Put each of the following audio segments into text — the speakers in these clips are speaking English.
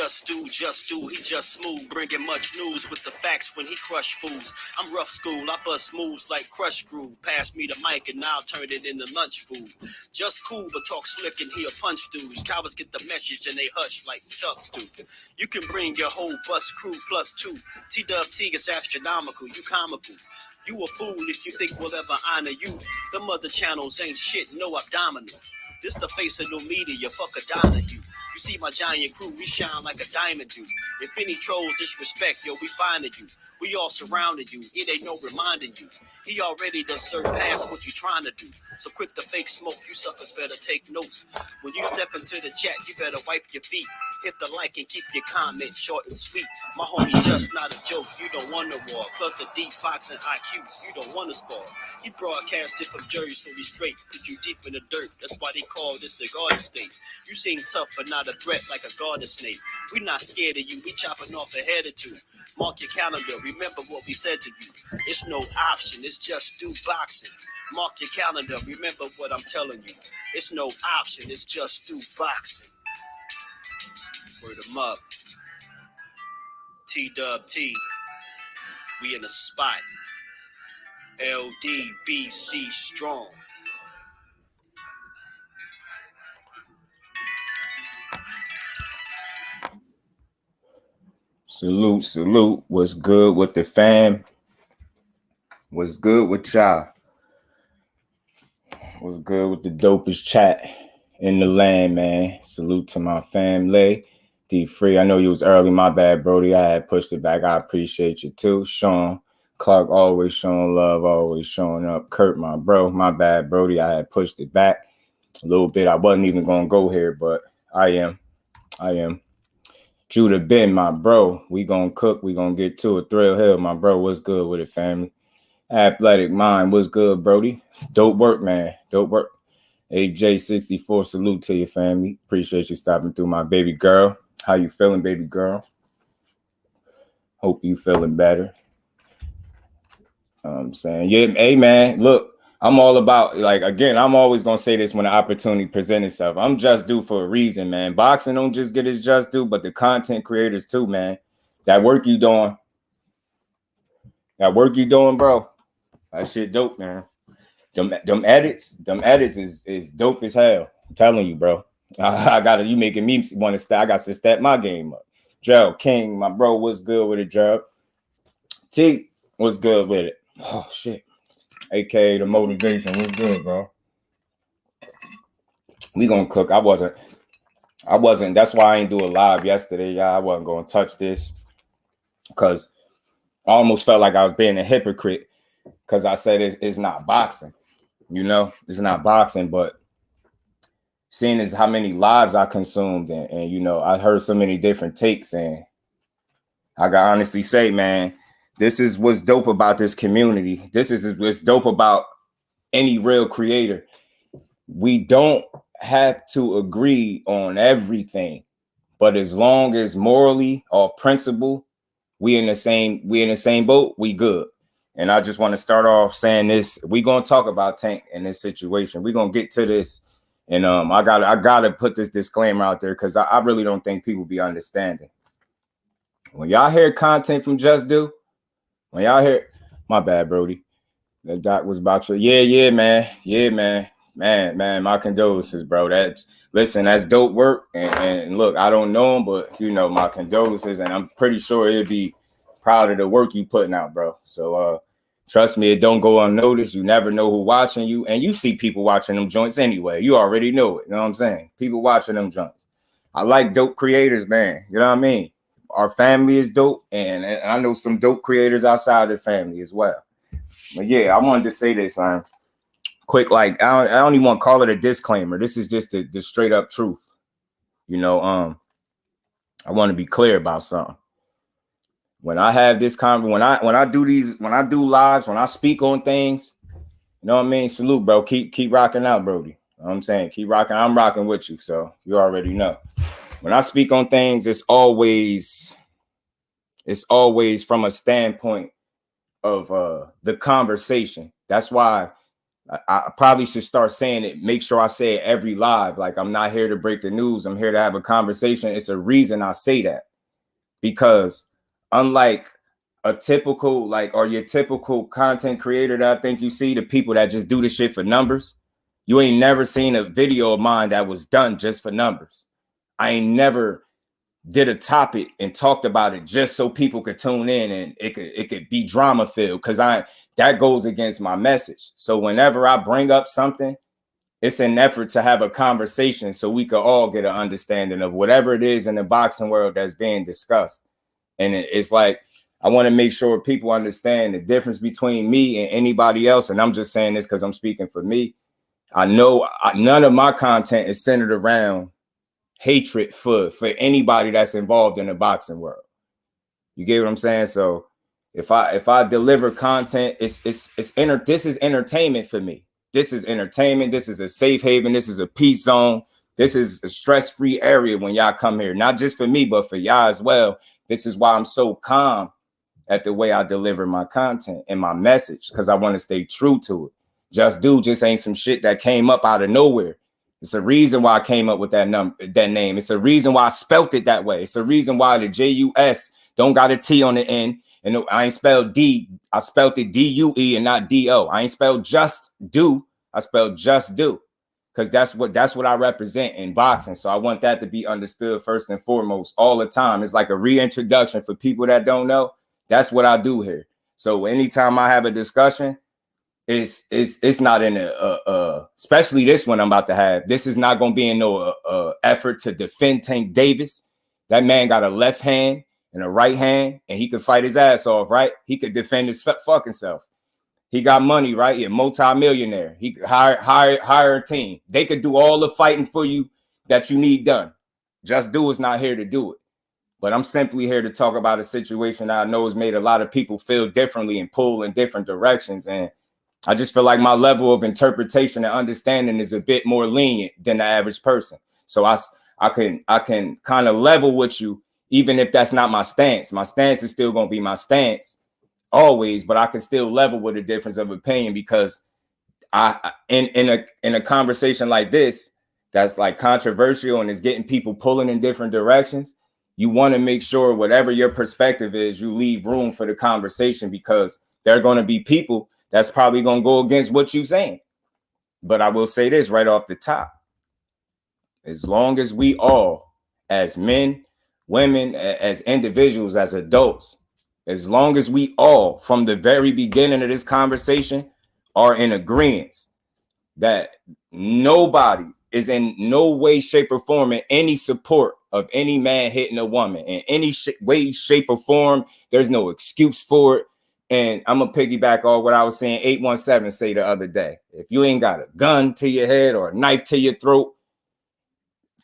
just do, he just smooth, bringing much news with the facts when he crush fools. I'm rough school, I bust moves like crush groove. Pass me the mic and I'll turn it into lunch food. Just cool, but talk slick and he'll punch dudes. Cowards get the message and they hush like Chucks do. You can bring your whole bus crew plus two. T-Dub-T is astronomical, you comical. You a fool if you think we'll ever honor you. Them other channels ain't shit, no abdominal. This the face of no media, fuck a dollar you. You see my giant crew, we shine like a diamond do. If any trolls disrespect, yo, we finding you. We all surrounded you, it ain't no reminding you. He already done surpassed what you trying to do. So quit the fake smoke, you suckers better take notes. When you step into the chat, you better wipe your feet. Hit the like and keep your comment short and sweet. My homie just not a joke, you don't want to war. Plus a deep boxing IQ, you don't want to score. He broadcasted from Jersey, so we straight. Cause you deep in the dirt, that's why they call this the Garden State. You seem tough but not a threat like a garden snake. We not scared of you, we chopping off a head or two. Mark your calendar, remember what we said to you. It's no option, it's just do boxing. Mark your calendar, remember what I'm telling you. It's no option, it's just do boxing. Word 'em up. T-Dub-T. We in the spot. LDBC strong. Salute, salute. What's good with the fam? What's good with y'all? What's good with the dopest chat in the land, man? Salute to my family. D Free, I know you was early. My bad, Brody. I had pushed it back. I appreciate you too. Sean Clark, always showing love, always showing up. Kurt, my bro. My bad, Brody. I had pushed it back a little bit. I wasn't even going to go here, but I am. Judah Ben, my bro. We gonna cook. We gonna get to it. Thrill Hill, my bro. What's good with it, family? Athletic Mind, what's good, Brody? It's dope work, man. Dope work. AJ64, salute to your family. Appreciate you stopping through, my baby girl. How you feeling, baby girl? Hope you feeling better. I'm saying, yeah, hey, man, look. I'm all about, like, again, I'm always going to say this when the opportunity presents itself. I'm just due for a reason, man. Boxing don't just get its just due, but the content creators too, man. That work you doing, bro. That shit dope, man. Them edits is dope as hell. I'm telling you, bro. You making me want to start. I got to step my game up. Gerald King, my bro, what's good with it, Gerald? T, what's good with it? Oh, shit. AKA the motivation. What's good, bro? We gonna cook. I wasn't. That's why I ain't do a live yesterday, y'all. I wasn't gonna touch this because I almost felt like I was being a hypocrite because I said it's not boxing. You know, it's not boxing, but seeing as how many lives I consumed and you know, I heard so many different takes, and I can honestly say, man, this is what's dope about this community. This is what's dope about any real creator. We don't have to agree on everything, but as long as morally or principle, we in the same boat, we good. And I just want to start off saying this. We're gonna talk about Tank in this situation. We're gonna get to this. And I gotta put this disclaimer out there because I really don't think people be understanding. When y'all hear content from Just Do, when y'all hear, my bad, Brody. That doc was about you. Yeah, man. Man, my condolences, bro. That's dope work. And look, I don't know him, but you know, my condolences, and I'm pretty sure he'll be proud of the work you putting out, bro. So trust me, it don't go unnoticed. You never know who watching you, and you see people watching them joints anyway. You already know it. You know what I'm saying? People watching them joints. I like dope creators, man. You know what I mean? Our family is dope, and I know some dope creators outside their family as well. But yeah, I wanted to say this, man. Quick, like I don't even want to call it a disclaimer. This is just the straight up truth. You know, I want to be clear about something. When I have this when I do lives, when I speak on things, you know what I mean? Salute, bro. Keep rocking out, Brody. You know what I'm saying? Keep rocking. I'm rocking with you, so you already know. When I speak on things, it's always from a standpoint of the conversation. That's why I probably should start saying it, make sure I say it every live. Like, I'm not here to break the news. I'm here to have a conversation. It's a reason I say that, because unlike a typical, like, or your typical content creator that I think you see, the people that just do the shit for numbers, you ain't never seen a video of mine that was done just for numbers. I ain't never did a topic and talked about it just so people could tune in and it could be drama filled, because that goes against my message. So whenever I bring up something, it's an effort to have a conversation so we could all get an understanding of whatever it is in the boxing world that's being discussed. And it's like, I want to make sure people understand the difference between me and anybody else. And I'm just saying this because I'm speaking for me. I know none of my content is centered around hatred for anybody that's involved in the boxing world. You get what I'm saying? So if I deliver content, this is entertainment for me. This is entertainment. This is a safe haven. This is a peace zone. This is a stress-free area when y'all come here, not just for me, but for y'all as well. This is why I'm so calm at the way I deliver my content and my message, because I want to stay true to it. Just ain't some shit that came up out of nowhere. It's a reason why I came up with that name. It's a reason why I spelt it that way. It's a reason why the JUS don't got a T on the end. And I ain't spelled D. I spelled it DUE and not DO. I ain't spelled just do. I spelled just do. Because that's what I represent in boxing. So I want that to be understood first and foremost all the time. It's like a reintroduction for people that don't know. That's what I do here. So anytime I have a discussion, it's not in especially this one I'm about to have. This is not going to be in no effort to defend Tank Davis. That man got a left hand and a right hand, and he could fight his ass off, right? He could defend his fucking self. He got money, right? He's a multi-millionaire. He could hire a team. They could do all the fighting for you that you need done. Just Do is not here to do it. But I'm simply here to talk about a situation that I know has made a lot of people feel differently and pull in different directions. And I just feel like my level of interpretation and understanding is a bit more lenient than the average person. So I can kind of level with you, even if that's not my stance. My stance is still going to be my stance always, but I can still level with a difference of opinion, because in a conversation like this that's like controversial and is getting people pulling in different directions, you want to make sure whatever your perspective is, you leave room for the conversation, because there are going to be people that's probably going to go against what you're saying. But I will say this right off the top. As long as we all, as men, women, as individuals, as adults, as long as we all, from the very beginning of this conversation, are in agreement that nobody is in no way, shape, or form in any support of any man hitting a woman in any way, shape, or form, there's no excuse for it. And I'm going to piggyback on what I was saying 817 say the other day. If you ain't got a gun to your head or a knife to your throat,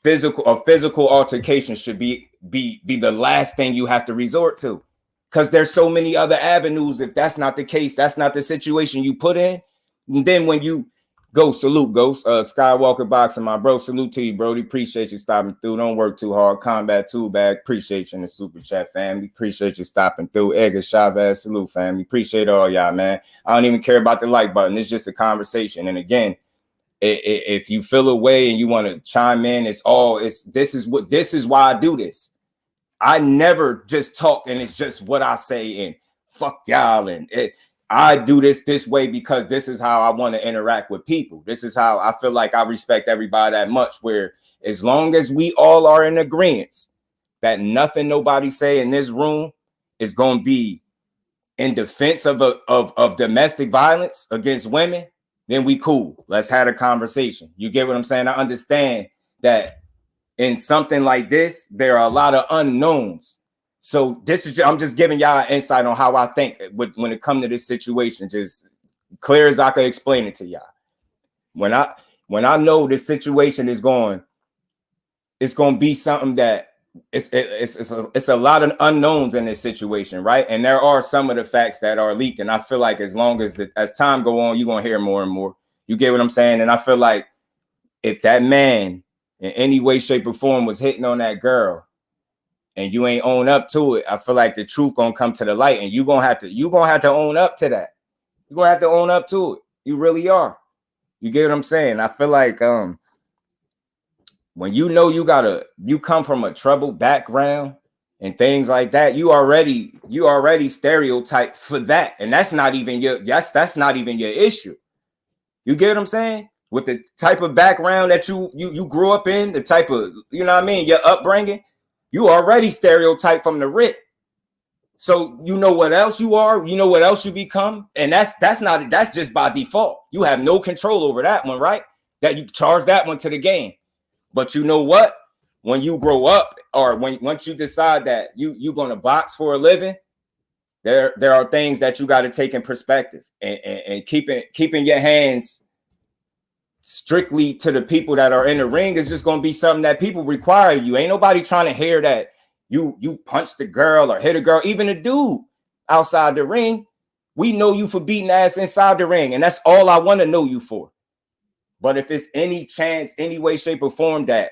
physical altercation should be the last thing you have to resort to. Because there's so many other avenues. If that's not the case, that's not the situation you put in. And then when you go, salute, Ghost, Skywalker Boxing, my bro, salute to you, Brody. Appreciate you stopping through. Don't work too hard. Combat Tool Bag, appreciate you in the super chat, family. Appreciate you stopping through. Edgar Chavez, salute, family. Appreciate all y'all, man. I don't even care about the like button. It's just a conversation. And again, if you feel a way and you want to chime in, this is why I do this. I never just talk and it's just what I say and fuck y'all. And I do this way because this is how I want to interact with people. This is how I feel like I respect everybody that much, where as long as we all are in agreement that nothing nobody say in this room is going to be in defense of domestic violence against women, then we cool. Let's have a conversation. You get what I'm saying? I understand that in something like this, there are a lot of unknowns. So I'm just giving y'all an insight on how I think when it comes to this situation, just clear as I can explain it to y'all. When I know this situation is going, it's going to be something that it's a lot of unknowns in this situation, right? And there are some of the facts that are leaked, and I feel like as long as time go on, you're going to hear more and more. You get what I'm saying? And I feel like if that man in any way, shape, or form was hitting on that girl and you ain't own up to it, I feel like the truth gonna come to the light, and you're gonna have to own up to that. You're gonna have to own up to it. You really are. You get what I'm saying? I feel like when you know you come from a troubled background and things like that, you already stereotyped for that, and that's not even your that's not even your issue. You get what I'm saying? With the type of background that you grew up in, the type of, you know what I mean, your upbringing, you already stereotyped from the rip. So you know what else you are, you know what else you become, and that's just by default. You have no control over that one, right? That you charge that one to the game. But you know what? When you grow up, or once you decide that you're gonna box for a living, there are things that you got to take in perspective, and keeping your hands strictly to the people that are in the ring is just gonna be something that people require you. Ain't nobody trying to hear that you punch the girl or hit a girl, even a dude outside the ring. We know you for beating ass inside the ring, and that's all I want to know you for. But if it's any chance, any way, shape, or form that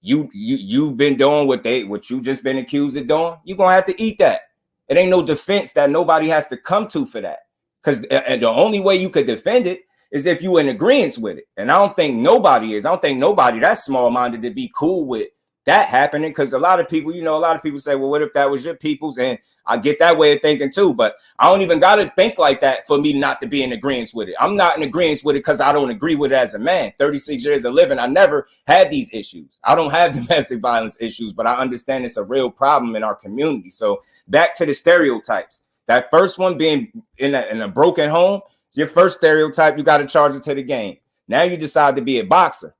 you've been doing what you just been accused of doing, you're gonna have to eat that. It ain't no defense that nobody has to come to for that. Because the only way you could defend it is if you in agreement with it. And I don't think nobody is. I don't think nobody that's small-minded to be cool with that happening, because a lot of people, a lot of people say, well, what if that was your people's? And I get that way of thinking too, but I don't even got to think like that for me not to be in agreement with it. I'm not in agreement with it because I don't agree with it as a man. 36 years of living, I never had these issues. I don't have domestic violence issues, but I understand it's a real problem in our community. So back to the stereotypes. That first one being in a broken home, it's your first stereotype. You got to charge it to the game. Now you decide to be a boxer.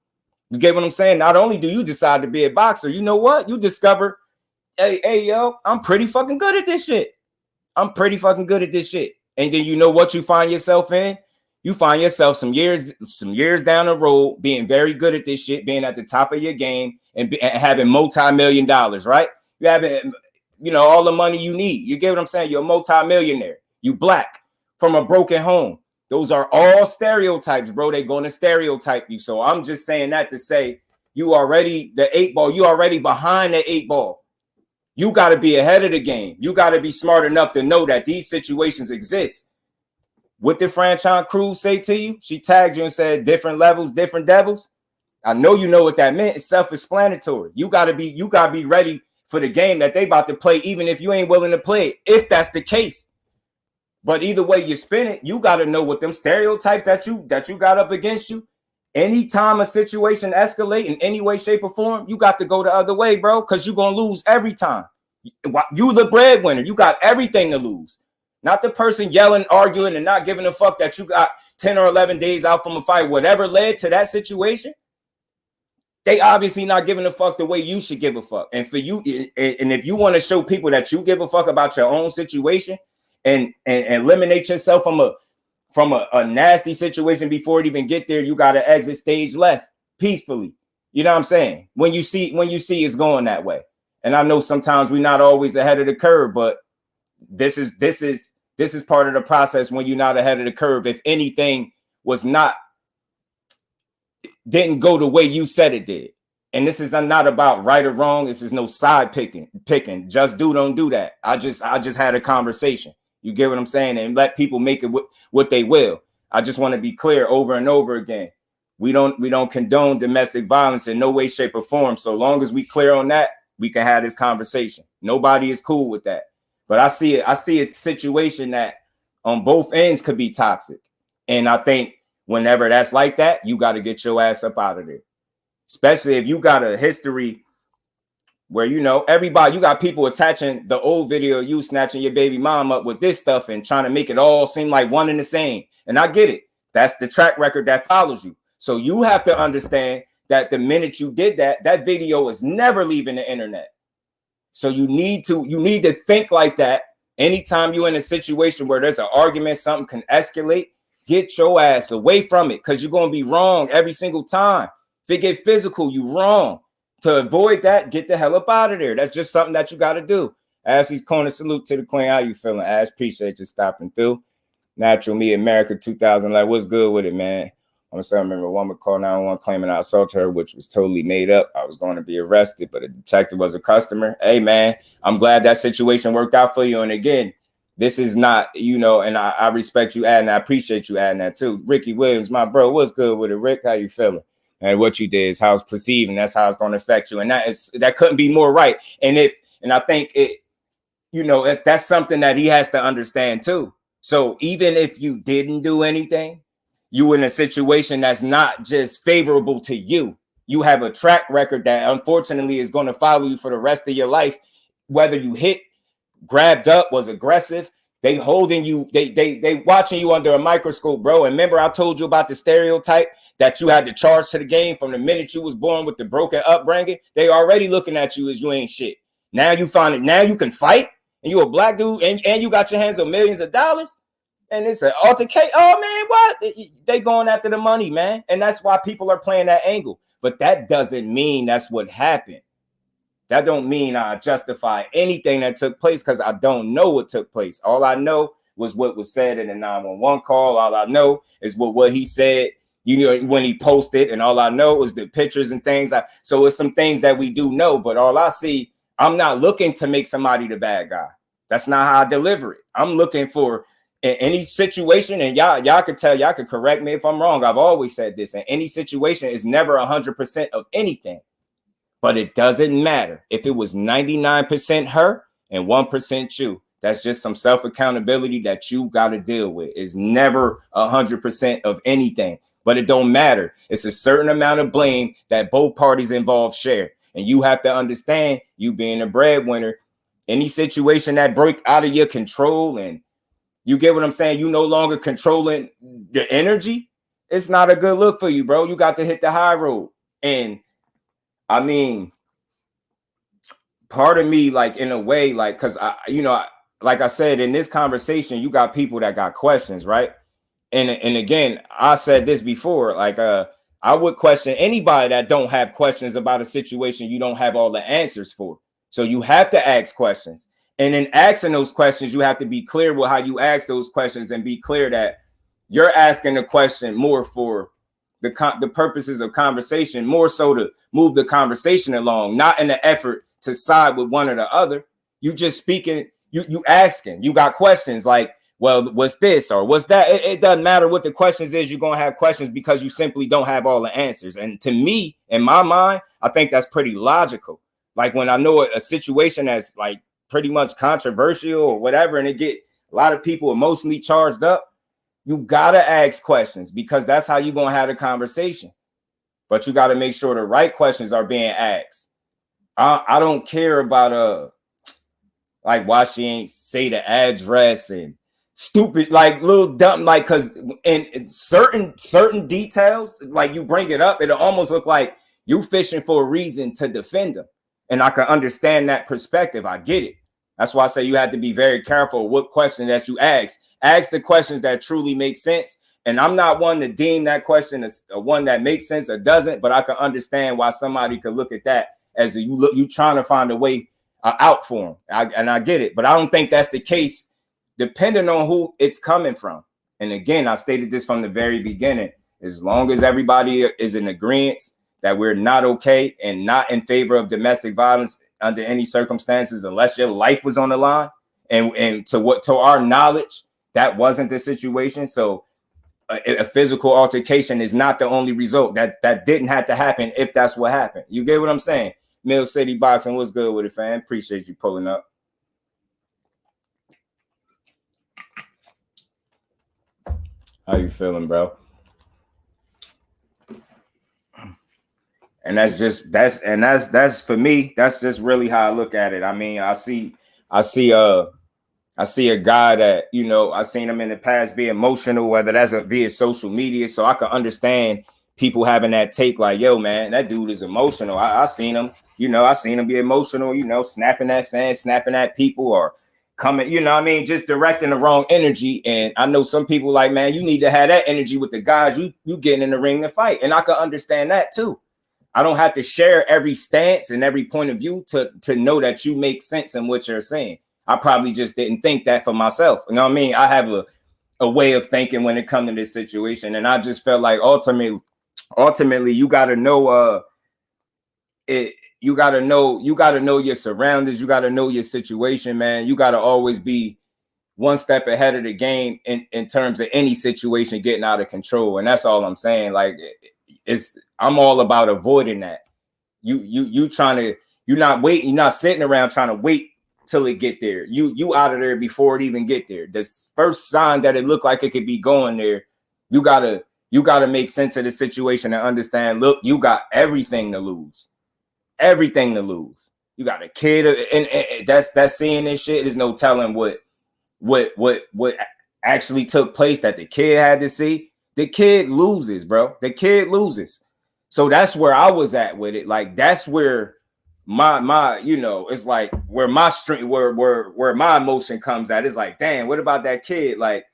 You get what I'm saying? Not only do you decide to be a boxer, you know what? You discover, hey, yo, I'm pretty fucking good at this shit. I'm pretty fucking good at this shit. And then you know what you find yourself in? You find yourself some years down the road being very good at this shit, being at the top of your game, and having multi-million dollars, right? You having, all the money you need. You get what I'm saying? You're a multi-millionaire. You black from a broken home. Those are all stereotypes, bro. They're going to stereotype you. So I'm just saying that to say you already the 8 ball. You already behind the 8 ball. You got to be ahead of the game. You got to be smart enough to know that these situations exist. What did Franchon Cruz say to you? She tagged you and said different levels, different devils. I know you know what that meant. It's self-explanatory. You got to be ready for the game that they about to play, even if you ain't willing to play it, if that's the case. But either way you spin it, you got to know what them stereotypes that you got up against you. Anytime a situation escalate in any way, shape, or form, you got to go the other way, bro, because you're going to lose every time. You the breadwinner. You got everything to lose. Not the person yelling, arguing, and not giving a fuck that you got 10 or 11 days out from a fight. Whatever led to that situation, they obviously not giving a fuck the way you should give a fuck. And for you, and if you want to show people that you give a fuck about your own situation, and eliminate yourself from a nasty situation before it even get there, you got to exit stage left peacefully. You know what I'm saying? When you see it's going that way. And I know sometimes we're not always ahead of the curve, but this is part of the process when you're not ahead of the curve. If anything didn't go the way you said it did. And this is not about right or wrong. This is no side picking. Just don't do that. I just had a conversation. You get what I'm saying? And let people make it what they will. I just want to be clear over and over again. We don't condone domestic violence in no way, shape, or form. So long as we clear on that, we can have this conversation. Nobody is cool with that. But I see a situation that on both ends could be toxic. And I think whenever that's like that, you got to get your ass up out of there. Especially if you got a history where, everybody, you got people attaching the old video of you snatching your baby mom up with this stuff and trying to make it all seem like one and the same. And I get it. That's the track record that follows you. So you have to understand that the minute you did that video is never leaving the internet. So you need to think like that. Anytime you're in a situation where there's an argument, something can escalate, get your ass away from it, because you're going to be wrong every single time. If it get physical, you wrong. To avoid that, get the hell up out of there. That's just something that you got to do. Ashley's corner, salute to the queen. How you feeling, Ash? Appreciate you stopping through. Natural Me America 2000. Like, what's good with it, man? I'm saying, I remember a woman called 911 claiming I assaulted her, which was totally made up. I was going to be arrested, but a detective was a customer. Hey, man, I'm glad that situation worked out for you. And again, This is not, you know, and I respect you adding, I appreciate you adding that too. Ricky Williams, my bro, what's good with it? Rick, how you feeling? And what you did is how it's perceived, and that's how it's going to affect you. And that couldn't be more right. And I think it, you know, that's something that he has to understand too. So even if you didn't do anything, you in a situation that's not just favorable to you. You have a track record that unfortunately is going to follow you for the rest of your life, whether you hit, grabbed up, was aggressive. They holding you, they watching you under a microscope, bro. And remember, I told you about the stereotype that you had to charge to the game from the minute you was born with the broken upbringing. They already looking at you as you ain't shit. Now you find it, now you can fight, and you a black dude, and you got your hands on millions of dollars, and it's an altercation. Oh man, what? They going after the money, man. And that's why people are playing that angle. But that doesn't mean that's what happened. That don't mean I justify anything that took place, because I don't know what took place. All I know was what was said in the 911 call. All I know is what he said, you know, when he posted, and all I know is the pictures and things. So it's some things that we do know, but all I see, I'm not looking to make somebody the bad guy. That's not how I deliver it. I'm looking for in any situation, and y'all could tell, y'all could correct me if I'm wrong. I've always said this, in any situation is never 100% of anything. But it doesn't matter if it was 99% her and 1% you. That's just some self-accountability that you got to deal with. It's never 100% of anything, but it don't matter. It's a certain amount of blame that both parties involved share. And you have to understand, you being a breadwinner, any situation that break out of your control, and you get what I'm saying, you no longer controlling the energy, it's not a good look for you, bro. You got to hit the high road. And I mean, part of me, like, in a way, like, because you know, like I said, in this conversation, you got people that got questions, right? And again, I said this before, like, I would question anybody that don't have questions about a situation you don't have all the answers for. So you have to ask questions. And in asking those questions, you have to be clear with how you ask those questions, and be clear that you're asking the question more for the purposes of conversation, more so to move the conversation along, not in the effort to side with one or the other. You just speaking, you asking, you got questions like, well, what's this or what's that? It doesn't matter what the questions is. You're going to have questions because you simply don't have all the answers. And to me, in my mind, I think that's pretty logical. Like when I know a situation that's like pretty much controversial or whatever, and it get a lot of people emotionally charged up, you got to ask questions, because that's how you're going to have a conversation. But you got to make sure the right questions are being asked. I don't care about like why she ain't say the address and stupid, like little dumb, like, because in certain details, like you bring it up, it'll almost look like you fishing for a reason to defend them. And I can understand that perspective. I get it. That's why I say you have to be very careful what question that you ask. Ask the questions that truly make sense. And I'm not one to deem that question as one that makes sense or doesn't, but I can understand why somebody could look at that as you trying to find a way out for them. And I get it, but I don't think that's the case, depending on who it's coming from. And again, I stated this from the very beginning. As long as everybody is in agreement that we're not okay and not in favor of domestic violence under any circumstances, unless your life was on the line, and to our knowledge, that wasn't the situation. So a physical altercation is not the only result. That didn't have to happen if that's what happened. You get what I'm saying? Mill City Boxing, what's good with it, fam? Appreciate you pulling up. How you feeling, bro? And that's for me, that's just really how I look at it. I mean, I see a guy that, you know, I've seen him in the past be emotional, whether that's via social media. So I can understand people having that take like, yo, man, that dude is emotional. I seen him, you know, I seen him be emotional, you know, snapping at fans, snapping at people, or coming, you know what I mean, just directing the wrong energy. And I know some people like, man, you need to have that energy with the guys you getting in the ring to fight. And I can understand that too. I don't have to share every stance and every point of view to know that you make sense in what you're saying. I probably just didn't think that for myself. You know what I mean? I have a way of thinking when it comes to this situation. And I just felt like ultimately you got to know you got to know your surroundings. You got to know your situation, man. You got to always be one step ahead of the game in terms of any situation getting out of control. And that's all I'm saying. Like, I'm all about avoiding that. You trying to, you're not waiting, you're not sitting around trying to wait till it get there. You out of there before it even get there. This first sign that it looked like it could be going there, you gotta make sense of the situation and understand, look, you got everything to lose. Everything to lose. You got a kid, and that's seeing this shit. There's no telling what actually took place that the kid had to see. The kid loses, bro. The kid loses. So that's where I was at with it. Like, that's where my you know, it's like where my strength, where my emotion comes at. It's like, damn, what about that kid? Like,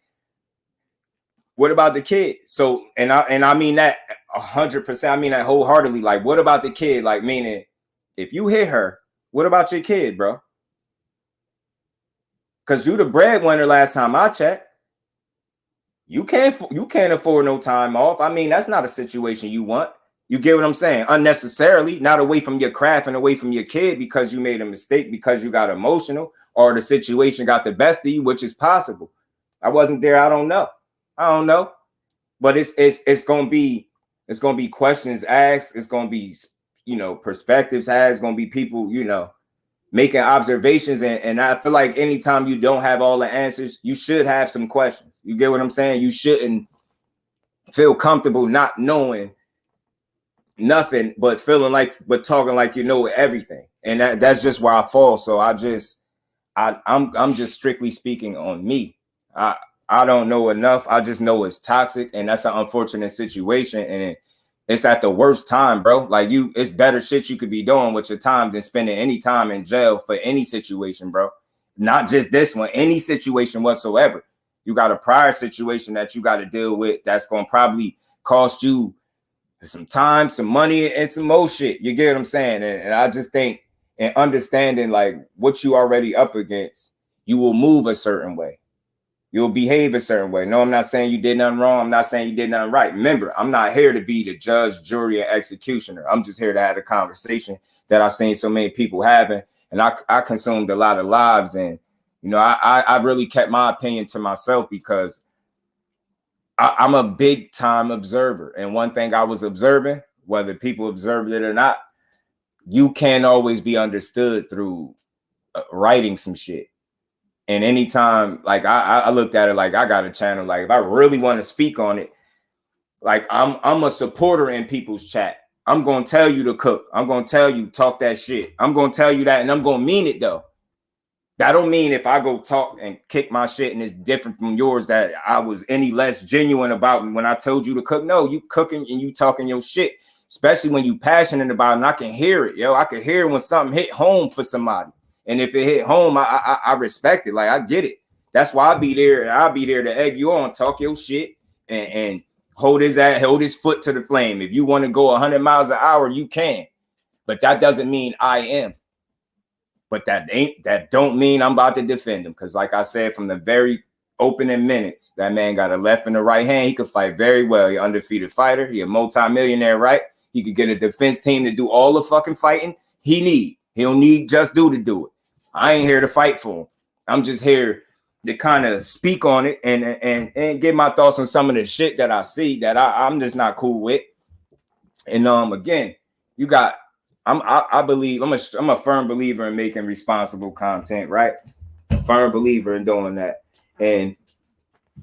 what about the kid? So, and I mean that 100%. I mean that wholeheartedly. Like, what about the kid? Like, meaning, if you hit her, what about your kid, bro? Because you the breadwinner last time I checked. You can't afford no time off. I mean, that's not a situation you want. You get what I'm saying? Unnecessarily, not away from your craft and away from your kid because you made a mistake, because you got emotional, or the situation got the best of you, which is possible. I wasn't there. I don't know. But it's gonna be questions asked. It's gonna be, you know, perspectives asked. It's gonna be people, you know, making observations. And I feel like anytime you don't have all the answers, you should have some questions. You get what I'm saying? You shouldn't feel comfortable not knowing nothing, but talking like you know everything. And that's just where I fall. So I'm just strictly speaking on me. I don't know enough. I just know it's toxic, and that's an unfortunate situation. And it's at the worst time, bro. Like, it's better shit you could be doing with your time than spending any time in jail for any situation, bro. Not just this one, any situation whatsoever. You got a prior situation that you got to deal with that's going to probably cost you some time, some money, and some more shit. You get what I'm saying? And I just think, and understanding like what you already up against, you will move a certain way. You'll behave a certain way. No, I'm not saying you did nothing wrong. I'm not saying you did nothing right. Remember, I'm not here to be the judge, jury, and executioner. I'm just here to have a conversation that I've seen so many people having. And I consumed a lot of lives. And, you know, I really kept my opinion to myself because I'm a big time observer. And one thing I was observing, whether people observed it or not, you can't always be understood through writing some shit. And anytime, like, I looked at it like I got a channel. Like, if I really want to speak on it, like, I'm a supporter in people's chat. I'm going to tell you to cook. I'm going to tell you, talk that shit. I'm going to tell you that, and I'm going to mean it, though. That don't mean if I go talk and kick my shit and it's different from yours that I was any less genuine about when I told you to cook. No, you cooking and you talking your shit, especially when you passionate about it. And I can hear it, yo. I can hear when something hit home for somebody. And if it hit home, I respect it. Like, I get it. That's why I'll be there. I'll be there to egg you on, talk your shit, and hold his foot to the flame. If you want to go 100 miles an hour, you can. But that doesn't mean I am. But that don't mean I'm about to defend him. Because like I said, from the very opening minutes, that man got a left and a right hand. He could fight very well. He's an undefeated fighter. He a multi-millionaire, right? He could get a defense team to do all the fucking fighting he need. He don't need JusDue to do it. I ain't here to fight for him. I'm just here to kind of speak on it and give my thoughts on some of the shit that I see that I'm just not cool with. And again, you got, I believe I'm a firm believer in making responsible content, right? Firm believer in doing that. And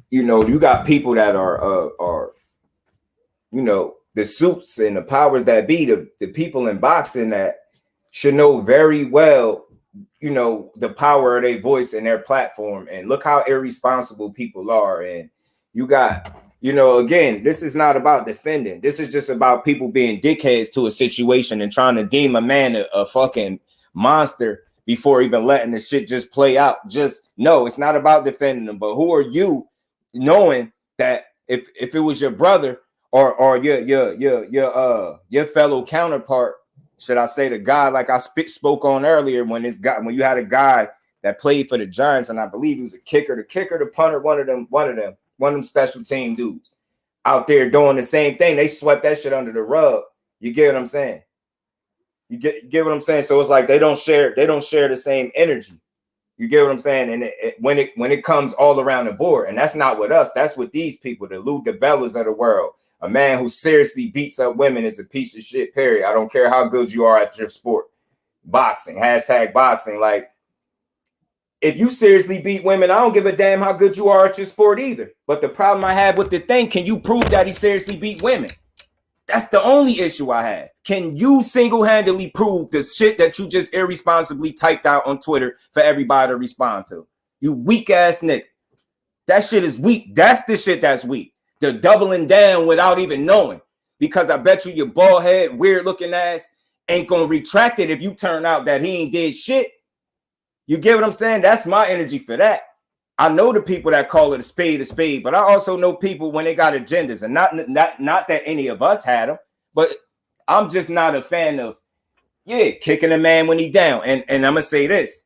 you know, you got people that are you know, the suits and the powers that be, the people in boxing that should know very well, you know, the power of their voice and their platform. And look how irresponsible people are. And you got, you know, again, this is not about defending. This is just about people being dickheads to a situation and trying to deem a man a fucking monster before even letting the shit just play out. Just no, it's not about defending them. But who are you knowing that if it was your brother or your fellow counterpart, should I say the guy like I spoke on earlier, when you had a guy that played for the Giants, and I believe he was a kicker, the punter, one of them special team dudes out there doing the same thing. They swept that shit under the rug. You get what I'm saying? You get what I'm saying? So it's like they don't share the same energy. You get what I'm saying? And when it comes all around the board, and that's not with us, that's with these people, the Lou DeBellas of the world. A man who seriously beats up women is a piece of shit, period. I don't care how good you are at your sport. Boxing, hashtag boxing. Like, if you seriously beat women, I don't give a damn how good you are at your sport either. But the problem I have with the thing, can you prove that he seriously beat women? That's the only issue I have. Can you single-handedly prove the shit that you just irresponsibly typed out on Twitter for everybody to respond to? You weak-ass nigga. That shit is weak. That's the shit that's weak. The doubling down without even knowing. Because I bet you your bald head, weird-looking ass ain't going to retract it if you turn out that he ain't did shit. You get what I'm saying? That's my energy for that. I know the people that call it a spade, but I also know people when they got agendas, and not that any of us had them, but I'm just not a fan of, kicking a man when he down. And I'm gonna say this: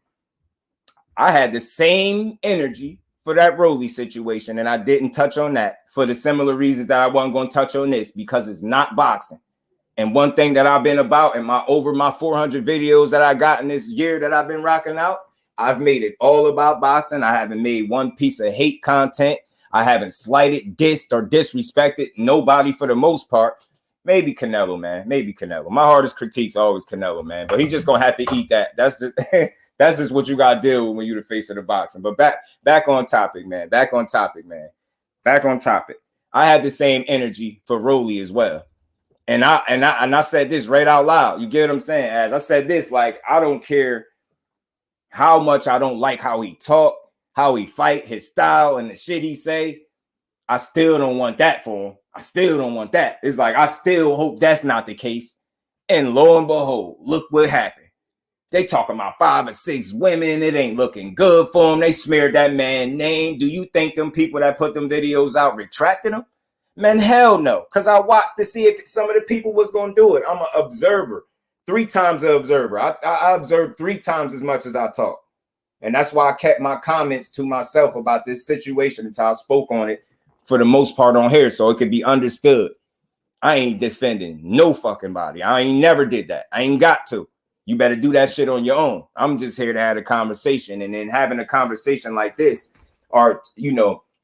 I had the same energy for that Rolly situation, and I didn't touch on that for the similar reasons that I wasn't going to touch on this, because it's not boxing. And one thing that I've been about in over my 400 videos that I got in this year that I've been rocking out, I've made it all about boxing. I haven't made one piece of hate content. I haven't slighted, dissed, or disrespected nobody for the most part. Maybe Canelo, man. Maybe Canelo. My hardest critique's always Canelo, man. But he's just gonna have to eat that. That's just what you gotta deal with when you're the face of the boxing. But back on topic, man. Back on topic. I had the same energy for Rolly as well. And I said this right out loud. You get what I'm saying? As I said this, like, I don't care how much I don't like how he talk, how he fight, his style, and the shit he say. I still don't want that for him. I still don't want that. It's like, I still hope that's not the case. And lo and behold, look what happened. They talking about 5 or 6 women. It ain't looking good for him. They smeared that man's name. Do you think them people that put them videos out retracted them? Man, hell no. Because I watched to see if some of the people was going to do it. I'm an observer. 3 times an observer. I observed 3 times as much as I talk. And that's why I kept my comments to myself about this situation until I spoke on it for the most part on here, so it could be understood. I ain't defending no fucking body. I ain't never did that. I ain't got to. You better do that shit on your own. I'm just here to have a conversation. And then having a conversation like this, or,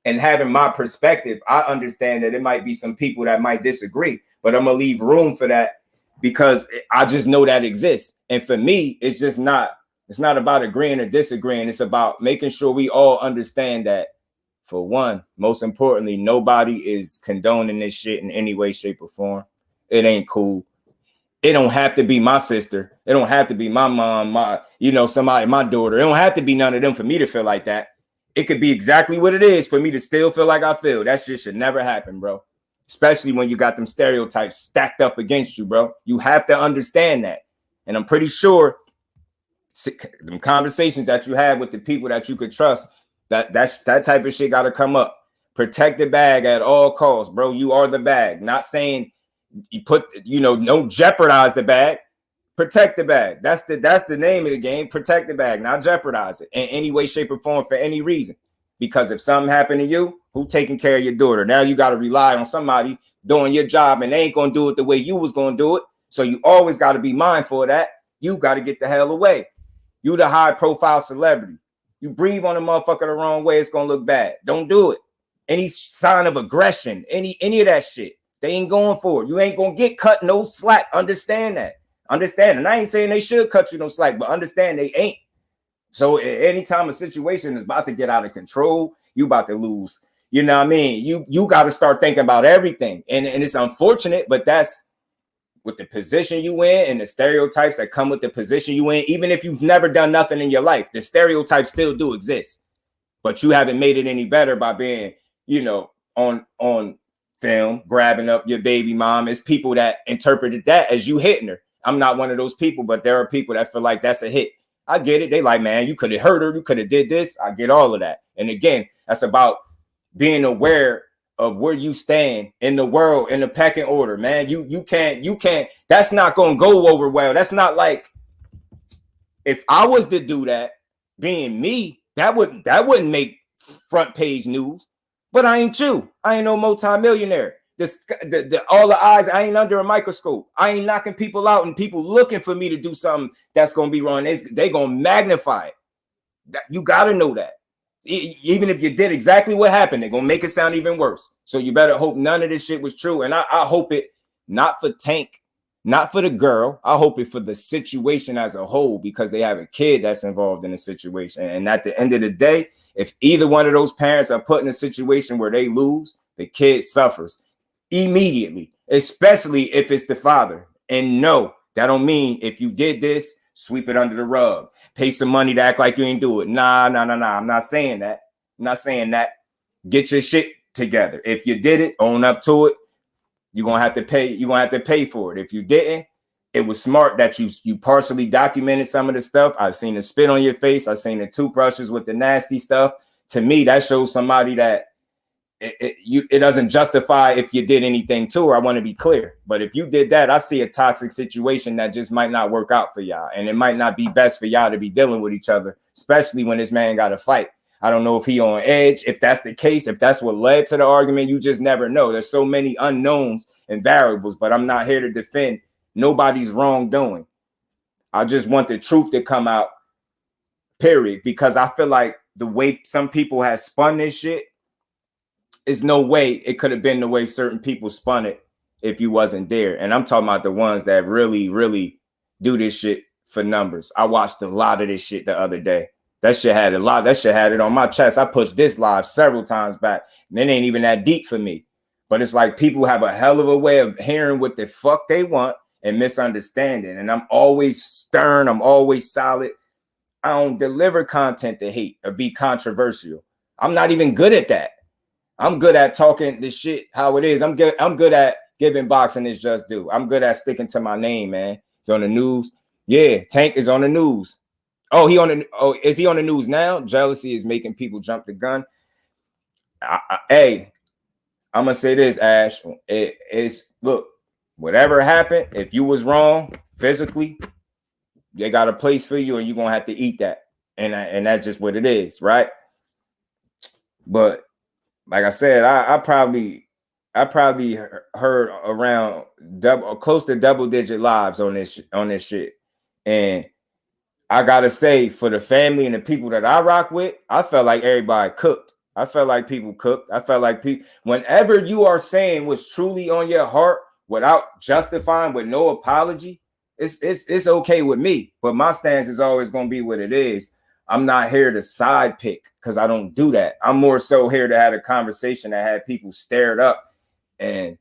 and having my perspective, I understand that it might be some people that might disagree, but I'm going to leave room for that because I just know that exists. And for me, it's not about agreeing or disagreeing. It's about making sure we all understand that, for one, most importantly, nobody is condoning this shit in any way, shape, or form. It ain't cool. It don't have to be my sister. It don't have to be my mom, somebody, my daughter. It don't have to be none of them for me to feel like that. It could be exactly what it is for me to still feel like I feel. That shit should never happen, bro. Especially when you got them stereotypes stacked up against you, bro. You have to understand that. And I'm pretty sure the conversations that you have with the people that you could trust, that type of shit got to come up. Protect the bag at all costs, bro. You are the bag. Not saying you don't jeopardize the bag. Protect the bag. That's the name of the game. Protect the bag, not jeopardize it in any way, shape, or form for any reason. Because if something happened to you, who taking care of your daughter? Now you got to rely on somebody doing your job, and they ain't gonna do it the way you was gonna do it. So you always got to be mindful of that. You got to get the hell away. You the high profile celebrity. You breathe on a motherfucker the wrong way, it's gonna look bad. Don't do it. Any sign of aggression, any of that shit, they ain't going for it. You ain't gonna get cut no slack. Understand that. Understand. And I ain't saying they should cut you no slack, but understand they ain't. So anytime a situation is about to get out of control, you about to lose. You know what I mean? You got to start thinking about everything. And it's unfortunate, but that's with the position you in and the stereotypes that come with the position you in. Even if you've never done nothing in your life, the stereotypes still do exist. But you haven't made it any better by being, on film, grabbing up your baby mom. It's people that interpreted that as you hitting her. I'm not one of those people, but there are people that feel like that's a hit. I get it. They like, man, you could have hurt her. You could have did this. I get all of that. And again, that's about being aware of where you stand in the world, in the pecking order, man. You can't, that's not going to go over well. That's not like, if I was to do that, being me, that wouldn't make front page news. But I ain't you. I ain't no multimillionaire. All the eyes, I ain't under a microscope. I ain't knocking people out and people looking for me to do something that's going to be wrong. They going to magnify it. You got to know that. Even if you did exactly what happened, they're going to make it sound even worse. So you better hope none of this shit was true. And I hope it, not for Tank, not for the girl. I hope it for the situation as a whole, because they have a kid that's involved in the situation. And at the end of the day, if either one of those parents are put in a situation where they lose, the kid suffers immediately, especially if it's the father. And no, that don't mean if you did this, sweep it under the rug, pay some money to act like you ain't do it. Nah. I'm not saying that. I'm not saying that. Get your shit together. If you did it, own up to it. You're gonna have to pay. You're gonna have to pay for it. If you didn't, it was smart that you partially documented some of the stuff. I've seen the spit on your face. I've seen the toothbrushes with the nasty stuff. To me, that shows somebody that it doesn't justify if you did anything to her. I want to be clear. But if you did that, I see a toxic situation that just might not work out for y'all. And it might not be best for y'all to be dealing with each other, especially when this man got to fight. I don't know if he on edge, if that's the case, if that's what led to the argument. You just never know. There's so many unknowns and variables, but I'm not here to defend nobody's wrongdoing. I just want the truth to come out, period. Because I feel like the way some people have spun this shit, is no way it could have been the way certain people spun it if you wasn't there. And I'm talking about the ones that really do this shit for numbers. I watched a lot of this shit the other day. That shit had a lot. That shit had it on my chest. I pushed this live several times back, and it ain't even that deep for me. But it's like people have a hell of a way of hearing what the fuck they want and misunderstanding. And I'm always stern. I'm always solid. I don't deliver content to hate or be controversial. I'm not even good at that. I'm good at talking this shit how it is. I'm good at giving boxing its just due. I'm good at sticking to my name, man. It's on the news. Yeah, Tank is on the news. Oh, is he on the news now? Jealousy is making people jump the gun. Hey, I'm gonna say this, Ash. It's look, whatever happened, if you was wrong physically, they got a place for you, and you're gonna have to eat that. And that's just what it is, right? But like I said, I probably heard around close to double-digit lives on this shit. And I gotta say, for the family and the people that I rock with, I felt like everybody cooked. I felt like people cooked. I felt like people, whenever you are saying what's truly on your heart without justifying, with no apology, it's okay with me. But my stance is always gonna be what it is. I'm not here to side pick, because I don't do that. I'm more so here to have a conversation that had people stared up. And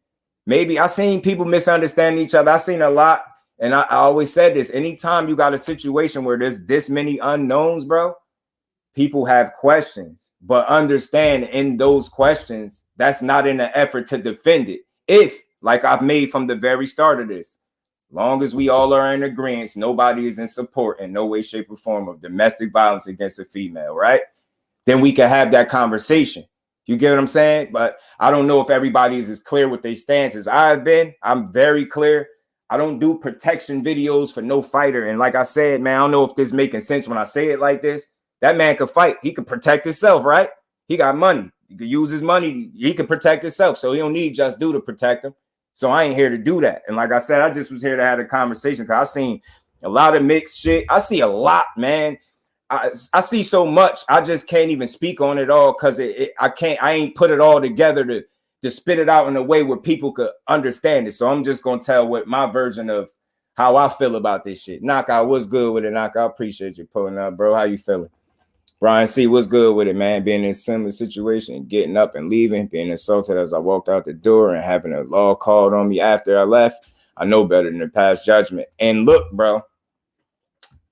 maybe I seen people misunderstanding each other. I seen a lot. And I always said this, anytime you got a situation where there's this many unknowns, bro, people have questions. But understand, in those questions, that's not in an effort to defend it. If, like I've made from the very start of this, long as we all are in agreement, nobody is in support in no way, shape, or form of domestic violence against a female, right? Then we can have that conversation. You get what I'm saying? But I don't know if everybody is as clear with their stance as I've been. I'm very clear. I don't do protection videos for no fighter. And like I said, man, I don't know if this is making sense when I say it like this. That man could fight. He could protect himself, right? He got money. He could use his money. He could protect himself. So he don't need JusDue to protect him. So I ain't here to do that. And like I said, I just was here to have a conversation, because I seen a lot of mixed shit. I see a lot, man. I see so much. I just can't even speak on it all, because I ain't put it all together to spit it out in a way where people could understand it. So I'm just gonna tell what my version of how I feel about this shit. Knockout, what's good with it? Knockout, appreciate you pulling up, bro. How you feeling? Brian C, what's good with it, man? Being in a similar situation, getting up and leaving, being assaulted as I walked out the door, and having a law called on me after I left. I know better than to pass judgment. And look, bro,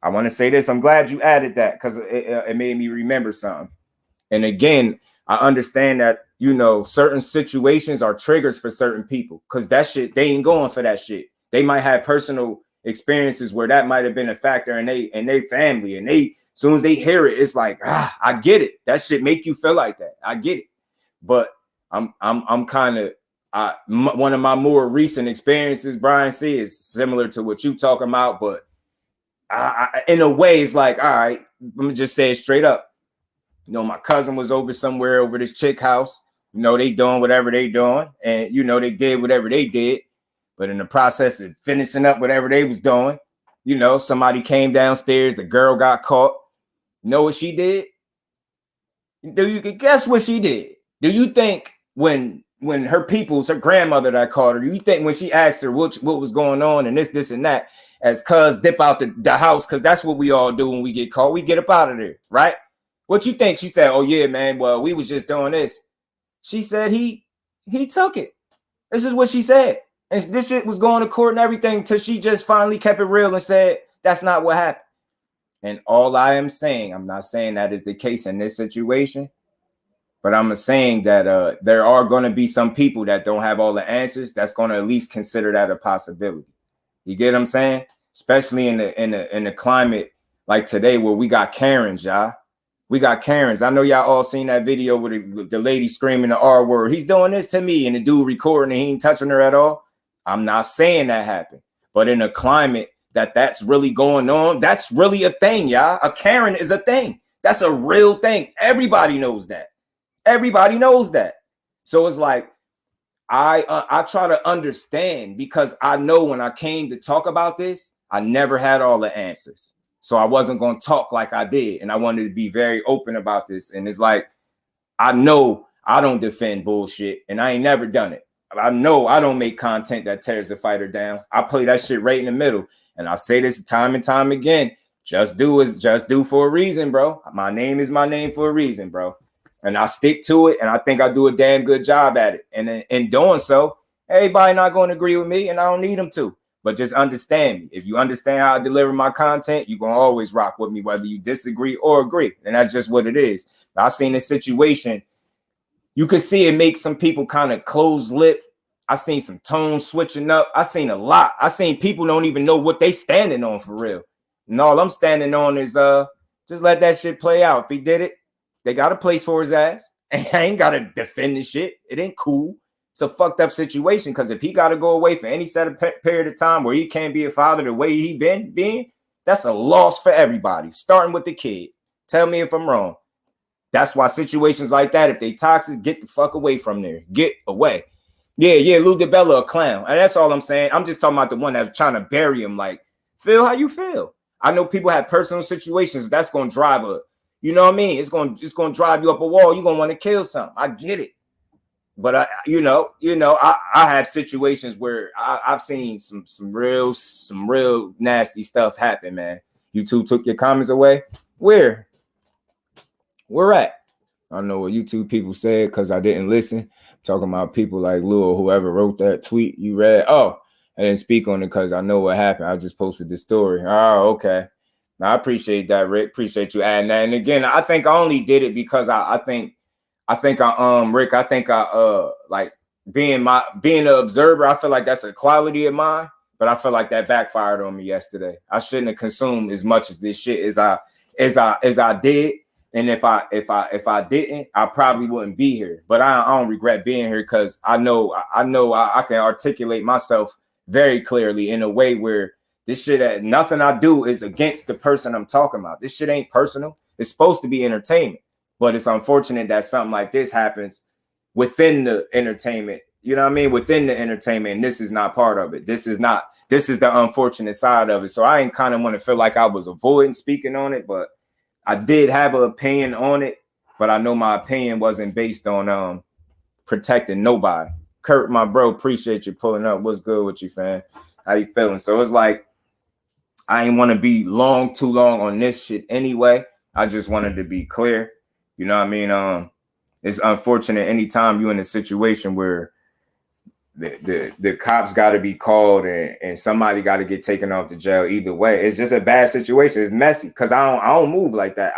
I want to say this. I'm glad you added that, because it made me remember something. And again, I understand that, you know, certain situations are triggers for certain people, because that shit, they ain't going for that shit. They might have personal experiences where that might have been a factor in they family, and they, as soon as they hear it, it's like, I get it. That shit make you feel like that. I get it. But I'm kind of, one of my more recent experiences, Brian C, is similar to what you talking about, but in a way, it's like, all right, let me just say it straight up. You know, my cousin was over somewhere over this chick house. You know, they doing whatever they doing, and you know, they did whatever they did. But in the process of finishing up whatever they was doing, you know, somebody came downstairs. The girl got caught. know what she did? Do you guess what she did? Do you think when her people's, her grandmother that called her, do you think when she asked her what was going on and this and that, as cuz dip out the house, because that's what we all do when we get caught, we get up out of there, right? What you think? She said, oh yeah, man, well, we was just doing this. She said he took it. This is what she said. And this shit was going to court and everything till she just finally kept it real and said, that's not what happened. And all I am saying, I'm not saying that is the case in this situation, but I'm saying that there are going to be some people that don't have all the answers that's going to at least consider that a possibility. You get what I'm saying? Especially in the climate like today where we got Karens, y'all. We got Karens. I know y'all all seen that video with the lady screaming the R word. He's doing this to me, and the dude recording and he ain't touching her at all. I'm not saying that happened, but in a climate that's really going on, that's really a thing, y'all. A Karen is a thing. That's a real thing. Everybody knows that. Everybody knows that. So it's like I try to understand, because I know when I came to talk about this, I never had all the answers. So I wasn't going to talk like I did. And I wanted to be very open about this. And it's like, I know I don't defend bullshit, and I ain't never done it. I know I don't make content that tears the fighter down. I play that shit right in the middle. And I say this time and time again. Just do is just do for a reason, bro. My name is my name for a reason, bro. And I stick to it. And I think I do a damn good job at it. And in doing so, everybody not going to agree with me, and I don't need them to. But just understand me. If you understand how I deliver my content, you're going to always rock with me, whether you disagree or agree. And that's just what it is. Now, I've seen this situation. You can see it make some people kind of close lip. I seen some tones switching up. I seen a lot. I seen people don't even know what they standing on for real. And all I'm standing on is just let that shit play out. If he did it, they got a place for his ass. And I ain't got to defend this shit. It ain't cool. It's a fucked up situation, because if he got to go away for any set of period of time where he can't be a father the way he been being, that's a loss for everybody, starting with the kid. Tell me if I'm wrong. That's why situations like that, if they toxic, get the fuck away from there. Get away. Yeah, Lou DiBella a clown. And that's all I'm saying. I'm just talking about the one that's trying to bury him. Like, feel how you feel. I know people have personal situations that's going to drive a, you know what I mean? It's going to drive you up a wall. You're going to want to kill something. I get it. But I have situations where I've seen some real nasty stuff happen, man. YouTube took your comments away. Where at? I don't know what YouTube people said because I didn't listen. Talking about people like Lou or whoever wrote that tweet you read. Oh, I didn't speak on it because I know what happened. I just posted the story. Oh, okay. Now I appreciate that, Rick. Appreciate you adding that. And again, I think I only did it because I think Rick, I think I like being an observer. I feel like that's a quality of mine, but I feel like that backfired on me yesterday. I shouldn't have consumed as much of this shit as I did. And if I didn't, I probably wouldn't be here. But I don't regret being here, because I know I can articulate myself very clearly in a way where this shit, nothing I do is against the person I'm talking about. This shit ain't personal. It's supposed to be entertainment. But it's unfortunate that something like this happens within the entertainment. You know what I mean? Within the entertainment, and this is not part of it. This is the unfortunate side of it. So I ain't kind of want to feel like I was avoiding speaking on it, but I did have an opinion on it. But I know my opinion wasn't based on protecting nobody. Kurt, my bro, appreciate you pulling up. What's good with you, fam? How you feeling? So it's like I ain't want to be too long on this shit anyway. I just wanted to be clear. You know what I mean? It's unfortunate anytime you're in a situation where the cops got to be called and somebody got to get taken off to jail. Either way, it's just a bad situation. It's messy because I don't move like that.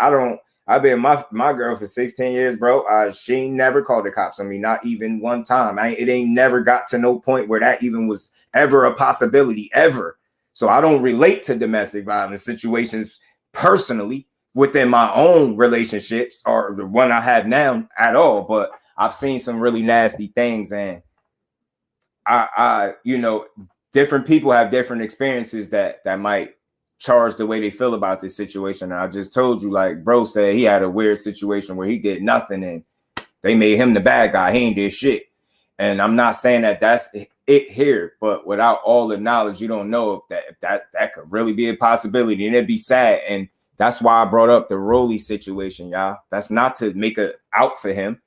I've been my girl for 16 years, bro. She ain't never called the cops on me, not even one time. It ain't never got to no point where that even was ever a possibility, ever. So I don't relate to domestic violence situations personally within my own relationships or the one I have now at all. But I've seen some really nasty things, and I different people have different experiences that might charge the way they feel about this situation. And I just told you, like bro said, he had a weird situation where he did nothing and they made him the bad guy. He ain't did shit. And I'm not saying that that's it here, but without all the knowledge, you don't know if that could really be a possibility, and it'd be sad. And That's why I brought up the Rolly situation, y'all. That's not to make it out for him.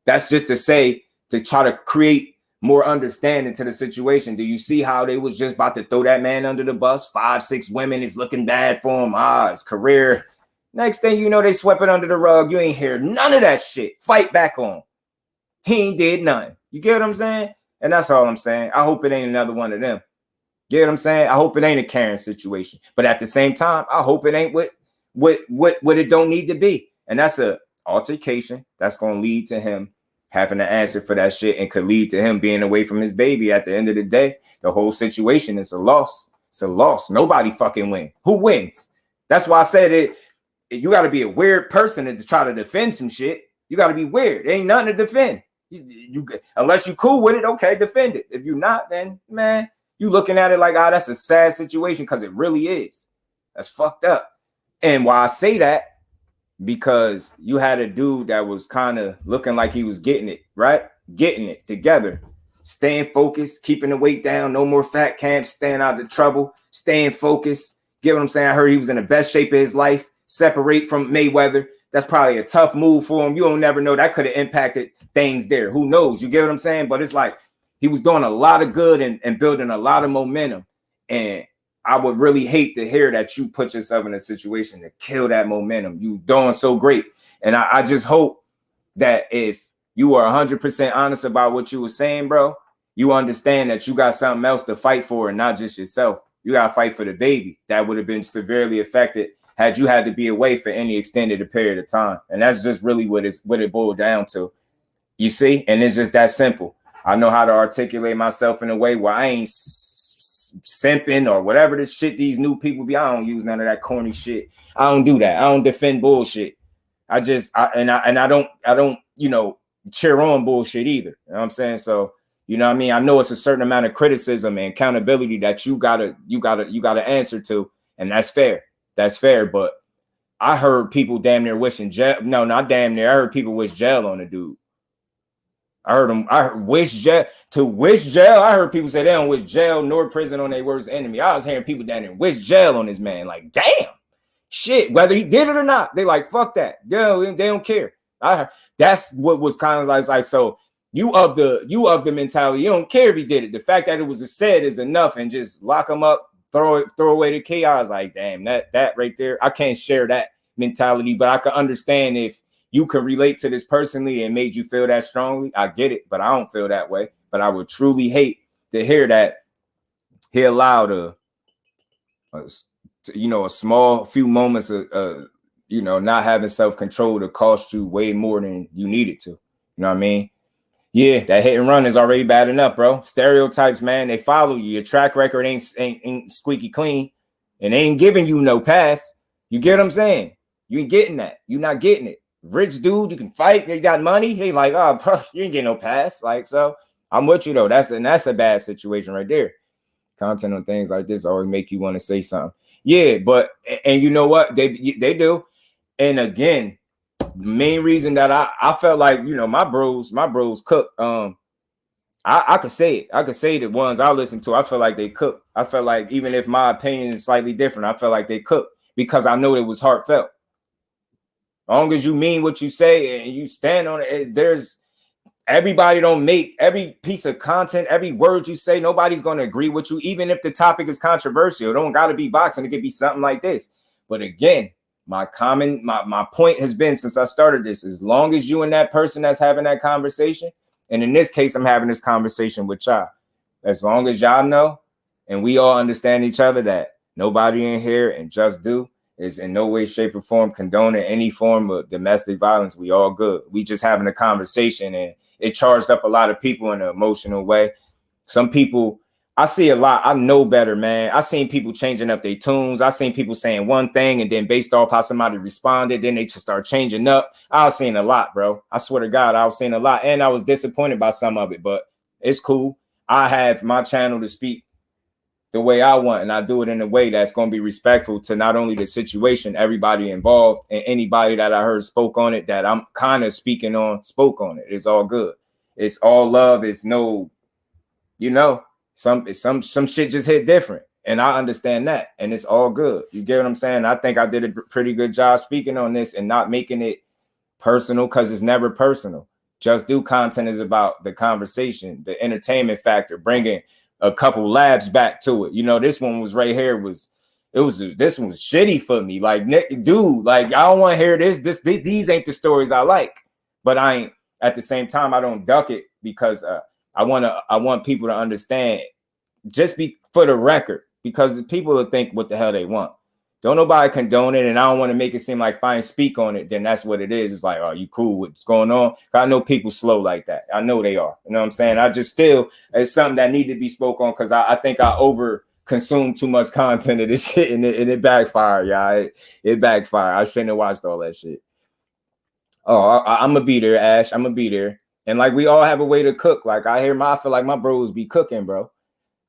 That's just to say, to try to create more understanding to the situation. Do you see how they was just about to throw that man under the bus? 5, 6 women is looking bad for him. His career. Next thing you know, they swept it under the rug. You ain't hear none of that shit. Fight back on. He ain't did nothing. You get what I'm saying? And that's all I'm saying. I hope it ain't another one of them. Get what I'm saying? I hope it ain't a Karen situation. But at the same time, I hope it ain't what it don't need to be. And that's a altercation that's going to lead to him having to answer for that shit, and could lead to him being away from his baby. At the end of the day, the whole situation is a loss. It's a loss. Nobody fucking wins. Who wins? That's why I said it. You got to be a weird person to try to defend some shit. You got to be weird. There ain't nothing to defend. You unless you cool with it, okay, defend it. If you're not, then man, you looking at it like, that's a sad situation, because it really is. That's fucked up. And why I say that, because you had a dude that was kind of looking like he was getting it, right? Getting it together, staying focused, keeping the weight down, no more fat camps, staying out of trouble, staying focused. Get what I'm saying? I heard he was in the best shape of his life, separate from Mayweather. That's probably a tough move for him. You don't never know. That could have impacted things there. Who knows? You get what I'm saying? But it's like he was doing a lot of good and building a lot of momentum. And I would really hate to hear that you put yourself in a situation to kill that momentum. You doing so great. And I just hope that if you are 100% honest about what you were saying, bro, you understand that you got something else to fight for and not just yourself. You got to fight for the baby that would have been severely affected had you had to be away for any extended period of time. And that's just really what it boiled down to. You see? And it's just that simple. I know how to articulate myself in a way where I ain't simping or whatever this shit these new people be. I don't use none of that corny shit. I don't do that. I don't defend bullshit. I don't, cheer on bullshit either. You know what I'm saying? So, you know what I mean? I know it's a certain amount of criticism and accountability that you gotta answer to, and that's fair. That's fair. But I heard people damn near wishing jail. No, not damn near. I heard people wish jail on the dude. I heard them. I heard wish jail. I heard people say they don't wish jail nor prison on their worst enemy. I was hearing people down there wish jail on this man. Like, damn, shit. Whether he did it or not, they like fuck that. Yo, they don't care. I heard, that's what was kind of like. So you of the mentality. You don't care if he did it. The fact that it was said is enough, and just lock him up, throw away the key. I was like, damn, that right there. I can't share that mentality, but I can understand if you can relate to this personally and made you feel that strongly. I get it, but I don't feel that way. But I would truly hate to hear that he allowed a small few moments of not having self-control to cost you way more than you needed to. You know what I mean? Yeah, that hit and run is already bad enough, bro. Stereotypes, man, they follow you. Your track record ain't squeaky clean, and they ain't giving you no pass. You get what I'm saying? You ain't getting that. You're not getting it. Rich dude, you can fight. They got money. They like, oh, bro, you ain't getting no pass. Like, so I'm with you though. That's a bad situation right there. Content on things like this always make you want to say something. Yeah, but and you know what they do. And again, the main reason that I felt like my bros cook. I could say it. I could say the ones I listen to. I feel like they cook. I felt like even if my opinion is slightly different, I felt like they cook because I know it was heartfelt. As long as you mean what you say and you stand on it, everybody don't make every piece of content, every word you say, nobody's going to agree with you, even if the topic is controversial. It don't got to be boxing. It could be something like this. But again, my point has been since I started this, as long as you and that person that's having that conversation, and in this case, I'm having this conversation with y'all, as long as y'all know and we all understand each other that nobody in here and Just Do is in no way, shape, or form condoning any form of domestic violence. We all good. We just having a conversation, and it charged up a lot of people in an emotional way. Some people, I see a lot. I know better, man. I seen people changing up their tunes. I seen people saying one thing, and then based off how somebody responded, then they just start changing up. I was seeing a lot, bro. I swear to God, I was seeing a lot, and I was disappointed by some of it, but it's cool. I have my channel to speak the way I want, and I do it in a way that's going to be respectful to not only the situation, everybody involved, and anybody that I heard spoke on it that I'm kind of speaking on, spoke on it. It's all good. It's all love. It's no, some shit just hit different. And I understand that, and it's all good. You get what I'm saying? I think I did a pretty good job speaking on this and not making it personal, because it's never personal. Just Do content is about the conversation, the entertainment factor, bringing a couple labs back to it. You know, this one was right here this one was shitty for me. Like, dude, like, I don't want to hear these ain't the stories I like. But I ain't, at the same time, I don't duck it, because I want people to understand, just be for the record, because people will think what the hell they want. Don't nobody condone it, and I don't want to make it seem like if I ain't speak on it, then that's what it is. It's like, oh, you cool with what's going on? I know people slow like that. I know they are. You know what I'm saying? I just still, it's something that need to be spoke on, because I think I over consumed too much content of this shit, and it backfired, y'all. It backfired. I shouldn't have watched all that shit. Oh, I'm gonna be there, Ash. I'm gonna be there. And like, we all have a way to cook. Like, I feel like my bros be cooking, bro.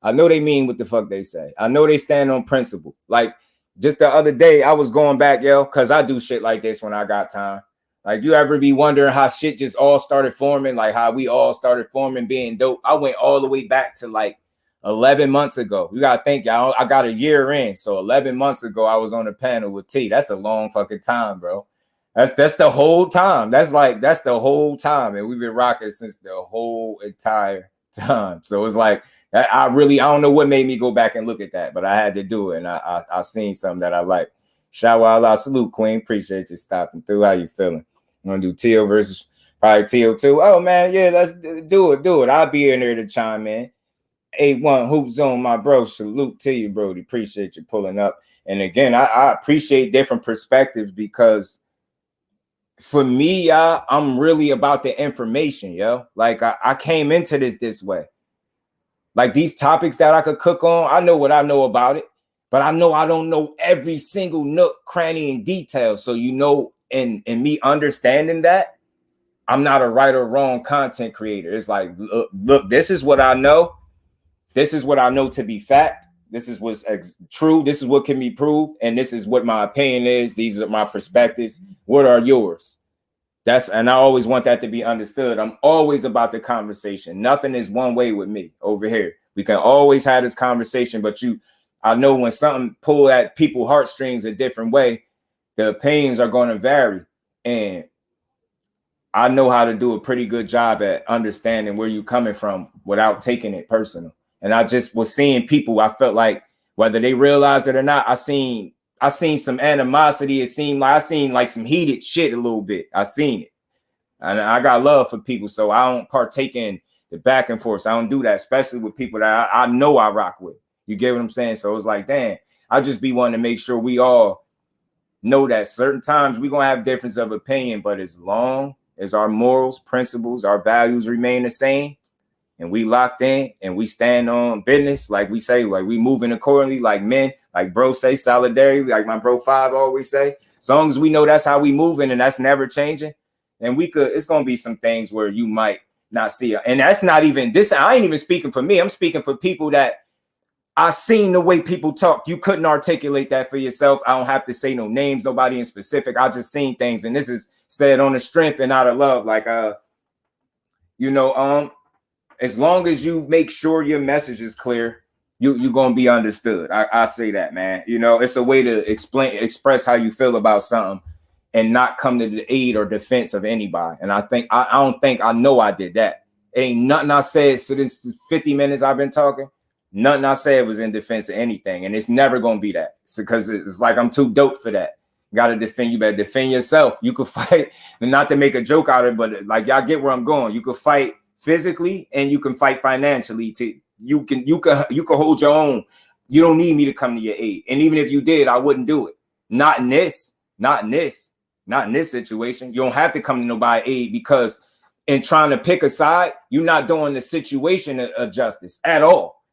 I know they mean what the fuck they say. I know they stand on principle. Like, just the other day, I was going back, yo, because I do shit like this when I got time. Like, you ever be wondering how shit just all started forming, like how we all started forming, being dope? I went all the way back to like 11 months ago. You got to think, y'all, I got a year in. So 11 months ago, I was on a panel with T. That's a long fucking time, bro. That's the whole time. That's the whole time. And we've been rocking since the whole entire time. So it's like, I don't know what made me go back and look at that, but I had to do it. And I seen something that I like. Shout out, salute, Queen. Appreciate you stopping through. How you feeling? You want to do Tio versus probably Tio2? Oh, man, yeah, let's do it. I'll be in there to chime in. A1 Hoop Zone, my bro. Salute to you, Brody. Appreciate you pulling up. And again, I appreciate different perspectives, because for me, y'all, I'm really about the information, yo. Like, I came into this way. Like, these topics that I could cook on, I know what I know about it, but I know I don't know every single nook, cranny, and detail. So, you know, and me understanding that, I'm not a right or wrong content creator. It's like, look, this is what I know. This is what I know to be fact. This is what's true. This is what can be proved. And this is what my opinion is. These are my perspectives. What are yours? And I always want that to be understood. I'm always about the conversation. Nothing is one way with me over here. We can always have this conversation, but I know when something pull at people's heartstrings a different way, the opinions are going to vary. And I know how to do a pretty good job at understanding where you're coming from without taking it personal. And I just was seeing people, I felt like, whether they realize it or not, I seen some animosity. It seemed like I seen like some heated shit a little bit. I seen it. And I got love for people, so I don't partake in the back and forth. I don't do that, especially with people that I know I rock with. You get what I'm saying? So it's like, damn, I just be wanting to make sure we all know that certain times we're going to have difference of opinion, but as long as our morals, principles, our values remain the same, and we locked in and we stand on business, like we say, like we moving accordingly, like men, like bro say, solidarity, like my bro 5 always say, as long as we know that's how we moving and that's never changing, and it's going to be some things where you might not see it. And that's not even this. I ain't even speaking for me. I'm speaking for people that I seen the way people talk. You couldn't articulate that for yourself. I don't have to say no names, nobody in specific. I just seen things. And this is said on the strength and out of love. Like, as long as you make sure your message is clear, you're going to be understood. I say that, man. You know, it's a way to express how you feel about something and not come to the aid or defense of anybody. And I think, I know I did that. Ain't nothing I said. So this 50 minutes I've been talking, nothing I said was in defense of anything. And it's never going to be that. Because it's like, I'm too dope for that. Got to defend. You better defend yourself. You could fight, and not to make a joke out of it, but like, y'all get where I'm going. You could fight physically and you can fight financially. You can hold your own. You don't need me to come to your aid. And even if you did, I wouldn't do it. Not in this situation. You don't have to come to nobody's aid, because in trying to pick a side, you're not doing the situation a justice at all.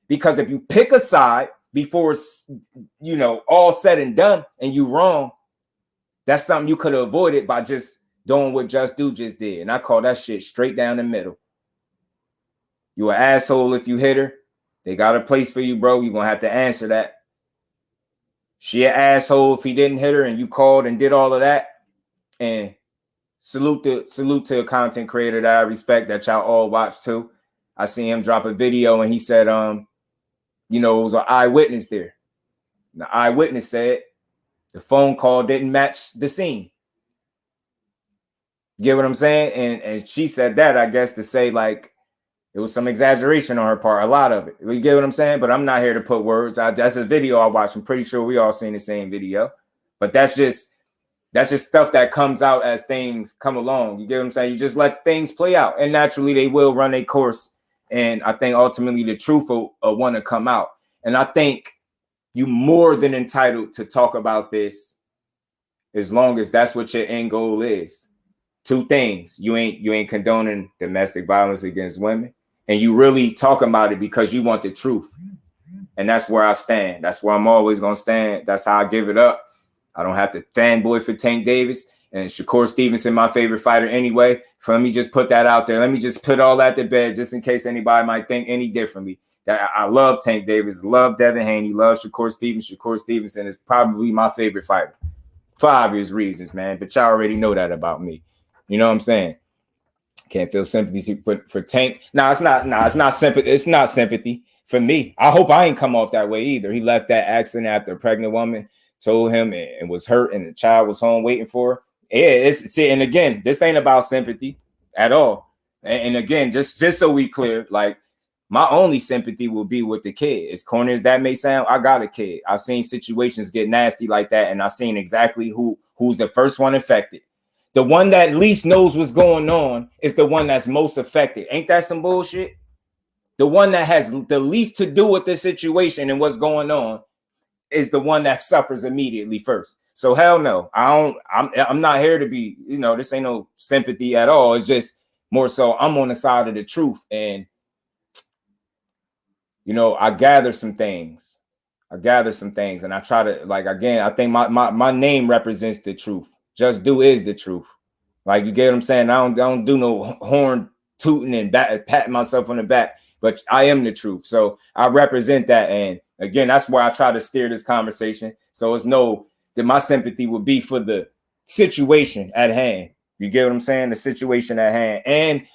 Because if you pick a side before it's, all said and done, and you wrong, that's something you could have avoided by just doing what just did. And I call that shit straight down the middle. You an asshole if you hit her. They got a place for you, bro. You're going to have to answer that. She an asshole if he didn't hit her and you called and did all of that. And salute to a content creator that I respect, that y'all all watch too. I see him drop a video and he said, you know, it was an eyewitness there. The eyewitness said the phone call didn't match the scene. You get what I'm saying? And she said that, I guess, to say like it was some exaggeration on her part, a lot of it. You get what I'm saying? But I'm not here to put words. That's a video I watched. I'm pretty sure we all seen the same video. But that's just stuff that comes out as things come along. You get what I'm saying? You just let things play out, and naturally they will run a course. And I think ultimately the truth will want to come out. And I think you more than entitled to talk about this as long as that's what your end goal is. Two things: you ain't condoning domestic violence against women, and you really talking about it because you want the truth. And that's where I stand. That's where I'm always gonna stand. That's how I give it up. I don't have to fanboy for Tank Davis and Shakur Stevenson, my favorite fighter anyway. So let me just put that out there. Let me just put all that to bed just in case anybody might think any differently. That I love Tank Davis, love Devin Haney, love Shakur Stevenson. Shakur Stevenson is probably my favorite fighter for obvious reasons, man. But y'all already know that about me. You know what I'm saying? Can't feel sympathy for Tank. It's not sympathy. It's not sympathy for me. I hope I ain't come off that way either. He left that accident after a pregnant woman told him and was hurt, and the child was home waiting for her. Yeah, and again, this ain't about sympathy at all. And again, just so we clear, like my only sympathy will be with the kid. As corny as that may sound, I got a kid. I've seen situations get nasty like that, and I've seen exactly who's the first one affected. The one that least knows what's going on is the one that's most affected. Ain't that some bullshit? The one that has the least to do with the situation and what's going on is the one that suffers immediately first. So hell no, I'm not here to be, you know, this ain't no sympathy at all. It's just more so I'm on the side of the truth. And, you know, I gather some things. And I try to, like, again, I think my name represents the truth. Just Do is the truth. Like, you get what I'm saying? I don't do no horn tooting and patting myself on the back, but I am the truth. So I represent that. And again, that's where I try to steer this conversation. So it's that my sympathy would be for the situation at hand. You get what I'm saying? The situation at hand. And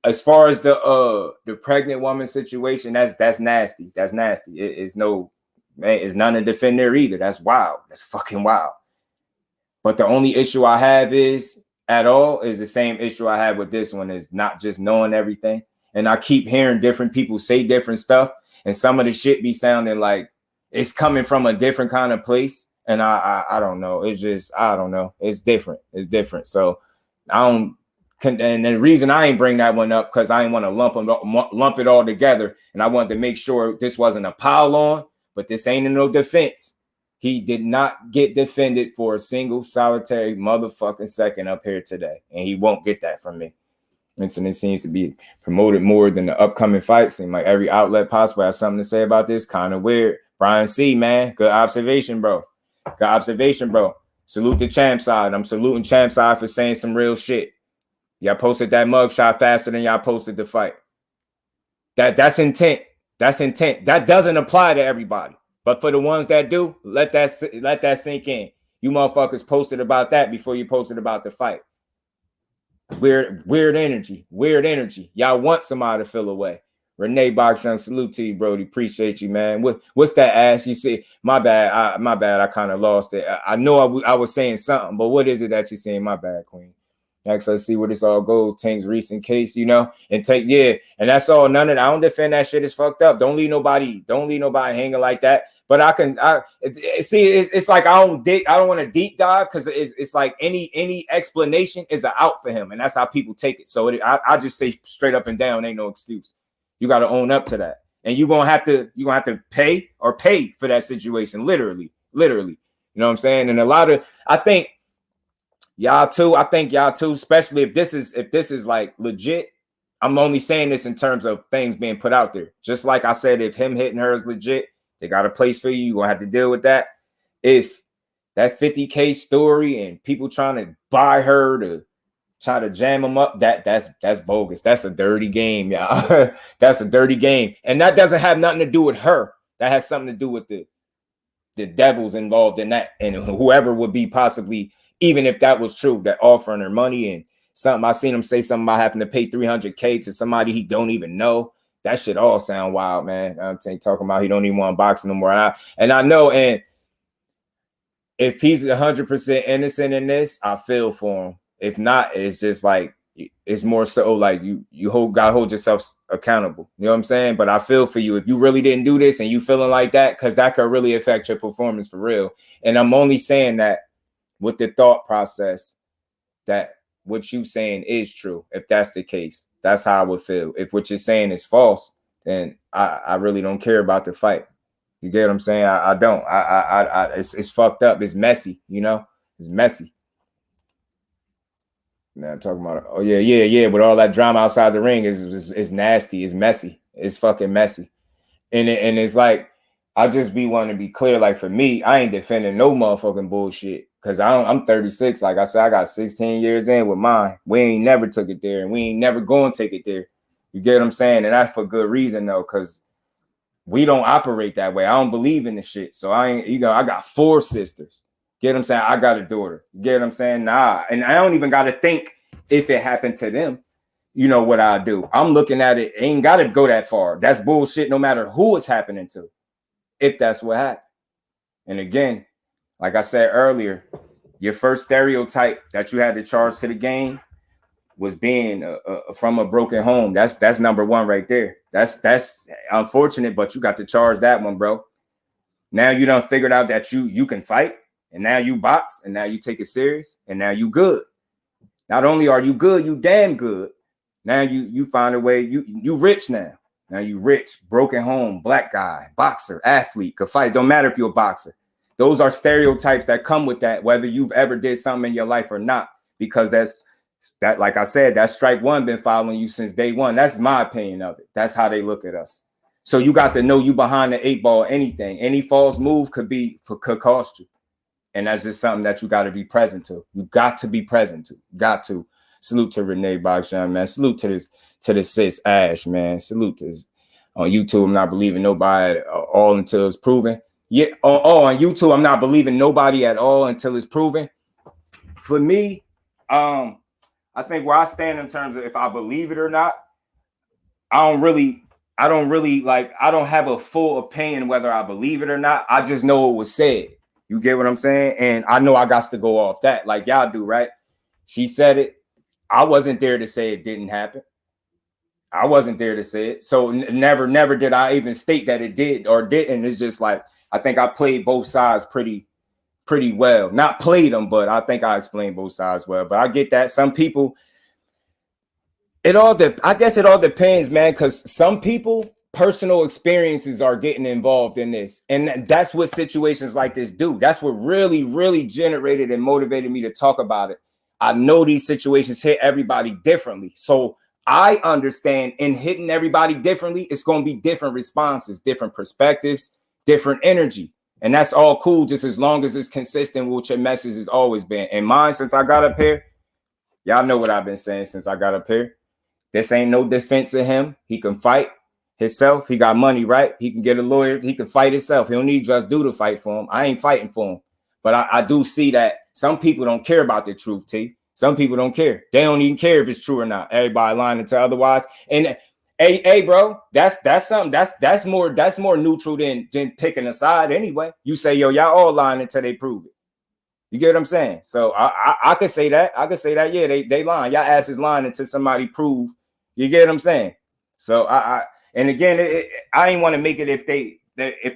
as far as the pregnant woman situation, that's nasty. That's nasty. It's none to defend there either. That's wild. That's fucking wild. But the only issue I have is the same issue I had with this one, is not just knowing everything. And I keep hearing different people say different stuff, and some of the shit be sounding like it's coming from a different kind of place. And I don't know. It's just, I don't know. It's different. So and the reason I ain't bring that one up, because I ain't want to lump it all together. And I wanted to make sure this wasn't a pile on, but this ain't no defense. He did not get defended for a single solitary motherfucking second up here today. And he won't get that from me. Incident seems to be promoted more than the upcoming fight. Seems like every outlet possible has something to say about this. Kind of weird. Brian C, man. Good observation, bro. Salute the champ side. I'm saluting champ side for saying some real shit. Y'all posted that mugshot faster than y'all posted the fight. That's intent. That doesn't apply to everybody. But for the ones that do, let that sink in. You motherfuckers posted about that before you posted about the fight. Weird energy. Y'all want somebody to feel away. Renee Boxon, salute to you, Brody. Appreciate you, man. What's that ass? You see, my bad. I kind of lost it. I know I was saying something, but what is it that you're saying? My bad, Queen. Next, let's see where this all goes. Tank's recent case, you know, and Tank, yeah, and that's all. I don't defend that shit. Is fucked up. Don't leave nobody hanging like that. But it's like I don't want to deep dive, because it's like any explanation is an out for him, and that's how people take it. So I just say straight up and down, ain't no excuse. You got to own up to that, and you're gonna have to pay for that situation, literally. You know what I'm saying? And I think y'all too, especially if this is like legit. I'm only saying this in terms of things being put out there. Just like I said, if him hitting her is legit, they got a place for you. You're gonna have to deal with that. If that 50K story and people trying to buy her to try to jam them up, that's bogus. That's a dirty game, y'all. That's a dirty game. And that doesn't have nothing to do with her. That has something to do with the devils involved in that, and whoever would be possibly, even if that was true, that offering her money and something. I seen him say something about having to pay $300K to somebody he don't even know. That shit all sound wild, man. I'm saying, talking about he don't even want to box no more. And I know, and if he's 100% innocent in this, I feel for him. If not, it's just like, it's more so like you gotta hold yourself accountable. You know what I'm saying? But I feel for you if you really didn't do this and you feeling like that, because that could really affect your performance for real. And I'm only saying that with the thought process that what you saying is true. If that's the case, that's how I would feel. If what you're saying is false, then I really don't care about the fight. You get what I'm saying? I don't. It's fucked up. It's messy. You know, it's messy. Now I'm talking about, oh yeah. But all that drama outside the ring is nasty. It's messy. It's fucking messy. And it's like, I just wanting to be clear. Like for me, I ain't defending no motherfucking bullshit, because I'm 36. Like I said, I got 16 years in with mine. We ain't never took it there, and we ain't never going to take it there. You get what I'm saying? And that's for good reason though, because we don't operate that way. I don't believe in the shit. So I ain't, I got 4 sisters. Get what I'm saying? I got a daughter. Get what I'm saying? Nah. And I don't even got to think if it happened to them, you know what I do. I'm looking at it. Ain't got to go that far. That's bullshit no matter who it's happening to, if that's what happened. And again, like I said earlier, your first stereotype that you had to charge to the game was being from a broken home. That's number one right there. That's unfortunate, but you got to charge that one, bro. Now you done figured out that you can fight, and now you box, and now you take it serious, and now you good. Not only are you good, you damn good. Now you find a way, you rich now. Now you rich, broken home, black guy, boxer, athlete, could fight. Don't matter if you're a boxer. Those are stereotypes that come with that, whether you've ever did something in your life or not, because that, like I said, that strike one been following you since day one. That's my opinion of it. That's how they look at us. So you got to know you behind the 8 ball. Anything, any false move could cost you. And that's just something that you got to be present to. You got to be present to. Got to. Salute to Renee Boxing, man. Salute to the sis Ash, man. Salute to this. On YouTube, I'm not believing nobody at all until it's proven. Yeah. On YouTube, I'm not believing nobody at all until it's proven. For me, I think where I stand in terms of if I believe it or not, I don't have a full opinion whether I believe it or not. I just know it was said. You get what I'm saying? And I know I got to go off that like y'all do, right? She said it. I wasn't there to say it didn't happen. I wasn't there to say it. So never did I even state that it did or didn't. It's just like, I think I played both sides pretty well. Not played them, but I think I explained both sides well. But I get that. Some people, I guess it all depends, man, because some people, personal experiences are getting involved in this. And that's what situations like this do. That's what really, really generated and motivated me to talk about it. I know these situations hit everybody differently. So I understand in hitting everybody differently, it's going to be different responses, different perspectives, different energy. And that's all cool, just as long as it's consistent with what your message has always been. And mine, since I got up here, y'all know what I've been saying since I got up here. This ain't no defense of him. He can fight himself. He got money, right? He can get a lawyer. He can fight himself. He don't need JusDue to fight for him. I ain't fighting for him. But I do see that some people don't care about the truth, T. Some people don't care. They don't even care if it's true or not. Everybody lying to otherwise. And hey, bro, that's something that's more neutral than picking a side anyway. You say, yo, y'all all lying until they prove it. You get what I'm saying? So I could say that. I could say that. Yeah, they lying. Y'all ass is lying until somebody prove. You get what I'm saying? So and again, I ain't want to make it if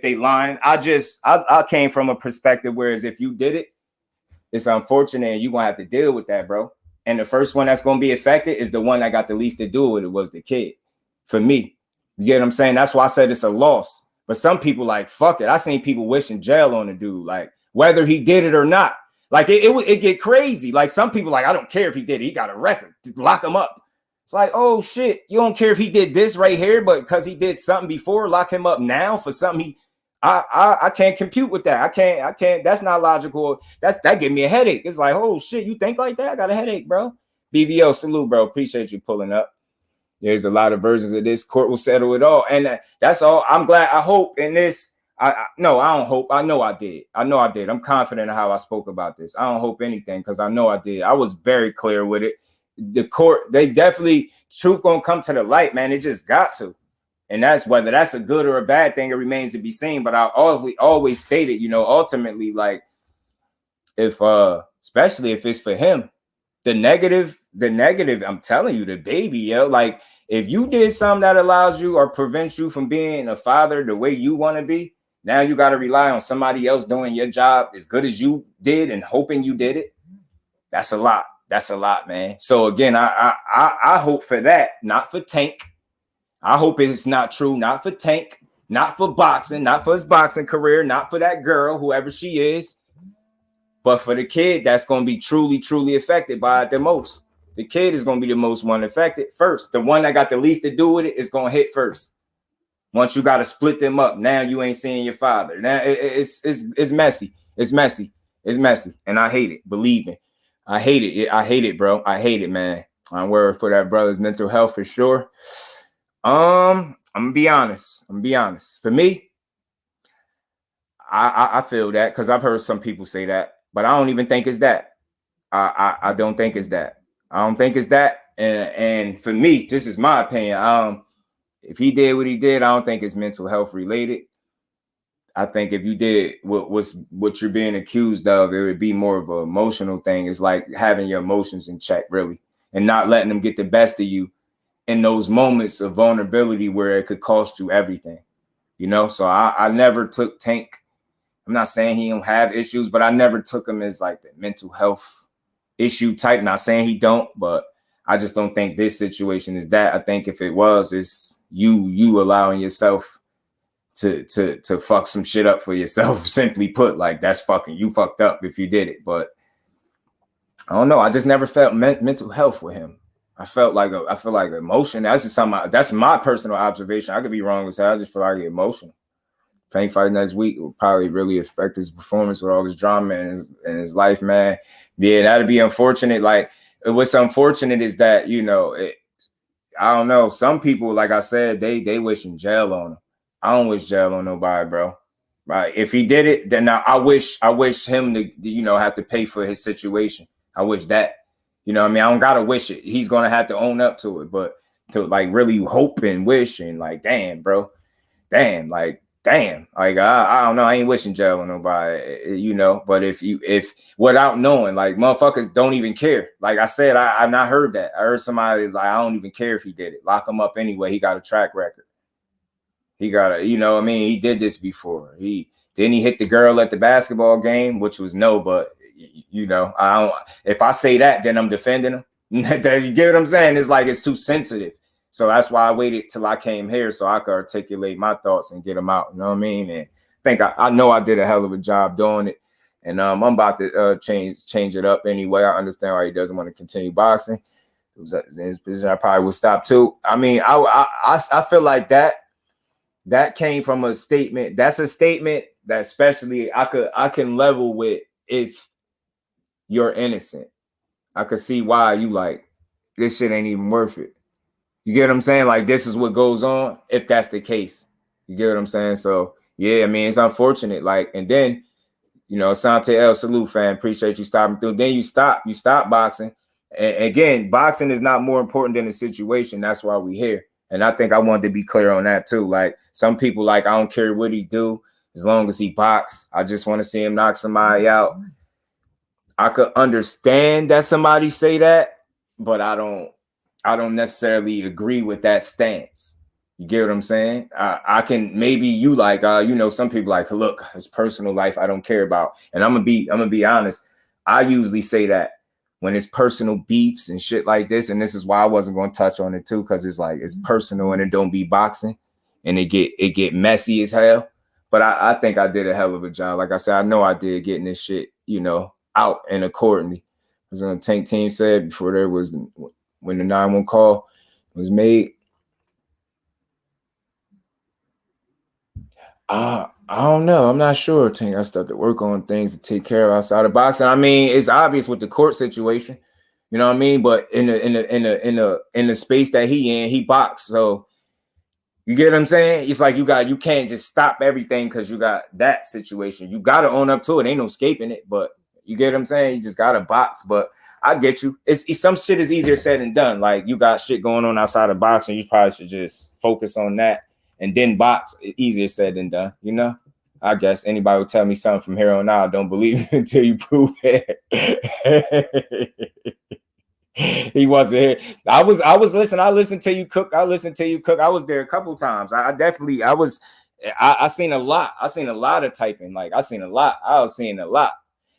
they lying. I came from a perspective whereas if you did it, it's unfortunate and you're gonna have to deal with that, bro. And the first one that's gonna be affected is the one that got the least to do with it was the kid. For me, you get what I'm saying? That's why I said it's a loss. But some people like, fuck it. I seen people wishing jail on the dude, like whether he did it or not. Like it get crazy. Like some people like, I don't care if he did it. He got a record. Just lock him up. It's like, oh shit, you don't care if he did this right here, but because he did something before, lock him up now for something I can't compute with that. I can't. That's not logical. That give me a headache. It's like, oh shit, you think like that? I got a headache, bro. BBO, salute, bro. Appreciate you pulling up. There's a lot of versions of this. Court will settle it all, and that's all. I'm glad. I hope in this. No, I don't hope. I know I did. I'm confident in how I spoke about this. I don't hope anything because I know I did. I was very clear with it. The court, they definitely, truth gonna come to the light, man. It just got to. And that's whether that's a good or a bad thing, it remains to be seen. But I always stated, you know, ultimately, like, if especially if it's for him, the negative, I'm telling you, the baby, yo, like, if you did something that allows you or prevents you from being a father the way you want to be, now you got to rely on somebody else doing your job as good as you did and hoping you did it. That's a lot. That's a lot, man. So again, I hope for that, not for Tank. I hope it's not true, not for Tank, not for boxing, not for his boxing career, not for that girl, whoever she is, but for the kid that's going to be truly, truly affected by it the most. The kid is going to be the most one affected first. The one that got the least to do with it is going to hit first. Once you got to split them up, now you ain't seeing your father. Now it's messy. It's messy. It's messy. And I hate it. Believe me. I hate it. I hate it, bro. I hate it, man. I'm worried for that brother's mental health for sure. I'm gonna be honest. For me, I feel that because I've heard some people say that, but I don't even think it's that. I don't think it's that. I don't think it's that. And for me, this is my opinion. If he did what he did, I don't think it's mental health related. I think if you did what you're being accused of, it would be more of an emotional thing. It's like having your emotions in check, really, and not letting them get the best of you in those moments of vulnerability where it could cost you everything, you know? So I never took Tank. I'm not saying he don't have issues, but I never took him as like the mental health issue type. Not saying he don't, but I just don't think this situation is that. I think if it was, it's you allowing yourself to fuck some shit up for yourself. Simply put, like, that's fucking, you fucked up if you did it. But I don't know. I just never felt mental health with him. I feel like emotion. That's just something. That's my personal observation. I could be wrong with that. I just feel like emotional. Tank fight next week will probably really affect his performance with all this drama in his life, man. Yeah, that'd be unfortunate. Like, what's unfortunate is that, you know, I don't know. Some people, like I said, they wishing jail on him. I don't wish jail on nobody, bro. Right? If he did it, then I wish him to, you know, have to pay for his situation. I wish that. You know what I mean? I don't gotta wish it. He's gonna have to own up to it, but to like really hope and wish and like, damn, bro, damn, like, damn, like I don't know. I ain't wishing jail on nobody, you know. But if without knowing, like, motherfuckers don't even care. Like I said, I've not heard that. I heard somebody like, I don't even care if he did it. Lock him up anyway. He got a track record. He got a, you know what I mean? He did this before. He hit the girl at the basketball game, which was no, but. You know, I don't. If I say that, then I'm defending him. You get what I'm saying? It's like it's too sensitive. So that's why I waited till I came here so I could articulate my thoughts and get them out. You know what I mean? And I think I know I did a hell of a job doing it. And I'm about to change it up anyway. I understand why he doesn't want to continue boxing. It was in his position. I probably would stop too. I mean, I feel like that came from a statement. That's a statement that especially I can level with if you're innocent. I could see why you like, this shit ain't even worth it. You get what I'm saying? Like, this is what goes on if that's the case. You get what I'm saying? So, yeah, I mean, it's unfortunate. Like, and then, you know, Sante El Salute, fan, appreciate you stopping through. Then you stop boxing. And again, boxing is not more important than the situation. That's why we're here. And I think I wanted to be clear on that too. Like, some people, like, I don't care what he do as long as he box. I just want to see him knock somebody out. I could understand that somebody say that, but I don't necessarily agree with that stance. You get what I'm saying? I can, maybe you like, you know, some people like, look, his personal life I don't care about. And I'm gonna be honest. I usually say that when it's personal beefs and shit like this, and this is why I wasn't gonna touch on it too, because it's like it's personal and it don't be boxing, and it get messy as hell. But I think I did a hell of a job. Like I said, I know I did getting this shit, you know, out and accordingly. As the Tank team said before, there was when the 911 call was made. I don't know. I'm not sure. Tank, I started to work on things to take care of outside of boxing. I mean, it's obvious with the court situation, you know what I mean. But in the space that he boxed, so you get what I'm saying? It's like you can't just stop everything because you got that situation. You got to own up to it. Ain't no escaping it. But you get what I'm saying? You just got to box. But I get you. It's some shit is easier said than done. Like, you got shit going on outside of boxing. You probably should just focus on that and then box. Easier said than done, you know. I guess anybody will tell me something from here on out. I don't believe it until you prove it. He wasn't here. I was listening. I listened to you cook. I listened to you cook. I was there a couple times. I seen a lot. I seen a lot of typing. Like I seen a lot. I was seeing a lot.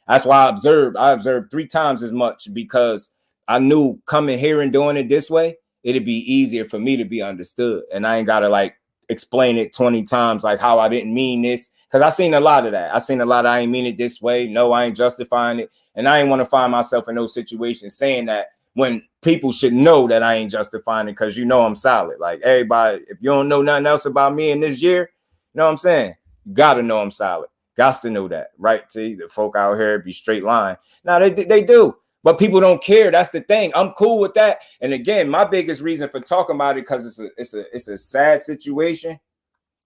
That's why I observed 3 times as much, because I knew coming here and doing it this way, it'd be easier for me to be understood. And I ain't gotta like explain it 20 times, like how I didn't mean this. Because I seen a lot of that. I seen a lot of I ain't mean it this way. No, I ain't justifying it. And I ain't want to find myself in those situations saying that when people should know that I ain't justifying it, because you know I'm solid. Like everybody, if you don't know nothing else about me in this year, you know what I'm saying? You gotta know I'm solid. Got to know that, right? See, the folk out here be straight line. Now they do, but people don't care. That's the thing. I'm cool with that. And again, my biggest reason for talking about it, because it's a sad situation,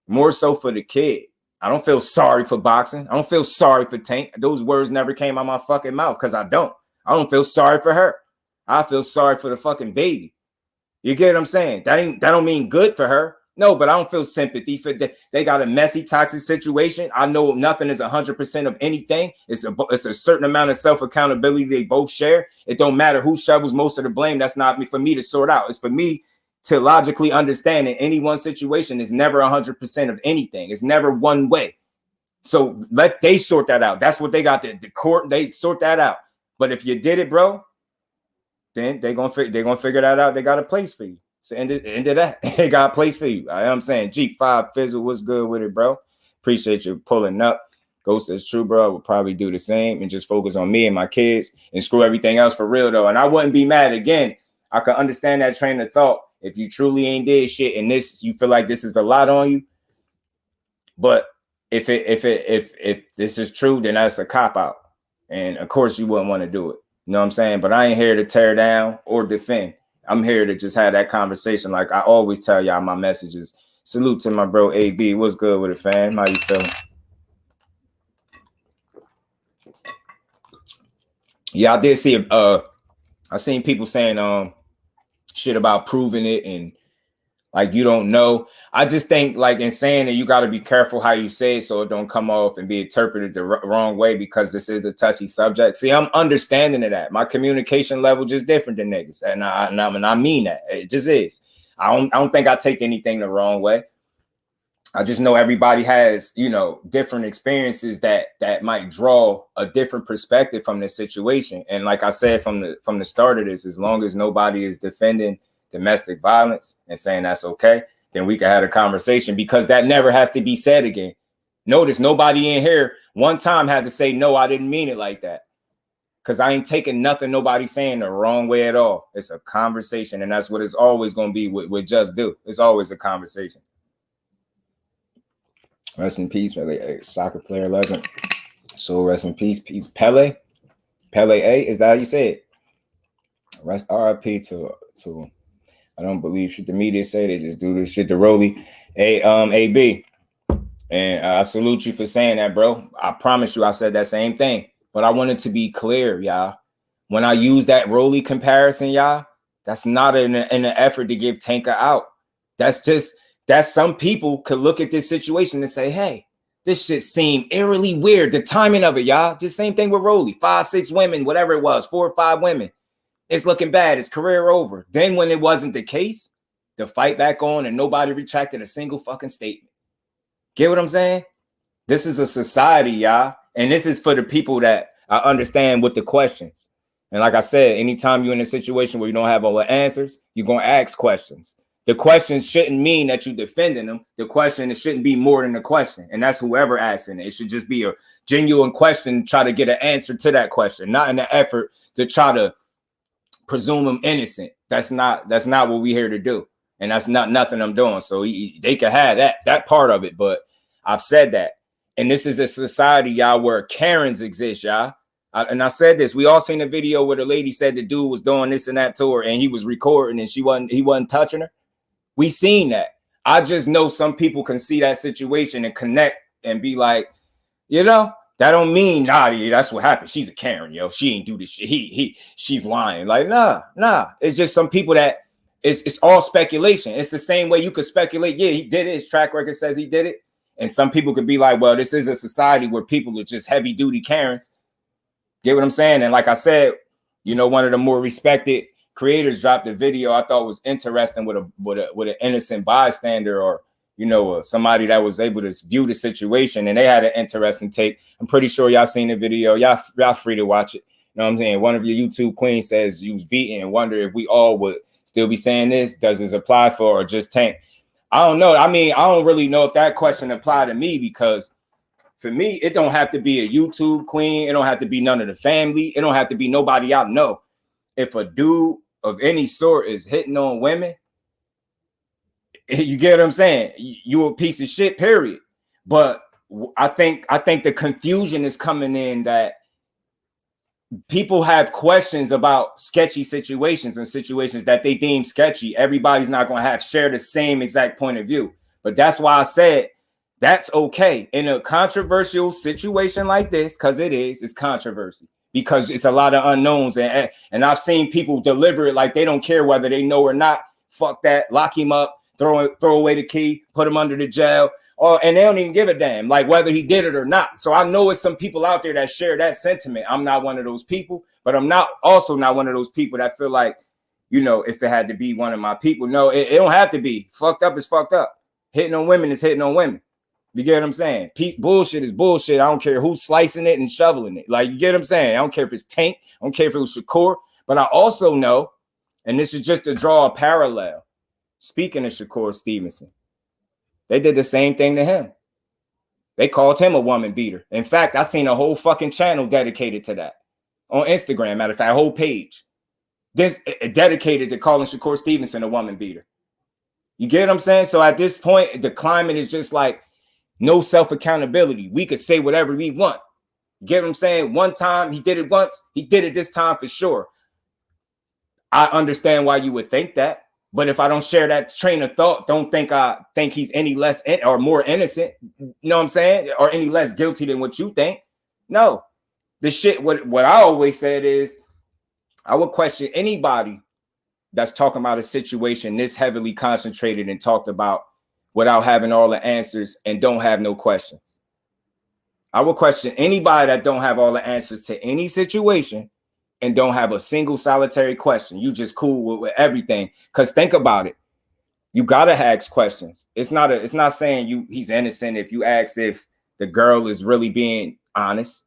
more so for the kid. I don't feel sorry for boxing. I don't feel sorry for Tank. Those words never came out my fucking mouth, because I don't feel sorry for her. I feel sorry for the fucking baby. You get what I'm saying? That don't mean good for her. No, but I don't feel sympathy for that. They got a messy, toxic situation. I know nothing is 100% of anything. It's a certain amount of self-accountability they both share. It don't matter who shovels most of the blame. That's not for me to sort out. It's for me to logically understand that any one situation is never 100% of anything. It's never one way. So let they sort that out. That's what they got. The court, they sort that out. But if you did it, bro, then they're gonna figure that out. They got a place for you. So end of that. They got a place for you. I'm saying G5 Fizzle, what's good with it, bro? Appreciate you pulling up. Ghost is true, bro. Will probably do the same and just focus on me and my kids and screw everything else for real though. And I wouldn't be mad. Again, I can understand that train of thought. If you truly ain't did shit and this, you feel like this is a lot on you. But if this is true, then that's a cop out. And of course you wouldn't want to do it. You know what I'm saying? But I ain't here to tear down or defend. I'm here to just have that conversation. Like I always tell y'all my messages. Salute to my bro AB. What's good with it, fam? How you feeling? Yeah, I did see I seen people saying shit about proving it and like you don't know. I just think like in saying that you got to be careful how you say it so it don't come off and be interpreted the wrong way, because this is a touchy subject. See, I'm understanding of that. My communication level just different than niggas, and I mean that. It just is. I don't think I take anything the wrong way. I just know everybody has, you know, different experiences that might draw a different perspective from this situation. And like I said from the start of this, as long as nobody is defending domestic violence and saying that's okay, then we can have a conversation, because that never has to be said again. Notice nobody in here one time had to say, no, I didn't mean it like that. Because I ain't taking nothing nobody's saying the wrong way at all. It's a conversation, and that's what it's always going to be with Just Do. It's always a conversation. Rest in peace, really, soccer player legend. So rest in peace, Pele A. Is that how you say it? Rest RIP to. I don't believe shit the media say. They just do this shit to Rolly. AB. And I salute you for saying that, bro. I promise you I said that same thing. But I wanted to be clear, y'all. When I use that Rolly comparison, y'all, that's not in an effort to give Tanker out. That's some people could look at this situation and say, hey, this shit seemed eerily weird. The timing of it, y'all. Just same thing with Rolly. 5, 6 women, whatever it was, 4 or 5 women. It's looking bad. His career over. Then when it wasn't the case, the fight back on and nobody retracted a single fucking statement. Get what I'm saying? This is a society, y'all. And this is for the people that I understand with the questions. And like I said, anytime you're in a situation where you don't have all the answers, you're going to ask questions. The questions shouldn't mean that you're defending them. The question, it shouldn't be more than a question. And that's whoever asking it. It should just be a genuine question, try to get an answer to that question, not in an effort to try to presume them innocent. That's not what we're here to do. And that's not nothing I'm doing. So they can have that part of it. But I've said that. And this is a society, y'all, where Karens exist, y'all. And I said this. We all seen a video where the lady said the dude was doing this and that to her, and he was recording, and he wasn't touching her. We seen that. I just know some people can see that situation and connect and be like, you know, that don't mean that's what happened. She's a Karen, yo. She ain't do this shit. She's lying. Like, nah. It's just some people that It's all speculation. It's the same way you could speculate. Yeah, he did it. His track record says he did it. And some people could be like, well, this is a society where people are just heavy duty Karens. Get what I'm saying? And like I said, you know, one of the more respected creators dropped a video I thought was interesting with an innocent bystander, or, you know, somebody that was able to view the situation, and they had an interesting take. I'm pretty sure y'all seen the video. Y'all free to watch it. You know what I'm saying? One of your YouTube queens says you was beaten and wonder if we all would still be saying this. Does this apply for or just Tank? I don't know. I mean, I don't really know if that question applied to me, because for me, it don't have to be a YouTube queen. It don't have to be none of the family. It don't have to be nobody I know. If a dude of any sort is hitting on women, you get what I'm saying? You a piece of shit, period. But I think the confusion is coming in that people have questions about sketchy situations and situations that they deem sketchy. Everybody's not going to share the same exact point of view. But that's why I said that's okay in a controversial situation like this, because it's controversy, because it's a lot of unknowns. And I've seen people deliver it like they don't care whether they know or not. Fuck that. Lock him up, throw away the key, put him under the jail. And they don't even give a damn, like, whether he did it or not. So I know it's some people out there that share that sentiment. I'm not one of those people, but I'm also not one of those people that feel like, you know, if it had to be one of my people. No, it don't have to be. Fucked up is fucked up. Hitting on women is hitting on women. You get what I'm saying? Bullshit is bullshit. I don't care who's slicing it and shoveling it. Like, you get what I'm saying? I don't care if it's Tank. I don't care if it was Shakur. But I also know, and this is just to draw a parallel, speaking of Shakur Stevenson, they did the same thing to him. They called him a woman beater. In fact, I seen a whole fucking channel dedicated to that on Instagram. Matter of fact, a whole page this dedicated to calling Shakur Stevenson a woman beater. You get what I'm saying? So at this point, the climate is just like no self-accountability. We could say whatever we want. You get what I'm saying? One time he did it once. He did it this time for sure. I understand why you would think that. But if I don't share that train of thought, don't think I think he's any less or more innocent, you know what I'm saying? Or any less guilty than what you think. No. The shit, what I always said is, I would question anybody that's talking about a situation this heavily concentrated and talked about without having all the answers and don't have no questions. I would question anybody that don't have all the answers to any situation and don't have a single solitary question. You just cool with everything. Because think about it. You gotta ask questions. It's not saying he's innocent if you ask if the girl is really being honest.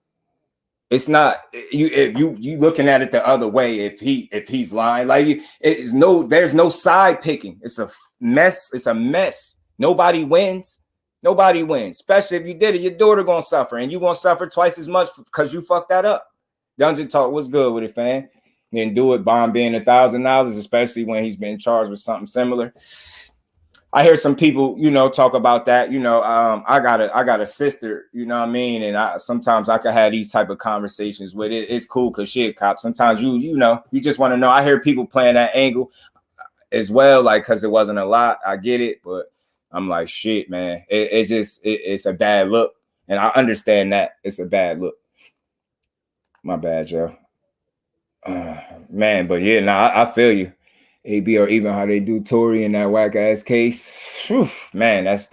It's not if you looking at it the other way. If he's lying, like there's no side picking. It's a mess. It's a mess. Nobody wins. Nobody wins. Especially if you did it, your daughter gonna suffer, and you gonna suffer twice as much because you fucked that up. Dungeon Talk, what's good with it, fam? Didn't do it. Bond being $1,000, especially when he's been charged with something similar. I hear some people, you know, talk about that. You know, I got a sister, you know what I mean, and sometimes I can have these type of conversations with it. It's cool because shit, cops. Sometimes you know, you just want to know. I hear people playing that angle as well, like because it wasn't a lot. I get it, but I'm like, shit, man. It's a bad look, and I understand that it's a bad look. My bad, Joe. Man, but yeah, I feel you. AB, or even how they do Tory in that whack ass case. Whew, man, that's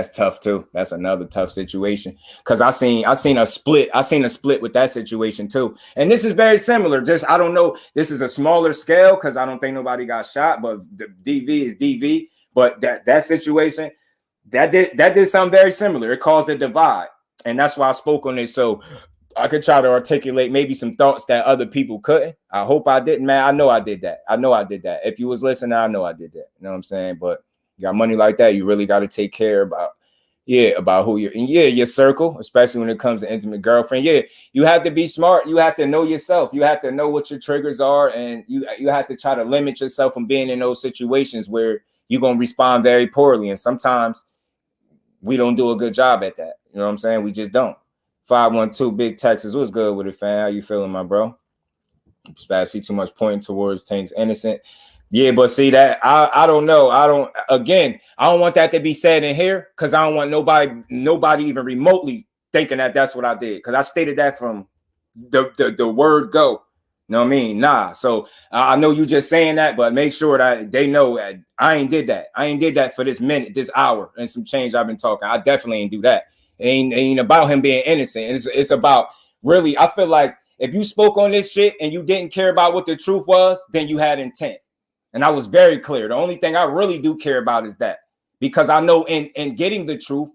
tough too. That's another tough situation. Cause I seen a split. I seen a split with that situation too. And this is very similar. Just I don't know. This is a smaller scale because I don't think nobody got shot, but the DV is DV. But that situation that did something very similar. It caused a divide, and that's why I spoke on it. So I could try to articulate maybe some thoughts that other people couldn't. I hope I didn't, man. I know I did that. If you was listening, I know I did that. You know what I'm saying? But you got money like that, you really got to take care about who you're in. Yeah, your circle, especially when it comes to intimate girlfriend. Yeah, you have to be smart. You have to know yourself. You have to know what your triggers are, and you have to try to limit yourself from being in those situations where you're going to respond very poorly. And sometimes we don't do a good job at that. You know what I'm saying? We just don't. 512 Big Texas. What's good with it, fam? How you feeling, my bro? See too much pointing towards Tank's innocent. Yeah, but see that I don't know. I don't want that to be said in here because I don't want nobody even remotely thinking that that's what I did. Because I stated that from the word go. You know what I mean? Nah. So I know you just saying that, but make sure that they know that I ain't did that. I ain't did that for this minute, this hour, and some change I've been talking. I definitely ain't do that. It ain't about him being innocent. It's about really, I feel like if you spoke on this shit and you didn't care about what the truth was, then you had intent. And I was very clear. The only thing I really do care about is that, because I know in getting the truth,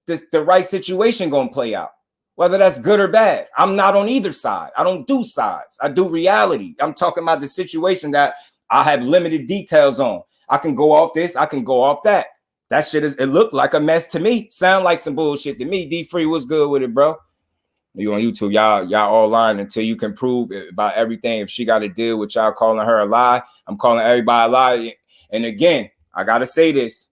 the right situation gonna play out, whether that's good or bad. I'm not on either side. I don't do sides. I do reality. I'm talking about the situation that I have limited details on. I can go off this. I can go off that. That shit it looked like a mess to me. Sound like some bullshit to me. D-Free was good with it, bro. You on YouTube, y'all all lying until you can prove about everything. If she got to deal with y'all calling her a lie, I'm calling everybody a lie. And again, I gotta say this.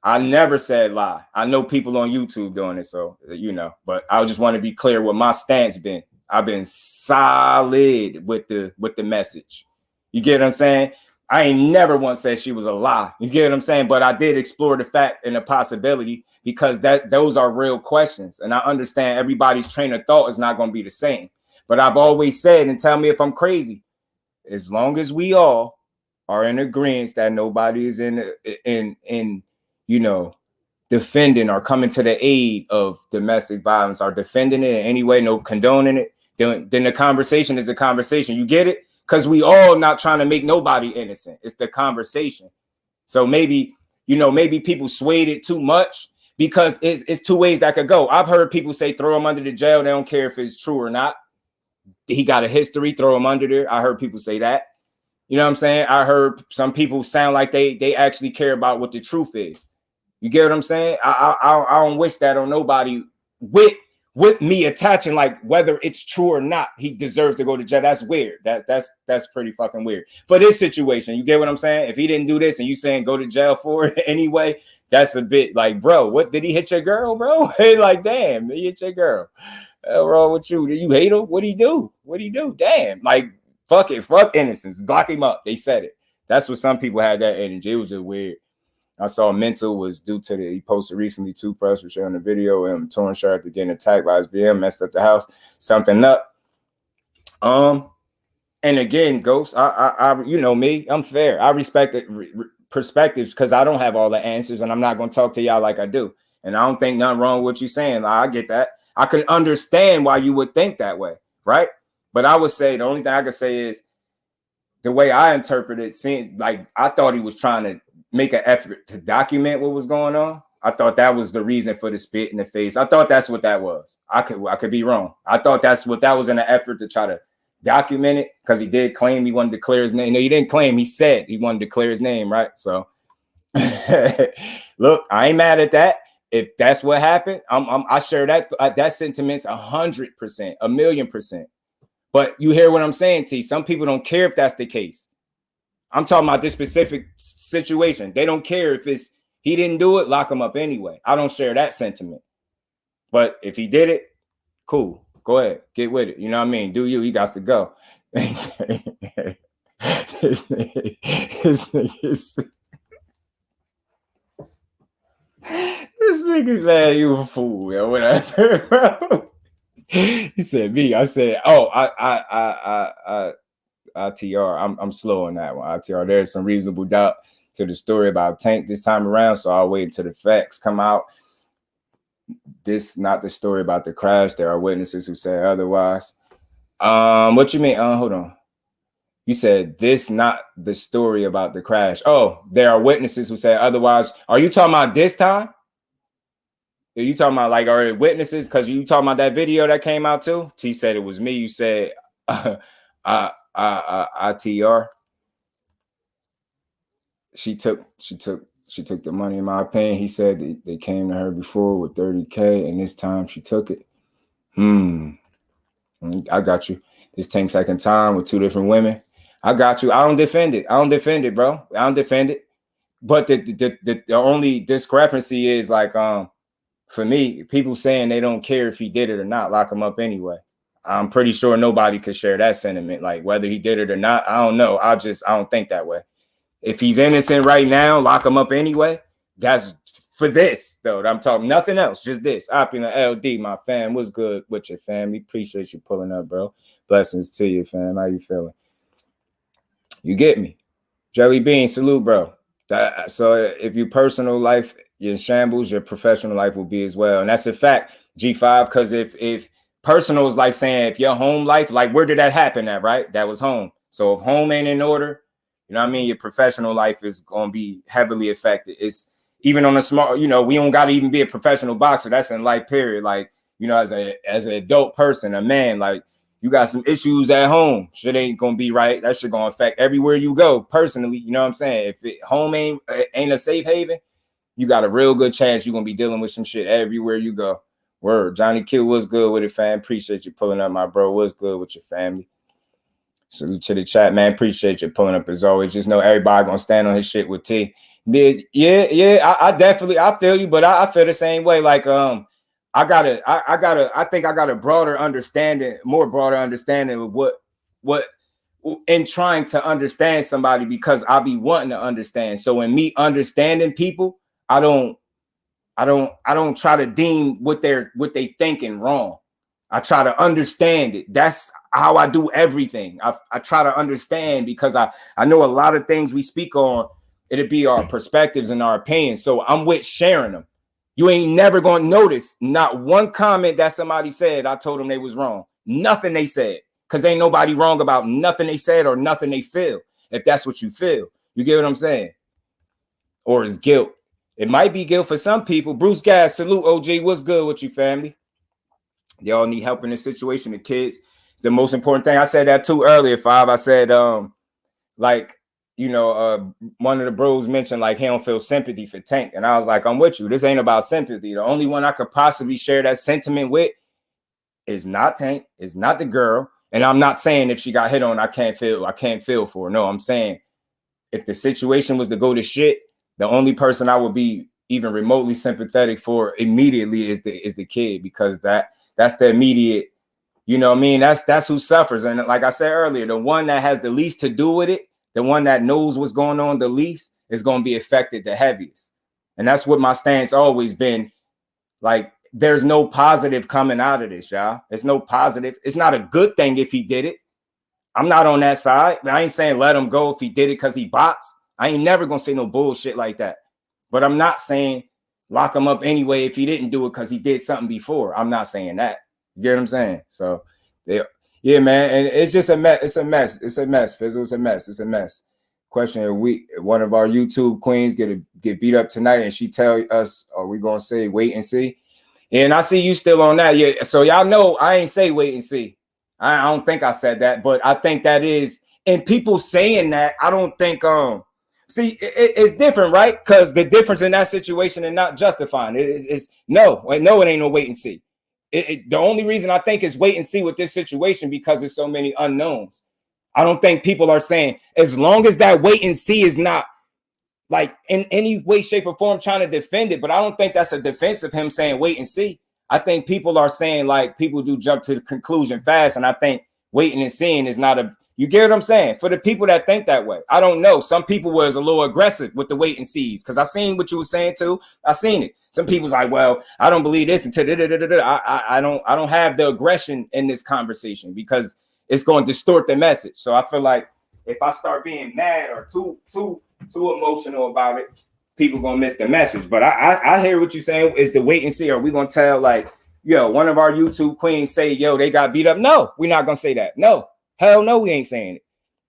I never said lie. I know people on YouTube doing it, so you know. But I just want to be clear what my stance been. I've been solid with the message. You get what I'm saying? I ain't never once said she was a lie. You get what I'm saying? But I did explore the fact and the possibility, because those are real questions. And I understand everybody's train of thought is not going to be the same. But I've always said, and tell me if I'm crazy, as long as we all are in agreement that nobody is in you know, defending or coming to the aid of domestic violence, or defending it in any way, no condoning it, then the conversation is a conversation. You get it? Because we all not trying to make nobody innocent. It's the conversation. So maybe, you know, maybe people swayed it too much, because it's two ways that could go. I've heard people say throw him under the jail. They don't care if it's true or not. He got a history, throw him under there. I heard people say that. You know what I'm saying? I heard some people sound like they actually care about what the truth is. You get what I'm saying? I don't wish that on nobody with me attaching like whether it's true or not. He deserves to go to jail. That's weird. That's pretty fucking weird for this situation. You get what I'm saying? If he didn't do this and you saying go to jail for it anyway, that's a bit like, bro, what did he hit your girl, bro? Like, damn, he hit your girl. What's wrong with you? Did you hate him? What'd he do? What'd he do? Damn, like fuck it, fuck innocence. Lock him up. They said it. That's what some people had that energy. It was just weird. I saw Mental was due to he posted recently 2 press for sharing the video and torn shirt after getting attacked by his BM, messed up the house, something up. And again, Ghost, I you know me, I'm fair. I respect it, perspectives, because I don't have all the answers, and I'm not going to talk to y'all like I do. And I don't think nothing wrong with what you're saying. I get that. I can understand why you would think that way, right? But I would say the only thing I could say is the way I interpret it seems like I thought he was trying to make an effort to document what was going on. I thought that was the reason for the spit in the face. I thought that's what that was. I could be wrong. I thought that's what that was, in an effort to try to document it, because he did claim he wanted to clear his name. No, he didn't claim. He said he wanted to clear his name, right? So, look, I ain't mad at that. If that's what happened, I share that sentiments 100%, 1,000,000%. But you hear what I'm saying, T? Some people don't care if that's the case. I'm talking about this specific situation. They don't care if it's he didn't do it, lock him up anyway. I don't share that sentiment. But if he did it, cool. Go ahead, get with it. You know what I mean? Do you? He got to go. This nigga's man, you a fool, yo. Whatever, bro. He said me. I said, oh, ITR. I'm slow on that one. ITR. There's some reasonable doubt to the story about Tank this time around, so I'll wait until the facts come out. This not the story about the crash. There are witnesses who say otherwise. What you mean? Hold on. You said this not the story about the crash. Oh, there are witnesses who say otherwise. Are you talking about this time? Are you talking about like are witnesses? Because you talking about that video that came out too? T said it was me. You said ITR. She took the money, in my opinion. He said they came to her before with 30K, and this time she took it. I got you. This Tank second time with 2 different women. I got you. I don't defend it. Bro. I don't defend it. But the only discrepancy is like for me, people saying they don't care if he did it or not, lock him up anyway. I'm pretty sure nobody could share that sentiment. Like whether he did it or not, I don't know. I don't think that way. If he's innocent right now, lock him up anyway. That's for this, though. I'm talking nothing else, just this. Opulent LD, my fam. What's good with your family? Appreciate you pulling up, bro. Blessings to you, fam. How you feeling? You get me? Jelly Bean, salute, bro. So if your personal life in shambles, your professional life will be as well. And that's a fact, G5, because if personal is like saying if your home life, like where did that happen at, right? That was home. So if home ain't in order, you know what I mean? Your professional life is going to be heavily affected. It's even on a small, you know, we don't got to even be a professional boxer. That's in life, period. Like, you know, as an adult person, a man, like, you got some issues at home. Shit ain't gonna be right. That shit gonna affect everywhere you go. Personally, you know what I'm saying? If home ain't a safe haven, you got a real good chance you're gonna be dealing with some shit everywhere you go. Word, Johnny Q, what's good with it, fam? Appreciate you pulling up, my bro. What's good with your family? Salute to the chat, man. Appreciate you pulling up as always. Just know everybody gonna stand on his shit with T. Yeah. I definitely feel you, but I feel the same way. Like I think I got a broader understanding, more broader understanding of what in trying to understand somebody, because I be wanting to understand. So in me understanding people, I don't try to deem what they thinking wrong. I try to understand it. That's how I do everything. I try to understand, because I know a lot of things we speak on, it'll be our perspectives and our opinions. So I'm with sharing them. You ain't never going to notice not one comment that somebody said I told them they was wrong. Nothing they said, because ain't nobody wrong about nothing they said or nothing they feel, if that's what you feel. You get what I'm saying? Or is guilt. It might be guilt for some people. Bruce Gas, salute, OG. What's good with you, family? Y'all need help in this situation. The kids, it's the most important thing. I said that too earlier, Five. I said, like, you know, one of the bros mentioned like he don't feel sympathy for Tank, and I was like, I'm with you. This ain't about sympathy. The only one I could possibly share that sentiment with is not Tank, is not the girl. And I'm not saying if she got hit on, I can't feel for her. No, I'm saying if the situation was to go to shit, the only person I would be even remotely sympathetic for immediately is the kid, because that's the immediate, you know what I mean? That's who suffers. And like I said earlier, the one that has the least to do with it, the one that knows what's going on the least, is going to be affected the heaviest. And that's what my stance always been. Like, there's no positive coming out of this, y'all. It's no positive. It's not a good thing if he did it. I'm not on that side. I ain't saying let him go if he did it because he boxed. I ain't never going to say no bullshit like that. But I'm not saying lock him up anyway if he didn't do it because he did something before. I'm not saying that. You get what I'm saying? So, yeah, man. And it's just a mess. It's a mess. It's a mess, Fizzle. It's a mess. It's a mess. Question: one of our YouTube queens get beat up tonight, and she tell us, are we going to say wait and see? And I see you still on that. Yeah. So y'all know I ain't say wait and see. I don't think I said that, but I think that is, and people saying that, I don't think, see, it's different, right? Because the difference in that situation and not justifying it is no, it ain't no wait and see. The only reason I think is wait and see with this situation, because there's so many unknowns. I don't think people are saying, as long as that wait and see is not like in any way, shape, or form trying to defend it, but I don't think that's a defense of him saying wait and see. I think people are saying, like, people do jump to the conclusion fast, and I think waiting and seeing is not a, you get what I'm saying? For the people that think that way, I don't know. Some people was a little aggressive with the wait and sees, because I seen what you were saying too. I seen it. Some people's like, well, I don't believe this until I don't have the aggression in this conversation, because it's going to distort the message. So I feel like if I start being mad or too emotional about it, people gonna miss the message. But I hear what you're saying. Is the wait and see. Are we gonna tell, like, yo, one of our YouTube queens say, yo, they got beat up? No, we're not gonna say that. No, hell no, we ain't saying it.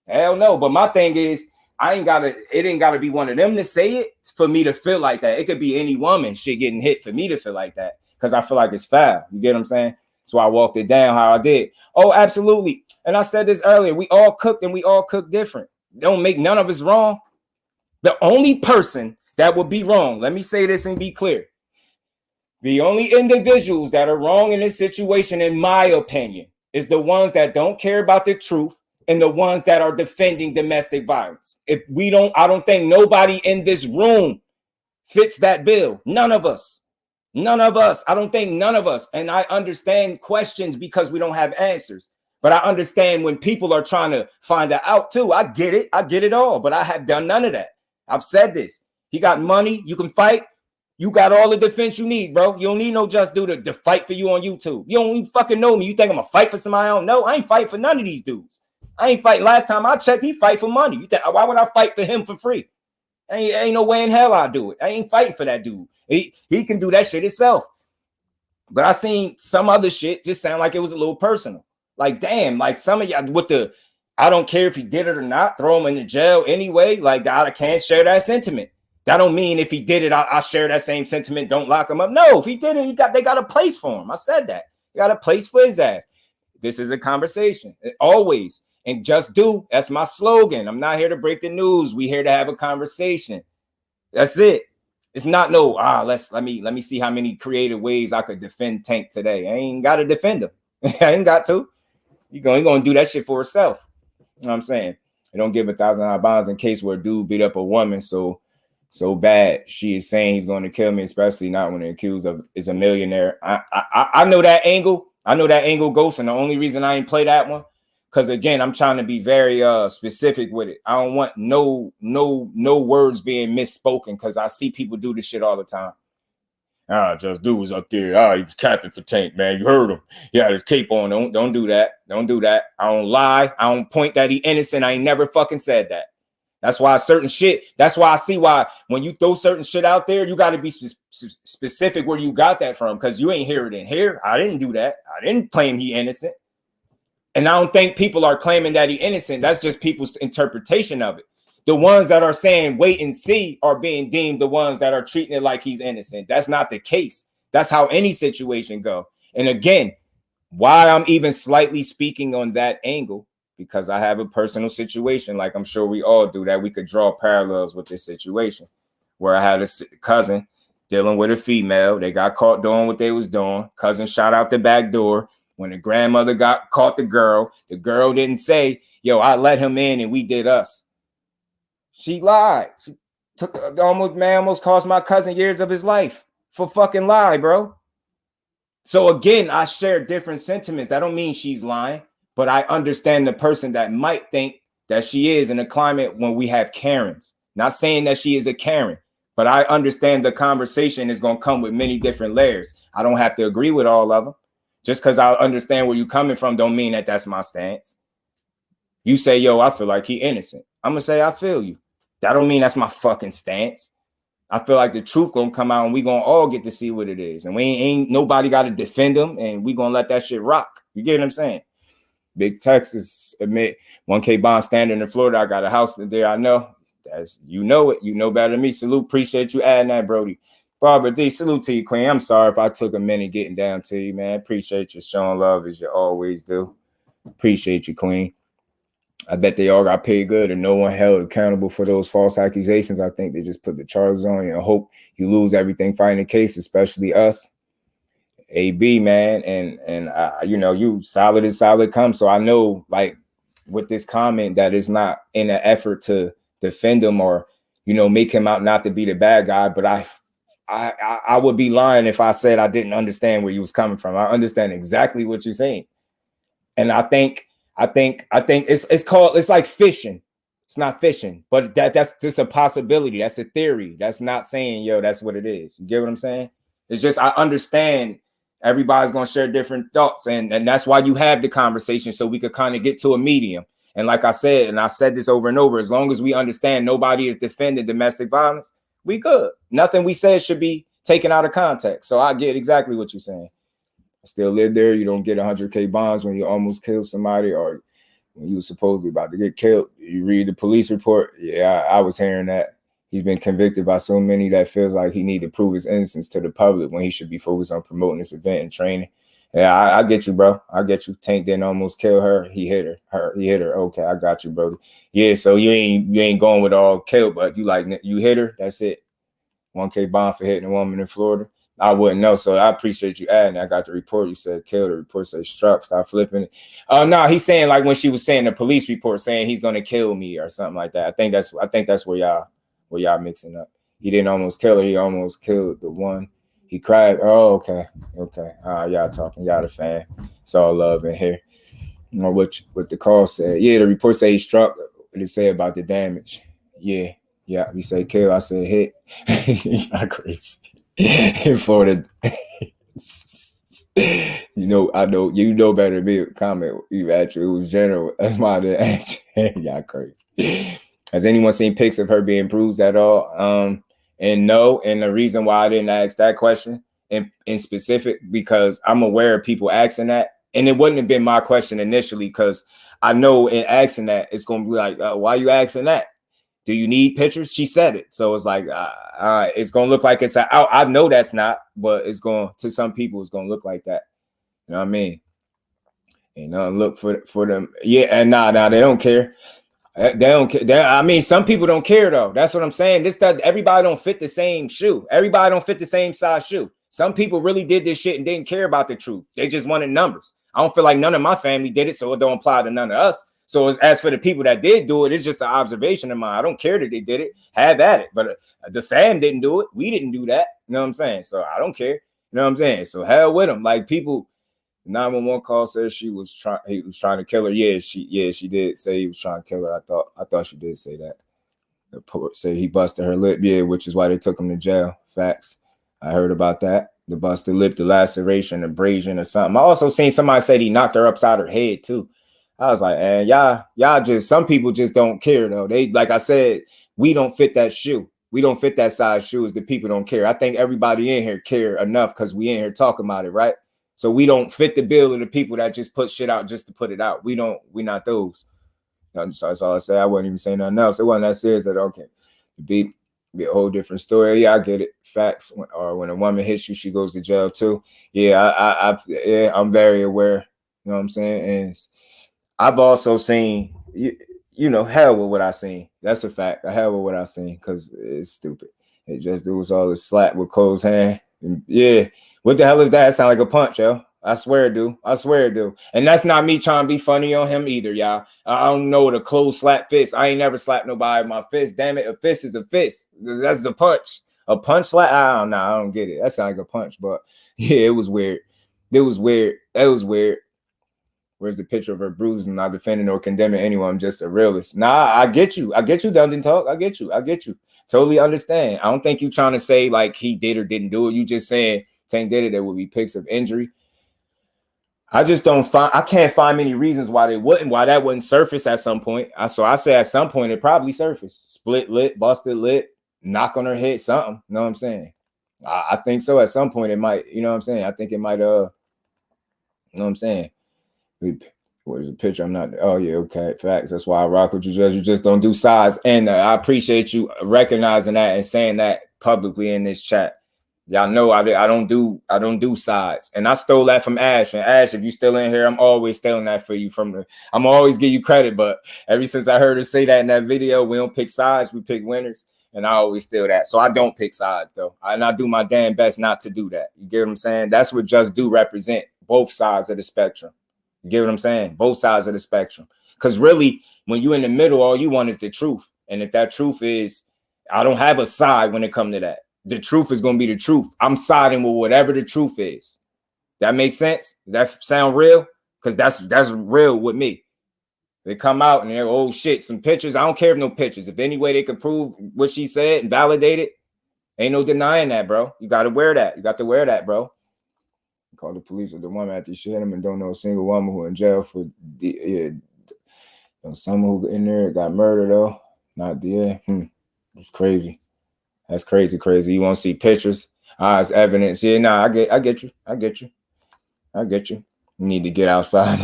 Hell no. But my thing is, it ain't gotta be one of them to say it for me to feel like that. It could be any woman shit getting hit for me to feel like that, because I feel like it's foul. You get what I'm saying? So I walked it down how I did. Oh, absolutely. And I said this earlier. We all cooked, and we all cook different. Don't make none of us wrong. The only person that would be wrong, let me say this and be clear. The only individuals that are wrong in this situation, in my opinion, is the ones that don't care about the truth and the ones that are defending domestic violence. I don't think nobody in this room fits that bill. None of us. None of us. I don't think none of us. And I understand questions because we don't have answers. But I understand when people are trying to find that out too. I get it. I get it all. But I have done none of that. I've said this. He got money. You can fight. You got all the defense you need, bro. You don't need no just dude to fight for you on YouTube. You don't even fucking know me. You think I'm gonna fight for somebody I don't know? I ain't fighting for none of these dudes. I ain't fighting. Last time I checked, he fight for money. You think why would I fight for him for free? Ain't no way in hell I do it. I ain't fighting for that dude. He can do that shit himself. But I seen some other shit just sound like it was a little personal. Like, damn, like some of y'all with the, I don't care if he did it or not, throw him in the jail anyway. Like, I can't share that sentiment. That don't mean if he did it, I share that same sentiment. Don't lock him up. No, if he did it, they got a place for him. I said that. They got a place for his ass. This is a conversation. Always. And just do. That's my slogan. I'm not here to break the news. We here to have a conversation. That's it. It's not no, let me see how many creative ways I could defend Tank today. I ain't got to defend him. I ain't got to. You're going to do that shit for herself. You know what I'm saying? You don't give $1,000 bonds in case where a dude beat up a woman so bad she is saying he's going to kill me, especially not when the accused of is a millionaire. I know that angle. I know that angle, Ghost, and the only reason I ain't play that one, because again, I'm trying to be very specific with it. I don't want no words being misspoken, because I see people do this shit all the time. Just dude was up there. He was capping for Tank, man. You heard him. He had his cape on. Don't do that. Don't do that. I don't lie. I don't point that he innocent. I ain't never fucking said that. That's why certain shit, that's why I see why when you throw certain shit out there, you got to be specific where you got that from, because you ain't hear it in here. I didn't do that. I didn't claim he innocent. And I don't think people are claiming that he innocent. That's just people's interpretation of it. The ones that are saying wait and see are being deemed the ones that are treating it like he's innocent. That's not the case. That's how any situation go. And again, why I'm even slightly speaking on that angle, because I have a personal situation, like I'm sure we all do, that we could draw parallels with this situation, where I had a cousin dealing with a female. They got caught doing what they was doing. Cousin shot out the back door. When the grandmother got caught the girl didn't say, yo, I let him in and we did us. She lied. She took almost cost my cousin years of his life for fucking lie, bro. So again, I share different sentiments. That don't mean she's lying, but I understand the person that might think that she is in a climate when we have Karens. Not saying that she is a Karen, but I understand the conversation is going to come with many different layers. I don't have to agree with all of them. Just because I understand where you're coming from don't mean that that's my stance. You say, yo, I feel like he innocent. I'm going to say, I feel you. That don't mean that's my fucking stance. I feel like the truth going to come out and we going to all get to see what it is. And we ain't nobody got to defend him, and we going to let that shit rock. You get what I'm saying? Big Texas admit 1K bond standing in Florida. I got a house there. I know. That's, you know it. You know better than me. Salute. Appreciate you adding that, Brody. Barbara D, salute to you, Queen. I'm sorry if I took a minute getting down to you, man. Appreciate you showing love as you always do. Appreciate you, Queen. I bet they all got paid good and no one held accountable for those false accusations. I think they just put the charges on you and hope you lose everything fighting the case, especially us. AB, man, and you know, you solid as solid comes. So I know, like, with this comment, that it's not in an effort to defend him or, you know, make him out not to be the bad guy. But I would be lying if I said I didn't understand where he was coming from. I understand exactly what you're saying, and I think it's like fishing. It's not fishing, but that's just a possibility. That's a theory. That's not saying, yo, that's what it is. You get what I'm saying? It's just, I understand everybody's going to share different thoughts, and that's why you have the conversation, so we could kind of get to a medium. And like I said, and I said this over and over, as long as we understand nobody is defending domestic violence, we good. Nothing we said should be taken out of context. So I get exactly what you're saying. I still live there. You don't get 100K bonds when you almost kill somebody, or when you were supposedly about to get killed. You read the police report. Yeah, I was hearing that. He's been convicted by so many that feels like he need to prove his innocence to the public when he should be focused on promoting this event and training. Yeah, I get you, bro. I get you. Tank didn't almost kill her. He hit her. He hit her. Okay, I got you, bro. Yeah, so you ain't going with all kill, but you hit her. That's it. 1K bond for hitting a woman in Florida. I wouldn't know, so I appreciate you adding. I got the report. You said killed. The report said struck. Stop flipping it. No, he's saying like when she was saying the police report saying he's gonna kill me or something like that. I think that's where y'all mixing up. He didn't almost kill her. He almost killed the one. He cried. Oh, okay. Y'all talking. Y'all the fan. It's all love in here. You know what the call said. Yeah, the report said he struck. What did it say about the damage? Yeah. We say kill. I said hit. Y'all crazy. in Florida. I know you know better than me. Comment you actually it was general. That's why I didn't ask you. Y'all crazy. Has anyone seen pics of her being bruised at all? And no. And the reason why I didn't ask that question in specific because I'm aware of people asking that, and it wouldn't have been my question initially because I know in asking that it's gonna be like, why are you asking that? Do you need pictures? She said it. So it's like, it's going to look like it's out. I know that's not, but it's going to some people, it's going to look like that. You know what I mean? And look for them. Yeah. And nah, they don't care. They don't care. I mean, some people don't care though. That's what I'm saying. Everybody don't fit the same shoe. Everybody don't fit the same size shoe. Some people really did this shit and didn't care about the truth. They just wanted numbers. I don't feel like none of my family did it, so it don't apply to none of us. So as for the people that did do it, it's just an observation of mine. I don't care that they did it. Have at it. But the fam didn't do it. We didn't do that. You know what I'm saying? So I don't care. You know what I'm saying? So hell with them. Like people, 911 call says he was trying to kill her. Yeah, she did say he was trying to kill her. I thought she did say that. The report say he busted her lip. Yeah, which is why they took him to jail. Facts. I heard about that. The busted lip, the laceration, abrasion, or something. I also seen somebody say he knocked her upside her head too. I was like, man, y'all just, some people just don't care though. They, like I said, we don't fit that shoe. We don't fit that size shoes. The people don't care. I think everybody in here care enough because we in here talking about it, right? So we don't fit the bill of the people that just put shit out just to put it out. We not those. So that's all I say. I wasn't even saying nothing else. It wasn't that serious that okay. Be a whole different story. Yeah, I get it. Facts. When a woman hits you, she goes to jail too. Yeah, I'm very aware. You know what I'm saying? And I've also seen, hell with what I seen. That's a fact. I hell with what I seen because it's stupid. It just does all this slap with Cole's hand. And yeah, what the hell is that? It sound like a punch, yo. I swear it do. I swear it do. And that's not me trying to be funny on him either, y'all. I don't know what a closed slap fist. I ain't never slapped nobody with my fist. Damn it, a fist is a fist. That's a punch. A punch slap? I don't get it. That sounds like a punch, but yeah, it was weird. It was weird. That was weird. Where's the picture of her bruises? I'm not defending or condemning anyone. I'm just a realist. Nah, I get you. I get you, Dungeon Talk. I get you. Totally understand. I don't think you trying to say like he did or didn't do it. You just saying Tank did it. There would be pics of injury. I can't find many reasons why that wouldn't surface at some point. So I say at some point it probably surfaced. Split lip, busted lip, knock on her head, something. You know what I'm saying? I think so. At some point it might, you know what I'm saying? I think it might, you know what I'm saying? What is the picture? I'm not. Oh yeah, okay. Facts. That's why I rock with you, Judge. You just don't do size, and I appreciate you recognizing that and saying that publicly in this chat. Y'all know I don't do sides, and I stole that from Ash. And Ash, if you still in here, I'm always stealing that for you I'm always give you credit. But ever since I heard her say that in that video, we don't pick sides, we pick winners, and I always steal that. So I don't pick sides though, and I do my damn best not to do that. You get what I'm saying? That's what Just Do represent, both sides of the spectrum. You get what I'm saying? Both sides of the spectrum. Because really, when you're in the middle, all you want is the truth. And if that truth is, I don't have a side when it comes to that. The truth is going to be the truth. I'm siding with whatever the truth is. That makes sense? Does that sound real? Because that's real with me. They come out and they're, oh shit, some pictures. I don't care if no pictures. If any way they could prove what she said and validate it, ain't no denying that, bro. You got to wear that. You got to wear that, bro. Call the police with the woman after she hit him and don't know a single woman who in jail for someone who in there got murdered though. Not the It's crazy. That's crazy. You want to see pictures? It's evidence. Yeah, nah, I get you. You need to get outside.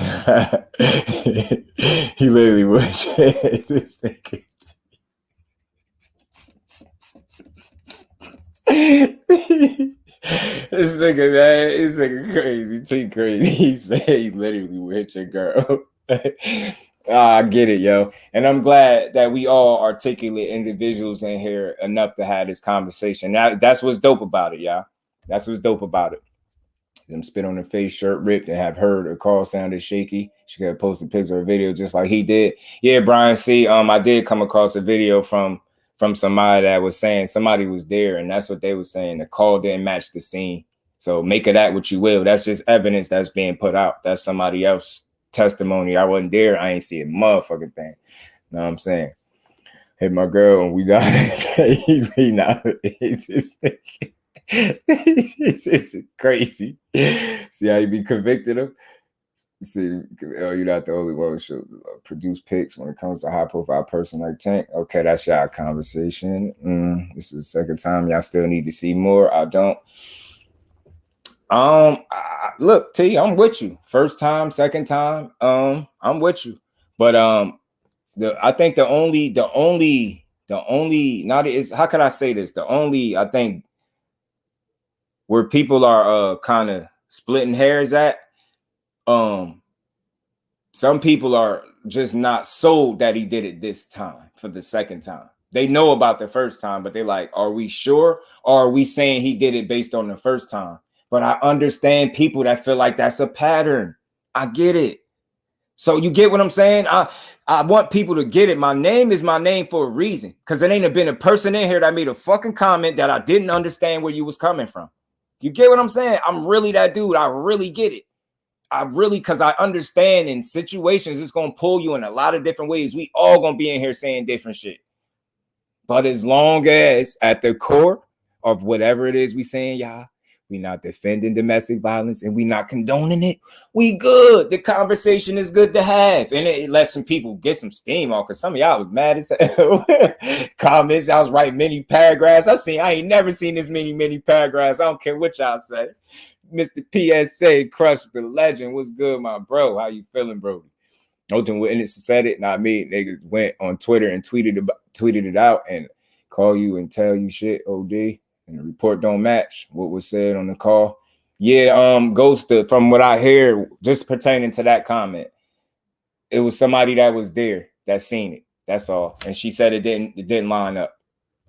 He literally would. This nigga, man, this nigga crazy, too crazy. He said he literally would hit your girl. I get it, yo. And I'm glad that we all articulate individuals in here enough to have this conversation. That's what's dope about it, y'all. That's what's dope about it. Them spit on her face, shirt ripped, and have heard her call sounded shaky. She could have posted pics of her video just like he did. Yeah, Brian, see, I did come across a video from somebody that was saying somebody was there, and that's what they were saying. The call didn't match the scene. So make of that what you will. That's just evidence that's being put out. That's somebody else's testimony. I wasn't there. I ain't see a motherfucking thing. You know what I'm saying? Hit my girl and we got it. He not. It's crazy. See how you be convicted of? See, you're not the only one who should produce pics when it comes to a high-profile person like Tank. Okay, that's y'all conversation. This is the second time. Y'all still need to see more. I don't. Look, T, I'm with you. First time, second time. I'm with you. But I think the only not is, how can I say this? The only, I think, where people are kind of splitting hairs at, some people are just not sold that he did it this time for the second time. They know about the first time, but they're like, are we sure? Or are we saying he did it based on the first time? But I understand people that feel like that's a pattern. I get it. So you get what I'm saying? I want people to get it. My name is my name for a reason, because it ain't been a person in here that made a fucking comment that I didn't understand where you was coming from. You get what I'm saying? I'm really that dude. I really get it. Because I understand in situations, it's going to pull you in a lot of different ways. We all going to be in here saying different shit. But as long as at the core of whatever it is we saying, y'all, we not defending domestic violence and we not condoning it, we good. The conversation is good to have. And it lets some people get some steam off, because some of y'all was mad as hell. Comments, I was writing many paragraphs. I ain't never seen this many paragraphs. I don't care what y'all say. Mr. PSA, Crush the Legend. What's good, my bro? How you feeling, bro? Nothing witness said it, not me. Niggas went on Twitter and tweeted it out and call you and tell you shit, OD, and the report don't match what was said on the call. Yeah, Ghost, from what I hear, just pertaining to that comment, it was somebody that was there that seen it. That's all. And she said it didn't line up.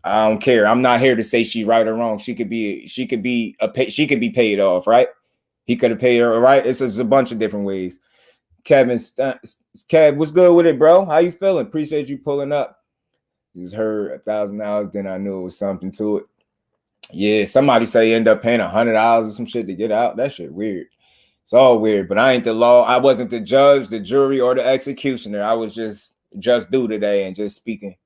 I don't care. I'm not here to say she's right or wrong. She could be paid off, right? He could have paid her, right? It's a bunch of different ways. Kev, what's good with it, bro? How you feeling? Appreciate you pulling up. Just heard $1,000, then I knew it was something to it. Yeah, somebody say you end up paying $100 or some shit to get out. That shit weird. It's all weird, but I ain't the law. I wasn't the judge, the jury, or the executioner. I was just do today and just speaking,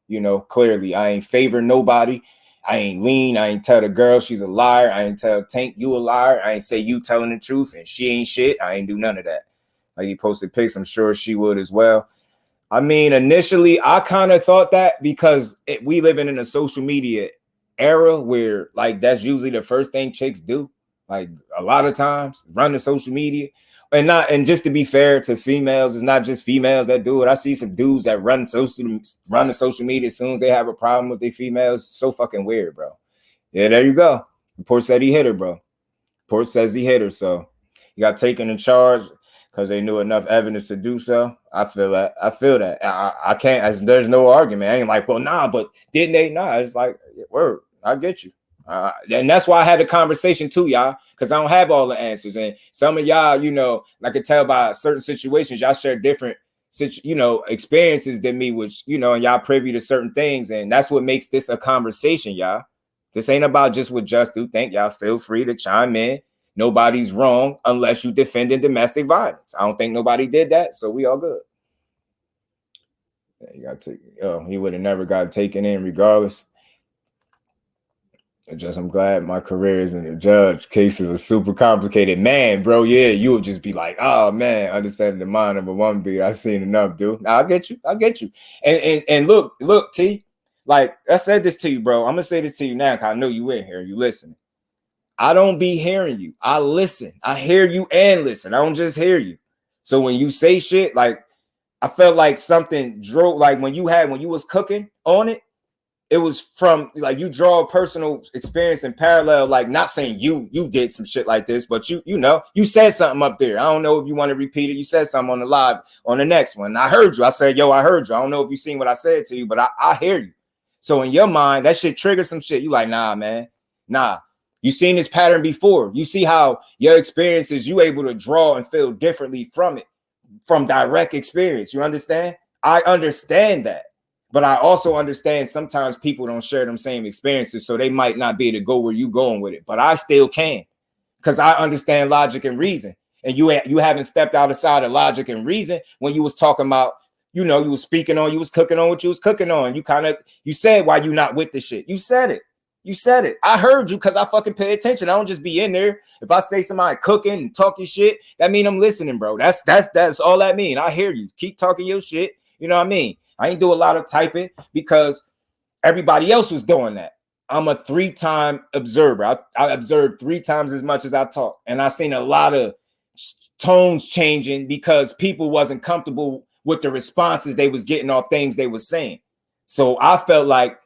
clearly. I ain't favor nobody. I ain't lean. I ain't tell the girl she's a liar. I ain't tell Tank you a liar. I ain't say you telling the truth and she ain't shit. I ain't do none of that. Like, he posted pics. I'm sure she would as well. I mean, initially, I kind of thought that because we living in a social media era where, like, that's usually the first thing chicks do. Like, a lot of times, run the social media. And just to be fair to females, it's not just females that do it. I see some dudes that run the social media as soon as they have a problem with their females. It's so fucking weird, bro. Yeah, there you go. Report said he hit her, bro. Report says he hit her, so he got taken in charge because they knew enough evidence to do so. I feel that. I can't. There's no argument. I ain't like, well, nah, but didn't they? Nah, it's like, word. I get you. And that's why I had the conversation too, y'all, because I don't have all the answers. And some of y'all, I could tell by certain situations, y'all share different, experiences than me, which, and y'all privy to certain things. And that's what makes this a conversation, y'all. This ain't about just what Just Do think. Y'all feel free to chime in. Nobody's wrong unless you defending domestic violence. I don't think nobody did that, so we all good. Yeah, you got to he would have never got taken in regardless. I'm glad my career isn't a judge. Cases are super complicated. Man, bro, yeah, you would just be like, oh, man, understanding the mind of a woman beat. I've seen enough, dude. Now, I get you. And look, T, like, I said this to you, bro. I'm going to say this to you now because I know you in here. You listening. I don't be hearing you. I listen. I hear you and listen. I don't just hear you. So when you say shit, like, I felt like something drove, like when you was cooking on it, it was from, like, you draw a personal experience in parallel, like, not saying you did some shit like this, but you said something up there. I don't know if you want to repeat it. You said something on the live on the next one. I heard you. I said, yo, I heard you. I don't know if you seen what I said to you, but I hear you. So in your mind, that shit triggered some shit. You like, nah, man, nah. You seen this pattern before. You see how your experiences, you able to draw and feel differently from it, from direct experience. You understand? I understand that. But I also understand sometimes people don't share them same experiences, so they might not be able to go where you going with it. But I still can, because I understand logic and reason. And you haven't stepped outside of logic and reason when you was talking about, you was speaking on, you was cooking on what you was cooking on. You said why you not with the shit. You said it. You said it. I heard you because I fucking pay attention. I don't just be in there. If I say somebody cooking and talking shit, that mean I'm listening, bro. That's all that mean. I hear you. Keep talking your shit. You know what I mean? I ain't do a lot of typing because everybody else was doing that. I'm a 3-time observer. I observed 3 times as much as I talk. And I seen a lot of tones changing because people wasn't comfortable with the responses they was getting off things they was saying. So I felt like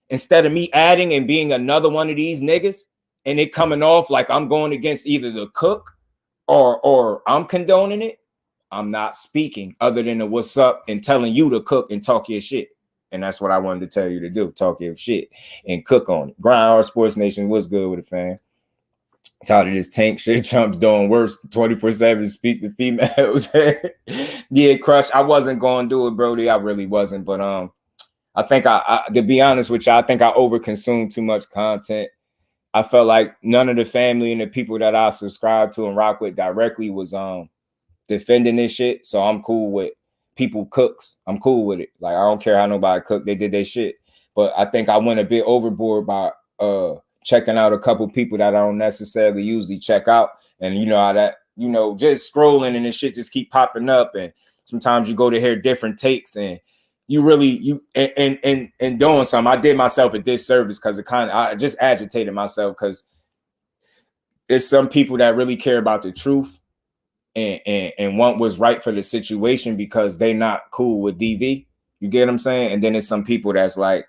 instead of me adding and being another one of these niggas and it coming off like I'm going against either the cook or I'm condoning it, I'm not speaking other than the what's up and telling you to cook and talk your shit. And that's what I wanted to tell you to do. Talk your shit and cook on it. Grind Hard Sports Nation, what's good with it, fam? Tired of this tank shit. Trump's doing worse. 24/7 speak to females. Yeah, Crush. I wasn't going to do it, Brody. I really wasn't. But I think I to be honest with you, I think I overconsumed too much content. I felt like none of the family and the people that I subscribe to and rock with directly was defending this shit. So I'm cool with people cooks. I'm cool with it. Like I don't care how nobody cook. They did their shit. But I think I went a bit overboard by checking out a couple people that I don't necessarily usually check out. And you know how that, you know, just scrolling and this shit just keep popping up. And sometimes you go to hear different takes and you really and doing something. I did myself a disservice because I just agitated myself because there's some people that really care about the truth and want what's right for the situation because they not cool with DV. You get what I'm saying? And then there's some people that's like,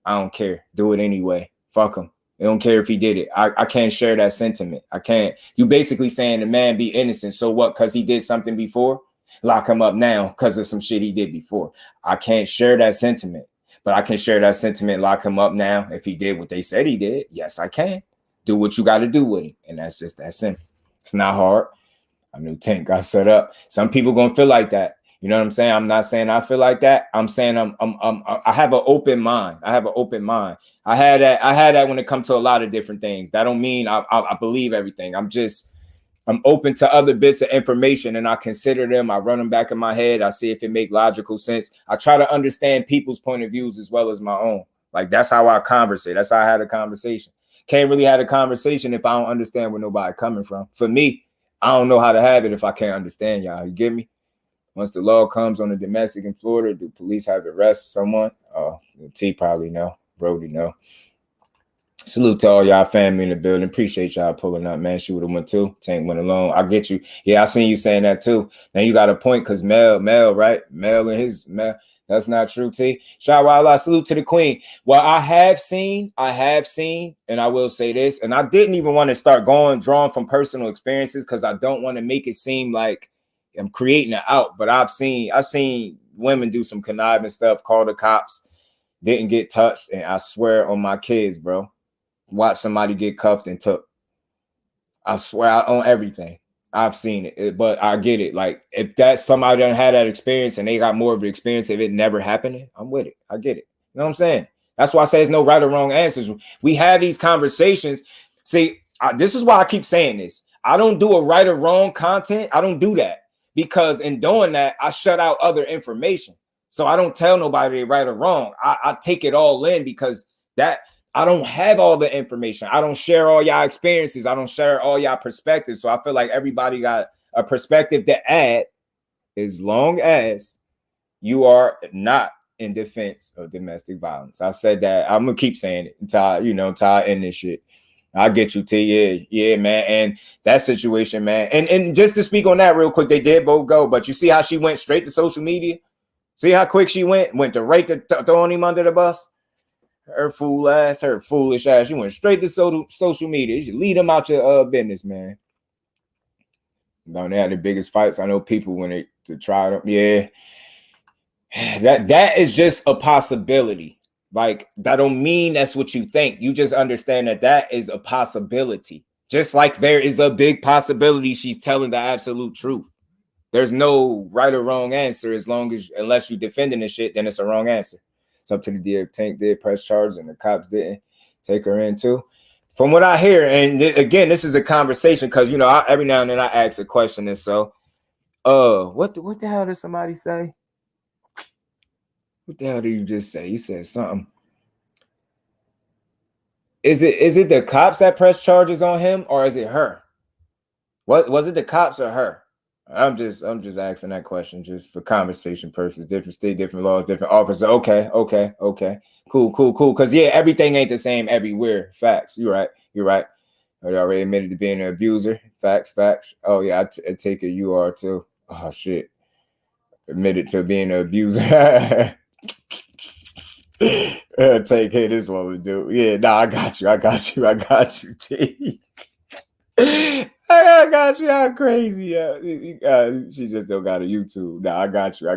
I don't care. Do it anyway. Fuck him. I don't care if he did it. I can't share that sentiment. I can't. You basically saying the man be innocent. So what? Because he did something before? Lock him up now because of some shit he did before. I can't share that sentiment. But I can share that sentiment, lock him up now. If he did what they said he did, yes, I can. Do what you got to do with him. And that's just that simple. It's not hard. A new tank got set up. Some people gonna feel like that. You know what I'm saying? I'm not saying I feel like that. I'm saying I have an open mind. I have an open mind. I had that when it comes to a lot of different things. That don't mean I believe everything. I'm open to other bits of information and I consider them. I run them back in my head. I see if it make logical sense. I try to understand people's point of views as well as my own. Like that's how I conversate. That's how I had a conversation. Can't really have a conversation if I don't understand where nobody coming from. For me, I don't know how to have it if I can't understand y'all. You get me? Once the law comes on the domestic in Florida, do police have to arrest someone? Oh, T probably know. Brody know. Salute to all y'all family in the building. Appreciate y'all pulling up, man. She would have went too. Tank went alone. I get you. Yeah, I seen you saying that too. Now you got a point because Mel, right? Mel and his Mel. That's not true, T. Shout out, salute to the queen. Well, I have seen, and I will say this, and I didn't even want to start drawing from personal experiences because I don't want to make it seem like I'm creating it out. But I've seen women do some conniving stuff, call the cops, didn't get touched, and I swear on my kids, bro. Watch somebody get cuffed and took. I swear on everything. I've seen it, but I get it. Like if that's somebody that had that experience and they got more of the experience if it never happened, I'm with it. I get it. You know what I'm saying? That's why I say there's no right or wrong answers. We have these conversations. See, this is why I keep saying this. I don't do a right or wrong content. I don't do that because in doing that, I shut out other information. So I don't tell nobody they're right or wrong. I take it all in because that I don't have all the information. I don't share all y'all experiences. I don't share all y'all perspectives. So I feel like everybody got a perspective to add as long as you are not in defense of domestic violence. I said that. I'm going to keep saying it until I end this shit. I get you, T. Yeah, man. And that situation, man. And just to speak on that real quick, they did both go. But you see how she went straight to social media? See how quick she went to right to throwing him under the bus? Her foolish ass. You went straight to social media. You should lead them out your business, man. No, they had the biggest fights. I know people when they to try them. Yeah, that is just a possibility. Like that don't mean that's what you think. You just understand that is a possibility. Just like there is a big possibility she's telling the absolute truth. There's no right or wrong answer unless you're defending the shit, then it's a wrong answer. It's up to the DA. Tank did press charges and the cops didn't take her in too. From what I hear, and again, this is a conversation because every now and then I ask a question, and so, what the hell did somebody say? What the hell did you just say? You said something. Is it the cops that press charges on him, or is it her? What was it, the cops or her? I'm just asking that question just for conversation purposes. Different state, different laws, different officers. Okay. Cool. Because yeah, everything ain't the same everywhere. Facts. You're right. I already admitted to being an abuser. Facts. Oh yeah, I take it you are too. Oh shit. Admitted to being an abuser. Take it, this one would do. Yeah, no, I got you, T. I got you. How crazy? She just don't got a YouTube. No, I got you.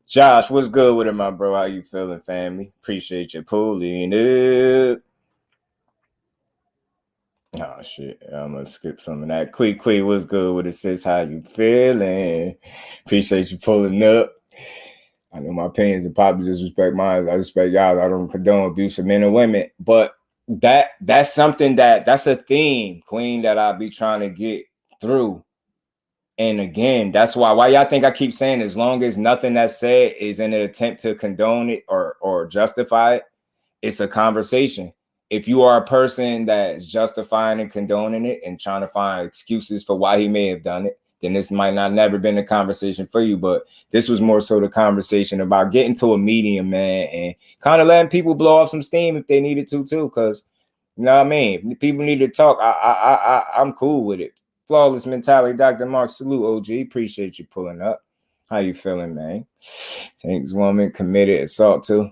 Josh, what's good with it, my bro? How you feeling, family? Appreciate you pulling it. Oh shit, I'm gonna skip some of that. Quick, what's good with it, sis? How you feeling? Appreciate you pulling up. I know my opinions and probably disrespect mine. I respect y'all. I don't condone abuse of men and women, but that's something that's a theme, Queen, that I'll be trying to get through. And again, that's why y'all think I keep saying, as long as nothing that's said is in an attempt to condone it or justify it, it's a conversation. If you are a person that's justifying and condoning it and trying to find excuses for why he may have done it, then this might not never been a conversation for you. But this was more so the conversation about getting to a medium, man, and kind of letting people blow off some steam if they needed to too. Because, you know what I mean? If people need to talk, I'm cool with it. Flawless mentality, Dr. Mark. Salute, OG. Appreciate you pulling up. How you feeling, man? Tanks woman committed assault too.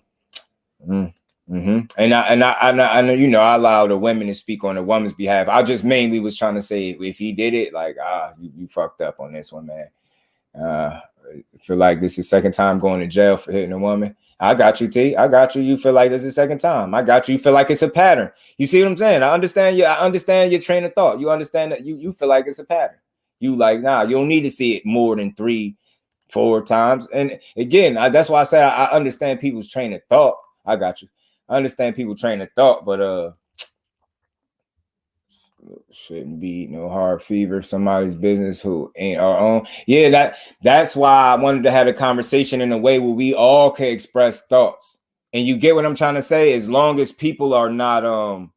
And I know, you know, I allow the women to speak on the woman's behalf. I just mainly was trying to say, if he did it, like, you fucked up on this one, man. I feel like this is second time going to jail for hitting a woman. I got you, T. I got you. You feel like this is the second time. I got you. You feel like it's a pattern. You see what I'm saying? I understand your train of thought. You understand that you feel like it's a pattern. You like, nah, you don't need to see it more than 3-4 times. And again, that's why I said I understand people's train of thought. I got you. I understand people train of thought, but shouldn't be no hard fever. Somebody's business who ain't our own. Yeah, that's why I wanted to have a conversation in a way where we all can express thoughts. And you get what I'm trying to say? As long as people are not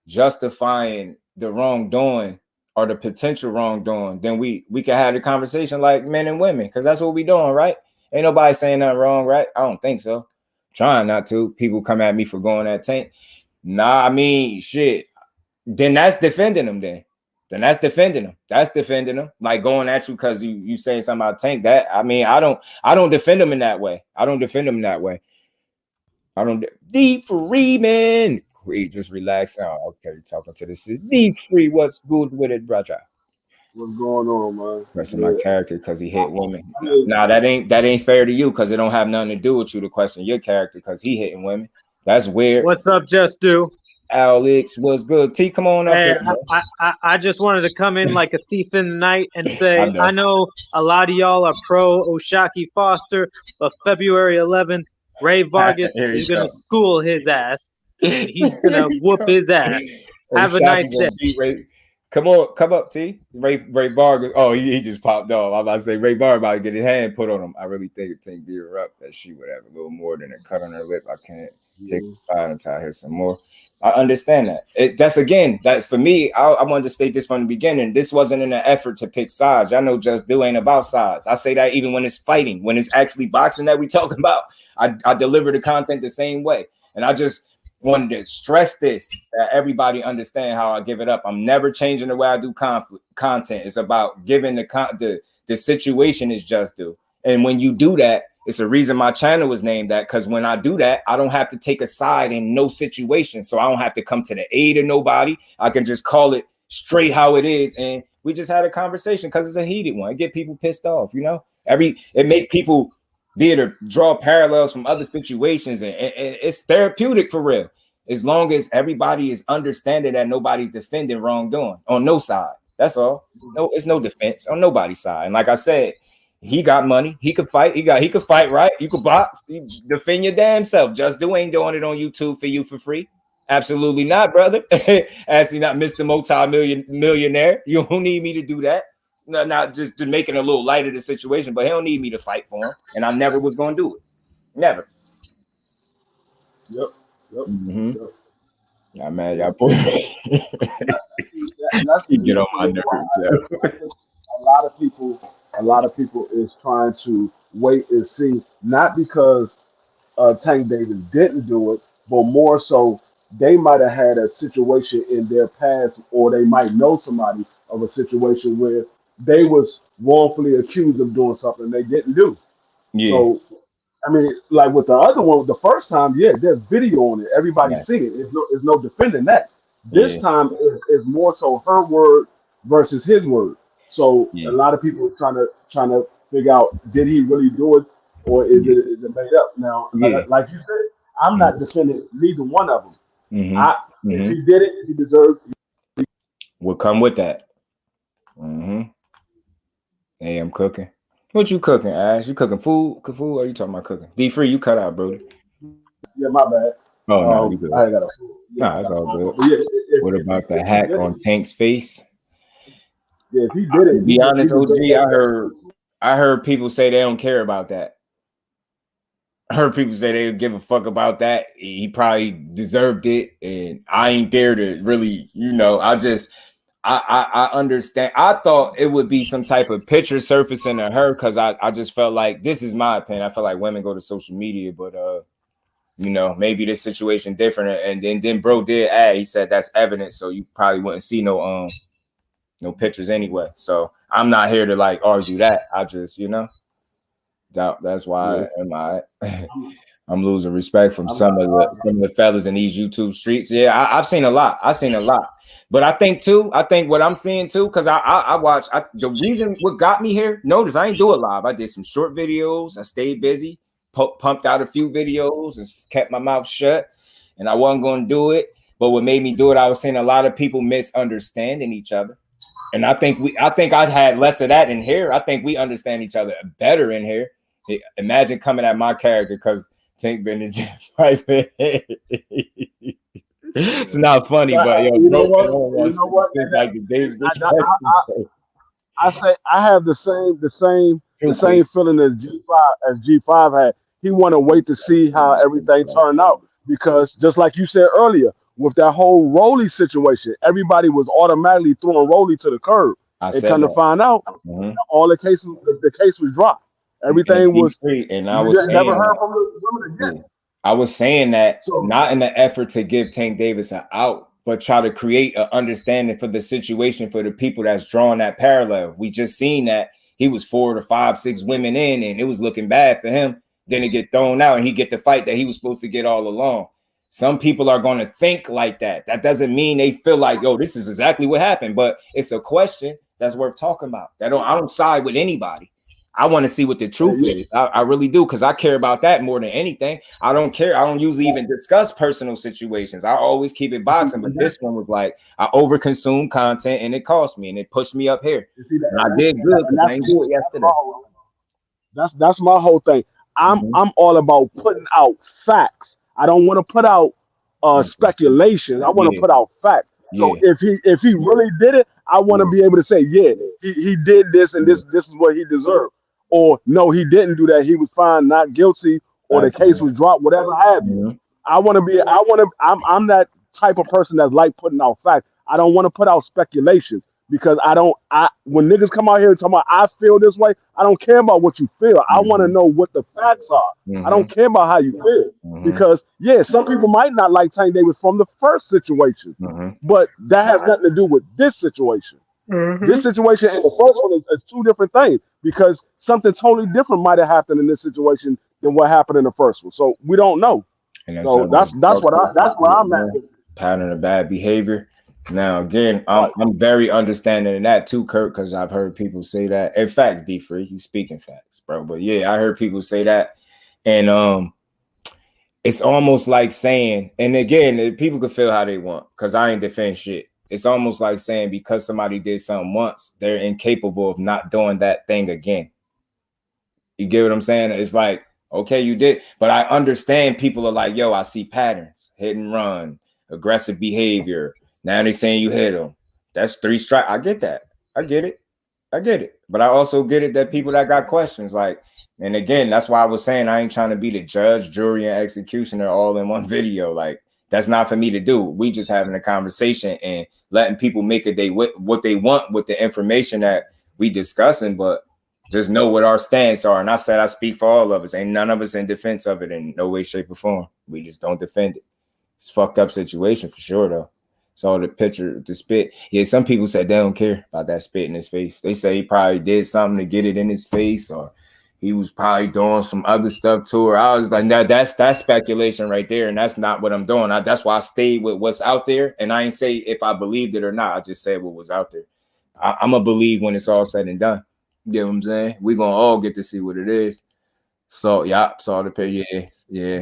justifying the wrongdoing or the potential wrongdoing, then we can have a conversation like men and women, because that's what we doing, right? Ain't nobody saying nothing wrong, right? I don't think so. Trying not to. People come at me for going that tank. Nah, I mean, shit. Then that's defending them. Then that's defending them. That's defending them. Like going at you because you saying something about tank. That, I mean, I don't defend them in that way. I don't deep Freeman. Wait, just relax. Oh, okay, talking to this is deep free. What's good with it, brother? What's going on, man? Question my character because he hit women. Nah, that ain't fair to you because it don't have nothing to do with you to question your character because he hitting women. That's weird. What's up, JusDu? Alex, what's good? T, come on up here. I just wanted to come in like a thief in the night and say, I know a lot of y'all are pro Oshaki Foster, but February 11th, Ray Vargas is going to school his ass. And he's going to whoop his ass. Have a nice day. Come up, T. Ray Vargas. Oh, he just popped off. I'm about to say Ray Vargas about to get his hand put on him. I really think if Tank beat her up, that she would have a little more than a cut on her lip. I can't take the side until I hear some more. I understand that. That's for me. I wanted to state this from the beginning. This wasn't in an effort to pick sides. Y'all know JusDu ain't about sides. I say that even when it's fighting, when it's actually boxing that we talking about, I deliver the content the same way. And I just wanted to stress this, that everybody understand how I give it up. I'm never changing the way I do content. It's about giving the situation is JusDu. And when you do that, it's a reason my channel was named that, because when I do that, I don't have to take a side in no situation. So I don't have to come to the aid of nobody. I can just call it straight how it is. And we just had a conversation because it's a heated one. It get people pissed off, you know? It make people be able to draw parallels from other situations. And it's therapeutic for real. As long as everybody is understanding that nobody's defending wrongdoing on no side. That's all. No, it's no defense on nobody's side. And like I said, he got money. He could fight. He could fight, right? You could box. You defend your damn self. JusDu ain't doing it on YouTube for you for free. Absolutely not, brother. Actually, not Mr. Multi-millionaire. You don't need me to do that. No, not just to make it a little lighter the situation, but he don't need me to fight for him. And I never was going to do it. Never. Yep. Mm-hmm. Yep. Yeah, man, y'all boy. That's the Get on reason my why nerves, I think a lot of people is trying to wait and see, not because Tank Davis didn't do it, but more so they might have had a situation in their past, or they might know somebody of a situation where they was wrongfully accused of doing something they didn't do. Yeah, So I mean, like with the other one, the first time, yeah, there's video on it. Everybody's yes, seeing it. There's no defending that. This yeah, time is more so her word versus his word. So a yeah, lot of people are trying to figure out, did he really do it, or yeah, is it made up? Now, yeah. like you said, I'm not defending neither one of them. Mm-hmm. I If Mm-hmm. he did it, he deserved. Will come with that. Mm-hmm. Hey, I'm cooking. What you cooking, Ash? You cooking food? Cook food? Or you talking about cooking? D-Free, you cut out, brother. Yeah, my bad. Oh no, you good. I got a yeah, Nah, I it's got a all phone call. good. But yeah, What about the if he hack did it, on Tank's face? yeah, if he did To it, be he honest, deserved OG, I heard people say they don't care about that. I heard people say they don't give a fuck about that. He probably deserved it, and I ain't there to really, I understand. I thought it would be some type of picture surfacing to her because I just felt like, this is my opinion. I feel like women go to social media, but maybe this situation different. And then bro did add, he said that's evidence, so you probably wouldn't see no pictures anyway. So I'm not here to like argue that. I just, that's yeah. why I'm, I'm losing respect from I'm not some of the fellas in these YouTube streets. Yeah, I've seen a lot. But I think what I'm seeing too, because I watch. The reason what got me here, notice I ain't do it live. I did some short videos. I stayed busy, pumped out a few videos, and kept my mouth shut. And I wasn't going to do it. But what made me do it, I was seeing a lot of people misunderstanding each other. And I think I had less of that in here. I think we understand each other better in here. Imagine coming at my character because Tank been in gym twice. It's not funny, but yo, you know bro, what? You know what? it's like the David. I say I have the same feeling as G5 had. He want to wait to see how everything turned out because just like you said earlier, with that whole Rolly situation, everybody was automatically throwing Rolly to the curb. I And said come to that. find out, all the case was dropped. And Everything was. and I You was never saying heard that. from the women again. Yeah. I was saying that So not in the effort to give Tank Davis an out, but try to create an understanding for the situation for the people that's drawing that parallel. We just seen that he was 4 to 5, 6 women in, and it was looking bad for him. Then it get thrown out, and he get the fight that he was supposed to get all along. Some people are going to think like that. That doesn't mean they feel like, yo, this is exactly what happened, but it's a question that's worth talking about. I don't side with anybody. I want to see what the truth is. I really do, because I care about that more than anything. I don't care. I don't usually even discuss personal situations. I always keep it boxing. But this one was like I overconsumed content and it cost me and it pushed me up here. And I did good because I didn't do it yesterday. That's my whole thing. I'm all about putting out facts. I don't want to put out speculation. I want to Yeah, put out facts. So yeah, if he really did it, I want to be able to say, yeah, he did this and this is what he deserved. Or no, he didn't do that. He was found not guilty, or the case was dropped, whatever have you. I'm that type of person that's like putting out facts. I don't want to put out speculations because when niggas come out here and talk about I feel this way, I don't care about what you feel. I want to know what the facts are. I don't care about how you feel. Because yeah, some people might not like Tank Davis from the first situation, but that has nothing to do with this situation. This situation and the first one is two different things because something totally different might have happened in this situation than what happened in the first one. So we don't know. And So that's where I'm at. Pattern of bad behavior. Now again, I'm very understanding in that too, Kurt, because I've heard people say that. In facts, D-Free, you speaking facts, bro. But yeah, I heard people say that, and it's almost like saying, and again, people can feel how they want, because I ain't defend shit. It's almost like saying because somebody did something once, they're incapable of not doing that thing again. You get what I'm saying? It's like, okay, you did, but I understand people are like, yo, I see patterns, hit and run, aggressive behavior. Now they saying you hit them. That's 3 strikes. I get that. I get it. But I also get it that people that got questions, like, and again, that's why I was saying I ain't trying to be the judge, jury, and executioner all in one video. Like, That's not for me to do. We just having a conversation and letting people make it what they want with the information that we discussing, but just know what our stance are. And I said I speak for all of us. Ain't none of us in defense of it in no way, shape, or form. We just don't defend it. It's a fucked up situation for sure, though. Saw the picture, the spit. Yeah, some people said they don't care about that spit in his face. They say he probably did something to get it in his face, or he was probably doing some other stuff to her. I was like, no, that's speculation right there, and that's not what I'm doing. That's why I stayed with what's out there, and I ain't say if I believed it or not. I just said what was out there. I'm gonna believe when it's all said and done. You know what I'm saying? We're gonna all get to see what it is. So yeah, saw the picture. Yeah.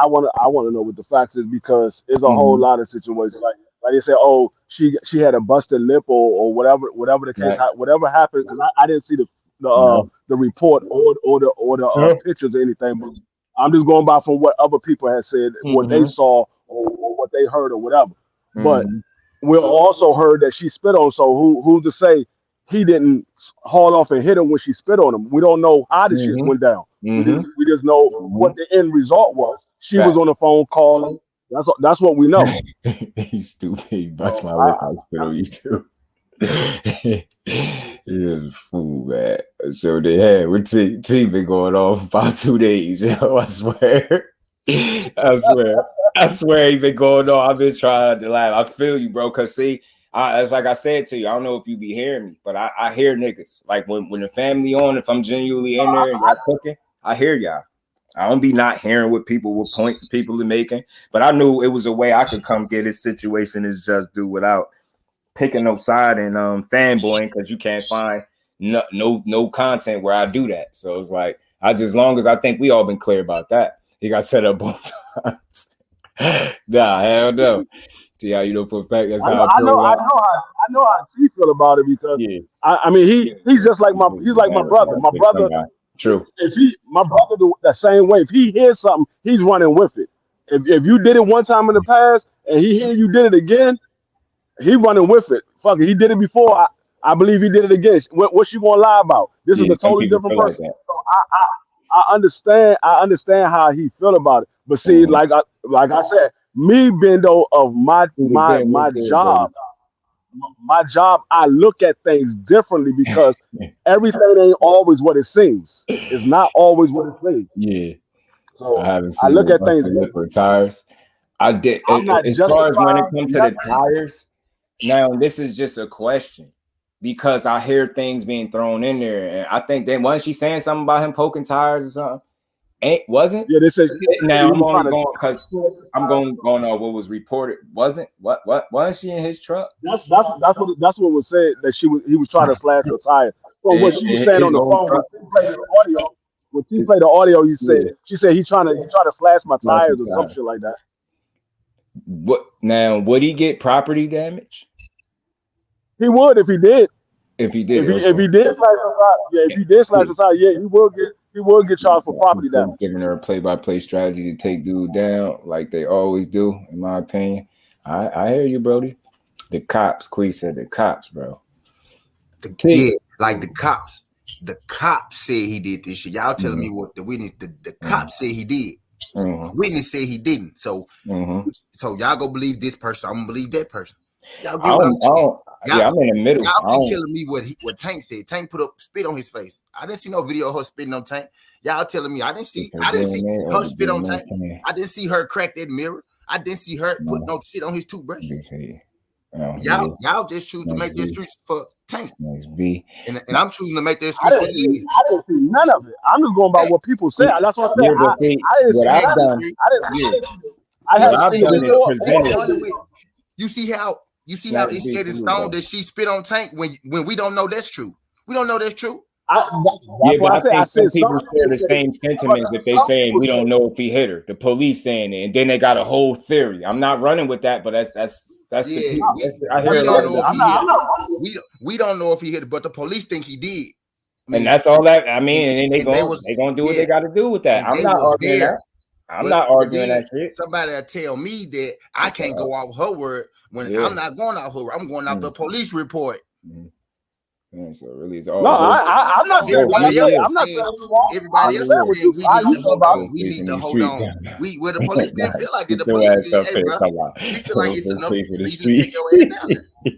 I want to know what the facts is, because there's a whole lot of situations like they say, oh, she had a busted lip or whatever the case, whatever happened. Because I didn't see the report or the pictures or anything, but I'm just going by from what other people had said, what they saw or what they heard or whatever. But we also heard that she spit on. So who's to say he didn't haul off and hit her when she spit on him? We don't know how the shit went down. We just know what the end result was. She was on the phone calling. That's what we know. He's stupid. He bust my lip. I spit on you too. He is a fool, man. So they had with T been going on for about 2 days. Yo, I swear. I swear he been going on. I've been trying to laugh. I feel you, bro. Cause see, as like I said to you, I don't know if you be hearing me, but I hear niggas. Like when the family on, if I'm genuinely in there and y'all cooking, I hear y'all. I don't be not hearing what points people are making, but I knew it was a way I could come get this situation is just do without picking no side and fanboying, because you can't find no content where I do that. So it's like as long as I think we all been clear about that. He got set up both times. Nah, hell no. See how you know for a fact that's how I know how T feel about it, because I mean he's just like my brother. My brother. True. My brother the same way. If he hears something, he's running with it. If you did it one time in the past and he hear you did it again, he running with it. Fuck it, he did it before. I believe he did it again. What's you gonna lie about? This is a totally different person. Like so I understand how he feel about it. But see, like I said, me being though of my job. My job, I look at things differently, because everything ain't always what it seems. It's not always what it seems. Yeah. So I haven't seen I look at things for tires. I did. As far as when it comes to the tires, now this is just a question, because I hear things being thrown in there, and I think that wasn't she saying something about him poking tires or something? Wasn't? Yeah, this is now I'm only going because I'm going on what was reported. Wasn't wasn't she in his truck? That's what was said, that he was trying to slash her tire. So what she was saying on the phone when she played the audio, she said he trying to slash my tires or some shit like that. What now? Would he get property damage? He would if he did. If he did slash her tire, if he did slash her tire, he will get charged for property damage. Giving her a play-by-play strategy to take dude down like they always do, in my opinion. I hear you, Brody. The cops, Quee said the cops, bro. Like the cops. The cops said he did this shit. Y'all telling me what the witness, the cops said he did. Witness said he didn't. So y'all go believe this person. I'm gonna believe that person. Y'all get what I'm saying? I'm in the middle. Y'all keep telling me what Tank said. Tank put up spit on his face. I didn't see no video of her spitting on Tank. Y'all telling me I didn't see her spit on Tank. I didn't see her crack that mirror. I didn't see her put no shit on his toothbrush. Y'all just choose to make the excuse for Tank. And I'm choosing to make the excuse for Ellies. I didn't see none of it. I'm just going by what people say. That's what I said. I haven't seen it. You see how it's set in stone that she spit on Tank when we don't know that's true. We don't know that's true. But I think people share the same sentiments if they saying we don't know if he hit her. The police saying it, and then they got a whole theory. I'm not running with that, but that's I hear we don't know if he hit her, but the police think he did. And that's all that I mean, and they gonna do what they got to do with that. I'm not arguing that. I'm not arguing that shit. Somebody will tell me that I can't go off her word when I'm not going off her word. I'm going off the police report. Yeah, so really, it's I'm not saying everybody else. I'm not saying Everybody else is saying we need to hold on. Where the police didn't feel like it. The police said, "Hey, bro, we feel like it's enough reason to take your ass down there."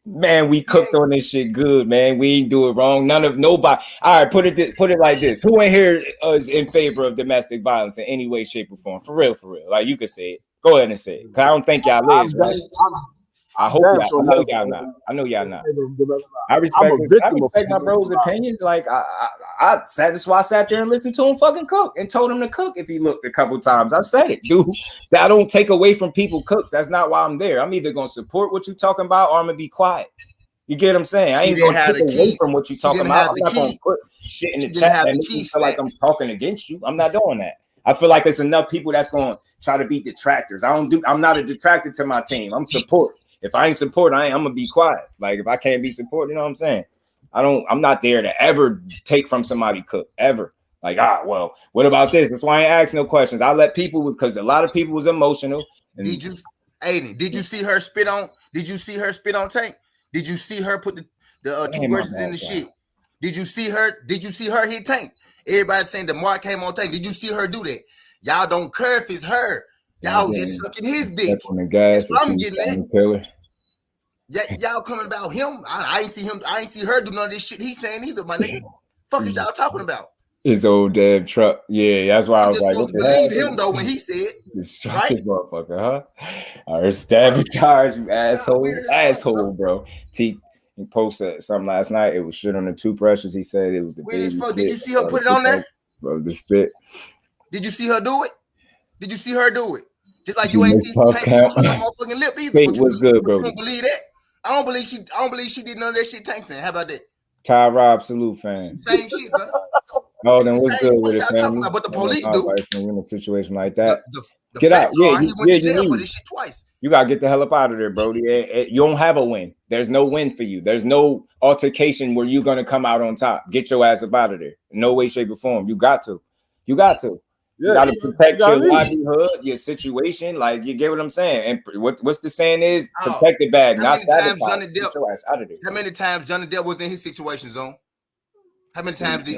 Man, we cooked on this shit good, man. We ain't do it wrong. Nobody. All right, put it like this. Who in here is in favor of domestic violence in any way, shape, or form? For real. Like, you can say it. Go ahead and say it. Cause I don't think y'all is, right? I hope y'all. I know y'all not. I know y'all not. I respect my bro's opinions. Like I sat. That's why I sat there and listened to him fucking cook and told him to cook if he looked a couple times. I said it, dude. I don't take away from people cooks. That's not why I'm there. I'm either gonna support what you're talking about or I'm gonna be quiet. You get what I'm saying? I ain't gonna take away from what you're talking about. I'm not gonna put shit in the chat and make you feel like I'm talking against you. I'm not doing that. I feel like it's enough people that's gonna try to be detractors. I'm not a detractor to my team. I'm support. If I ain't support, I'm gonna be quiet. Like if I can't be supported, you know what I'm saying? I'm not there to ever take from somebody cook ever. Like, well, what about this? That's why I ain't ask no questions. I let people because a lot of people was emotional. And did you see her spit on? Did you see her spit on Tank? Did you see her put the two verses in the shit? Did you see her hit Tank? Everybody saying the mark came on Tank. Did you see her do that? Y'all don't care if it's her. Y'all just sucking his dick. That's what I'm getting at. Yeah, y'all coming about him. I ain't see him. I ain't see her do none of this shit he's saying either, my nigga. Fuck is y'all talking about? His old damn truck. Yeah, that's why I was like, believe him though when he said this truck, right? Motherfucker, huh? I heard sabotage, you asshole, bro. He posted something last night. It was shit on the toothbrushes. He said it was the baby. Did you see her put it on there? Bro, the spit. Did you see her do it? Did you see her do it? Just like you ain't seen motherfucking lip either. Fate was good, bro. You don't believe that? I don't believe she did none of that shit Tank saying. How about that? Ty Rob salute fan. Same shit, bro. Oh, then what's good with it, family? But the police do. In a situation like that. The get out. Yeah, he went to jail for this shit twice. You gotta get the hell up out of there, Brody. You don't have a win. There's no win for you. There's no altercation where you're gonna come out on top. Get your ass up out of there. No way, shape, or form. You got to. You got to protect your livelihood, your situation. Like, you get what I'm saying? And what's the saying is protect the bag, not sabotage. Get your ass out of there. How many times Johnny Depp was in his situation zone? How many times did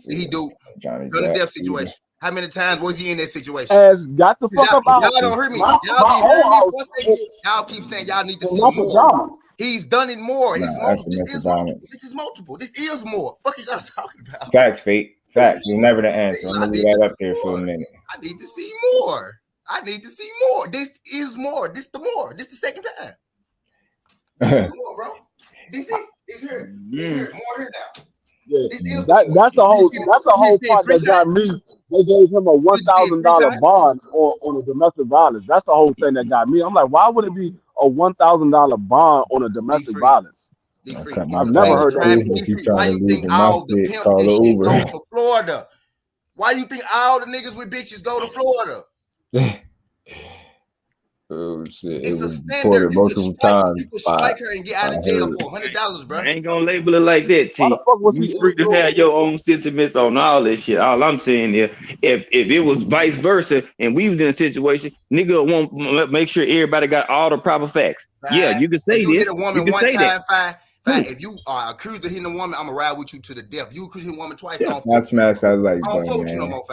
he do Johnny Depp situation? How many times was he in that situation? Got the fuck up out. Y'all don't hear me. Y'all keep saying y'all need to see more. He's done it more. It's multiple. This is multiple. This is more. Fuck y'all talking about? Facts, Fate. Facts. You're never the answer. I'm gonna leave that up there for a minute. I need to see more. This is more. This the more. This the second time. More, bro. This is here. More here now. Yeah, that's the whole part that got me. They gave him a $1,000 bond on a domestic violence. That's the whole thing that got me. I'm like, why would it be a $1,000 bond on a domestic violence? I've never heard that. Why you think all the pimps and shit go to Florida? Why you think all the niggas with bitches go to Florida? Oh shit! It's a standard. Multiple times. People strike her and get out of jail for $100, bro. I ain't gonna label it like that, T. You free to have your own sentiments on all that shit. All I'm saying is, if it was vice versa and we was in a situation, nigga won't make sure everybody got all the proper facts. Right. Yeah, you can say this. Hit a woman one time, fine. If you are accused of hitting a woman, I'm gonna ride with you to the death. You accuse a woman twice. Yeah, I smashed. I was like, I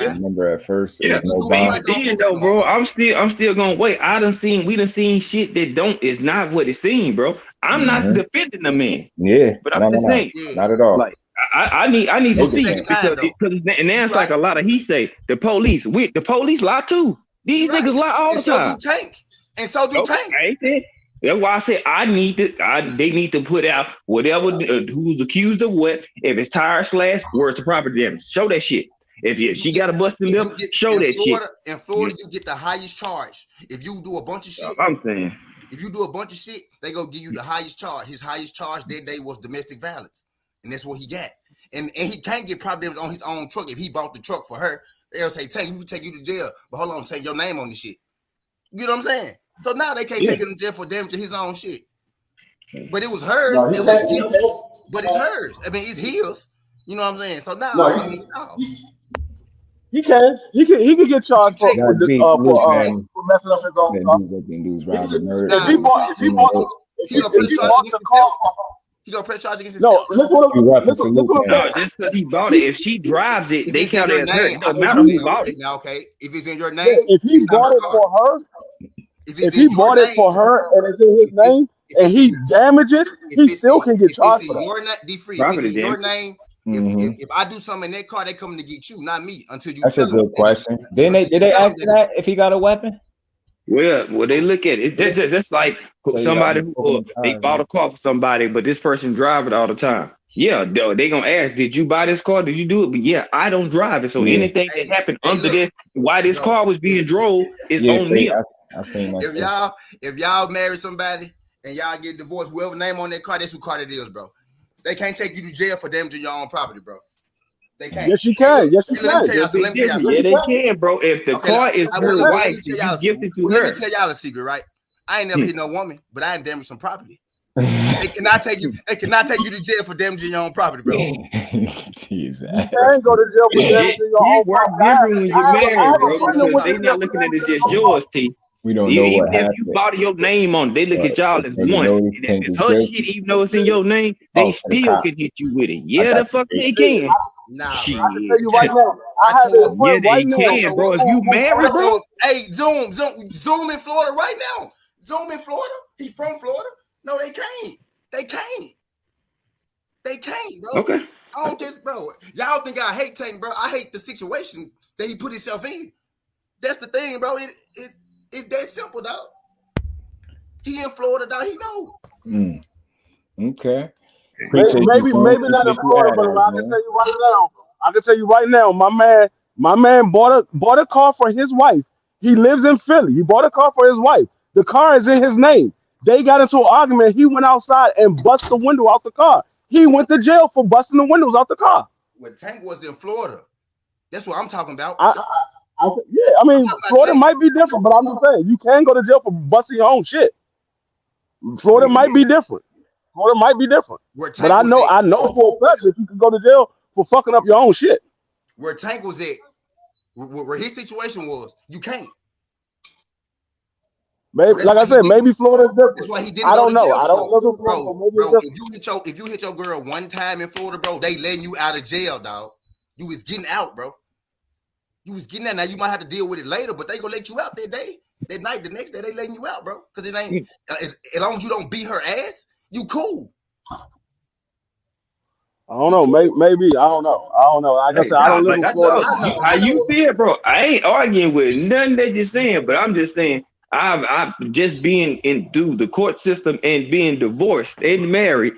remember at first. Yeah, though, bro. I'm still gonna wait. We done seen shit that is not what it seemed, bro. I'm not defending the man. Yeah, but I'm just saying, not at all. Like I need to see it because and that's like a lot of he say the police lie too. These niggas lie all the time. So do Tank. That's why I said they need to put out whatever who's accused of what. If it's tire slash, where's the property damage? Show that shit. If she got a busted lip, show that shit. In Florida, you get the highest charge. If you do a bunch of shit, I'm saying. If you do a bunch of shit, they go give you the highest charge. His highest charge that day was domestic violence, and that's what he got. And he can't get property damage on his own truck if he bought the truck for her. They'll say, "Tank, we take you to jail." But hold on, take your name on this shit. You know what I'm saying? So now they can't take him to jail for damage to his own shit. But it was hers. But it's hers. I mean, it's his. You know what I'm saying? So now, he can get charged for messing up his own car. He gonna press charge against No, himself. look what I'm saying. No, just because he bought it. If she drives it, If they it's in count your it as her. name, It doesn't matter who bought it. Now, okay, if it's in your name, Yeah, if he it's not bought her it car. for her, If if he bought it for her and it's in his name and he damages, he still can get charged for that. If it's in your name, if I do something in that car, they coming to get you, not me. Until you. That's a good question. Did they ask that if he got a weapon? Well, they look at it. It's just like somebody who they bought a car for somebody, but this person drive it all the time. Yeah, they gonna ask, did you buy this car? Did you do it? But yeah, I don't drive it. So anything that happened under this, why this car was being drove, is on me. I seen that. If y'all marry somebody and y'all get divorced, whoever name on that car, that's who car it is, bro. They can't take you to jail for damaging your own property, bro. They can't. Yes, you can. Yes, you can. Let me tell y'all. Yeah, they can, bro. If the car is her wife, you gift it to her. Let me tell y'all a secret, right? I ain't never hit no woman, but I ain't damaged some property. They cannot take you. They cannot take you to jail for damaging your own property, bro. Jesus. You can't go to jail for damaging your own property. Different when you're married, bro. Because they not looking at it as just yours, T. We don't know what happened. If you bought your name on, they look at y'all as one. And if it's her shit, even though it's in your name, they still can hit you with it. Yeah, the fuck they can. Nah, shit. I can tell you right now. I have a friend right now. Can, bro. If you married, bro. Hey, Zoom in Florida right now. Zoom in Florida. He's from Florida. No, they can't. They can't, bro. Okay. I don't just, bro. Y'all think I hate Tank, bro. I hate the situation that he put himself in. That's the thing, bro. It's that simple, dog. He in Florida, dog. He know. Okay. Maybe not in Florida, but I can tell you right now. I can tell you right now, my man bought a car for his wife. He lives in Philly. He bought a car for his wife. The car is in his name. They got into an argument. He went outside and busted the window out the car. He went to jail for busting the windows out the car. When Tank was in Florida, that's what I'm talking about. I mean, Florida might be different, but I'm just saying you can go to jail for busting your own shit. Florida might be different. But I know for a fact that you can go to jail for fucking up your own shit. Where Tank was at, where his situation was, you can't. Maybe, so like I said, maybe Florida's different. That's why he didn't. I don't know. I don't know, bro. If you hit your girl one time in Florida, bro, they letting you out of jail, dog. You was getting out, bro. You was getting out. Now you might have to deal with it later, but they gonna let you out that night, the next day they letting you out, bro. Because it ain't as long as you don't beat her ass, you cool. I don't know. Maybe I don't know. Like I said, I don't live in Florida. How you feel, bro? I ain't arguing with nothing they just saying, but I'm just saying I've just being through the court system and being divorced and married.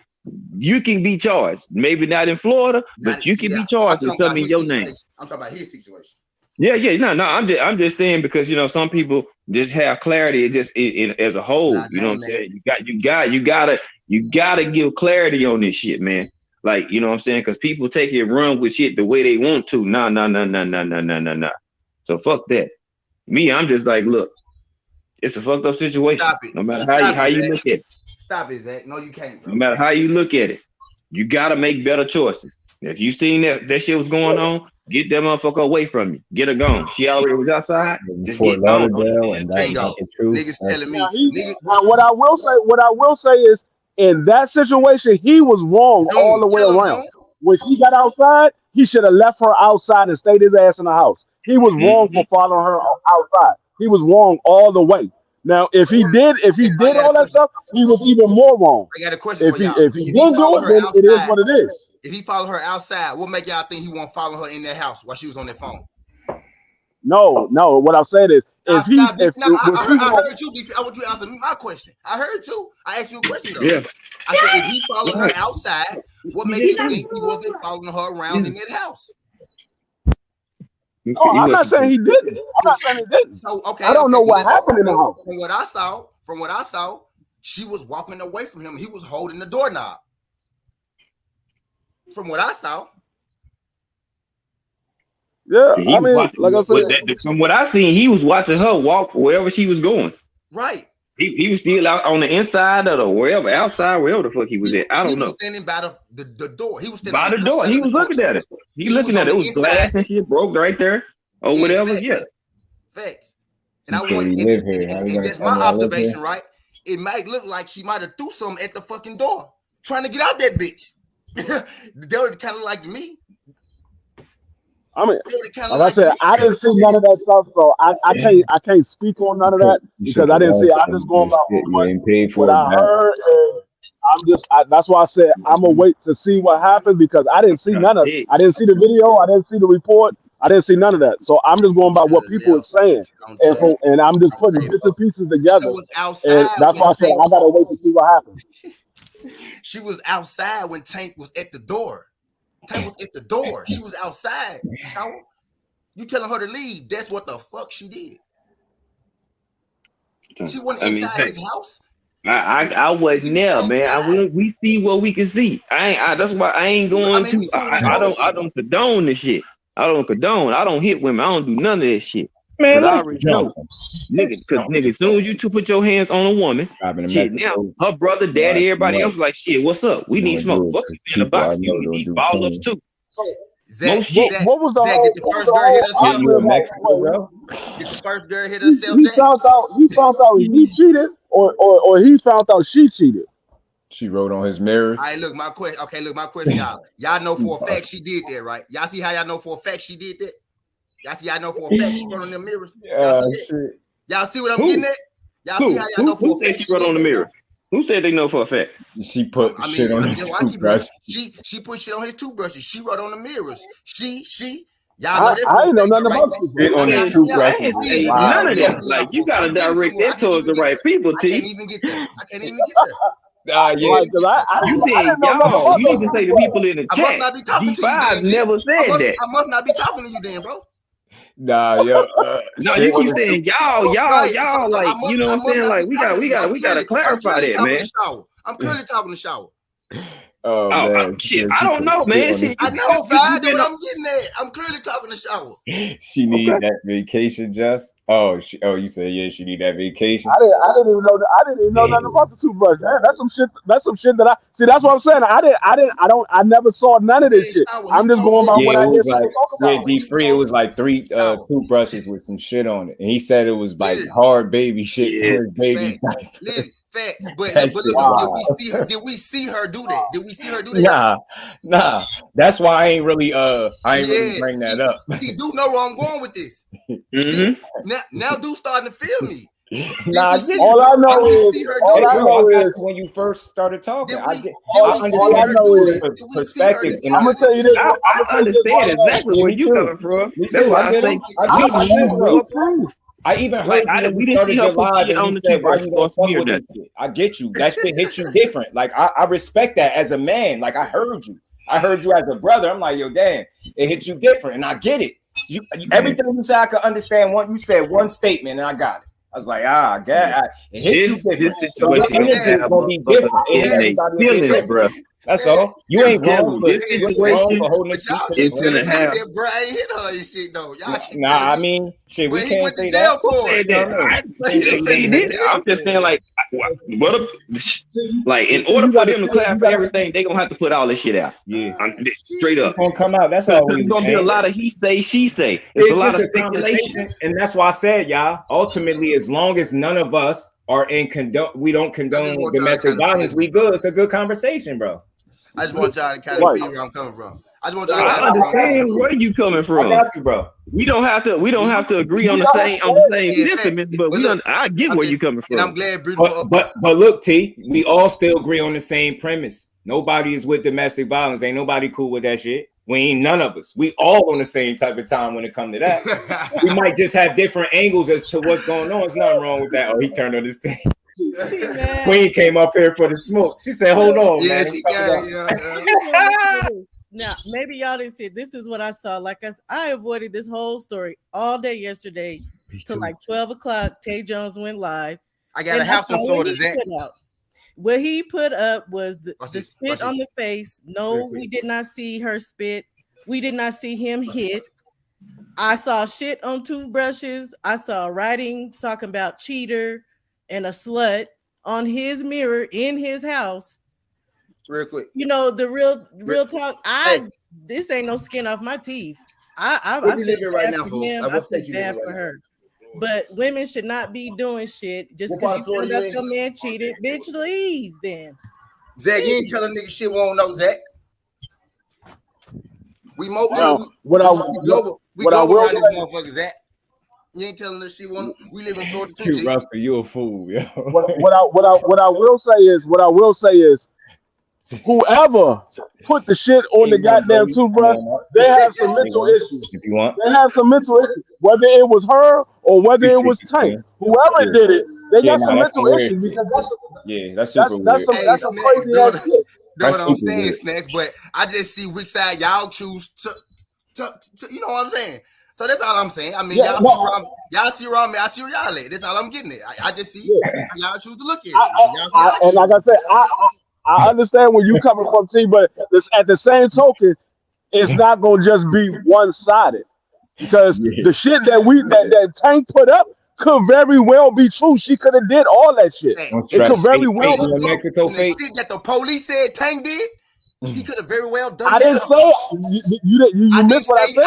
You can be charged. Maybe not in Florida, but you can be charged with something in your name. I'm talking about his situation. Yeah. No. I'm just saying because some people just have clarity as a whole. You know what I'm saying? You gotta give clarity on this shit, man. Like, you know what I'm saying? Because people take it and run with shit the way they want to. Nah. So fuck that. Me, I'm just like, look, it's a fucked up situation. No matter how you look at it. Stop it, Zach. No, you can't, bro. No matter how you look at it, you gotta make better choices. If you seen that shit was going on, get that motherfucker away from you. Get her gone. She already was outside. Just get gone. Niggas telling me. What I will say is, in that situation, he was wrong all the way around. When he got outside, he should have left her outside and stayed his ass in the house. He was wrong for following her outside. He was wrong all the way. Now, if he did all that stuff, he was even more wrong. I got a question for y'all. If he didn't do it, then it is what it is. If he followed her outside, what make y'all think he won't follow her in that house while she was on that phone? No. What I'm saying is, I heard you. I want you to answer my question. I heard you. I asked you a question though. Yeah. I said, if he followed her outside, what makes you think he wasn't following her around in that house? No, I'm not saying he didn't. So I don't know what happened in the house. From what I saw, she was walking away from him. He was holding the doorknob. From what I saw. Yeah, I mean, like I said, from what I seen, he was watching her walk wherever she was going. Right. He was still out on the inside of the wherever, outside, wherever the fuck he was at. I don't know. He was standing by the door. He was standing by the door. He was looking at it. He looking at it. It was glass and shit broke right there or whatever. Facts. Yeah. Facts. And I want and that's my observation, right? It might look like she might have threw something at the fucking door trying to get out that bitch. They were kind of like me. I mean, like I said, I didn't see none of that stuff, so I can't speak on none of that because I didn't see it. I'm just going by what I heard, and that's why I said I'm gonna wait to see what happens because I didn't see none of it. I didn't see the video, I didn't see the report, I didn't see none of that. So I'm just going by what people are saying, and I'm just putting bits and pieces together. And that's why I said I gotta wait to see what happens. She was outside when Tank was at the door. Tank was at the door. She was outside. You telling her to leave? That's what the fuck she did. She went inside his house. I wasn't there, man. We see what we can see. That's why I ain't going to. I don't condone this shit. I don't condone. I don't hit women. I don't do none of this shit. Man, I already know, nigga. Because nigga, as soon as you put your hands on a woman, shit, now her brother, daddy, everybody else like, shit, what's up? We need smoke. Fuck in the box. You need ball ups too. Zach, what was the first girl hit herself? Mexico, bro. Did the first girl hit herself? He found out he cheated, or he found out she cheated. She wrote on his mirrors. All right, look, my question. Okay, look, my question, y'all. Y'all know for a fact she did that, right? Y'all see how y'all know for a fact she did that? Y'all see, I know for a fact she wrote on them mirrors. Y'all see what I'm getting at? Y'all see how y'all know for a fact she wrote on the mirror? Who said they know for a fact? She put shit on his toothbrush. She put shit on his toothbrushes. She wrote on the mirrors. Y'all know I ain't know nothing about shit on his toothbrush. None of that. Like you gotta direct that towards the right people, T. I can't even get there. Yeah. You said y'all. You need to say the people in the chat. I must not be talking to you. G5 never said that. I must not be talking to you, then, bro. Nah, yo. No, you keep saying y'all, like, you know what I'm saying? Like, we gotta clarify that, man. I'm currently talking to Shower. Oh, man. Shit, I don't know, man. Shit, I know, Fire. That's what I'm getting at. I'm clearly talking to Shower. She need that vacation, just. Oh, you said she need that vacation. I didn't even know that. I didn't even know nothing about the toothbrush. That's some shit. That's some shit that I see. That's what I'm saying. I never saw none of this shit. I'm just going by what I hear people talk about. D3, it was like 3 toothbrushes with some shit on it, and he said it was like hard baby shit for his baby. Facts, but look, did we see her do that? Did we see her do that? Nah. That's why I ain't really really bring that up. See, dude know where I'm going with this. Now dude starting to feel me. All I know is when you first started talking. All I know is perspective. I'm gonna tell you this. I understand exactly where you coming from. That's why I think we need more proof. I even heard we didn't see her put shit on the toothbrush. I get you. That shit hit you different. Like I respect that as a man. Like I heard you as a brother. I'm like, yo, damn, it hit you different, and I get it. You everything you said, I could understand. You said one statement, and I got it. I was like, I get it. It hit you different. This situation is gonna be different. Feelings, bro. That's all. You ain't wrong. This situation it's gonna have. Bro, I ain't hit her and shit though. I mean, shit, we can't say that. I'm just saying, like, like, in order for them to clarify everything, they gonna have to put all this shit out. Yeah, straight up. It's gonna come out. That's all. There's gonna be a lot of he say, she say. It's a lot of speculation, and that's why I said, y'all. Ultimately, as long as none of us are we don't condone domestic violence, we good. It's a good conversation, bro. I just want y'all to kind of feel where I'm coming from. I understand where you coming from. I got you, bro. We don't have to agree on the same sentiment, but I get where you coming from. And I'm glad, beautiful. But look, T, we all still agree on the same premise. Nobody is with domestic violence. Ain't nobody cool with that shit. We ain't none of us. We all on the same type of time when it comes to that. We might just have different angles as to what's going on. There's nothing wrong with that. Oh, he turned on this thing. Queen came up here for the smoke. She said, hold on, man. Now, maybe y'all didn't see it. This is what I saw. Like I avoided this whole story all day yesterday till like 12 o'clock. Tay Jones went live. I got a house in Florida, Zach. What he put up was the spit on the face. No, we did not see her spit. We did not see him hit. I saw shit on toothbrushes. I saw writing talking about cheater and a slut on his mirror in his house. Real quick, you know the real talk. This ain't no skin off my teeth. I feel right bad now for him. I feel bad for her. But women should not be doing shit just because you found out your man cheated. Bitch, leave then. Zach, you ain't telling nigga shit won't know, Zach. We more what I will say, motherfuckers, Zach. You ain't telling us she want. We live in Florida too. You rough, you a fool, yo. What I will say is, whoever put the shit on the goddamn toothbrush, they have some mental issues. If you want, they have some mental issues. Whether it was her or whether it was Tank, whoever did it, they got some mental issues. Because that's super weird. That's some crazy ass shit. That's what I'm saying, Snacks. But I just see which side y'all choose to you know what I'm saying. So that's all I'm saying. I mean, y'all see where I'm at. I see where y'all at. That's all I'm getting at. I just see y'all choose to look at it. And like I said, I understand where you coming from, T, but at the same token, it's not gonna just be one-sided. Because the shit that Tank put up could very well be true. She could have did all that shit. It could very well be Mexico fake. The shit that the police said Tank did. He could have very well done. I didn't say you missed what I said.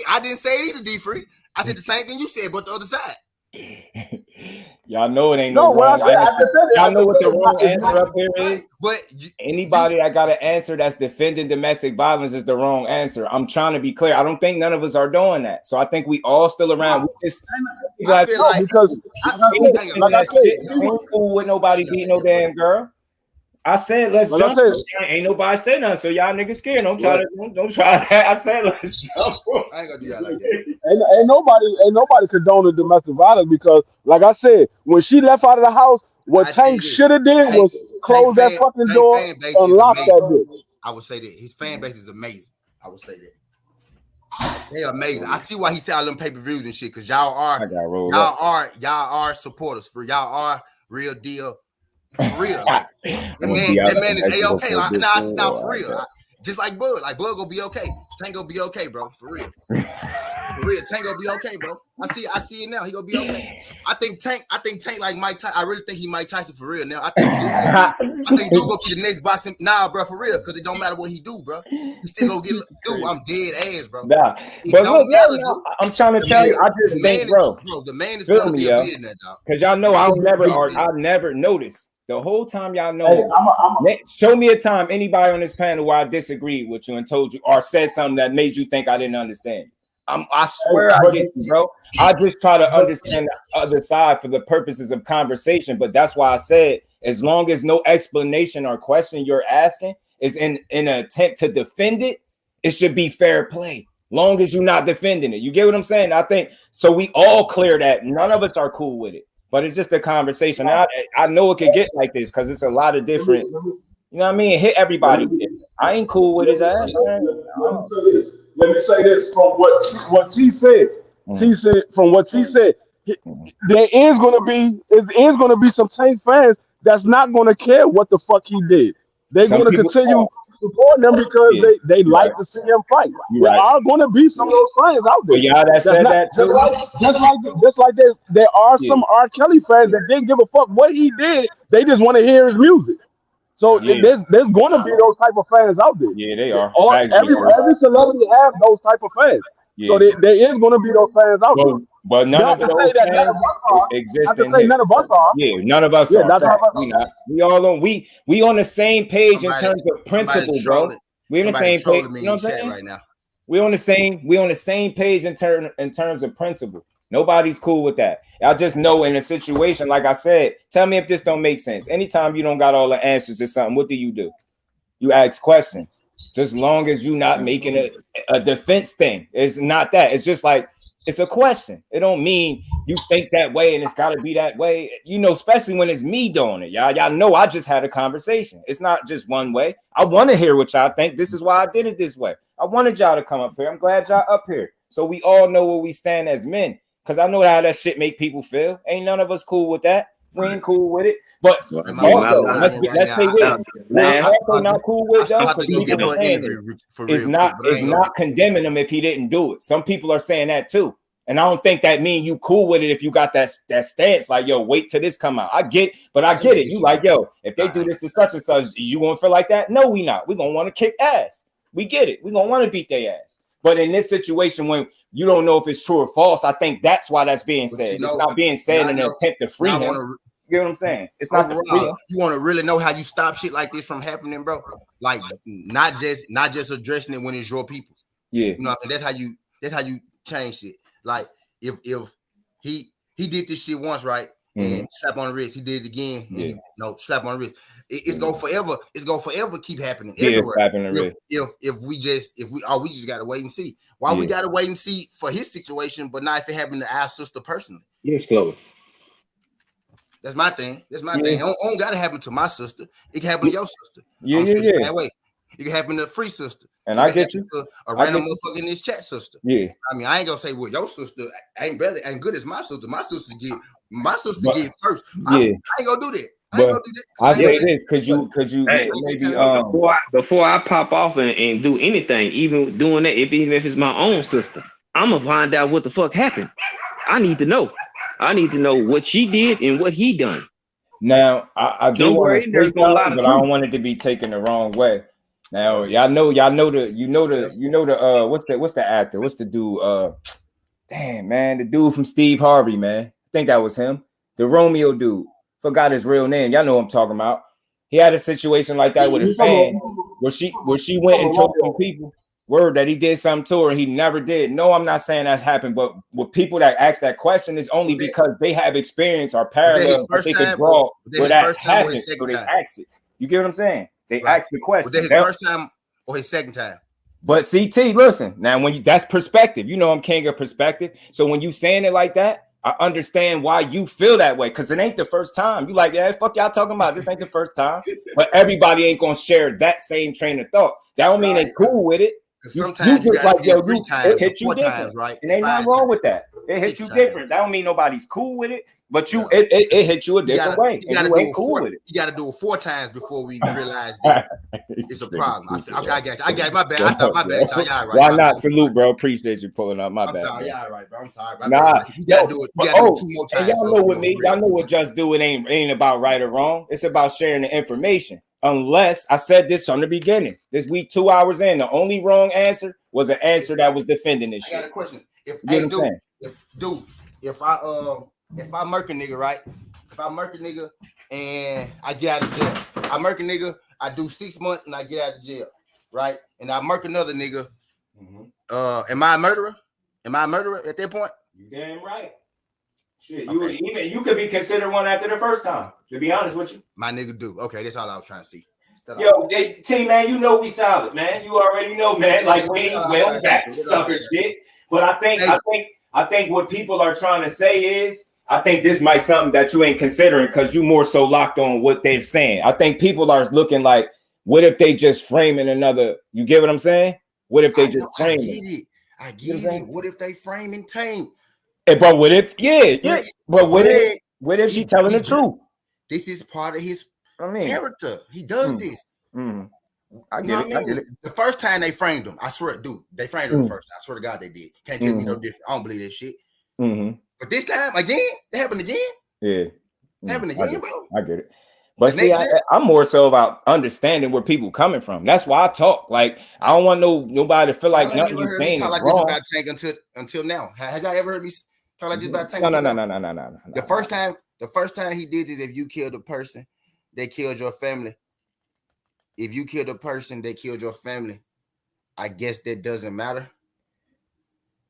I didn't say it either, D-Free. I said the same thing you said, but the other side. Y'all know it ain't no wrong answer. Y'all know what the wrong answer up here is. But anybody that got an answer that's defending domestic violence is the wrong answer. I'm trying to be clear. I don't think none of us are doing that. So I think we all still around. We just because like I said, ain't cool with nobody beating no damn girl. I said let's jump. Ain't nobody say nothing, so y'all niggas scared. Don't try that. I said let's jump. I ain't gonna do that like that. Ain't nobody condoning domestic violence because, like I said, when she left out of the house, what Tank should have did was close that fucking door and lock that bitch. I would say that his fan base is amazing. I would say that they're amazing. I see why he said all them pay-per-views and shit because y'all are supporters for y'all are real deal. For real, like, that man is A-okay. Like, nah, for real. Just like Bud gonna be okay. Tank gonna be okay, bro. For real. For real, Tank gonna be okay, bro. I see it now. He gonna be okay. I think Tank like Mike Tyson. I really think he Mike Tyson for real now. I think dude gonna be the next boxing. Nah, bro, for real, because it don't matter what he do, bro. He still gonna get dude. I'm dead ass, bro. Nah, but look, I'm trying to tell you. I just think, bro, the man is gonna be a millionaire, dog. Because y'all know I'll never notice. The whole time y'all know, show me a time anybody on this panel where I disagreed with you and told you or said something that made you think I didn't understand. I swear I get you, bro. I just try to understand the other side for the purposes of conversation. But that's why I said, as long as no explanation or question you're asking is in an attempt to defend it, it should be fair play. Long as you're not defending it. You get what I'm saying? I think so. We all clear that none of us are cool with it. But it's just a conversation. I know it could get like this because it's a lot of different, you know what I mean? Hit everybody. I ain't cool with his ass. Let me say this from what T said. T said from what T said, there is gonna be some Tank fans that's not gonna care what the fuck he did. They're going to continue supporting them because they like to see him fight. There are going to be some of those fans out there. Yeah, that said that too. Just like there are some R. Kelly fans that didn't give a fuck what he did. They just want to hear his music. So there's going to be those type of fans out there. Yeah, they are. Every celebrity has those type of fans. Yeah. So there is going to be those fans out there. But none of those fans exist in here. None of us are. Yeah, none of us are. We not. We all on. We on the same page in terms of principle, bro. We on the same page. You know what I'm saying? Right now, we on the same page in terms of principle. Nobody's cool with that. I just know in a situation like I said. Tell me if this don't make sense. Anytime you don't got all the answers to something, what do? You ask questions. Just long as you not making a defense thing. It's not that. It's just like. It's a question. It don't mean you think that way and it's got to be that way. You know, especially when it's me doing it. Y'all know I just had a conversation. It's not just one way. I want to hear what y'all think. This is why I did it this way. I wanted y'all to come up here. I'm glad y'all up here. So we all know where we stand as men. Because I know how that shit make people feel. Ain't none of us cool with that. We ain't cool with it. But also, let's say this. We're also not cool with us because it's not condemning him if he didn't do it. Some people are saying that too. And I don't think that means you cool with it if you got that stance like, yo, wait till this come out. I get it. You like, yo, if they do this to such and such, you gonna feel like that? No, we not. We gonna want to kick ass. We get it. We gonna want to beat their ass. But in this situation, when you don't know if it's true or false, I think that's why that's being said. It's not being said in an attempt to free him. You get what I'm saying? It's not the free. You want to really know how you stop shit like this from happening, bro? Like not just addressing it when it's your people. Yeah, you know what I'm saying? That's how you change it. Like if he did this shit once, right? And slap on the wrist, he did it again. Yeah. Slap on the wrist. It's gonna forever. It's gonna forever keep happening everywhere. If we just gotta wait and see. Why we gotta wait and see for his situation, but not if it happened to our sister personally. Yes, Chloe. That's my thing. That's my thing. It don't gotta happen to my sister. It can happen to your sister. Yeah. That way. It can happen to a free sister. And I get you. A random motherfucker in this chat sister. Yeah. I mean, I ain't gonna say, well, your sister ain't good as my sister. My sister get first. I ain't gonna do that. I say this, could you maybe before I pop off and do anything, even doing that, even if it's my own sister, I'm gonna find out what the fuck happened. I need to know. I need to know what she did and what he done. Now I do want to say something, but I don't want it to be taken the wrong way. Now y'all know the what's the actor? What's the dude? Damn man, the dude from Steve Harvey, man. I think that was him. The Romeo dude. Forgot his real name. Y'all know what I'm talking about. He had a situation like that with a fan where she went and told some people word that he did something to her and he never did. No, I'm not saying that happened, but with people that ask that question is only because they have experience or parallel that they can draw where that happened. So they ask it. You get what I'm saying? They ask the question. Was that his first time or his second time? But CT, listen, now when that's perspective, you know I'm king of perspective. So when you saying it like that, I understand why you feel that way, because it ain't the first time. You like, yeah, fuck y'all talking about. This ain't the first time. But everybody ain't gonna share that same train of thought. That don't mean they cool with it. Sometimes you just like, yo, it hit you different, right? And ain't nothing wrong with that. It hit you different. That don't mean nobody's cool with it, but it hit you a different way. You ain't cool with it. You got to do it 4 times before we realize that it's a problem. I got my bad. I thought my bad. Y'all right. Why not? Salute, bro. Appreciate you pulling up. My bad. I'm sorry. Y'all right, bro. I'm sorry. Nah, you got to do it. You got to do it 2 more times. Y'all know with me. Y'all know what Just Do It ain't about right or wrong. It's about sharing the information. Unless I said this from the beginning. This week, 2 hours in, the only wrong answer was an answer that was defending this shit. I got a question. If I murk a nigga, right? If I murk a nigga and I get out of jail, I murk a nigga, I do 6 months and I get out of jail, right? And I murk another nigga. Am I a murderer? Am I a murderer at that point? You damn right. Shit, you could be considered one after the first time. To be honest with you, my nigga do. Okay, that's all I was trying to see. Yo, T man, you know we solid, man. You already know, man. Like we ain't that sucker shit. But I think what people are trying to say is, I think this might something that you ain't considering because you more so locked on what they're saying. I think people are looking like, what if they just framing another? You get what I'm saying? What if they just frame it? I get it. What if they frame and taint? But what if, but what if she telling the truth? This is part of his character. He does this. I get it. The first time they framed him, I swear, dude, they framed him the first time. I swear to God, they did. Can't tell me no different. I don't believe that shit. But this time, again, it happened again. Yeah. It happened again, bro. I get it. But see, I'm more so about understanding where people coming from. That's why I talk. Like, I don't want nobody to feel like nothing you saying is wrong. About Tank until now. Have y'all ever heard me talk like this about Tank? No. The first time he did this, if you killed a person, they killed your family. If you killed a person, they killed your family. I guess that doesn't matter.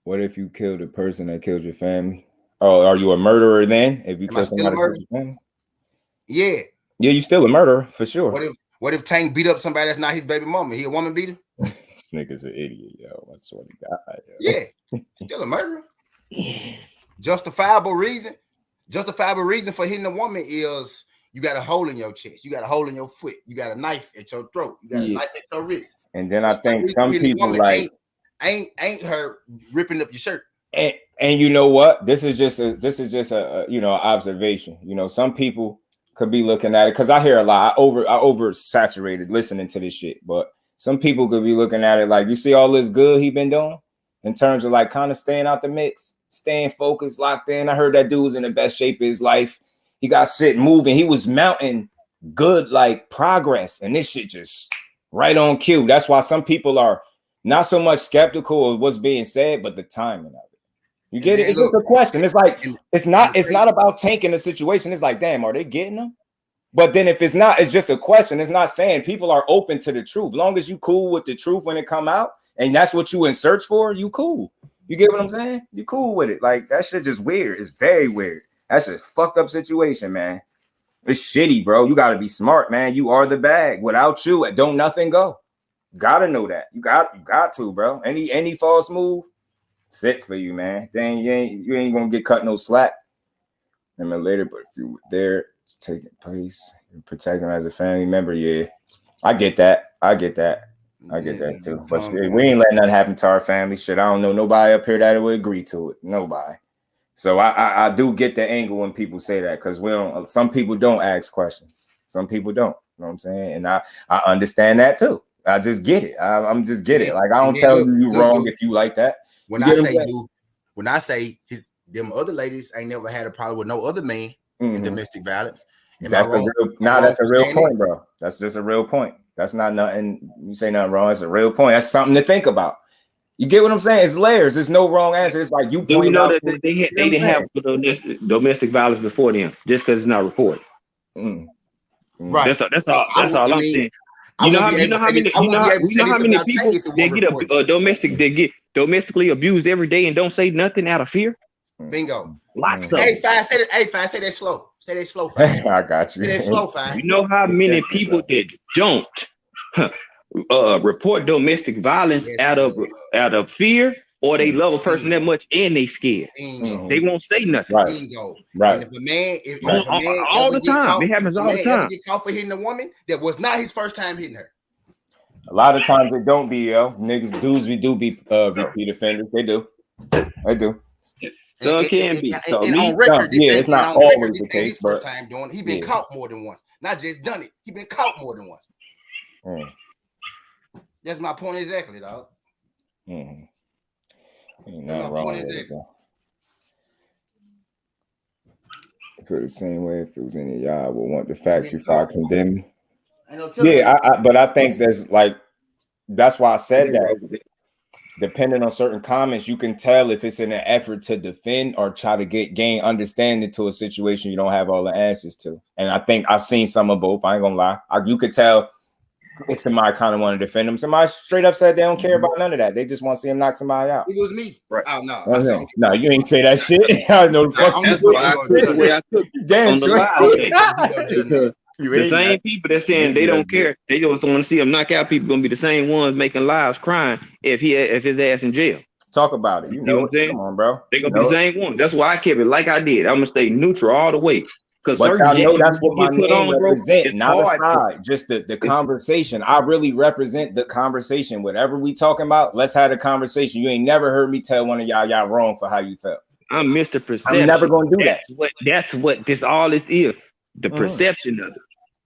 What if you killed a person that killed your family? Oh, are you a murderer then? If you kill somebody that killed your family? Yeah. Yeah, you still a murderer for sure. What if Tank beat up somebody that's not his baby mama? He a woman beater? This nigga's an idiot, yo. I swear to God. Yo. Yeah, still a murderer. Justifiable reason for hitting a woman is you got a hole in your chest, you got a hole in your foot, you got a knife at your throat, you got a knife at your wrist. And then I think some people like ain't her ripping up your shirt. And you know what? This is just a observation. You know, some people could be looking at it because I hear a lot. I oversaturated listening to this shit, but some people could be looking at it like, you see all this good he been doing in terms of like kind of staying out the mix, staying focused, locked in. I heard that dude was in the best shape of his life. He got shit moving. He was mounting good like progress, and this shit just right on cue. That's why some people are not so much skeptical of what's being said, but the timing of it. You get it? It's just a question. It's like it's not about tanking the situation. It's like, damn, are they getting them? But then if it's not, it's just a question. It's not saying people are open to the truth. Long as you cool with the truth when it come out, and that's what you in search for, you cool. You get what I'm saying? You cool with it. Like that shit just weird. It's very weird. That's a fucked up situation, man. It's shitty, bro. You gotta be smart, man. You are the bag. Without you, don't nothing go. Gotta know that. You got to, bro. Any false move, sit for you, man. Then you ain't gonna get cut no slack. And then later, but if you were there, it's taking place, you protect them as a family member. Yeah, I get that. I get that too. But we ain't letting nothing happen to our family. Shit, I don't know nobody up here that would agree to it. Nobody. So I do get the angle when people say that, because we don't. Some people don't ask questions. Some people don't. You know what I'm saying? And I understand that too. I just get it. I'm just get it. Like I don't tell you wrong if you like that. When I say them other ladies ain't never had a problem with no other man in domestic violence. That's a real point, bro. That's just a real point. That's not nothing. You say nothing wrong. It's a real point. That's something to think about. You get what I'm saying? It's layers. There's no wrong answer. It's like you know that they didn't have domestic violence before them just because it's not reported. Right. That's all I'm saying. You know how many people they get domestically abused every day and don't say nothing out of fear? Bingo. Lots of. Hey, Five, say that slow. Say that slow, Five. I got you. Say that slow, Five. You know how many people that don't report domestic violence out of fear, or they love a person that much and they scared. They won't say nothing. Right. And if a man all the time, it happens all the time. Get caught for hitting a woman that was not his first time hitting her. A lot of times it don't be dudes. We do be repeat offenders. They do. So it can be. So on record, it's not always the case. His first time doing it, he been caught more than once. Not just done it. He been caught more than once. That's my point exactly, dog. Ain't nothing wrong with it. I feel the same way. If it was any of y'all, I would want the facts before I condemn. But I think that's why I said that. Depending on certain comments, you can tell if it's in an effort to defend or try to gain understanding to a situation you don't have all the answers to. And I think I've seen some of both. I ain't gonna lie. You could tell if somebody kind of want to defend them. Somebody straight up said they don't care about none of that. They just want to see him knock somebody out. It was me. Right. Oh no. No, you ain't say that shit. I know the fuck. That's why I took the way I took on the live. The same people that saying they don't care, they just want to see him knock out people, gonna be the same ones making lives crying if his ass in jail. Talk about it. You know what I'm saying? Come on, bro. They're gonna be the same one. That's why I kept it like I did. I'm gonna stay neutral all the way. Because I know that's what my name represent, not a side, just the conversation. I really represent the conversation. Whatever we talking about, let's have a conversation. You ain't never heard me tell one of y'all wrong for how you felt. I'm Mr. Perception. I'm never gonna do that. That's what this is. The perception of it.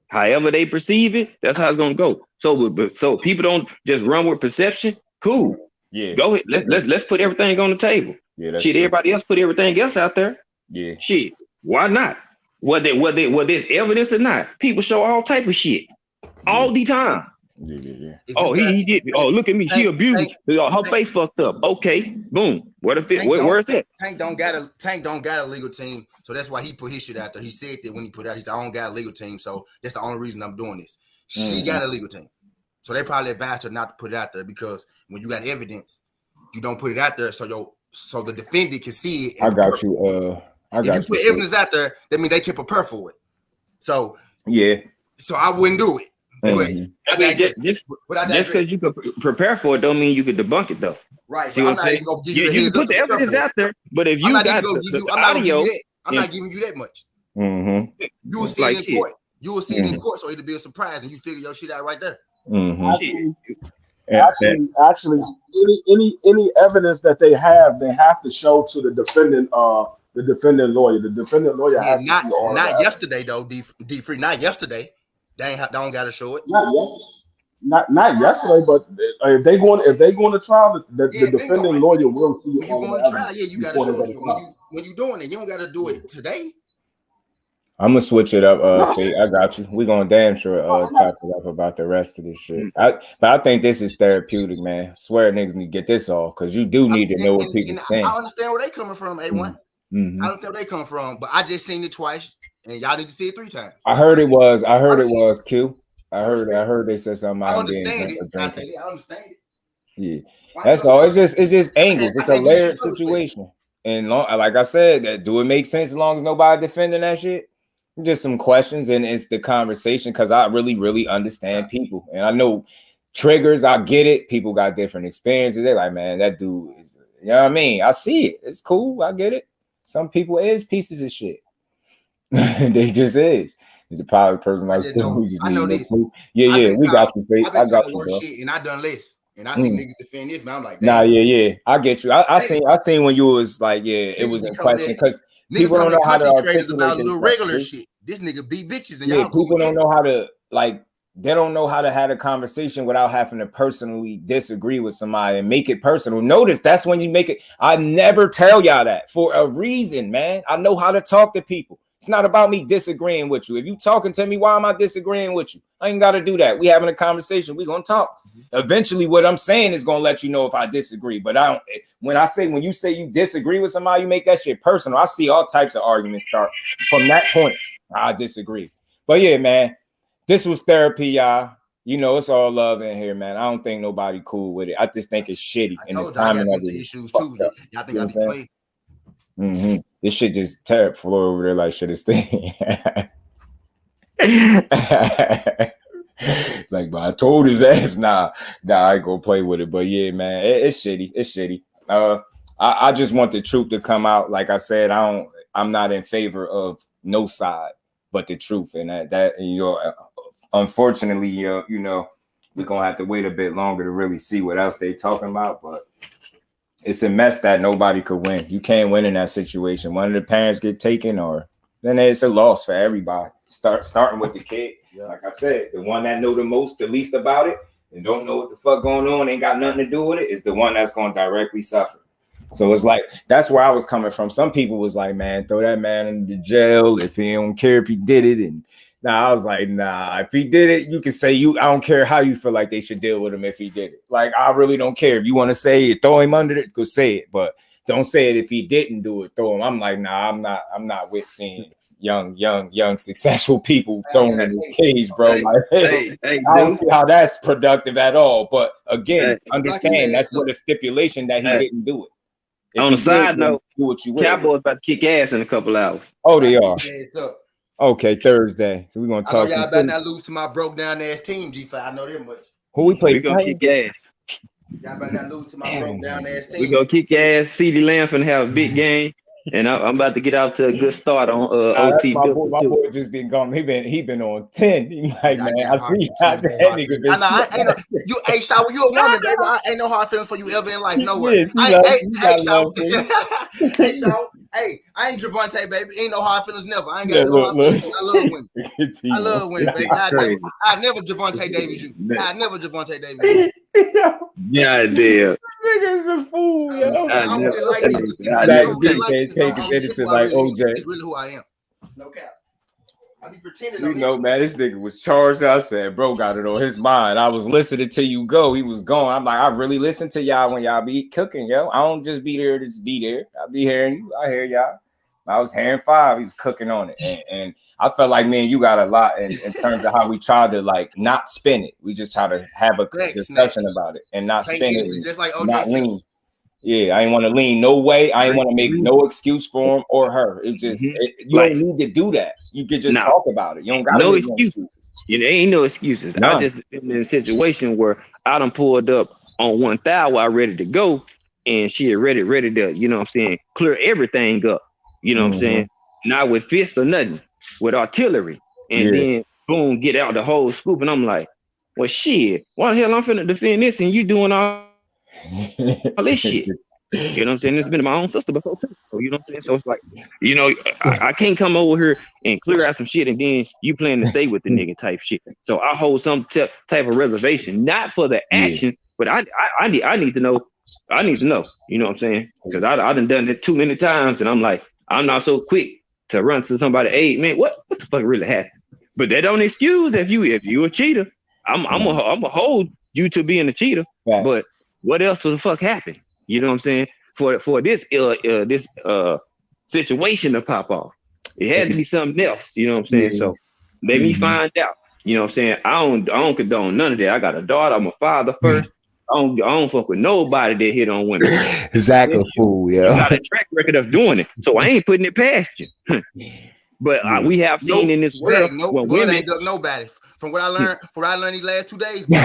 However they perceive it, that's how it's gonna go. So people don't just run with perception. Cool. Yeah. Go ahead. Let's put everything on the table. Yeah. Shit, true. Everybody else put everything else out there. Yeah. Shit. Why not? Whether there's evidence or not, people show all type of shit all the time. Yeah. Oh, he did. Oh, look at me. She abused. Her face fucked up. Okay, boom. Where's it? Tank don't got a legal team, so that's why he put his shit out there. He said that when he put out, he said, I don't got a legal team, so that's the only reason I'm doing this. She got a legal team, so they probably advised her not to put it out there, because when you got evidence, you don't put it out there, so the defendant can see it. I got you. If you put evidence out there, that means they can prepare for it. So yeah, so I wouldn't do it. Just because you could prepare for it, don't mean you could debunk it though. Right. See what I'm saying? You can put the evidence out there, but if you got the audio, I'm not giving you that much. Mm-hmm. You will see it in court. You will see it in court, so it'll be a surprise, and you figure your shit out right there. Mm-hmm. Actually, any evidence that they have to show to the defendant lawyer. The defendant lawyer has not yesterday though. D Free, not yesterday. They don't got to show it. Not yesterday, but if they going to trial, the defendant lawyer will see it. When you going to trial, you got to show it. When you doing it, you don't got to do it today. I'm gonna switch it up, Fate. I got you. We're gonna damn sure chop it up about the rest of this shit. But I think this is therapeutic, man. I swear niggas need to get this off because you do need to know what people stand. I understand where they coming from, A1. I understand where they come from, but I just seen it twice, and y'all need to see it 3 times. I heard it was Q. I heard they said something. I understand it. I understand it. Yeah, that's all. It's just angles. It's a layered situation. And like I said, do it make sense as long as nobody defending that shit? Just some questions, and it's the conversation because I really understand people, and I know triggers. I get it. People got different experiences. They're like, man, that dude is, you know what I mean? I see it. It's cool. I get it. Some people is pieces of shit. They just is. The probably person like I know this. Yeah, we got you, Faith. I got you, bro. Shit, and I done less. And I see niggas defend this, man. I'm like, nah, yeah. I get you. I seen when you was like, yeah, it was in question because people don't know how to articulate about little regular shit. This nigga beat bitches, and yeah, people don't know how to like. They don't know how to have a conversation without having to personally disagree with somebody and make it personal. Notice that's when you make it. I never tell y'all that for a reason, man. I know how to talk to people. It's not about me disagreeing with you. If you talking to me, why am I disagreeing with you? I ain't got to do that. We having a conversation. We gonna talk. Eventually, what I'm saying is gonna let you know if I disagree. But I don't. When you say you disagree with somebody, you make that shit personal. I see all types of arguments start from that point. I disagree. But yeah, man, this was therapy, y'all. You know, it's all love in here, man. I don't think nobody cool with it. I just think it's shitty. And the timing of it issues too. Y'all think I be playing? This shit just tear floor over there like shit is thing. Like, but I told his ass, nah, I ain't gonna play with it. But yeah, man, it's shitty. It's shitty. I just want the truth to come out. Like I said, I'm not in favor of no side but the truth, and that you know, unfortunately, you know, we're gonna have to wait a bit longer to really see what else they talking about. But it's a mess that nobody could win. You can't win in that situation. One of the parents get taken, or then it's a loss for everybody. Starting with the kid. Yeah. Like I said, the one that know the most, the least about it, and don't know what the fuck going on, ain't got nothing to do with it, is the one that's going to directly suffer. So it's like, that's where I was coming from. Some people was like, man, throw that man into jail if he don't care if he did it. And I was like, nah, if he did it, you can say I don't care how you feel like they should deal with him if he did it. Like, I really don't care. If you want to say it, throw him under it, go say it. But don't say it if he didn't do it, throw him. I'm like, nah, I'm not with seeing young successful people thrown in the cage, bro. Like, I don't see how that's productive at all. But again, understand that's what a stipulation that he didn't do it. If on the side note, Cowboys about to kick ass in a couple hours. Oh, they are. Okay, Thursday. So we're gonna talk. Y'all better not lose to my broke down ass team, G5. I know that much. Who we play? We gonna kick ass. Y'all better not lose to my broke down ass team. We gonna kick ass. CeeDee Lamb finna have a big game. And I'm about to get out to a good start on OT. My boy just been gone. He been on 10. He like, man, I see how that nigga been. I ain't no, you, hey, Shaw, you a woman, baby. I ain't no hard feelings for you ever in life. No way. Hey, Shaw. Hey, Shaw. Hey, I ain't Javante, baby. Ain't no hard feelings, never. I ain't got no hard feelings. I love women. I love women, baby. I never Javante Davis you. I never Javante Davis you. Yeah, damn. Nigga's a fool, yo. I really like this. Take his innocent like OJ. It's really who I am. No cap. I be pretending. You know, man, this nigga was charged. I said, bro, got it on his mind. I was listening to you go. He was gone. I'm like, I really listen to y'all when y'all be cooking, yo. I don't just be there to just be there. I be hearing you. I hear y'all. I was hearing 5. He was cooking on it, and I felt like, man, you got a lot in terms of how we try to like not spin it. We just try to have a discussion about it and not spin it, just like OJ not lean. Yeah, I ain't want to lean no way. I ain't want to make no excuse for him or her. It just you don't need to do that. You could just talk about it. You don't got no excuses. You know, ain't no excuses. No. I just been in a situation where I done pulled up on one thigh while ready to go, and she had ready to, you know what I'm saying, clear everything up. You know what I'm saying? Not with fists or nothing, with artillery. And then boom, get out the whole scoop. And I'm like, well, shit, why the hell I'm finna defend this and you doing all this shit? You know what I'm saying? It's been my own sister before too. So, you know what I'm saying? So it's like, you know, I can't come over here and clear out some shit and then you plan to stay with the nigga type shit. So I hold some type of reservation, not for the actions, but I need to know. I need to know. You know what I'm saying? Because I done it too many times, and I'm like, I'm not so quick to run to somebody, hey man, what the fuck really happened? But that don't excuse if you a cheater. I'm gonna hold you to being a cheater. Right. But what else the fuck happened? You know what I'm saying? For this situation to pop off, it had to be something else. You know what I'm saying? So let me find out. You know what I'm saying? I don't condone none of that. I got a daughter. I'm a father first. I don't fuck with nobody that hit on women. Exactly, fool. Yeah, you got a track record of doing it, so I ain't putting it past you. But we have seen in this world when women ain't duck nobody. From what I learned these last 2 days, you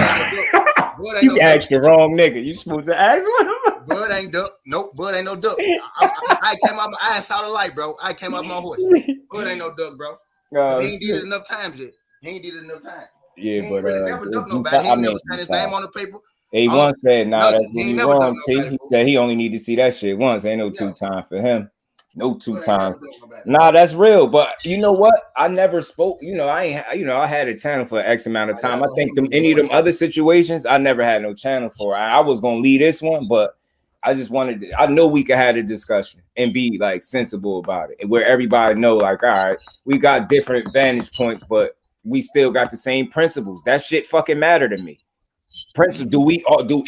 asked the wrong nigga. You supposed to ask one of them. Bud ain't duck. Nope, Bud ain't no duck. I came out. I saw the light, bro. I came out my horse. Bud ain't no duck, bro. He ain't did it enough times yet. He ain't did it enough times. Yeah, but never duck nobody. He ain't never signed his name on the paper. A1 said, "Nah, that's really wrong." He said he only need to see that shit once. Ain't no two time for him. No two time. Nah, that's real. But you know what? I never spoke. You know, I had a channel for X amount of time. I think any of them other situations, I never had no channel for. I was gonna leave this one, but I just wanted to, I know we could have a discussion and be like sensible about it, where everybody know, like, all right, we got different vantage points, but we still got the same principles. That shit fucking matter to me. Principle,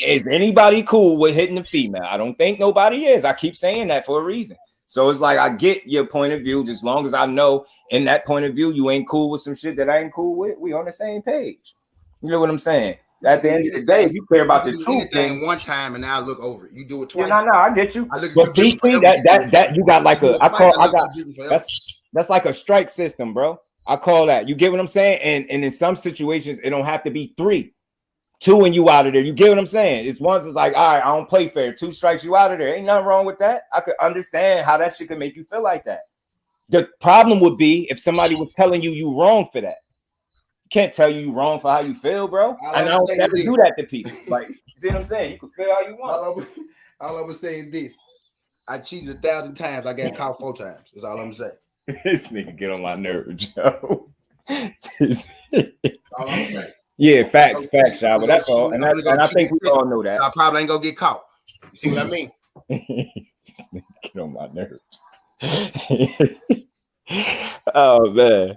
is anybody cool with hitting the female? I don't think nobody is. I keep saying that for a reason. So it's like, I get your point of view, just long as I know in that point of view you ain't cool with some shit that I ain't cool with. We on the same page. You know what I'm saying? At the end of the day, if you care about the truth, thing one time and now look over it. You do it twice. Yeah, no, I get you. But that you got like that's like a strike system, bro. I call that. You get what I'm saying? And in some situations, it don't have to be 3. 2 and you out of there. You get what I'm saying? It's once it's like, all right, I don't play fair. 2 strikes, you out of there. Ain't nothing wrong with that. I could understand how that shit could make you feel like that. The problem would be if somebody was telling you wrong for that. You can't tell you wrong for how you feel, bro. And I don't never do that to people. Like, you see what I'm saying? You can feel how you want. All I'm gonna say is this: I cheated 1,000 times. I got caught 4 times. That's all I'm saying. This nigga get on my nerves, Joe. All I'm saying. Yeah, facts, Shy. But that's all. And I think we all know that. I probably ain't gonna get caught. You see what I mean? This nigga get on my nerves. Oh man.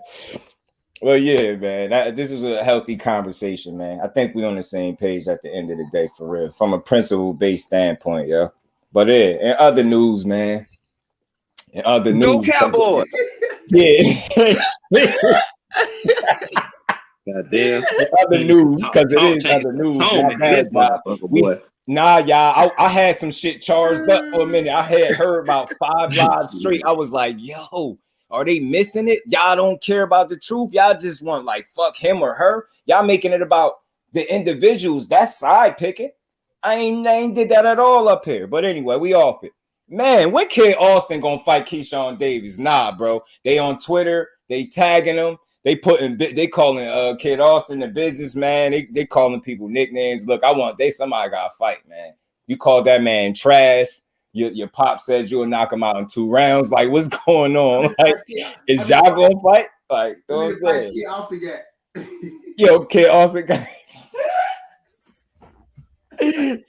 Well, yeah, man. This was a healthy conversation, man. I think we're on the same page at the end of the day, for real, from a principle-based standpoint, yeah. But yeah, in other news, man. In other news, go Cowboys. Yeah. Goddamn. Other news, because it is other news. Y'all. I had some shit charged up for a minute. I had heard about 5 lives straight. I was like, yo, are they missing it? Y'all don't care about the truth. Y'all just want like fuck him or her. Y'all making it about the individuals. That's side picking. I ain't did that at all up here. But anyway, we off it. Man, when Kid Austin gonna fight KEYSHAWN Davis? Nah, bro. They on Twitter. They tagging him. They calling Kid Austin the businessman. They calling people nicknames. Look, somebody gotta fight, man. You called that man trash. Your pop said you'll knock him out in 2 rounds. Like, what's going on? Like, is y'all gonna fight? Like, you know what I'm saying? Kid Austin got. Yo, Kid Austin got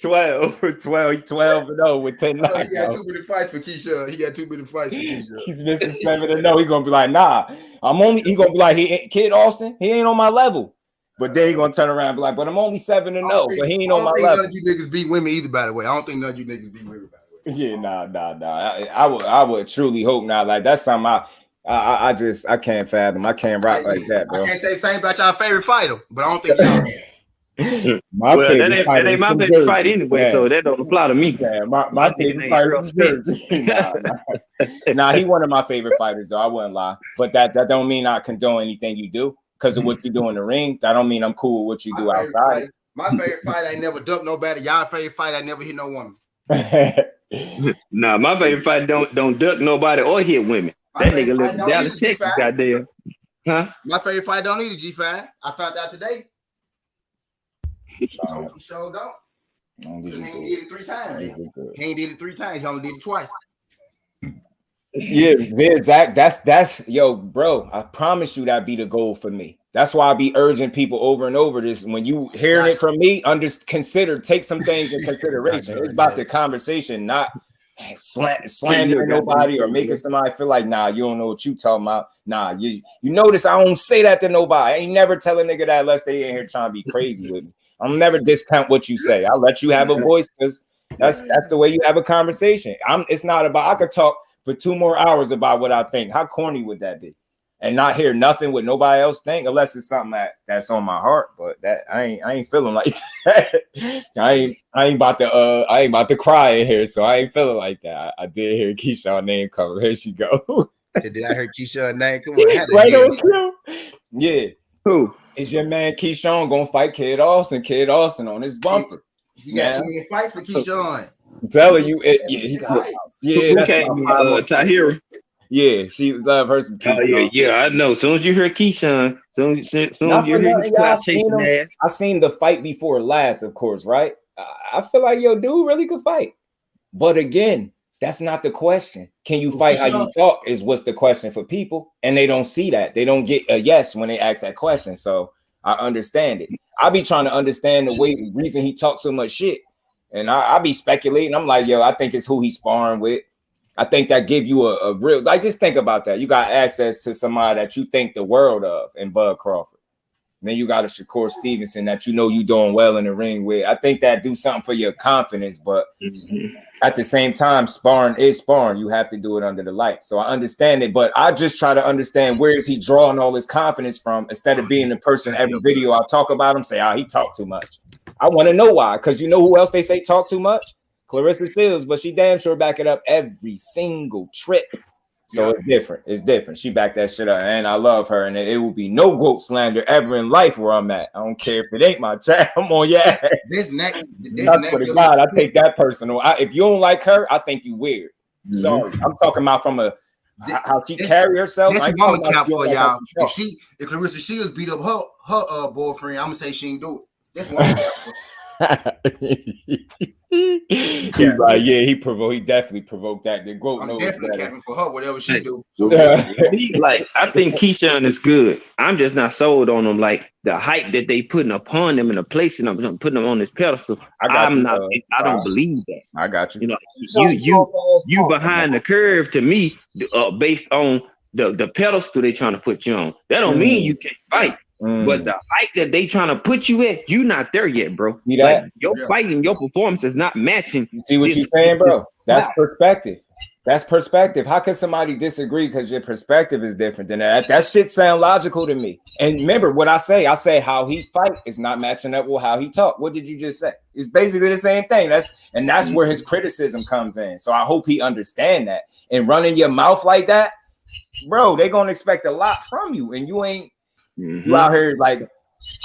12 and 0 with 10 knockouts. He got too many fights for KEYSHAWN. He's missing 7 and 0. He gonna be like, nah. He gonna be like, Kid Austin, he ain't on my level. But then he gonna turn around and be like, but I'm only 7 and 0, but he ain't on my level. None of you niggas beat women either, by the way. I don't think none of you niggas beat women, by the way. Yeah, nah. I would truly hope not. Like, that's something I can't fathom. I can't rock like that, bro. I can't say the same about y'all favorite fighter, but I don't think y'all can. That ain't my favorite fight anyway, so that don't apply to me. Yeah, my favorite fighter is Jersey. Nah, he one of my favorite fighters, though. I wouldn't lie, but that don't mean I condone anything you do because of what you do in the ring. That don't mean I'm cool with what you do outside. My favorite fight, I never duck nobody. Y'all favorite fight, I never hit no woman. Nah, my favorite fight don't duck nobody or hit women. That nigga lives down in Texas, goddamn. Huh? My favorite fight don't need a G5. I found out today. He sure don't. He ain't did it 3 times. He ain't did it 3 times. He only did it twice. Yeah, Zach. That's yo, bro. I promise you that be the goal for me. That's why I be urging people over and over this. When you hearing it from me, take some things in consideration. It's about the conversation, not slandering nobody or making somebody feel like, nah, you don't know what you talking about. Nah, you notice I don't say that to nobody. I ain't never tell a nigga that unless they in here trying to be crazy with me. I'll never discount what you say. I'll let you have a voice because that's the way you have a conversation. It's not about, I could talk for 2 more hours about what I think. How corny would that be? And not hear nothing what nobody else think, unless it's something that's on my heart. But that I ain't feeling like that. I ain't about to cry in here, so I ain't feeling like that. I did hear KEYSHAWN name cover. Here she go. Did I hear KEYSHAWN name? Come on, right on cue. Yeah. Who is your man KEYSHAWN gonna fight Kid Austin? Kid Austin on his bumper. He got too many fights for KEYSHAWN. I'm telling you, he got Tahira. Yeah, she love her some KEYSHAWN. Yeah, I know. As soon as you hear KEYSHAWN, soon as you hear his clout chasing ass. I seen the fight before last, of course, right? I feel like dude really could fight. But again, that's not the question. Can you fight how you talk is what's the question for people. And they don't see that. They don't get a yes when they ask that question. So I understand it. I be trying to understand the reason he talks so much shit. And I be speculating. I'm like, I think it's who he's sparring with. I think that give you a real, like, just think about that. You got access to somebody that you think the world of in Bud Crawford. And then you got a Shakur Stevenson that you doing well in the ring with. I think that do something for your confidence, but at the same time, sparring is sparring. You have to do it under the lights. So I understand it, but I just try to understand where is he drawing all his confidence from instead of being the person every video I talk about him say, he talk too much. I want to know why, because you know who else they say talk too much? Clarissa Shields, but she damn sure back it up every single trip. So it's different. It's different. She backed that shit up, and I love her. And it will be no GOAT slander ever in life where I'm at. I don't care if it ain't my chat. I'm on your ass. That's for the God. I take that personal. If you don't like her, I think you weird. Sorry, I'm talking about from how she carry herself. That's mama cap for y'all. If Clarissa Shields beat up her boyfriend, I'm gonna say she ain't do it. That's one. He's like, he definitely provoked that. The GOAT knows definitely capping for her, whatever she do. So, like, I think KEYSHAWN is good. I'm just not sold on him. Like the hype that they putting upon them and the placing of them, putting them on this pedestal. I don't believe that. I got you. You know, you behind the curve to me, based on the pedestal they trying to put you on. That don't mean you can't fight. But the height that they trying to put you at, you not there yet, bro. See that? Like, your fight and your performance is not matching. You see what you're saying, bro? That's perspective. That's perspective. How can somebody disagree because your perspective is different than that? That shit sound logical to me. And remember what I say. I say how he fight is not matching up with how he talk. What did you just say? It's basically the same thing. That's where his criticism comes in. So I hope he understand that. And running your mouth like that, bro, they gonna expect a lot from you, and you ain't. You out here like,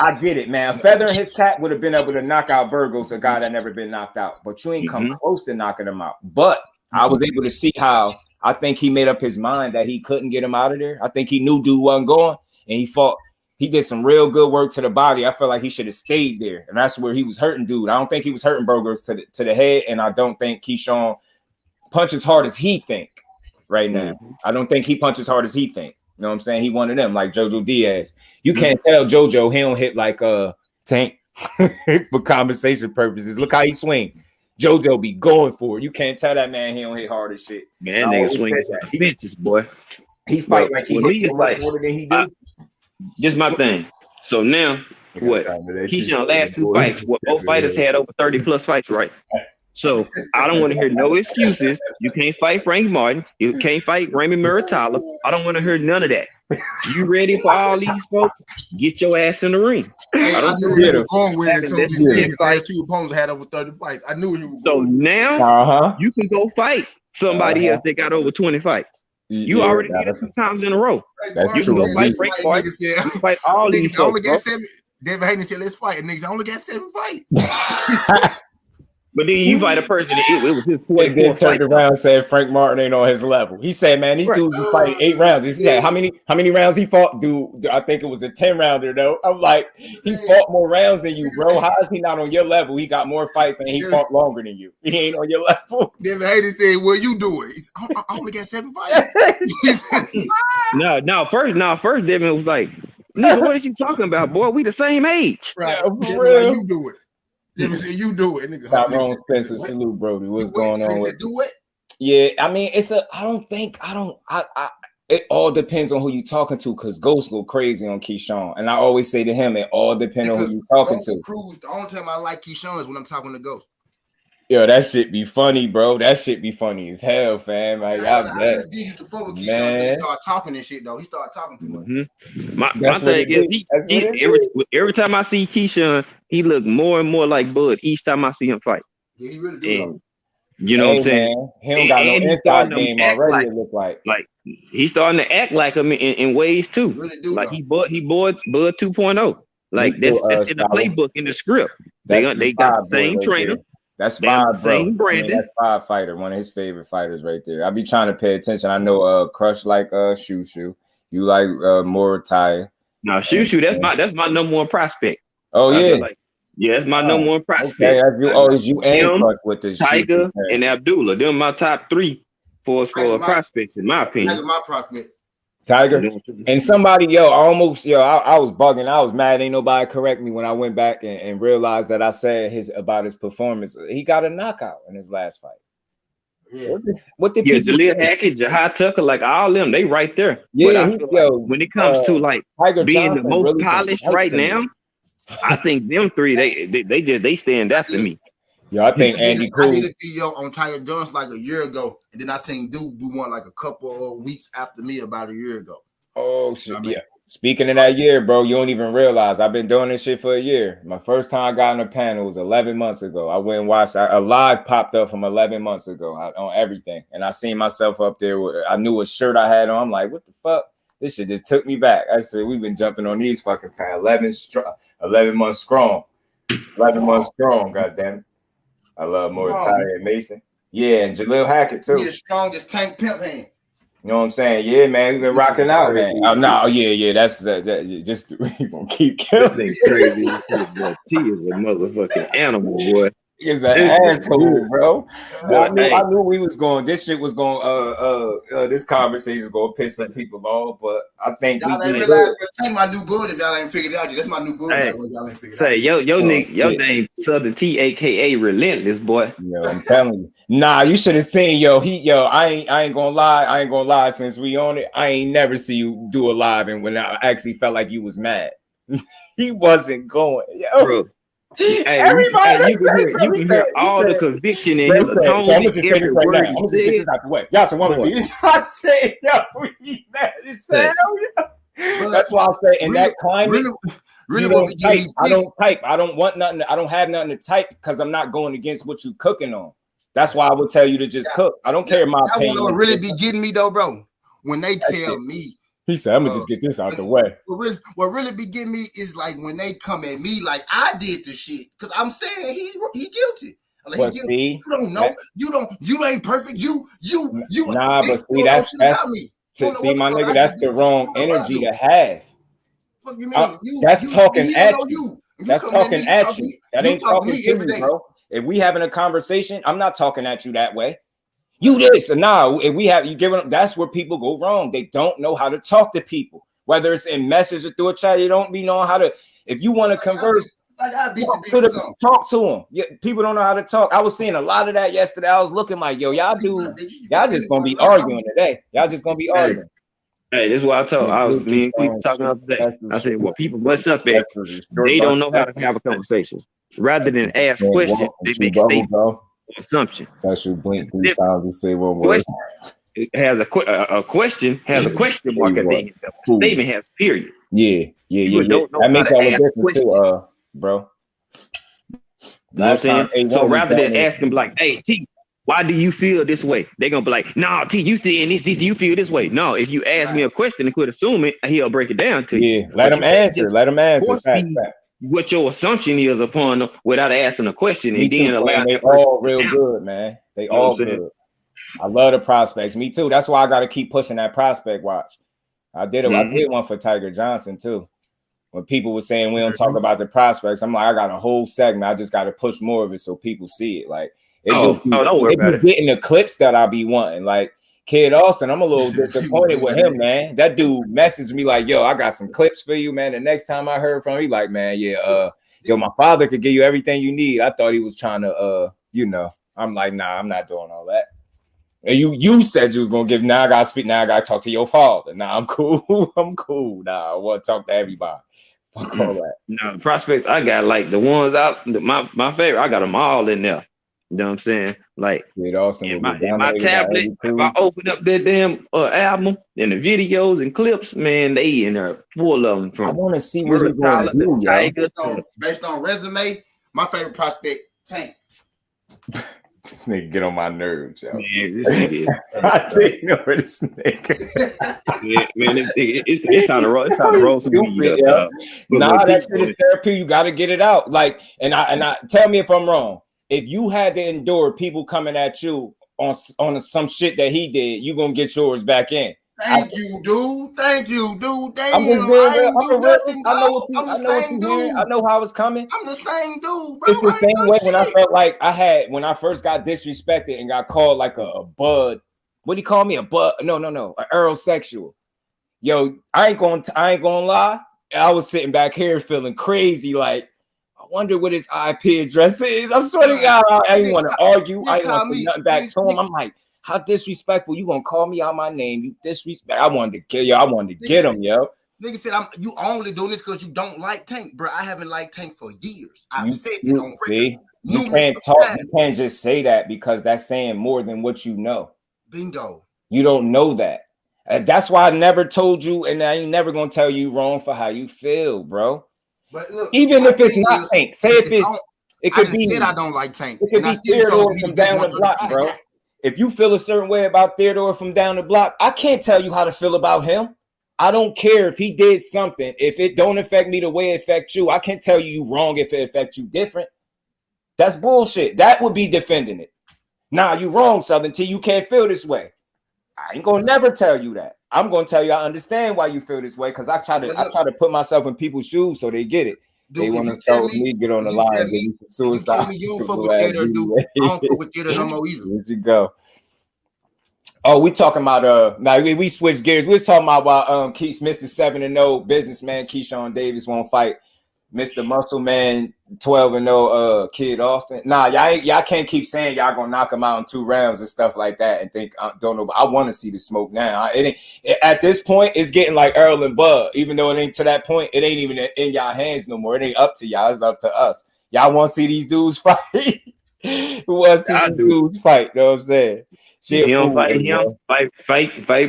I get it, man. Feather in his cap would have been able to knock out Burgos, a guy that never been knocked out, but you ain't come close to knocking him out. But I was able to see how I think he made up his mind that he couldn't get him out of there. I think he knew dude wasn't going, and he fought. He did some real good work to the body. I feel like he should have stayed there, and that's where he was hurting dude. I don't think he was hurting Burgos to the head, and I don't think KEYSHAWN punches hard as he think right now. I don't think he punches hard as he think. You know what I'm saying? He one of them, like Jojo Diaz. You can't tell Jojo he don't hit like Tank for conversation purposes. Look how he swing. Jojo be going for it. You can't tell that man he don't hit hard as shit. Man, nigga swing fences, boy. He fight like he hits like harder than he do. Just my thing. So now, what? KEYSHAWN last 2 fights, both fighters had over 30 plus fights, right? So I don't want to hear no excuses. You can't fight Frank Martin. You can't fight Ramirez. I don't want to hear none of that. You ready for all these folks? Get your ass in the ring. I knew he was going with it. So his last 2 opponents had over 30 fights. I knew he was. So now you can go fight somebody else that got over 20 fights. You already did it 2 times in a row. You can go fight Frank Martin. You can fight all these folks. David Hayden said, "Let's fight." And niggas only got 7 fights. But then you fight a person that it was his 44th. Then turned around and said Frank Martin ain't on his level. He said, "Man, these dudes be fighting 8 rounds." He said, "How many rounds he fought?" Dude, I think it was a 10-rounder though. I'm like, he fought more rounds than you, bro. How is he not on your level? He got more fights and he fought longer than you. He ain't on your level. David Hayden said, "Well, you do it." I only got 7 fights. First, Devin was like, "Nigga, what is you talking about, boy? We the same age." Right. You do it. You do it, nigga. Tyrone Spencer, salute, Brody. What's going on? Do it. Yeah, I mean, it all depends on who you talking to, because Ghost go crazy on KEYSHAWN. And I always say to him, it all depends on who you talking to. The only time I like KEYSHAWN is when I'm talking to Ghost. Yo, that shit be funny, bro. That shit be funny as hell, fam. Like, I used to fuck with KEYSHAWn until he started talking and shit, though. He started talking too much. My thing is, every time I see KEYSHAWN, he look more and more like Bud each time I see him fight. Yeah, he really do. You know what I'm saying? Man, he don't got no inside game already. It look like he's starting to act like him in ways too. Really do, like Bud 2.0. Like that's in the playbook, in the script. They got the same trainer. That's Five, bro. Brandon. That's Five fighter, one of his favorite fighters right there. I be trying to pay attention. I know Crush like Shoo. You like more Ty. No, Shoo, that's my number one prospect. Oh yeah. Yeah, that's my number one prospect. Okay, you and Crush with the Tiger and Abdullah. Them my top 3 for prospects, in my opinion. Tiger, my prospect. Tiger and somebody, I was bugging. I was mad. Ain't nobody correct me when I went back and realized that I said about his performance. He got a knockout in his last fight. Yeah. What did Jaleel Hackett, Jahai Tucker, like all them, they right there. Yeah, but when it comes to like Tiger being Johnson the most really polished right now, I think them 3 they stand after me. Yo, I think Andy Cruz. I did a video on Tiger Johnson like a year ago, and then I seen Dude do one like a couple of weeks after me about a year ago. Oh shit! Yeah. Speaking of that year, bro, you don't even realize I've been doing this shit for a year. My first time I got on a panel was 11 months ago. I went and watched a live popped up from 11 months ago on everything, and I seen myself up there. I knew what shirt I had on. I'm like, what the fuck? This shit just took me back. I said, we've been jumping on these fucking panels 11 months strong. 11 months strong, goddamn it. I love Mordecai and Mason. Yeah, and Jaleel Hackett too. He the strongest Tank Pimp hand. You know what I'm saying? Yeah, man, we've been rocking out, man. Oh no, yeah. That's just we gonna keep killing. This ain't crazy. T is a motherfucking animal, boy. He's an asshole, bro. I knew we was going. This shit was going. This conversation was going to piss some people off, but I think y'all ain't realize Tank my new bud. If y'all ain't figured it out, that's my new bud. Y'all ain't figured it out. Your name Southern T, aka Relentless, boy. Yo, I'm telling you. Nah, you should have seen I ain't gonna lie. Since we on it, I ain't never see you do a live, and when I actually felt like you was mad, he wasn't going, yo. Bro. Everybody, you can hear all the conviction in his tone. Every word he said. Y'all some woman beaters. I say, yo, he mad as hell. That's why I say in that climate, really don't type. I don't type. I don't want nothing. I don't have nothing to type because I'm not going against what you cooking on. That's why I would tell you to just cook. I don't care my opinion. That will really be getting me though, bro. When they tell me. He said, I'm gonna just get this out the way. What really be getting me is like when they come at me like I did the shit. Cause I'm saying he guilty. Like, but see, you don't know. You ain't perfect. You nah, but see, that's see, my nigga, that's the wrong energy to have. What you mean? That's talking at you. That's talking at you. That ain't talking to you, bro. If we having a conversation, I'm not talking at you that way. You this and now, if we have you giving them, that's where people go wrong. They don't know how to talk to people, whether it's in message or through a chat. You don't be knowing how to. If you want to converse, talk to them. Yeah, people don't know how to talk. I was seeing a lot of that yesterday. I was looking like, yo, y'all just gonna be arguing today. Y'all just gonna be arguing. Hey, this is what I was me and Queen talking about today. I said, well, people mess up at they don't know how to have a conversation. Rather than ask questions, they make statements. Assumption. That's you blink 3 times to say one word. It has a question has a question mark at the end. The statement has period. Yeah. That makes all the difference too, bro. You know what I'm saying? So rather than asking like, hey T, why do you feel this way? They're gonna be like, no, T, you saying this, you feel this way. No, if you ask me a question and quit assuming, he'll break it down to you. Yeah, let him answer. Facts. What your assumption is upon them without asking a question, and then allow they all real good, man. They all good. I love the prospects. Me too. That's why I got to keep pushing that prospect watch. I did one for Tiger Johnson too. When people were saying we don't talk about the prospects, I'm like, I got a whole segment. I just got to push more of it so people see it. Like, don't worry about it. Getting the clips that I be wanting. Like Kid Austin, I'm a little disappointed with him, man. That dude messaged me like, yo, I got some clips for you, man. The next time I heard from him, he like, man, yeah, yo, my father could give you everything you need. I thought he was trying to, I'm like, nah, I'm not doing all that. And you said you was gonna give. Now I gotta speak. Now I gotta talk to your father. Nah, I'm cool. I'm cool. Nah, I want to talk to everybody. Fuck all that. No, prospects. I got like the ones out. My favorite. I got them all in there. You know what I'm saying? Like in my tablet. If I open up that damn album and the videos and clips, man, they in there full of them. From I want to see what he's gonna do, yo. Based on resume, my favorite prospect, Tank. This nigga get on my nerves, yo. Man, this nigga I didn't know this nigga. man, it's time to roll. It's time to roll some weed up. Nah, that shit is therapy. You got to get it out. Like, and I tell me if I'm wrong. If you had to endure people coming at you on some shit that he did, you gonna get yours back in. Thank you, dude. Thank you, dude. Damn, I'm just being I know how it's coming. I'm the same dude, bro. It's the same way when I felt like when I first got disrespected and got called like a bud. What do you call me? A bud? No, an Eurosexual. Yo, I ain't gonna lie. I was sitting back here feeling crazy, like I wonder what his IP address is. I swear to God, I didn't want to argue. I didn't want to say nothing back to him. I'm like, how disrespectful you gonna call me out my name? You disrespect. I wanted to kill you. I wanted to get him, yo. Nigga said, you only doing this because you don't like Tank, bro. I haven't liked Tank for years. I've said it on record. You can't talk. You can't just say that because that's saying more than what you know. Bingo. You don't know that. That's why I never told you, and I ain't never gonna tell you wrong for how you feel, bro. But look, even if it's not Tank, say if it's, it could be. Said I don't like Tank. It could be Theodore from down the block, bro. If you feel a certain way about Theodore from down the block, I can't tell you how to feel about him. I don't care if he did something. If it don't affect me the way it affects you, I can't tell you wrong if it affects you different. That's bullshit. That would be defending it. Nah, you wrong, Southern T. You can't feel this way. I ain't gonna never tell you that. I'm gonna tell you I understand why you feel this way because I try to put myself in people's shoes so they get it. They want to tell me, get on the line, and give me some suicide. You don't fuck with Gator, dude. I don't fuck with Gator no more either. Where'd you go? Oh, we talking about now we switched gears. We was talking about Mr. 7-0 businessman KEYSHAWN Davis won't fight Mr. Muscle Man 12-0 Kid Austin. Nah, y'all can't keep saying y'all gonna knock him out in 2 rounds and stuff like that and think don't know. I want to see the smoke now. At this point, it's getting like Earl and Bud. Even though it ain't to that point, it ain't even in y'all hands no more. It ain't up to y'all. It's up to us. Y'all want to see these dudes fight? Who wants to see these dudes fight? Know what I'm saying? Shit, fight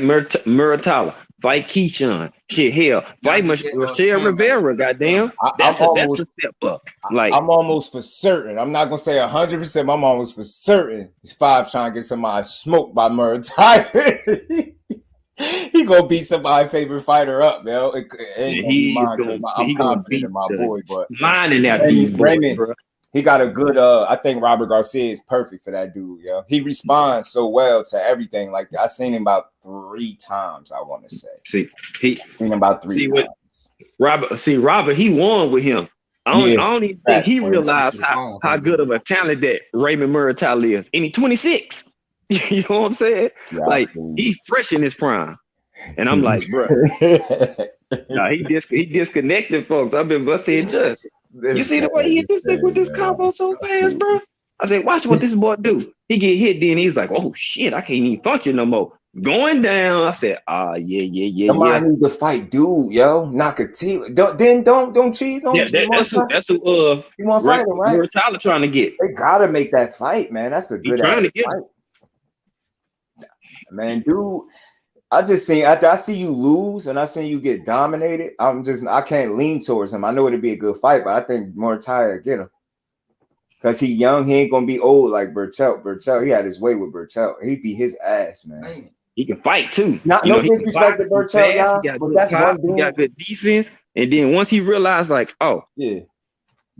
Muratalla. Fight KEYSHAWN. Shit, hell, fight Michelle Rivera. Goddamn, that's a step up. Like I'm almost for certain. I'm not gonna say 100%. I'm almost for certain. It's 5 trying to get somebody smoked by Muratalla. He gonna beat somebody's favorite fighter up, man. I'm confident in my boy, but lining that Raymond, bro. He got a good I think Robert Garcia is perfect for that dude, yo. He responds so well to everything like that. I seen him about 3 times, I want to say. Seen him about 3 times. Robert, he won with him. I don't even think he realized how good of a talent that Raymond Muratalla is. And he's 26. You know what I'm saying? Yeah, like he's fresh in his prime. And I'm like, bro, nah, he disconnected, folks. I've been busting just. You see the way he hit this thing with this combo so fast, bro? I said, watch what this boy do. He get hit, then he's like, oh shit, I can't even function no more. Going down, I said, yeah. Somebody need to fight, dude, yo. Nakatila. Don't cheat. That's who you want to fight him, right? Muratalla trying to get. They gotta make that fight, man. That's a good trying to get fight. Man, dude. I just seen after I see you lose and I seen you get dominated, I can't lean towards him. I know it'd be a good fight, but I think Muratalla get him. Because he young, he ain't gonna be old like Burchell. He had his way with Burchell. He beat his ass, man. He can fight too. No disrespect to Burchell, y'all, but that's one dude. He got good defense. And then once he realized, like, oh yeah,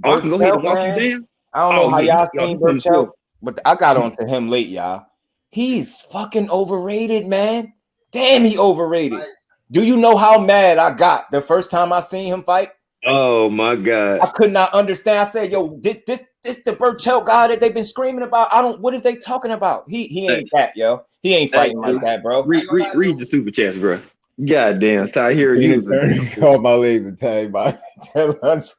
I can go ahead and walk you down. I don't know how y'all seen Burchell, but I got onto him late, y'all. He's fucking overrated, man. Damn, he overrated. Do you know how mad I got the first time I seen him fight? Oh my God. I could not understand. I said, yo, this the Burchell guy that they've been screaming about. What is they talking about? He ain't that, yo. He ain't fighting like that, bro. Read the super chats, bro. Goddamn, Ty here. Call my legs and tell you about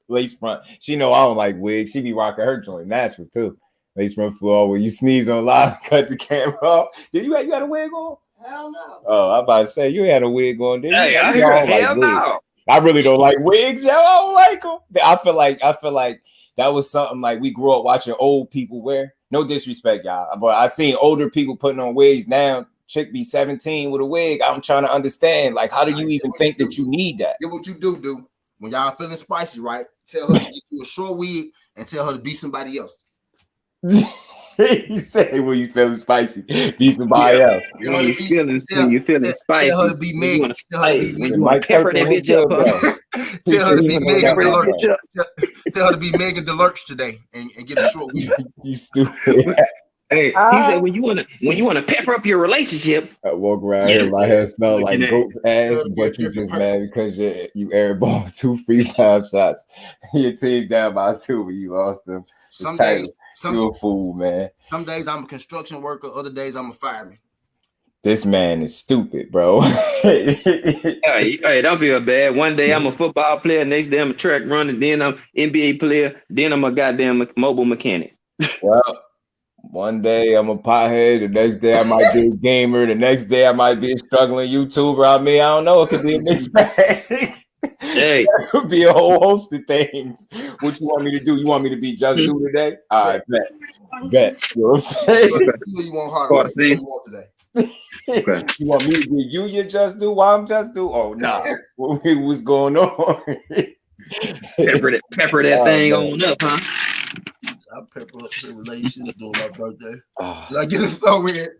lace front. She know I don't like wigs. She be rocking her joint natural too. Lace front floor when you sneeze on live, cut the camera off. Did you had a wig on? Hell no. Oh, I'm about to say you had a wig on, didn't you? Hey, I heard hell no. I really don't like wigs, yo. I don't like them. I feel like that was something like we grew up watching old people wear. No disrespect, y'all, but I seen older people putting on wigs now. Chick be 17 with a wig. I'm trying to understand, like, how do you even think that you need that? Get what you do when y'all feeling spicy, right? Tell her to get you a short wig and tell her to be somebody else. He said, "When you feeling spicy, be somebody else." When you feeling spicy, tell her to be Megan. Tell her to be Megan. Pepper that bitch up. Tell her to be Megan Deluxe. Tell her to be Megan Deluxe today and get a short wig. You stupid. Hey, he said when you wanna pepper up your relationship. I walk around here, my hair smell like goat ass, but you just mad because you airballed 2 free foul shots. Your team down by 2 when you lost them. Some days, you're a fool, man. Some days I'm a construction worker, other days I'm a fireman. This man is stupid, bro. Hey, don't feel bad. One day I'm a football player, next day I'm a track runner, then I'm NBA player, then I'm a goddamn mobile mechanic. Well, one day I'm a pothead, the next day I might be a gamer, the next day I might be a struggling YouTuber. I mean, I don't know. It could be a mixed bag. Hey, that could be a whole host of things. What you want me to do? You want me to be Just Do today? All right, bet. You know what I'm saying? You want hard work. You want today. Okay. You want me to be you your Just Do while I'm Just Do? Oh, nah. What's going on? pepper that thing on up, huh? I pepper up some relationships during my birthday. Did I get it so weird?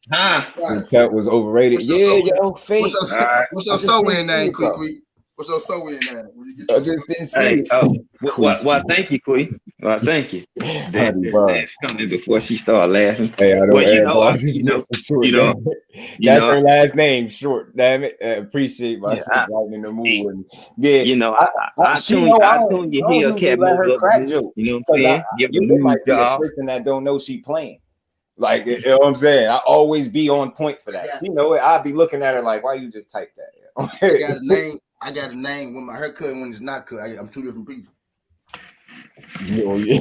The cat was overrated. Yo, fake. What's your so-in name, Quick? What's your so-in name? I just didn't see it. Well, thank you, Queen. Well, thank you. That's coming before she started laughing. Hey, I know, that's her last name. Short, damn it. Appreciate my sister in the mood. Yeah, you know, I tune your Hellcat mode up. You know what I'm saying? You might be a person that don't know she playing. Like, you know what I'm saying? I always be on point for that. You know, I'll be looking at her like, why you just type that? I got a name when my hair cut and when it's not cut. I'm 2 different people. Oh, yeah.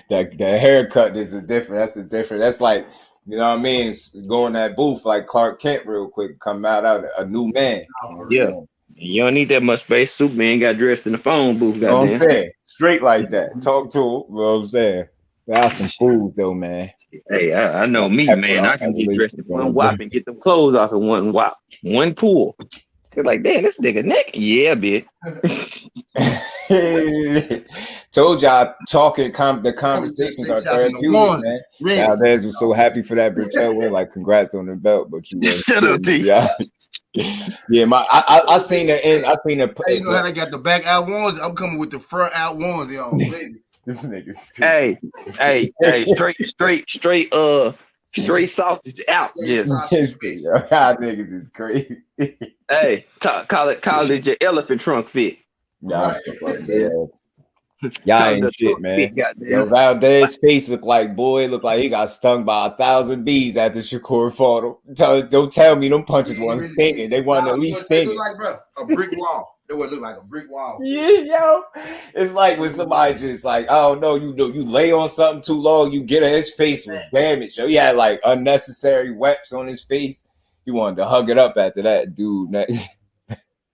that haircut is that's like, you know what I mean? Going that booth like Clark Kent real quick, come out a new man. Yeah. You don't need that much space. Superman got dressed in the phone booth. You know what I'm saying? Straight like that. Talk to him. You know what I'm saying? That's some food though, man. Hey, I know me, man. I can get dressed in one whop and get them clothes off in one whop. One pull. They're like, damn, this nigga Nick. Yeah, bitch. Told y'all the conversations are therapeutic, man. Valdez was so happy for that Bertel win. Like, congrats on the belt, but you shut up, T. Yeah, I seen the end. I seen the. Hey, you know how they got the back out ones? I'm coming with the front out ones, y'all. This nigga's stupid. Hey, straight sausage out. Just y'all niggas is crazy. Hey, call it your elephant trunk fit. Y'all ain't shit, man. Yo, Valdez's face look like he got stung by 1,000 bees after Shakur fought him. Don't tell me them punches wasn't stinging. They wasn't at least stinging. Like, bro, a brick wall. It would look like a brick wall. Yeah, yo. It's like when somebody just like, I don't know, you lay on something too long, you get his face was damaged. Yo, he had like unnecessary webs on his face. He wanted to hug it up after that, dude.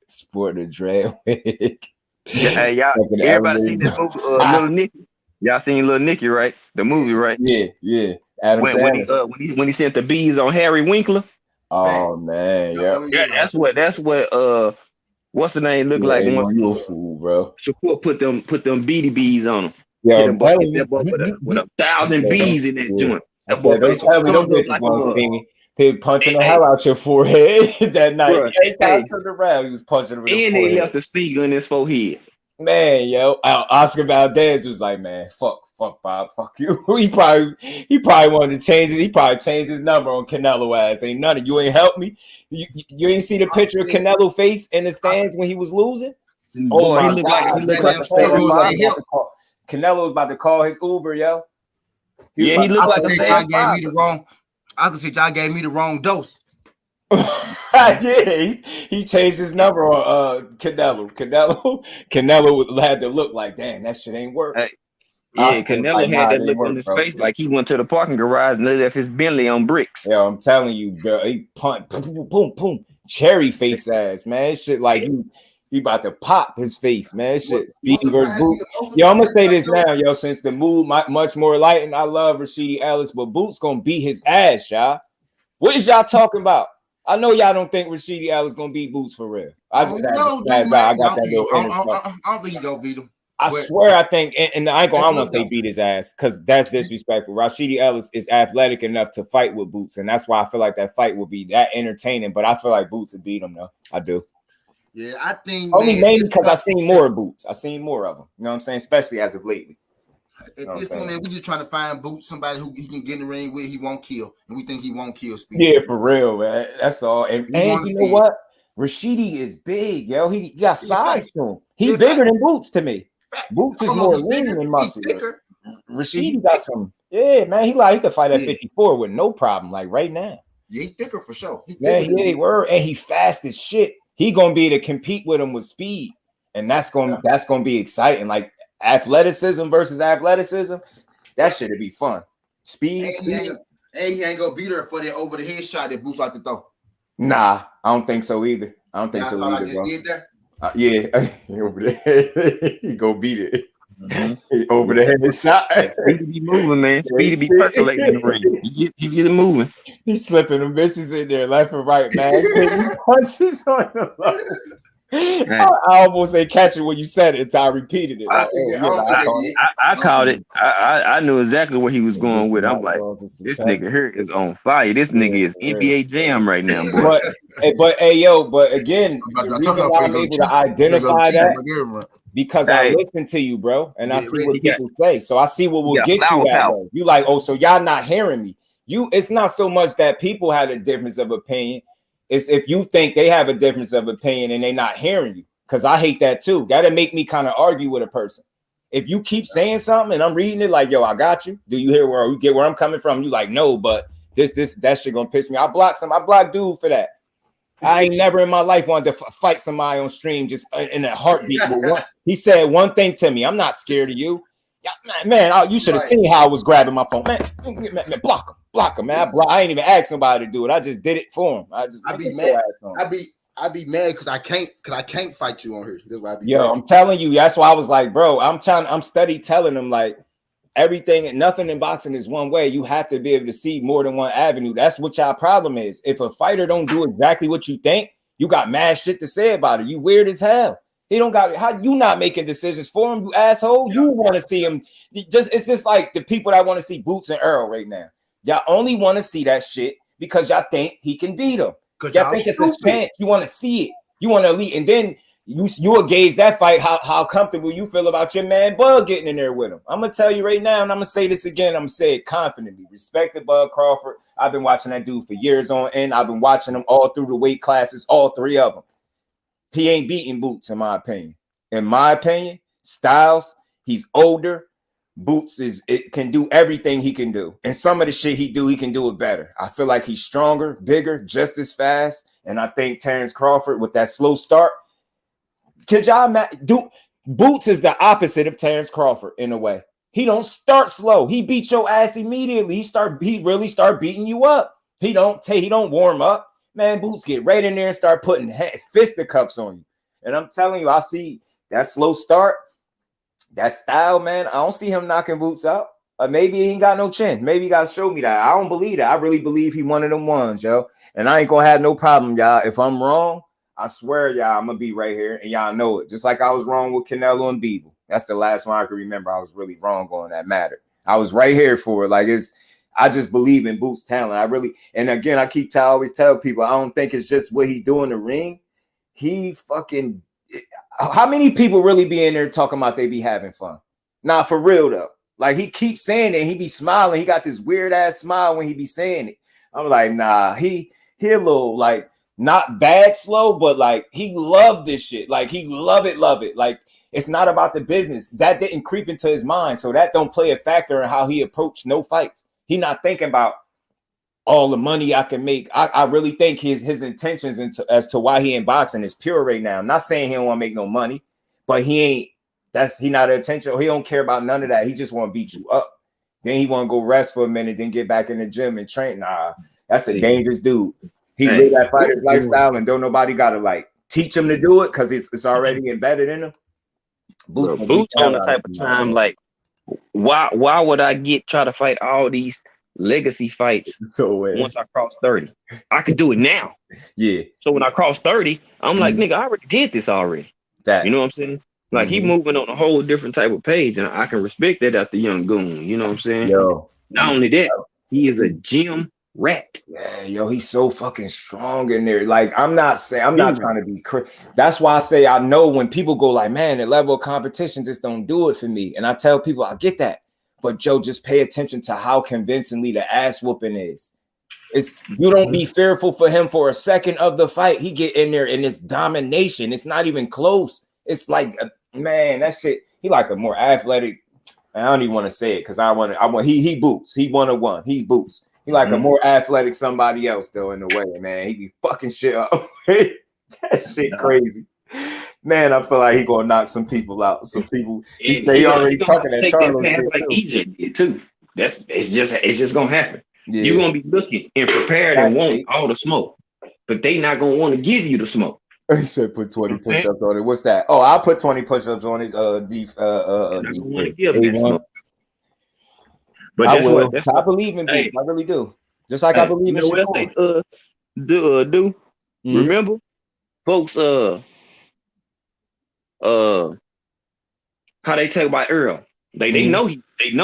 Sporting a dread wig. Yeah, hey, y'all, everybody seen this movie, Little Nicky? Y'all seen Little Nicky, right? The movie, right? Yeah. Adam when he sent the bees on Harry Winkler. Oh man, yeah. That's what what's the name look like? You a fool, bro. Shakur put them beady bees on him. Yeah, with 1,000 bees in that joint. He punching the hell out your forehead that night. Bro, turned around, he was punching him. And he left the stinger in his forehead. Man, yo, Oscar Valdez was like, man, fuck Bob, fuck you. He probably wanted to change it. He probably changed his number on Canelo ass. Ain't none of you ain't help me. You ain't see the picture of Canelo face in the stands when he was losing. Oh, he looked like Canelo was about to call his Uber, yo. He looked like y'all gave me the wrong. I could say y'all gave me the wrong dose. Yeah, he changed his number on Canelo. Canelo had to look like, damn, that shit ain't work. Yeah, Canelo had that look on his face like he went to the parking garage and left his Bentley on bricks. Yeah, I'm telling you, bro. He punt, boom, boom, boom, cherry face ass, man. Shit like he about to pop his face, man. Shit, Speedy versus Boots. Yo, I'm gonna say this now, yo. Since the mood much more lightened, I love Rashidi Ellis, but Boots gonna beat his ass, y'all. What is y'all talking about? I know y'all don't think Rashidi Ellis gonna beat Boots for real. I just had to spaz out. I got that little I don't think he gonna beat him. I swear, I think, and I ain't gonna say beat his ass because that's disrespectful. Rashidi Ellis is athletic enough to fight with Boots, and that's why I feel like that fight will be that entertaining. But I feel like Boots would beat him, though. I do. Yeah, I think only maybe because I seen more of Boots. I seen more of them. You know what I'm saying? Especially as of lately. At this point, man, we just trying to find Boots, somebody who he can get in the ring with. He won't kill, and we think he won't kill Speedy. Yeah, for real, man. That's all. And you know what? Rashidi is big, yo. He got size to him. He bigger than Boots to me. Boots is more lean and muscular. Rashidi got some. Yeah, man. He could fight at 54 with no problem, like right now. Yeah, he thicker for sure. And he fast as shit. He gonna be able to compete with him with speed, and that's gonna be exciting. Like athleticism versus athleticism, that shit'd be fun. Speed. He ain't gonna beat her for the over the head shot that Boots like to throw. Nah, I don't think so either. I don't think so either, bro. Yeah, over there, he go beat it. Over the head shot. Speedy be moving, man. Speedy be percolating in the ring. You get it moving. He's slipping them bitches in there left and right, man. Punches on the low. I almost ain't catch it when you said it until I repeated it. I called it. I knew exactly where he was going with. I'm like, this nigga here is on fire. This nigga is NBA Jam right now, boy. But again, the reason why I'm able to identify that because I listen to you, bro, and I see what people say. So I see what will get you that way. You like, oh, so y'all not hearing me. It's not so much that people had a difference of opinion. It's if you think they have a difference of opinion and they're not hearing you, because I hate that too. That'll make me kind of argue with a person. If you keep saying something and I'm reading it like, yo, I got you. Do you hear where you get where I'm coming from? You like, no, but that shit gonna piss me. I block dude for that. I ain't never in my life wanted to fight somebody on stream just in a heartbeat. He said one thing to me. I'm not scared of you. Man, you should have seen how I was grabbing my phone. Man, block him, man. I ain't even asked nobody to do it. I just did it for him. I be mad. I be mad because I can't fight you on here. That's why I be mad. I'm telling you, that's why I was like, bro, I'm steady telling him like everything and nothing in boxing is one way. You have to be able to see more than one avenue. That's what y'all problem is. If a fighter don't do exactly what you think, you got mad shit to say about it. You weird as hell. He don't got how you not making decisions for him, you asshole. You want to see him. It's just like the people that want to see Boots and Earl right now. Y'all only want to see that shit because y'all think he can beat him. Y'all think it's a chance. You want to see it. You want to lead, and then you'll gauge that fight how comfortable you feel about your man Bud getting in there with him. I'm gonna tell you right now, and I'm gonna say this again. I'm gonna say it confidently. Respected Bud Crawford. I've been watching that dude for years on end. I've been watching him all through the weight classes, all three of them. He ain't beating Boots, in my opinion. In my opinion, Styles, he's older. Boots can do everything he can do. And some of the shit he can do it better. I feel like he's stronger, bigger, just as fast. And I think Terrence Crawford with that slow start. Could y'all do Boots is the opposite of Terrence Crawford in a way. He don't start slow. He beat your ass immediately. He really start beating you up. He don't warm up. Man, Boots get right in there and start putting fisticuffs on you. And I'm telling you, I see that slow start, that style, man. I don't see him knocking Boots out. Maybe he ain't got no chin. Maybe he got to show me that. I don't believe that. I really believe he one of them ones, yo. And I ain't going to have no problem, y'all. If I'm wrong, I swear, y'all, I'm going to be right here. And y'all know it. Just like I was wrong with Canelo and Beeble. That's the last one I can remember. I was really wrong on that matter. I was right here for it. Like I just believe in Boots' talent. And again, I always tell people, I don't think it's just what he do in the ring. How many people really be in there talking about they be having fun? Nah, for real though. Like he keeps saying it, he be smiling. He got this weird ass smile when he be saying it. I'm like, nah, he a little like not bad slow, but like he loved this shit. Like he love it. Like it's not about the business. That didn't creep into his mind. So that don't play a factor in how he approached no fights. He not thinking about all the money I can make. I really think his intentions as to why he in boxing is pure right now. I'm not saying he don't want to make no money, but he not intentional. He don't care about none of that. He just want to beat you up. Then he want to go rest for a minute, then get back in the gym and train. Nah, that's a dangerous dude. He live that fighter's lifestyle, and don't nobody gotta like teach him to do it because it's already embedded in him. Boots on the type of time like, why would I try to fight all these legacy fights once I cross 30? I could do it now. Yeah. So when I cross 30, I'm like, nigga, I already did this already. You know what I'm saying? Like he moving on a whole different type of page, and I can respect that after young goon. You know what I'm saying? Yo. Not only that, he is a gym rat. Yeah, yo, he's so fucking strong in there. Like I'm not trying to be that's why I say I know when people go like, man, the level of competition just don't do it for me. And I tell people I get that, but Joe, just pay attention to how convincingly the ass whooping is. You don't be fearful for him for a second of the fight. He get in there and it's domination. It's not even close. It's like, man, that shit. He like a more athletic. I don't even want to say it because I want. He boots. He 1-on-1. He boots. He like a more athletic somebody else though in the way, man. He be fucking shit up. That shit crazy. Man, I feel like he gonna knock some people out. Some people. He already talking that Charlo shit like EJ did too. It's just gonna happen. Yeah. You're gonna be looking and prepared and want all the smoke, but they not gonna want to give you the smoke. He said put 20 push-ups on it. What's that? Oh, I'll put 20 push-ups on it. But I will. I believe in people. I really do. Just like I believe in shit. Remember, folks, how they talk about Earl. They know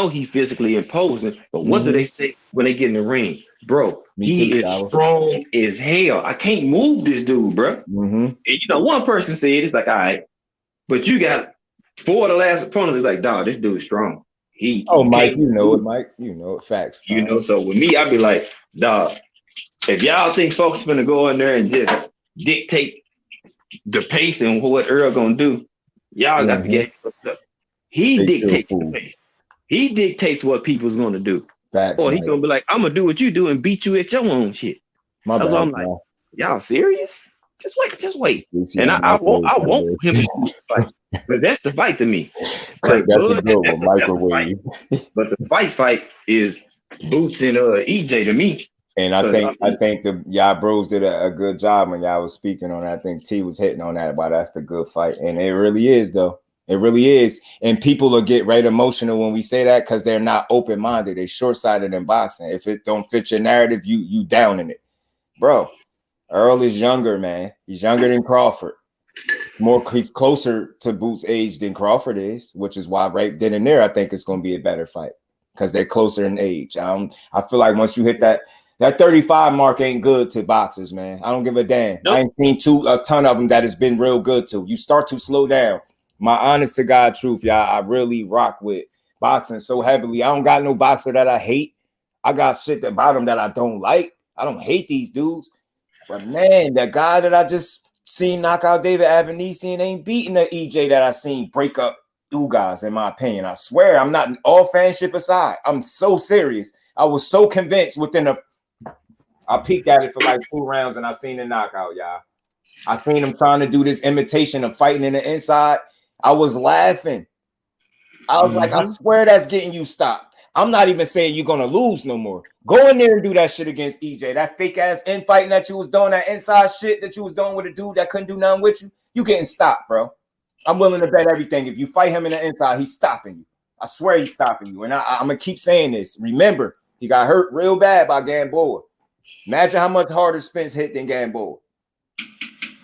he physically imposing, but what do they say when they get in the ring? Bro, he is strong as hell. I can't move this dude, bro. And one person said it's like, all right, but you got 4 of the last opponents. It's like, dog, this dude is strong. Mike, you know it, Mike. You know it. Facts. So with me, I'd be like, dog, if y'all think folks gonna go in there and just dictate the pace and what Earl gonna do, y'all got to get up. He dictates the pace. He dictates what people's gonna do. Facts, or he gonna be like, I'm gonna do what you do and beat you at your own shit. That's why I'm like, y'all serious? Just wait. And I want him to fight. But that's the fight to me. Like, that's microwave. But the fight is Boots and EJ to me. And I think y'all bros did a good job when y'all was speaking on it. I think T was hitting on that about that's the good fight. And it really is though. It really is. And people will get right emotional when we say that because they're not open-minded. They're short-sighted in boxing. If it don't fit your narrative, you down in it. Bro, Earl is younger, man. He's younger than Crawford. He's closer to Boots' age than Crawford is, which is why right then and there, I think it's going to be a better fight because they're closer in age. I feel like once you hit that 35 mark ain't good to boxers, man. I don't give a damn. Nope. I ain't seen a ton of them that has been real good to. You start to slow down. My honest to God truth, y'all, I really rock with boxing so heavily. I don't got no boxer that I hate. I got shit about them that I don't like. I don't hate these dudes. But, man, that guy that I just seen knock out David Avanesian ain't beating the EJ that I seen break up Ugas, in my opinion. I swear, I'm not all fanship aside. I'm so serious. I was so convinced I peeked at it for like 2 rounds and I seen the knockout, y'all. I seen him trying to do this imitation of fighting in the inside. I was laughing. I was like, I swear that's getting you stopped. I'm not even saying you're going to lose no more. Go in there and do that shit against EJ. That fake ass infighting that you was doing, that inside shit that you was doing with a dude that couldn't do nothing with you, you getting stopped, bro. I'm willing to bet everything. If you fight him in the inside, he's stopping you. I swear he's stopping you. And I'm going to keep saying this. Remember, he got hurt real bad by Gamboa. Imagine how much harder Spence hit than Gamboa.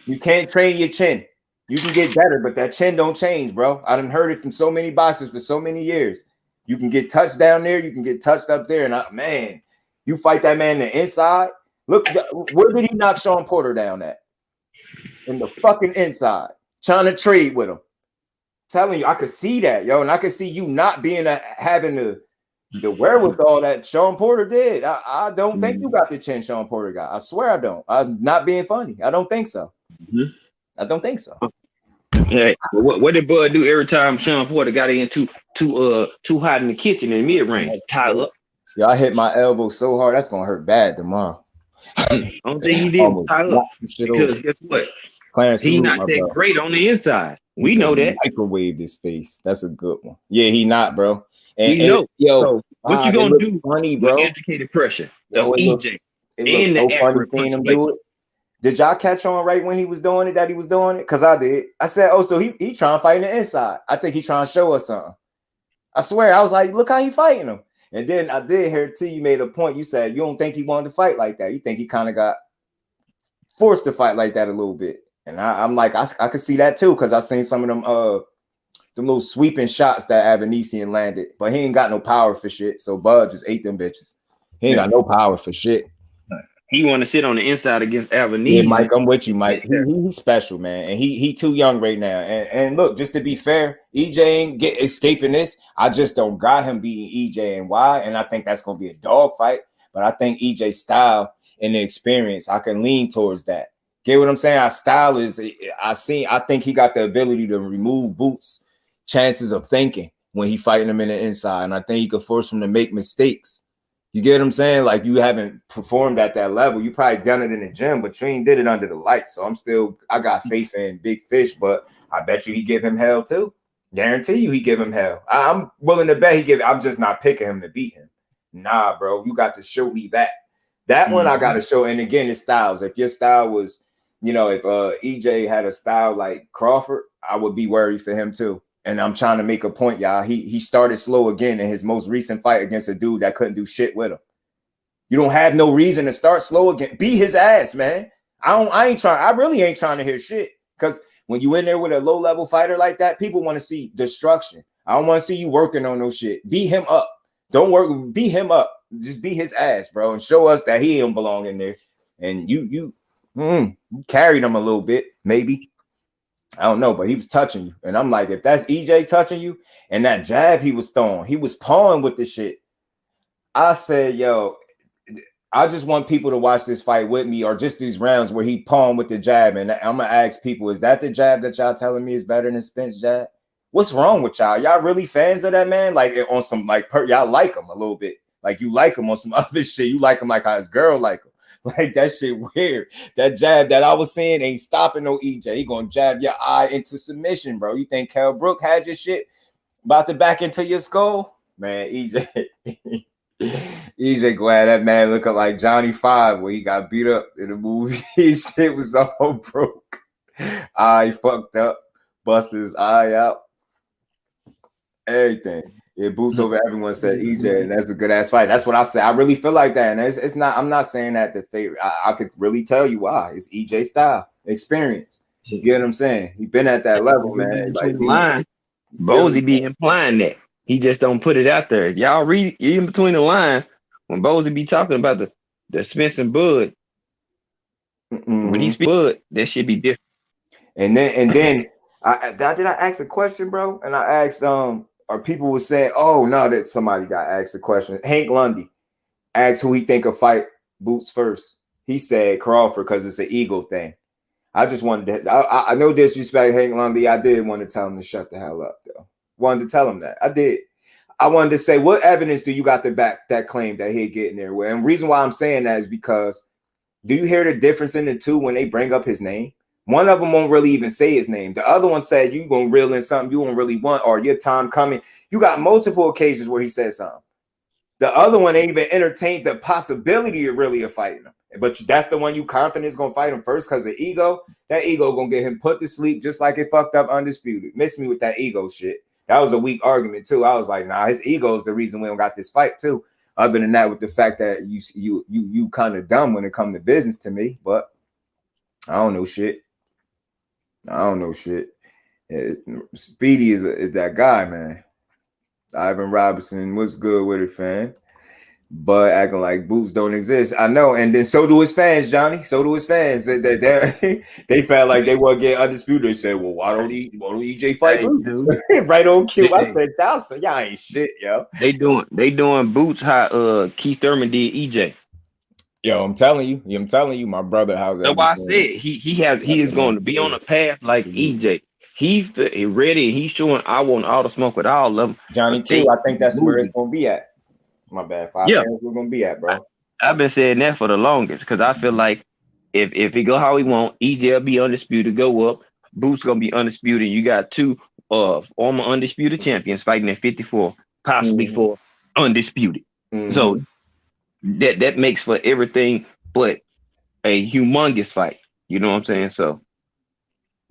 You can't train your chin. You can get better, but that chin don't change, bro. I done heard it from so many boxers for so many years. You can get touched down there. You can get touched up there. And man, you fight that man in the inside. Look, where did he knock Sean Porter down at? In the fucking inside. Trying to trade with him. Telling you, I could see that, yo. And I could see you not being having the wherewithal that Sean Porter did. I don't think you got the chin Sean Porter got. I swear I don't. I'm not being funny. I don't think so. I don't think so. Yeah, what did Bud do every time Sean Porter got in too hot in the kitchen in mid range? Tie up. Yo, I hit my elbow so hard that's gonna hurt bad tomorrow. Only thing he did was tie up because guess what? Clarence, he not that great on the inside. We know that. Microwave this face. That's a good one. Yeah, he not, bro. And, we know. Yo, so what you gonna do? Funny, bro. With educated pressure of EJ and the accurate punctuation. Did y'all catch on right when he was doing it? That he was doing it? Cause I did. I said, oh, so he trying to fight in the inside. I think he trying to show us something. I swear, I was like, look how he fighting him. And then I did hear T, you made a point. You said you don't think he wanted to fight like that. You think he kind of got forced to fight like that a little bit. And I'm like, I could see that too, because I seen some of them little sweeping shots that Avanesian landed, but he ain't got no power for shit. So Bud just ate them bitches. He ain't got no power for shit. He want to sit on the inside against Avanesian. Yeah, Mike, I'm with you, Mike. He's special, man, and he too young right now. And look, just to be fair, EJ ain't escaping this. I just don't got him beating EJ and why, and I think that's gonna be a dog fight. But I think EJ's style and the experience, I can lean towards that. Get what I'm saying? Our style is, I think he got the ability to remove Boots' chances of thinking when he fighting him in the inside, and I think he could force him to make mistakes. You get what I'm saying? Like, you haven't performed at that level. You probably done it in the gym, but you ain't did it under the lights. So I got faith in Big Fish, but I bet you he give him hell too. Guarantee you he give him hell. I'm willing to bet I'm just not picking him to beat him. Nah, bro, you got to show me that. That one I got to show. And again, it's styles. If your style was, if EJ had a style like Crawford, I would be worried for him too. And I'm trying to make a point, y'all. He started slow again in his most recent fight against a dude that couldn't do shit with him. You don't have no reason to start slow again. Beat his ass, man. I really ain't trying to hear shit. Because when you in there with a low-level fighter like that, people want to see destruction. I don't want to see you working on no shit. Beat him up. Don't work. Beat him up. Just beat his ass, bro, and show us that he don't belong in there. And you carried him a little bit, maybe. I don't know, but he was touching you. And I'm like, if that's EJ touching you and that jab he was throwing, he was pawing with the shit. I said, yo, I just want people to watch this fight with me, or just these rounds where he pawing with the jab. And I'm going to ask people, is that the jab that y'all telling me is better than Spence jab? What's wrong with y'all? Y'all really fans of that man? Like, on some, like, y'all like him a little bit. Like, you like him on some other shit. You like him like how his girl like him. Like, that shit weird. That jab that I was saying ain't stopping no EJ. He gonna jab your eye into submission, bro. You think Kell Brook had your shit about to back into your skull? Man, EJ go at that man look up like Johnny 5 when he got beat up in the movie. His shit was all broke. Eye fucked up. Busted his eye out. Everything. It boots over everyone said EJ, and that's a good ass fight. That's what I say. I really feel like that. And it's not, I'm not saying that the favorite. I could really tell you why. It's EJ style, experience. You get what I'm saying? He been at that level, man. Like, Bozy be implying that. He just don't put it out there. Y'all read in between the lines when Bozy be talking about the Spence and Bud. When he speak Bud, that should be different. And then did I ask a question, bro? And I asked or people were saying, oh no, that somebody got asked a question. Hank Lundy asked who he think will fight Boots first. He said Crawford because it's an ego thing. I just wanted to, I no disrespect Hank Lundy. I did want to tell him to shut the hell up, though. Wanted to tell him that. I did. I wanted to say, what evidence do you got to back that claim that he'd get in there with? And the reason why I'm saying that is because, do you hear the difference in the two when they bring up his name? One of them won't really even say his name. The other one said, you gonna reel in something you don't really want, or your time coming. You got multiple occasions where he said something. The other one ain't even entertained the possibility of really fighting him. But that's the one you confident is gonna fight him first because of ego. That ego gonna get him put to sleep just like it fucked up Undisputed. Miss me with that ego shit. That was a weak argument too. I was like, nah, his ego is the reason we don't got this fight too. Other than that, with the fact that you kind of dumb when it comes to business to me, but I don't know shit. Speedy is that guy, man. Ivan Robinson, what's good with it, fan? But acting like Boots don't exist. I know, and then so do his fans, Johnny. So do his fans. They felt like they weren't getting Undisputed. They said, well, why don't EJ fight Boots? Right on cue. I said, y'all ain't shit, yo. They doing Boots how Keith Thurman did EJ. Yo, I'm telling you, my brother. That's why I said he is going to be on a path like EJ. He's ready. He's showing I want all the smoke with all of them. Johnny Q, I think that's where it's going to be at. My bad. 5 Yeah, rounds we're gonna be at, bro. I've been saying that for the longest because I feel like if it go how we want, EJ will be undisputed, go up. Boots gonna be undisputed. You got two former undisputed champions fighting at 54, possibly for undisputed. So that makes for everything but a humongous fight. You know what I'm saying? So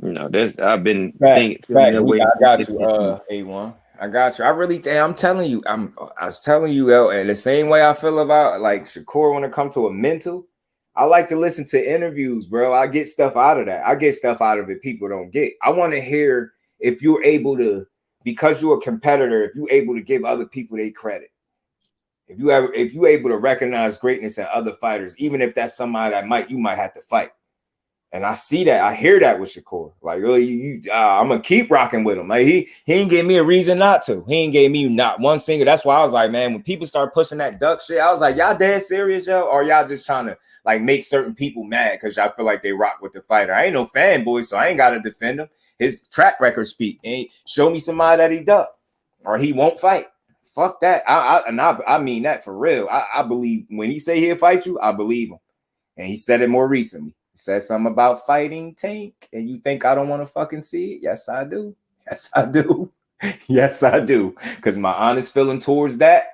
that's I've been thinking that way. I got you, A1. I got you. I really think I'm telling you, I was telling you, and the same way I feel about like Shakur when it comes to a mental. I like to listen to interviews, bro. I get stuff out of that. I get stuff out of it people don't get. I want to hear if you're able to, because you're a competitor, if you're able to give other people their credit. If you're able to recognize greatness in other fighters, even if that's somebody that you might have to fight. And I see that, I hear that with Shakur. Like, oh, I'm gonna keep rocking with him. Like he ain't gave me a reason not to. He ain't gave me not one single. That's why I was like, man, when people start pushing that duck shit, I was like, y'all dead serious, yo? Or y'all just trying to like make certain people mad because y'all feel like they rock with the fighter? I ain't no fanboy, so I ain't gotta defend him. His track record speak. Ain't show me somebody that he duck or he won't fight. Fuck that. I mean that for real. I believe when he say he'll fight you, I believe him. And he said it more recently. He said something about fighting Tank, and you think I don't want to fucking see it? Yes, I do. Yes, I do. Yes, I do. Because my honest feeling towards that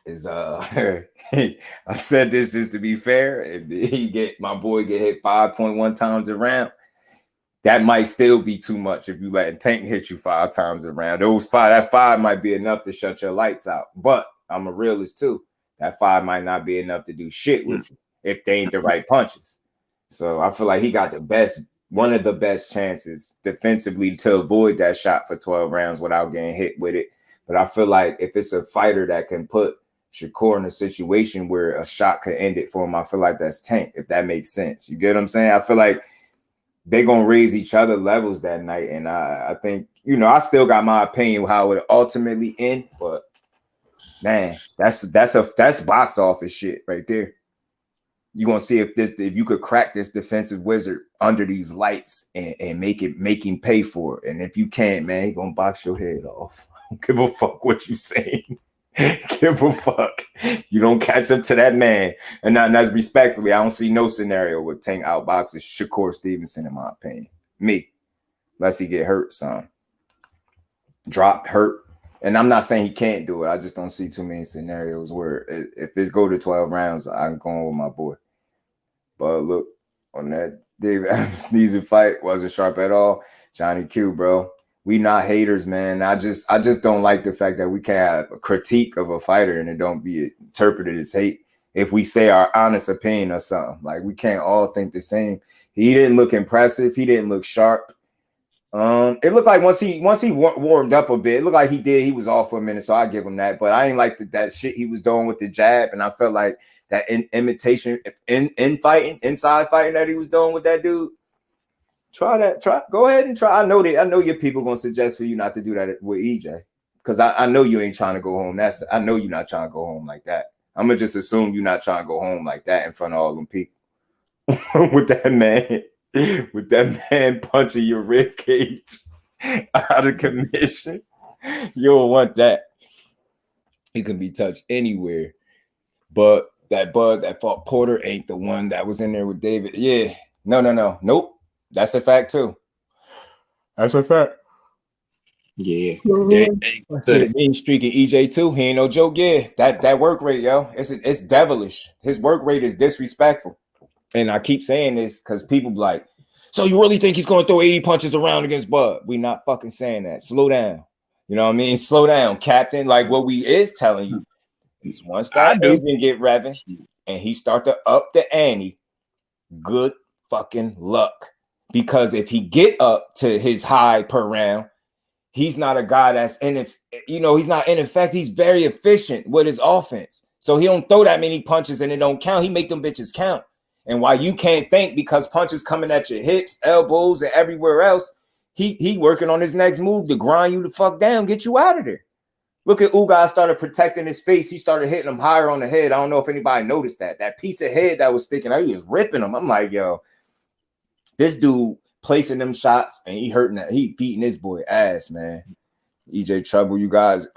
is I said this just to be fair. If my boy get hit 5.1 times a round, that might still be too much if you let Tank hit you 5 times a round. That 5 might be enough to shut your lights out. But I'm a realist too. That 5 might not be enough to do shit with you if they ain't the right punches. So I feel like he got one of the best chances defensively to avoid that shot for 12 rounds without getting hit with it. But I feel like if it's a fighter that can put Shakur in a situation where a shot could end it for him, I feel like that's Tank, if that makes sense. You get what I'm saying? I feel like they're going to raise each other levels that night. And I think, I still got my opinion how it ultimately end, but man, that's box office shit right there. You're gonna see if you could crack this defensive wizard under these lights and make him pay for it. And if you can't, man, he gonna box your head off. I don't give a fuck what you saying. Give a fuck. You don't catch up to that man. And that's respectfully, I don't see no scenario where Tank outboxes Shakur Stevenson, in my opinion. Me. Unless he get hurt, son. Dropped, hurt. And I'm not saying he can't do it. I just don't see too many scenarios where if it's go to 12 rounds, I'm going with my boy. But look, on that David Adams sneezing fight, wasn't sharp at all. Johnny Q, bro. We not haters, man. I just don't like the fact that we can't have a critique of a fighter and it don't be interpreted as hate if we say our honest opinion or something. Like, we can't all think the same. He didn't look impressive. He didn't look sharp. It looked like once he warmed up a bit, it looked like he was off for a minute, so I give him that. But I ain't like that shit he was doing with the jab, and I felt like that imitation inside fighting that he was doing with that dude. Go ahead and try. I know your people gonna suggest for you not to do that with EJ, because I know you ain't trying to go home. I know you're not trying to go home like that. I'm gonna just assume you're not trying to go home like that in front of all them people with that man. With that man punching your rib cage out of commission. You don't want that. He can be touched anywhere. But that bug that fought Porter ain't the one that was in there with David. Yeah. No. Nope. That's a fact too. That's a fact. Yeah. Mean streaking EJ too. He ain't no joke. Yeah. That work rate, yo. It's devilish. His work rate is disrespectful. And I keep saying this because people be like, so you really think he's going to throw 80 punches around against Bud? We not fucking saying that. Slow down. You know what I mean? Slow down, Captain. Like, what we is telling you is once that engine get revving and he start to up the ante, good fucking luck. Because if he get up to his high per round, he's not a guy that's he's not in effect. He's very efficient with his offense. So he don't throw that many punches and it don't count. He make them bitches count. And while you can't think because punches coming at your hips, elbows, and everywhere else, he working on his next move to grind you the fuck down, get you out of there. Look at Ugas started protecting his face. He started hitting him higher on the head. I don't know if anybody noticed that. That piece of head that was sticking out, he was ripping him. I'm like, yo, this dude placing them shots and he beating this boy ass, man. EJ Trouble, you guys.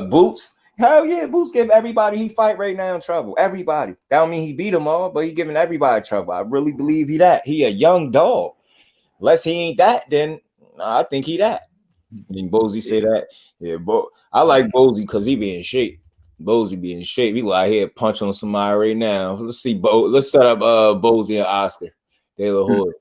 Boots. Hell yeah, Boots give everybody he fight right now in trouble. Everybody. That don't mean he beat them all, but he giving everybody trouble. I really believe he that. He a young dog. Unless he ain't that, then I think he that. I mean, Bozy say that. Yeah, but I like Bozy because he be in shape. Bozy be in shape. He like here punch on somebody right now. Let's see, let's set up Bozy and Oscar. De La Hoya.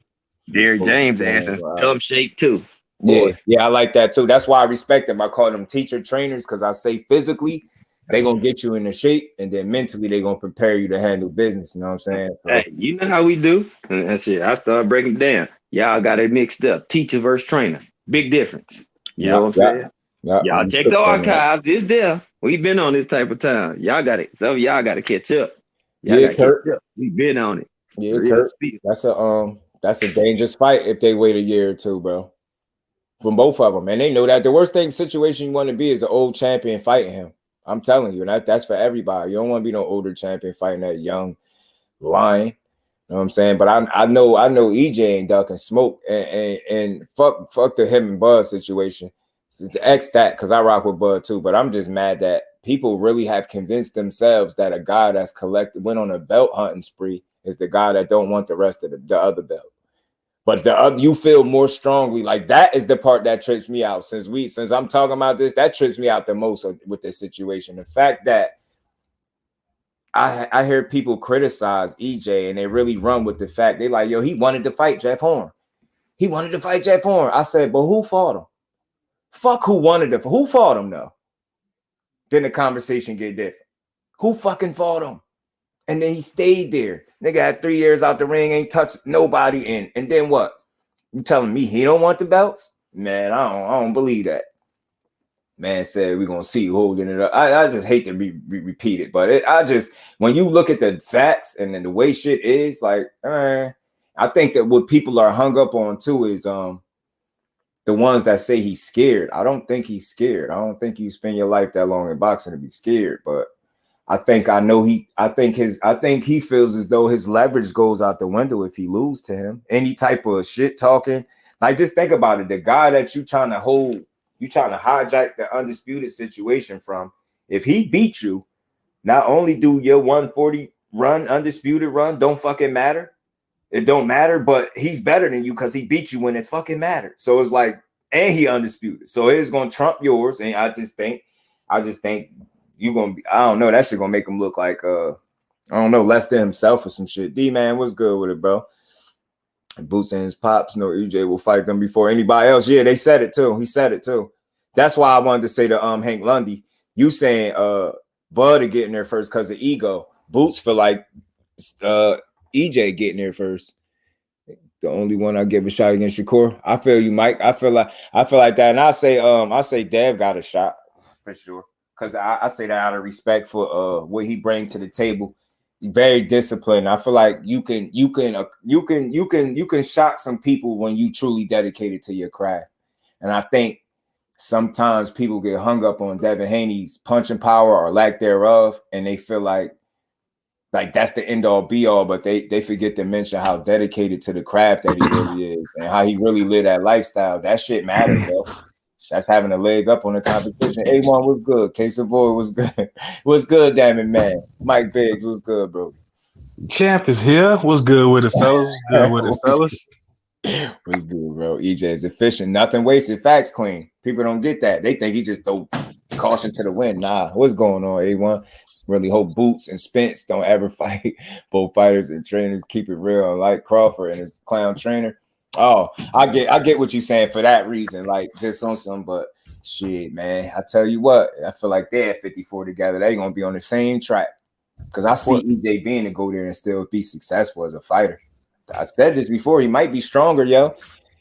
Derrick James asking dumb shape too. Yeah, yeah, I like that too. That's why I respect them. I call them teacher trainers because I say physically they gonna get you in the shape, and then mentally they gonna prepare you to handle business. You know what I'm saying? So, hey, you know how we do. And that's it. I start breaking it down. Y'all got it mixed up. Teacher versus trainers. Big difference. You know what I'm saying? Yeah, y'all check the archives. It's there. We've been on this type of time. Y'all got it. Some of y'all got to catch up. Y'all got to catch up. We've been on it. Yeah, Kurt. That's a dangerous fight if they wait a year or two, bro. From both of them, and they know that the worst situation you want to be is an old champion fighting him. I'm telling you, and that's for everybody. You don't want to be no older champion fighting that young lion. You know what I'm saying? But I know EJ ain't ducking smoke, and fuck the him and Bud situation. The X that because I rock with Bud too, but I'm just mad that people really have convinced themselves that a guy that's went on a belt hunting spree is the guy that don't want the rest of the other belt. But you feel more strongly. Like that is the part that trips me out. Since I'm talking about this, that trips me out the most with this situation. The fact that I hear people criticize EJ and they really run with the fact they like, yo, he wanted to fight Jeff Horn. He wanted to fight Jeff Horn. I said, but who fought him? Fuck who wanted to. Who fought him though? Then the conversation get different. Who fucking fought him? And then he stayed there. Nigga had 3 years out the ring, ain't touched nobody in. And then what? You telling me he don't want the belts? Man, I don't believe that. Man said we're gonna see you holding it up. I just hate to repeat it, but when you look at the facts and then the way shit is, like, I think that what people are hung up on too is the ones that say he's scared. I don't think he's scared. I don't think you spend your life that long in boxing to be scared, but I think he feels as though his leverage goes out the window if he lose to him. Any type of shit talking. Like, just think about it. The guy that you trying to hold, you trying to hijack the undisputed situation from, if he beat you, not only do your 140 run, undisputed run, don't fucking matter. It don't matter, but he's better than you because he beat you when it fucking mattered. So it's like, and he undisputed. So it's gonna trump yours. And I just think you gonna be, I don't know, that shit gonna make him look like I don't know, less than himself or some shit. D-Man, what's good with it, bro? Boots and his pops know EJ will fight them before anybody else. Yeah, they said it too. He said it too. That's why I wanted to say to Hank Lundy, you saying Bud to get in there first because of ego. Boots feel like EJ getting there first. The only one I give a shot against Shakur. I feel you, Mike. I feel like that. And I say Dev got a shot for sure. Because I say that out of respect for what he brings to the table. Very disciplined. I feel like you can shock some people when you truly dedicated to your craft. And I think sometimes people get hung up on Devin Haney's punching power or lack thereof, and they feel like that's the end all be all, but they forget to mention how dedicated to the craft that he really is and how he really lived that lifestyle. That shit matters, bro. That's having a leg up on the competition. A1 was good. K Savoy was good. What's good, damn it, man? Mike Biggs was good, bro. Champ is here. What's good with it, fellas? What's good with it, fellas? What's good, bro? EJ is efficient. Nothing wasted. Facts clean. People don't get that. They think he just throw caution to the wind. Nah, what's going on, A1? Really hope Boots and Spence don't ever fight. Both fighters and trainers keep it real, like Crawford and his clown trainer. Oh, I get what you're saying for that reason, like just on some, but shit, man, I tell you what, I feel like they're at 54 together. They're gonna be on the same track because I see EJ being to go there and still be successful as a fighter. I said this before, he might be stronger, yo.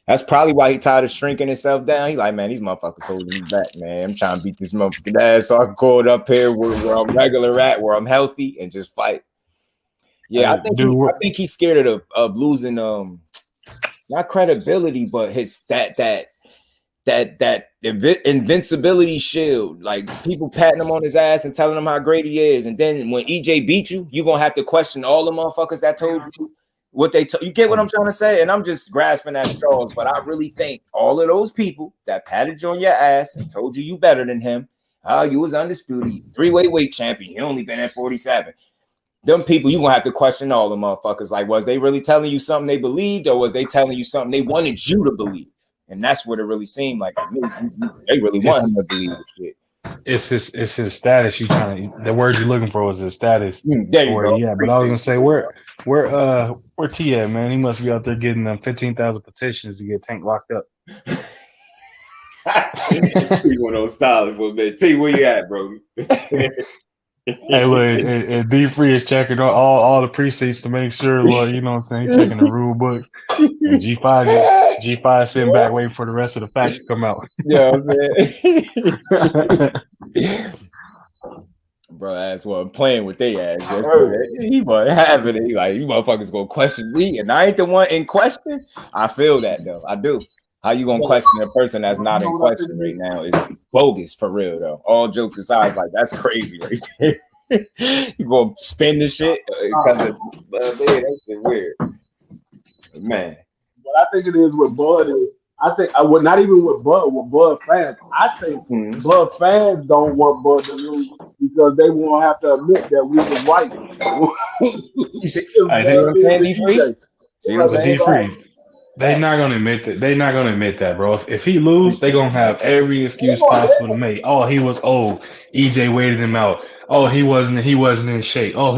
That's probably why he tired of shrinking himself down. He like, man, these motherfuckers holding me back, man. I'm trying to beat this motherfucking ass so I can go up here where I'm regular at, where I'm healthy, and just fight. Yeah, I think he's scared of losing not credibility, but his that invincibility shield. Like people patting him on his ass and telling him how great he is, and then when EJ beat you, you're gonna have to question all the motherfuckers that told you what they told you. Get what I'm trying to say? And I'm just grasping at straws, but I really think all of those people that patted you on your ass and told you better than him, Oh, you was undisputed 3-weight weight champion. You only been at 47. Them people, you gonna have to question all the motherfuckers. Like, was they really telling you something they believed, or was they telling you something they wanted you to believe? And that's what it really seemed like. They really want him to believe this shit. It's his status. You trying to, the word you're looking for was his status. There you go. Yeah, but I was gonna say where T at, man? He must be out there getting them 15,000 petitions to get Tank locked up. You want those stylish for a bit. T, where you at, bro? Hey, look, and D-Free is checking all the precincts to make sure, Lord, you know what I'm saying? He's checking the rule book. And G5 sitting back waiting for the rest of the facts to come out. Yeah, I'm saying. Bro, that's what I'm playing with they ass. He was having it. He like, you motherfuckers gonna question me, and I ain't the one in question. I feel that though. I do. How you gonna question a person that's not in question right now is bogus for real though. All jokes aside, it's like that's crazy right there. You gonna spin the shit because of man, that's just weird, man. What I think it is with Bud is, I think I would not even with Bud fans. I think Bud fans don't want Bud to lose because they won't have to admit that we was right. You see, what I'm saying? They're not gonna admit that. They're not gonna admit that, bro. If he lose, they're gonna have every excuse possible to make. Oh, he was old. EJ waited him out. Oh, he wasn't in shape. Oh,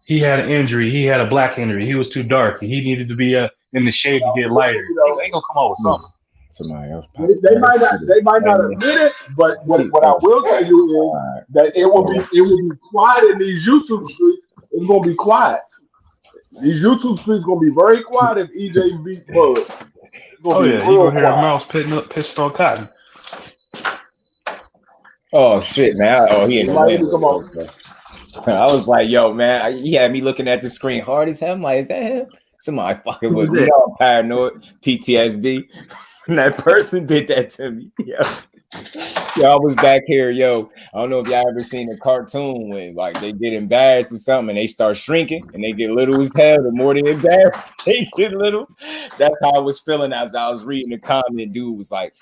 he had an injury. He had a black injury. He was too dark. He needed to be in the shade to get lighter. They ain't gonna come out with something. Somebody else. They might not admit it, but what I will tell you is that it will be quiet in these YouTube streets. It's gonna be quiet. These YouTube streets gonna be very quiet if EJ beats Bud. Oh yeah, you gonna hear a mouse pissing on cotton. Oh shit, man! Oh, he in the win. I was like, yo, man, he had me looking at the screen hard as hell. I'm like, is that him? Somebody fucking with me. I'm paranoid, PTSD. And that person did that to me. Yo, I was back here, yo. I don't know if y'all ever seen a cartoon when like they get embarrassed or something and they start shrinking and they get little as hell. The more they embarrassed, they get little. That's how I was feeling as I was reading the comment. Dude was like,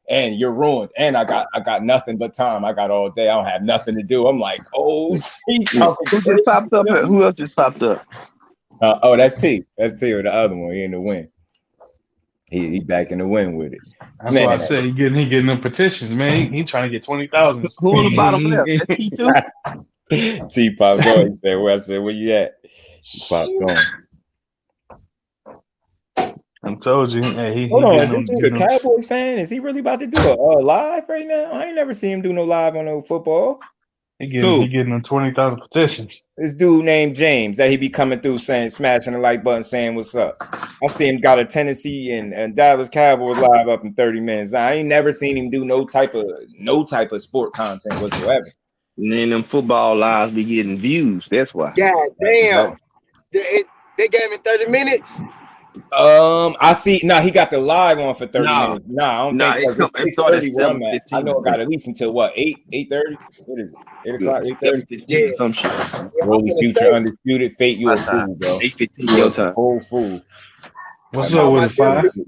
and you're ruined. And I got nothing but time. I got all day. I don't have nothing to do. I'm like, oh, shit. Who just popped up? Who else just popped up? Oh, that's T. That's T or the other one. He in the win. He back in the win with it. That's why I said he getting them petitions, man. He trying to get 20,000. Who on the bottom left? That's T too. T popped on. He said, "Where?" I said, "Where you at?" He popped on. I told you. Hey, hold on, is he a Cowboys fan? Is he really about to do a live right now? I ain't never seen him do no live on no football. He getting them 20,000 petitions. This dude named James that he be coming through saying, smashing the like button, saying what's up. I see him got a Tennessee and Dallas Cowboys live up in 30 minutes. I ain't never seen him do no type of sport content whatsoever. And then them football lives be getting views. That's why. God damn. They gave me 30 minutes. I see. No, he got the live on for 30 minutes. No, I don't think it's 30 where I'm at. I know it got at least until what, 8:30? What is it? 8 o'clock, 8:30? Yeah, some shit. Rolling Future, Undisputed, Fate, you a fool, bro. 8:15 your time. Whole fool. What's up with it,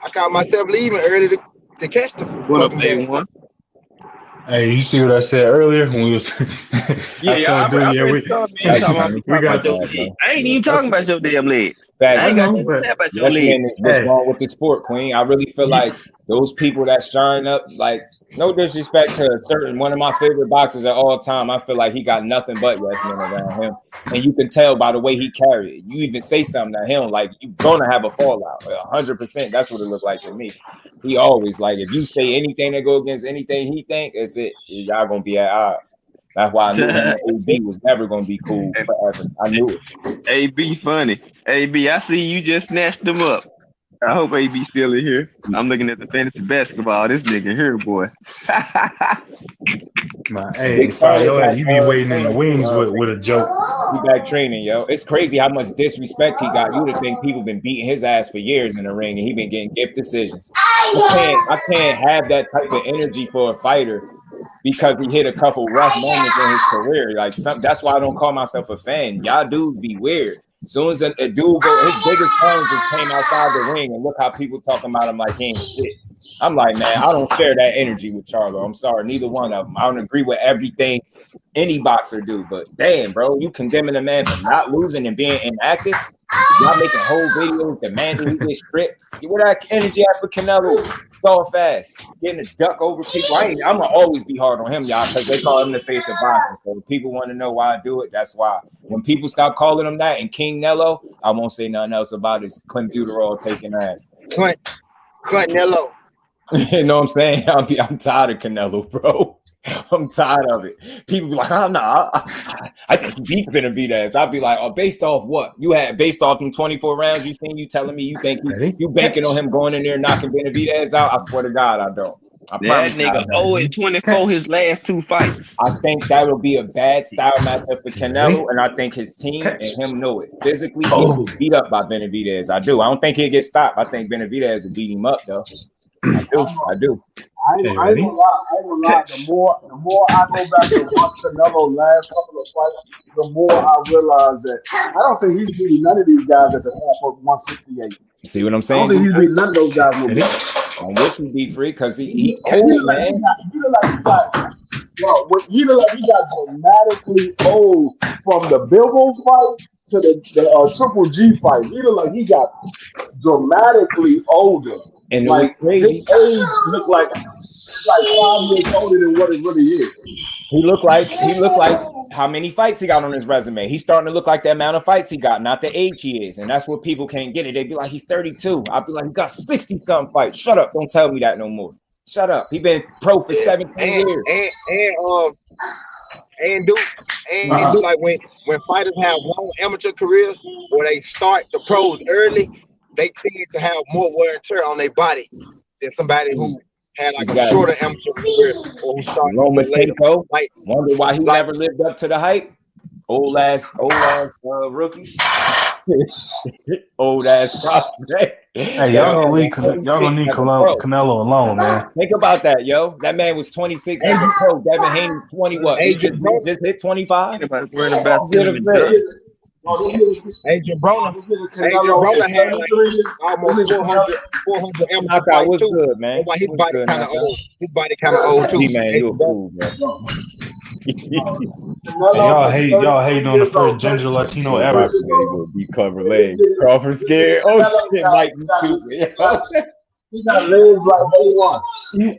I caught myself leaving early to catch the What up, day one? Hey, you see what I said earlier when we was? we got. I ain't even talking about your damn legs. I ain't got to about your legs. What's wrong with the sport, Queen? I really feel like those people that shine up, like, no disrespect to a certain one of my favorite boxers at all time. I feel like he got nothing but yes men around him, and you can tell by the way he carried it. You even say something to him, like you're gonna have a fallout. 100%. That's what it looked like to me. He always like if you say anything that go against anything he think, it's it. Y'all gonna be at odds. That's why I knew AB was never gonna be cool forever. I knew it. AB funny. AB, I see you just snatched him up. I hope AB still in here. I'm looking at the fantasy basketball. This nigga here, boy. Hey, you be waiting in the wings with a joke. He back training, yo. It's crazy how much disrespect he got. You would think people been beating his ass for years in the ring, and he been getting gift decisions. I can't have that type of energy for a fighter because he hit a couple rough moments in his career. Like that's why I don't call myself a fan. Y'all dudes be weird. As soon as a dude go, his biggest challenge just came outside the ring, and look how people talking about him like he ain't shit. I'm like, man, I don't share that energy with Charlo. I'm sorry, neither one of them. I don't agree with everything any boxer do, but damn, bro, you condemning a man for not losing and being inactive. Y'all making whole videos demanding he get stripped. Where that energy at for Canelo? So fast, getting a duck over people. I'm gonna always be hard on him, y'all, because they call him the face of boxing. So if people want to know why I do it, that's why. When people stop calling him that and King Nello, I won't say nothing else about his Clint Buterol taking ass. Clint Nello. You know what I'm saying? I'm tired of Canelo, bro. I'm tired of it. People be like, oh, nah, I think he's gonna beat ass. I'll be like, oh, based off what? You had based off them 24 rounds, you telling me you think you banking on him going in there knocking Benavidez out? I swear to God, I don't. That nigga 0-24 his last 2 fights. I think that would be a bad style matchup for Canelo, and I think his team and him know it. Physically, he will be beat up by Benavidez. I do. I don't think he'll get stopped. I think Benavidez will beat him up, though. I do. I ain't gonna lie. The more I go back and watch Canelo last couple of fights, the more I realize that I don't think he's beating none of these guys at the half of 168. You see what I'm saying? I don't think he's beating none of those guys no more. On which he be free because he old, man. He got dramatically old from the Bilbo fight to the Triple G fight. He look like he got dramatically older. And like crazy. His age look like 5 years older than what it really is. He looked like how many fights he got on his resume. He's starting to look like the amount of fights he got, not the age he is. And that's what people can't get it. They be like, he's 32. I'll be like, he got 60-something fights. Shut up. Don't tell me that no more. Shut up. He been pro for 17 years. And like when fighters have long amateur careers or they start the pros early, they tend to have more wear and tear on their body than somebody who had like a shorter amateur career or who started later. Like, wonder why he never lived up to the hype. Old ass rookie. Old ass prospect. Hey, y'all gonna leave Canelo alone, man. Think about that, yo. That man was 26 as a pro. Devin Haney 20 what? Just hit 25. Adrian Broner had like almost 400 amateur fights too. Good, man. His body kind of old. His body kind of old too. Man, you a fool, bro. Y'all hating on the first ginger Latino ever. Be cover leg. Crawford scared. Oh shit, Mike, you stupid. He got legs like A1.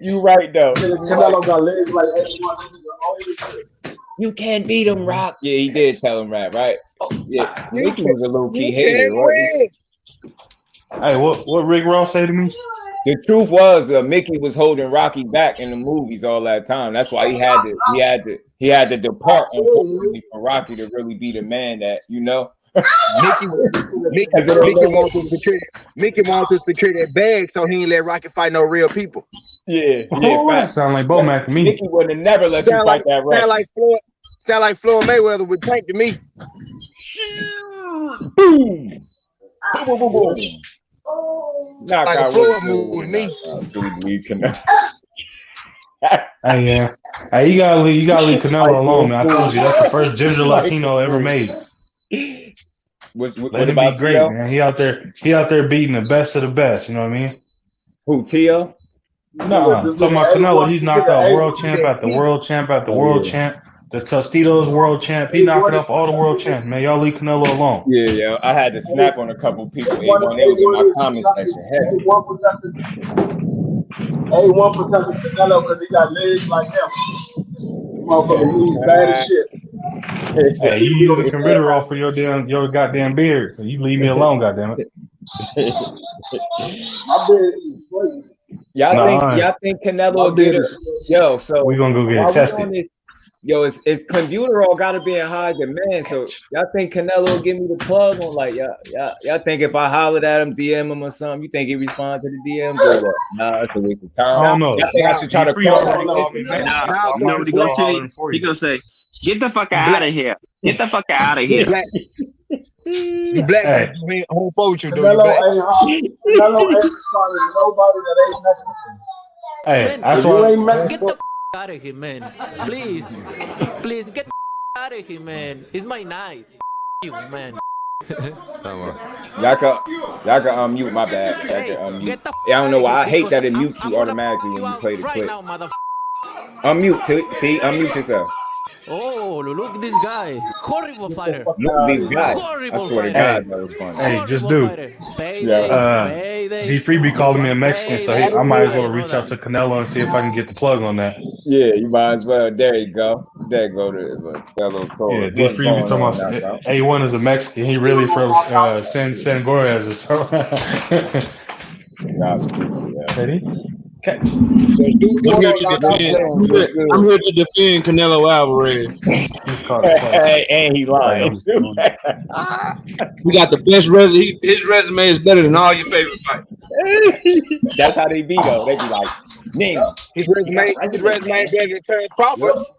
You right though. Canelo got legs like A1. You can't beat him, Rock. Yeah, he did tell him that, right? Yeah, Mickey was a low key hater. Hey, what Rick Ross say to me? The truth was, Mickey was holding Rocky back in the movies all that time. That's why he had to depart, unfortunately, for Rocky to really be the man that Mickey wants to secure that bag, so he ain't let Rocky fight no real people. That sound like Bomac to me. Mickey would have never let you fight that wrestler. Sound like Floyd Mayweather with Tank to me. Boom. Boom, boom, boom, boom. Knock like a Floyd move to me. Hey, you gotta leave Canelo alone, man. I told you that's the first ginger Latino ever made. What Let him be great, man. He out there beating the best of the best. You know what I mean? Who, Tio? No, talking about Canelo. He's knocked out world champ after world champ after world champ. The Tostitos world champ. He knocked up all the world champs, man. Y'all leave Canelo alone. Yeah. I had to snap on a couple people. A1, they was in my comment section. A1 protected Canelo because he got legs like him. Motherfucker, he's bad as shit. Hey, you use a converter off for your goddamn beard, so you leave me alone, goddamn it. My beard is crazy. Y'all think Canelo will get it? Yo, so we're gonna go get it tested. Yo, it's Clint Buterol got to be in high demand. So y'all think Canelo will give me the plug on like y'all think if I hollered at him, DM him or something, you think he respond to the DM? Or what? Nah, that's a waste of time. I don't know. Y'all think I should try to call him? You know what he gonna tell you? He gonna say, "Get the fuck out of here! Get the fuck out of here!" You black guys whole fortune, though. Canelo ain't responding to nobody that ain't Mexican. Hey, that's why. Get the out of here, man. Please get out of here, man. It's my night. You, man. Y'all can unmute. My bad. Y'all can unmute. Yeah, I don't know why. I hate that it mutes you automatically when you play the clip. Unmute, T. Unmute yourself. Oh, look at this guy. Horrible fighter. Look at this guy. Horrible I swear to God, that was funny. Hey, just do. D Free be calling me a Mexican, so I might as well reach out to Canelo and see if I can get the plug on that. Yeah, you might as well. There you go. There you go. Yeah, D Free be talking about A1 is a Mexican. He really from San Gorez or something. Ready? Catch. I'm here to defend Canelo Alvarez. And he lying. We got the best resume. His resume is better than all your favorite fighters. That's how they be though. They be like, nigga. His resume better than Terrence Crawford's.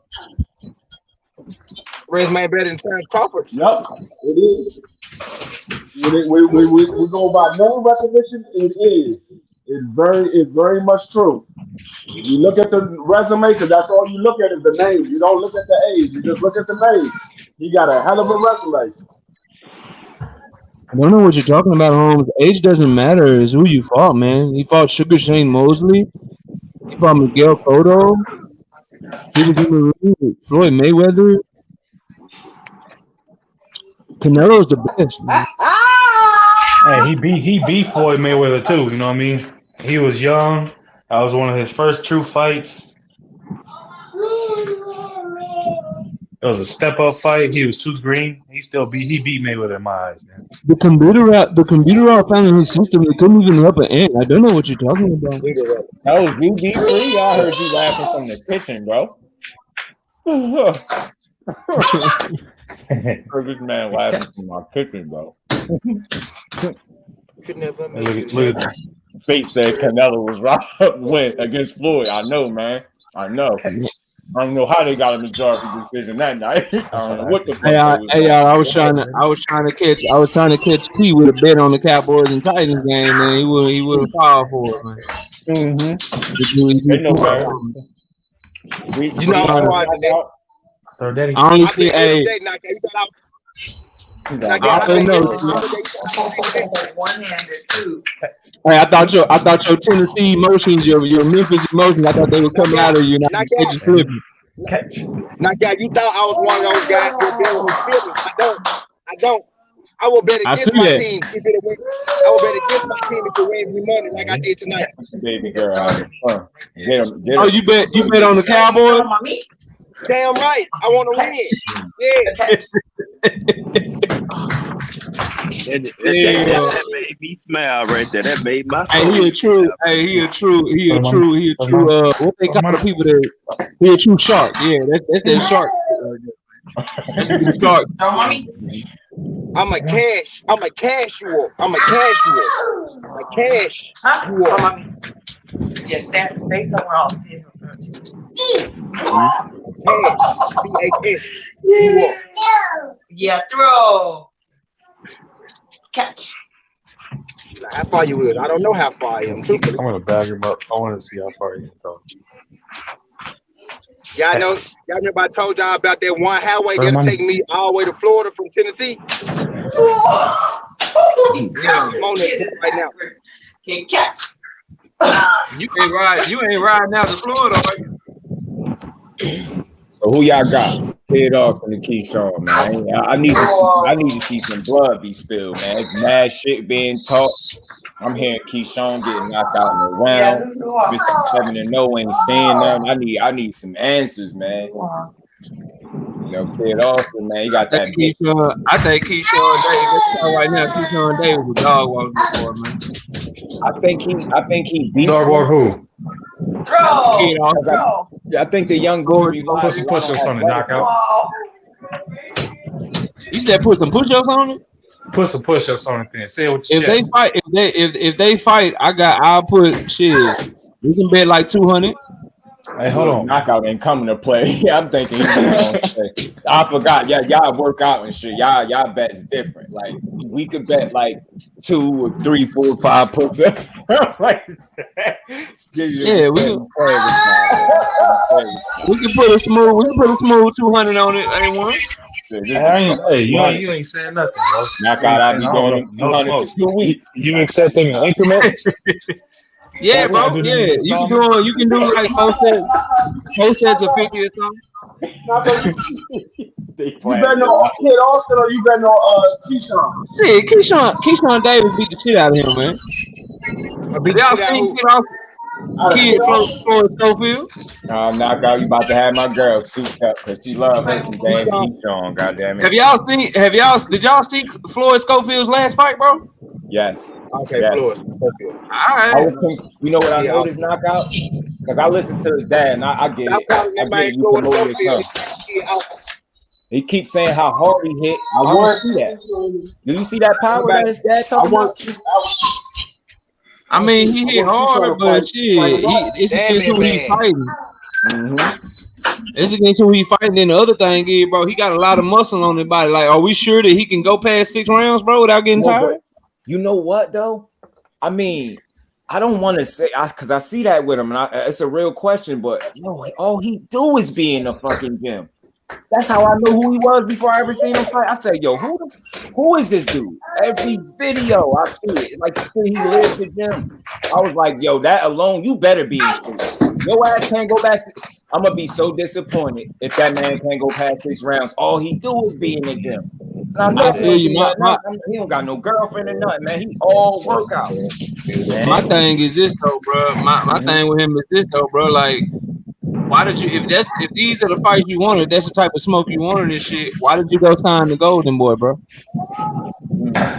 Resume better than Terrence Crawford's. Yep, it is. We go by name recognition. It is. It's very much true. You look at the resume because that's all you look at is the names. You don't look at the age. You just look at the name. He got a hell of a resume. I don't know what you're talking about, Holmes. Age doesn't matter. It's who you fought, man. He fought Sugar Shane Mosley. He fought Miguel Cotto. He was in the ring with Floyd Mayweather. Canelo's the best, man. Hey, he beat Floyd Mayweather too. You know what I mean? He was young. That was one of his first true fights. It was a step up fight. He was too green. He beat Mayweather in my eyes, man. The computer found in his system. They couldn't even up an ant. I don't know what you're talking about. That was you, D3. I heard you laughing from the kitchen, bro. Heard this man laughing from my kitchen, bro. Could never look at Fate said Canelo was right win against Floyd. I know, man. I know. I don't know how they got a majority decision that night. I don't know what the fuck. Hey, y'all, I was trying to catch P with a bet on the Cowboys and Titans game, man. He would have filed for it, man. You know how hard I only see Hey, I thought your Tennessee emotions, your Memphis emotions, I thought they would come out of you. Now, you thought I was one of those guys who bet on feelings. I don't. I will bet against my team if it wins. I will bet against my team if it wins me money like I did tonight. Baby girl, get him. Oh, you bet on the Cowboys? Damn right. I want to win. Yeah. That made me smile right there. That made my He a true what they call the people that he a true shark. Yeah, that's that shark. That's a shark. I'm a cash you up. Just stay somewhere else. Cash. Yeah, throw. Catch. How far you is? I don't know how far I am. I'm gonna bag him up. I want to see how far he can go. Y'all remember I told y'all about that one highway that'll take me all the way to Florida from Tennessee? I'm on that right now. Can catch. You ain't riding out to Florida, are you? So who y'all got? Head off in the KEYSHAWN, man. I need to see some blood be spilled, man. It's mad shit being talked. I'm hearing KEYSHAWN getting knocked out in the round. Mr. 7-0 ain't saying nothing. I need some answers, man. Head off, man. You got that. I think KEYSHAWN Davis. Right now, KEYSHAWN Davis was dog walking before, man. I think he beat dog walk who? Throw. I think the young boy put some push-ups on the knockout. You said put some push-ups on it? Put some push-ups on it then. Say what you if they fight, I'll put shit. We can bet like 200. Hey, hold on. Knockout ain't coming to play. Yeah, I'm thinking he's going to play. I forgot. Yeah, y'all work out and shit. Y'all bet's different. Like we could bet like 2 or 3, 4, 5 push-ups. Like, yeah, we can put a smooth 200 on it. Anyone? You ain't saying nothing, bro. Knockout, I'll be going no 200 smoke. for 2 weeks. You accept them in increments? Yeah, bro. Yeah, you can do like 4 sets of 50 or something. You better know Kid Austin or you better know KEYSHAWN. Shit, KEYSHAWN Davis beat the shit out of him, man. Y'all seen Kid Austin? Kid Floyd Schofield? Knockout, you about to have my girl souped up because she love her some damn KEYSHAWN, goddamn it. Did y'all see Floyd Schofield's last fight, bro? Yes. Okay, yes. Floyd Schofield. All right. You know what I noticed, Knockout? Because I listened to his dad and I get it. I get it. You promoted his son. He keeps saying how hard he hit. I want to see that. Do you see that power that his dad talking about? I mean, he hit hard, but shit, it's against who he's fighting. It's against who he's fighting. And the other thing is, bro, he got a lot of muscle on his body. Like, are we sure that he can go past 6 rounds, bro, without getting tired? You know what, though? I mean, I don't want to say, because I see that with him, and it's a real question, but all he do is be in the fucking gym. That's how I know who he was before I ever seen him fight. I said, yo, who is this dude? Every video I see it. Like he lives the gym. I was like, yo, that alone, you better be in school. Your ass can't go back. I'm gonna be so disappointed if that man can't go past 6 rounds. All he do is be in the gym. I feel you. He don't got no girlfriend or nothing, man. He all workout. My thing is this though, bro. My thing with him is this though, bro. Like, why did you? If these are the fights you wanted, that's the type of smoke you wanted and shit. Why did you go sign the Golden Boy, bro?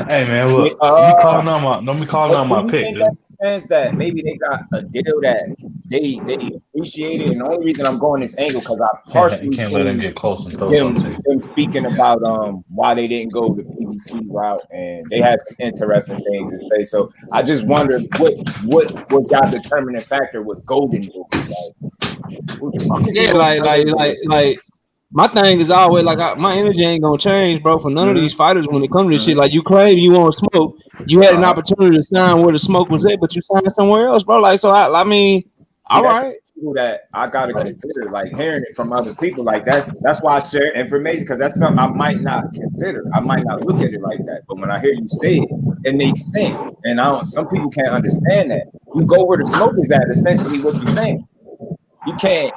Hey man, look, don't be calling out my pick, dude. That maybe they got a deal that they appreciate it, and the only reason I'm going this angle because I partially can't let him get close and throw something. Them speaking about why they didn't go the PBC route, and they had some interesting things to say. So I just wondered what was y'all determining factor with Golden Boy? Like my thing is always like my energy ain't gonna change, bro, for none of these fighters when it comes to this shit. Like you claim you want smoke, you had an opportunity to sign where the smoke was at, but you signed somewhere else, bro. Like so, I mean, all right. That I gotta consider, like hearing it from other people, like that's why I share information because that's something I might not consider. I might not look at it like that, but when I hear you say it, it makes sense. And some people can't understand that. You go where the smoke is at, essentially what you're saying. You can't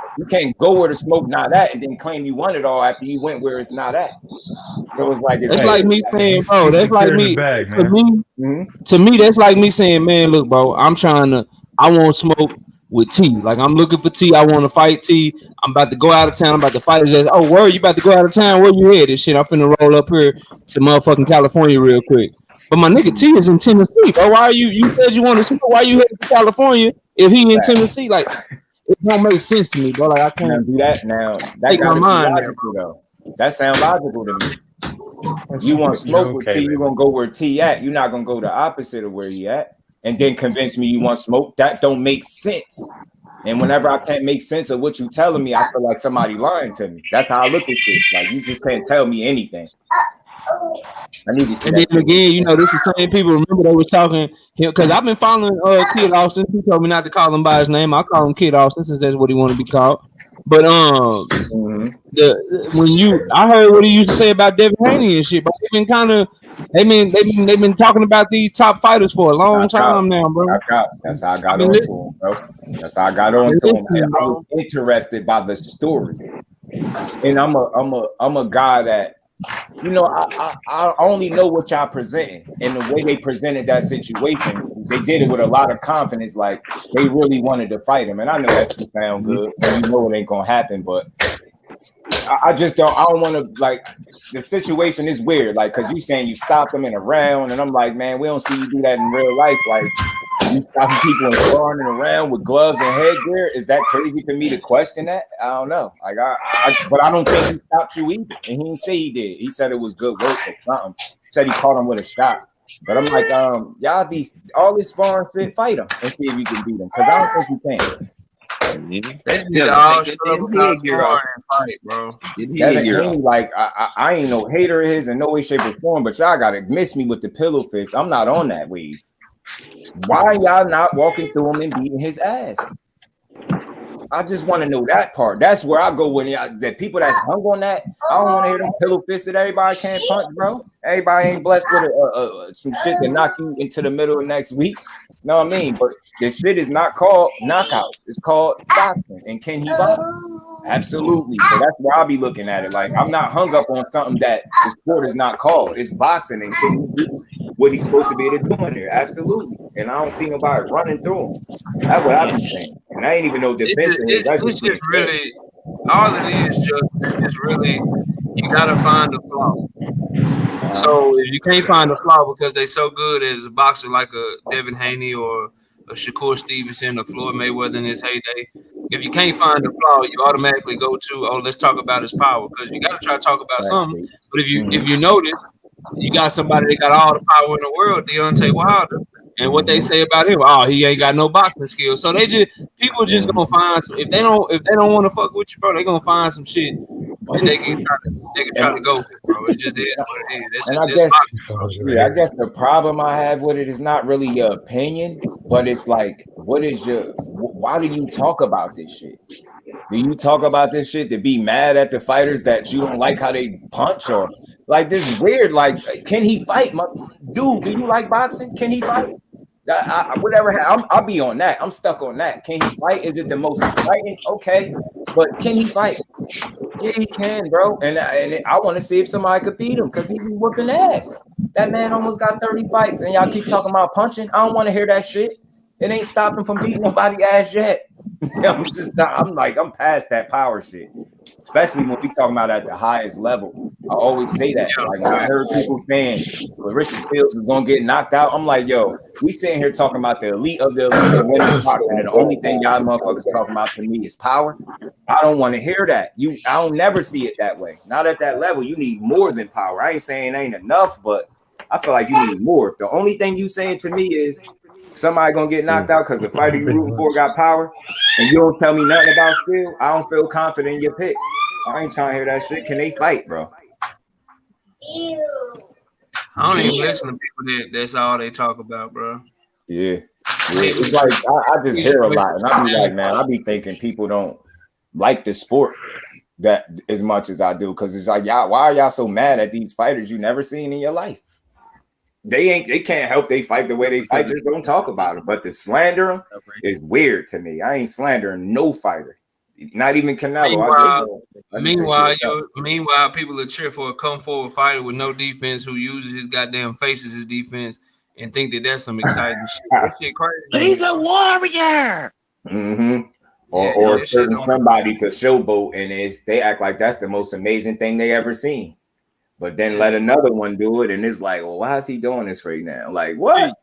go where the smoke not at and then claim you won it all after you went where it's not at. So it's like it's like me saying, bro, that's like me to me, that's like me saying, man, look, bro, I want smoke with T. Like I'm looking for T. I want to fight T. I'm about to go out of town. I'm about to fight his ass. Oh, word, you about to go out of town? Where you headed? Shit, I'm finna roll up here to motherfucking California real quick. But my nigga T is in Tennessee, bro. Why are you said you want to smoke? Why you headed to California if he in Tennessee? Like it don't make sense to me, bro. Like I can't do that now. That take my mind logical, though. That sounds logical to me. You want smoke with T, you're gonna go where T at. You're not gonna go the opposite of where he at, and then convince me you want smoke. That don't make sense. And whenever I can't make sense of what you telling me, I feel like somebody lying to me. That's how I look at this. Like you just can't tell me anything. I need to see. And then again, you know, this is the same people. Remember they was talking because I've been following Kid Austin. He told me not to call him by his name. I call him Kid Austin since that's what he want to be called. But I heard what he used to say about Devin Haney and shit. But they've been talking about these top fighters for a long time now, bro. That's how I got on to him, bro. That's how I got on to him. I was interested by the story, and I'm a guy that. You know, I only know what y'all presenting and the way they presented that situation. They did it with a lot of confidence, like they really wanted to fight him. And I know that doesn't sound good, and you know it ain't gonna happen. But I just don't. I don't want to like. The situation is weird, like because you saying you stopped them in a round, and I'm like, man, we don't see you do that in real life. Like you stopping people and sparring around with gloves and headgear. Is that crazy for me to question that? I don't know. Like but I don't think he stopped you either, and he didn't say he did. He said it was good work or something. He said he caught him with a shot. But I'm like, y'all all this sparring fit, fight him and see if you can beat him, because I don't think you can. Like I ain't no hater of his in no way, shape, or form, but y'all gotta miss me with the pillow fist. I'm not on that wave. Why y'all not walking through him and beating his ass? I just want to know that part. That's where I go when the people that's hung on that. I don't want to hear them pillow fisted. Everybody can't punch, bro. Everybody ain't blessed with some shit to knock you into the middle of next week. Know what I mean? But this shit is not called knockouts. It's called boxing. And can he box? Absolutely. So that's where I'll be looking at it. Like, I'm not hung up on something that the sport is not called. It's boxing, and can he do what he's supposed to be able to do in there? Absolutely. And I don't see nobody running through him. That's what I've been saying. And I ain't even no defense. It's just really, all it is just really, you gotta find the flaw. So if you can't find the flaw because they so good as a boxer like a Devin Haney or a Shakur Stevenson or Floyd Mayweather in his heyday, if you can't find the flaw, you automatically go to, oh, let's talk about his power, because you got to try to talk about something. But if you notice, you got somebody that got all the power in the world, Deontay Wilder, and what they say about him, oh, he ain't got no boxing skills. So people just gonna find some, if they don't want to fuck with you, bro, they gonna find some shit that they can try to go with, bro. It just is what it is. I guess the problem I have with it is not really your opinion, but it's like, why do you talk about this shit? Do you talk about this shit to be mad at the fighters that you don't like how they punch, or like this weird, like, can he fight? Dude, do you like boxing? Can he fight? Whatever, I'll be on that. I'm stuck on that. Can he fight? Is it the most exciting? Okay, but can he fight? Yeah, he can, bro. And I want to see if somebody could beat him, because he be whooping ass. That man almost got 30 fights, and y'all keep talking about punching. I don't want to hear that shit. It ain't stopping from beating nobody ass yet. I'm past that power shit. Especially when we talking about at the highest level. I always say that. Like, when I heard people saying Clarissa Fields is gonna get knocked out, I'm like, yo, we sitting here talking about the elite of the elite and women's boxing, and the only thing y'all motherfuckers talking about to me is power. I don't want to hear that. I don't never see it that way. Not at that level. You need more than power. I ain't saying it ain't enough, but I feel like you need more. The only thing you saying to me is somebody gonna get knocked out because the fighter you rooting for got power, and you don't tell me nothing about Phil. I don't feel confident in your pick. I ain't trying to hear that shit. Can they fight, bro? I don't even listen to people that's all they talk about, bro. Yeah. It's like I just hear a lot, and I be like, man, I be thinking people don't like the sport that as much as I do, because it's like, y'all, why are y'all so mad at these fighters you never seen in your life? They can't help they fight the way they fight. Just don't talk about them. But to slander them is weird to me. I ain't slandering no fighter, not even Canelo. Meanwhile, people are cheer for a come forward fighter with no defense who uses his goddamn face as his defense and think that that's some exciting shit. That shit crazy. He's a warrior. Mm-hmm. Or certain somebody to showboat, and they act like that's the most amazing thing they ever seen. But then let another one do it, and it's like, well, why is he doing this right now? Like, what?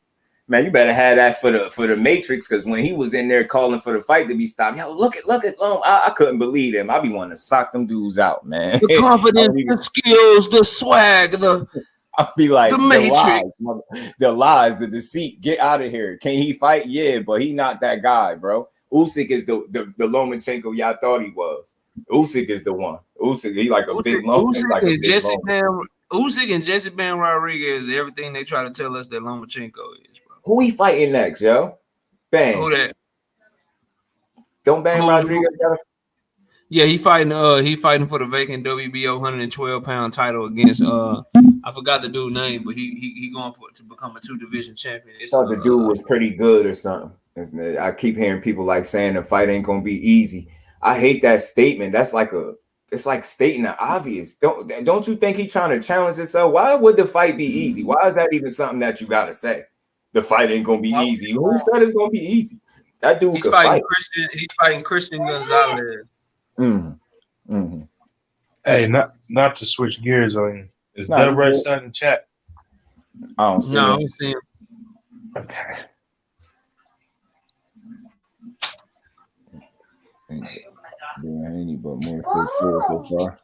Man, you better have that for the Matrix, because when he was in there calling for the fight to be stopped, yo, look at I couldn't believe him. I be wanting to sock them dudes out, man. The confidence, the skills, the swag, I'll be like, the Matrix, the lies, the deceit. Get out of here. Can he fight? Yeah, but he not that guy, bro. Usyk is the Lomachenko y'all thought he was. Usyk is the one. Usyk, he like a big lump. Usyk and Jesse Bam Rodriguez, everything they try to tell us that Lomachenko is, bro. Who he fighting next, yo? Bam. Who that? Don't Bam Rodriguez got a... Yeah, he fighting for the vacant WBO 112-pound title against I forgot the dude's name, but he going for it to become a 2-division champion. I thought the dude was pretty good or something. I keep hearing people like saying the fight ain't gonna be easy. I hate that statement. That's like it's like stating the obvious. Don't you think he's trying to challenge himself? Why would the fight be easy? Why is that even something that you gotta say? The fight ain't gonna be easy. Who said it's gonna be easy? That dude he's fighting fight. He's fighting Christian Gonzalez. Hey, not to switch gears on you. Is that right side in the chat? I don't see I don't see him. Okay. Any but more so far.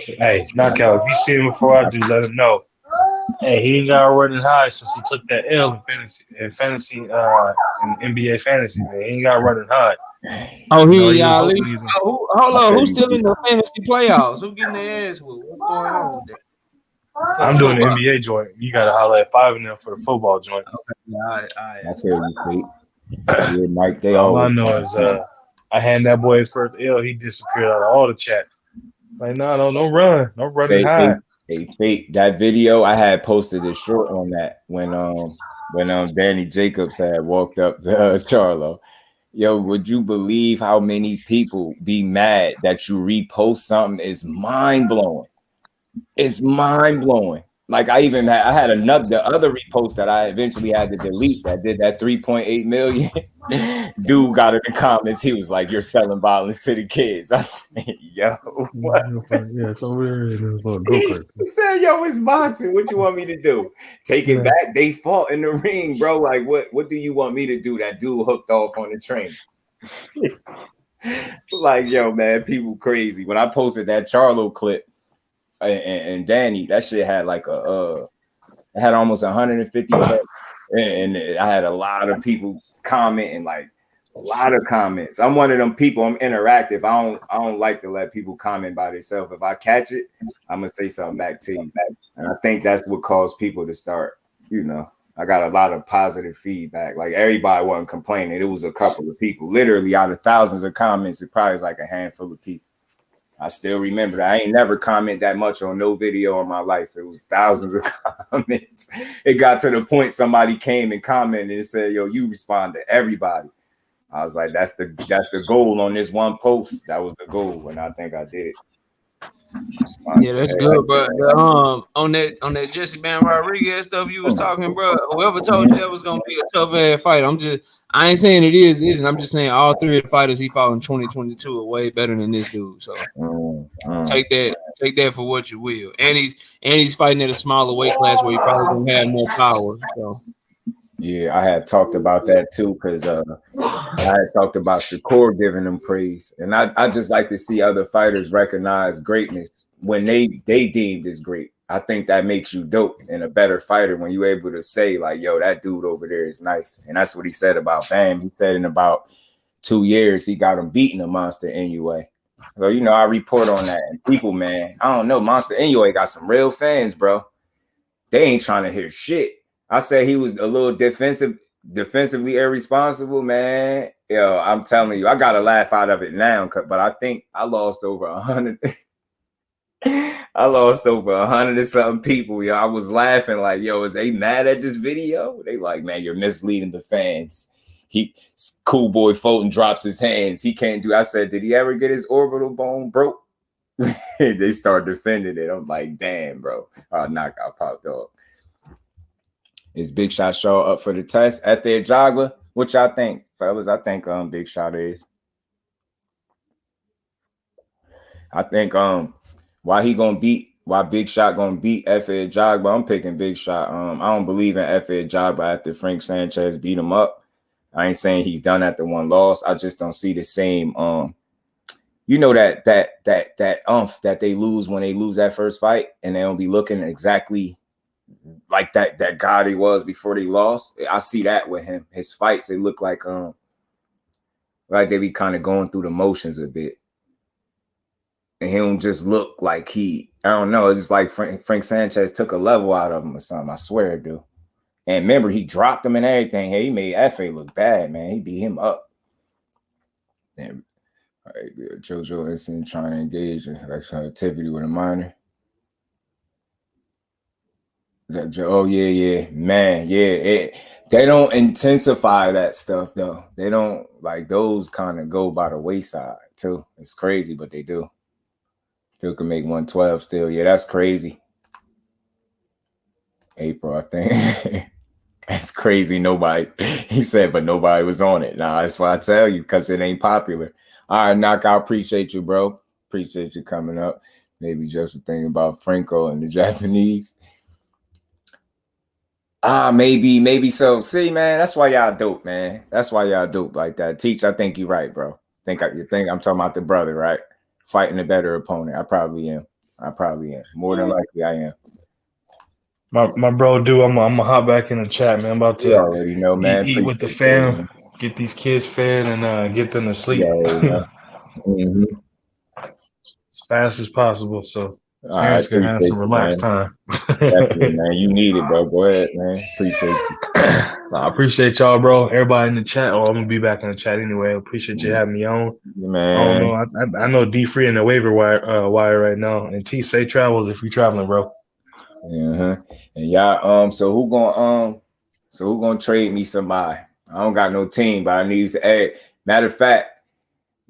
Hey, knockout. If you see him before I do, let him know. Hey, he ain't got running high since he took that L in fantasy, in NBA fantasy. Man, he ain't got running high. Oh, hold on. Who's still in the fantasy playoffs? Who getting their ass whooped? What's going on with that? I'm doing the NBA joint. You got to holler at 5 of them for the football joint. Okay. All right. That's where you Yeah, Mike. They All I always. know is I had that boy his first L. He disappeared out of all the chats. Like, no, don't run, don't run and hide. Hey, fake that video. I had posted a short on that when Danny Jacobs had walked up to Charlo. Yo, would you believe how many people be mad that you repost something? Is mind blowing. It's mind blowing. Like I had the other repost that I eventually had to delete that did that 3.8 million. Dude got in the comments. He was like, "You're selling violence to the kids." I said, "Yo, what?" Yeah, it's over there. Go-kart. He said, "Yo, it's boxing. What you want me to do? Take it back? They fought in the ring, bro. Like, what do you want me to do?" That dude hooked off on the train. Like, yo, man, people crazy. When I posted that Charlo clip and Danny, that shit had like it had almost 150K, and I had a lot of people commenting, like a lot of comments. I'm one of them people. I'm interactive. I don't like to let people comment by themselves. If I catch it, I'm gonna say something back to you, and I think that's what caused people to start. You know, I got a lot of positive feedback. Like everybody wasn't complaining. It was a couple of people. Literally, out of thousands of comments, it probably was like a handful of people. I still remember that. I ain't never comment that much on no video in my life. It was thousands of comments. It got to the point somebody came and commented and said, "Yo, you respond to everybody." I was like, that's the goal on this one post. That was the goal, and I think I did it. Yeah, that's good, bro. On that Jesse Bam Rodriguez stuff you was talking, bro. Whoever told you that was gonna be a tough ass fight, I ain't saying it isn't. I'm just saying all three of the fighters he fought in 2022 are way better than this dude. So take that for what you will. And he's fighting at a smaller weight class where he probably gonna have more power. So yeah, I had talked about that too, because I had talked about Shakur giving them praise, and I just like to see other fighters recognize greatness when they deemed as great. I think that makes you dope and a better fighter when you're able to say like, "Yo, that dude over there is nice," and that's what he said about Bam. He said in about 2 years he got him beating a Monster Inoue. So you know, I report on that, and people, man, I don't know, Monster Inoue got some real fans, bro. They ain't trying to hear shit. I said he was a little defensively irresponsible, man. Yo, I'm telling you, I got a laugh out of it now, but I think I lost over 100. I lost over 100 and something people. Yo, I was laughing like, yo, is they mad at this video? They like, man, you're misleading the fans. Cool boy Fulton drops his hands. He can't do. I said, did he ever get his orbital bone broke? They start defending it. I'm like, damn, bro. Knockout popped off. Is Big Shot Shaw up for the test? Efe Ajagba, what y'all think, fellas? I think Big Shot is. I think why Big Shot gonna beat Efe Ajagba? I'm picking Big Shot. I don't believe in Efe Ajagba after Frank Sanchez beat him up. I ain't saying he's done after one loss. I just don't see the same you know that that they lose when they lose that first fight, and they don't be looking exactly like that guy he was before they lost. I see that with him. His fights, they look like they be kind of going through the motions a bit. And he don't just look like I don't know, it's just like Frank Sanchez took a level out of him or something. I swear, dude. And remember, he dropped him and everything. Hey, he made Efe look bad, man. He beat him up. And, all right, JoJo Instant trying to engage in activity with a minor. Oh yeah, man, yeah. They don't intensify that stuff though. They don't, like, those kind of go by the wayside too. It's crazy, but they do. Still can make 112 still. Yeah, that's crazy. April, I think. That's crazy. Nobody, he said, but nobody was on it. Nah, that's why I tell you, because it ain't popular. All right, Knockout, appreciate you, bro. Appreciate you coming up. Maybe just a thing about Franco and the Japanese. Maybe so. See, man, that's why y'all dope, man. That's why y'all dope like that. Teach, I think you're right, bro. You think I'm talking about the brother, right? Fighting a better opponent. I probably am. More than likely, I am. My bro, dude, I'm gonna hop back in the chat, man. I'm about to already know, man. Eat with the fam, get these kids fed, and get them to sleep. Mm-hmm. As fast as possible. So Parents can have some relaxed time. Definitely, man. You need it, bro. Go ahead, man. Appreciate you. I appreciate y'all, bro. Everybody in the chat. Oh, I'm gonna be back in the chat anyway. I appreciate you having me on. Man. I don't know. I know D free in the waiver wire right now. And T safe travels if you're traveling, bro. And y'all, so who gonna trade me somebody? I don't got no team, but I need to add. Matter of fact,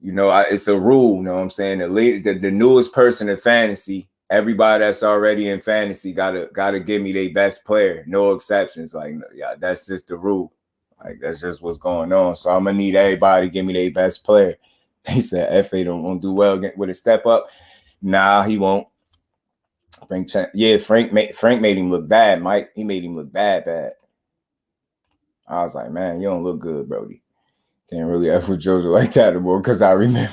you know, it's a rule. You know what I'm saying? The newest person in fantasy, everybody that's already in fantasy gotta give me their best player. No exceptions. Like, yeah, that's just the rule. Like, that's just what's going on. So I'm gonna need everybody to give me their best player. He said FA won't do well with a step up. Nah, he won't. Frank made him look bad, Mike. He made him look bad. I was like, man, you don't look good, Brody. Can't really F with JoJo like that anymore, because I remember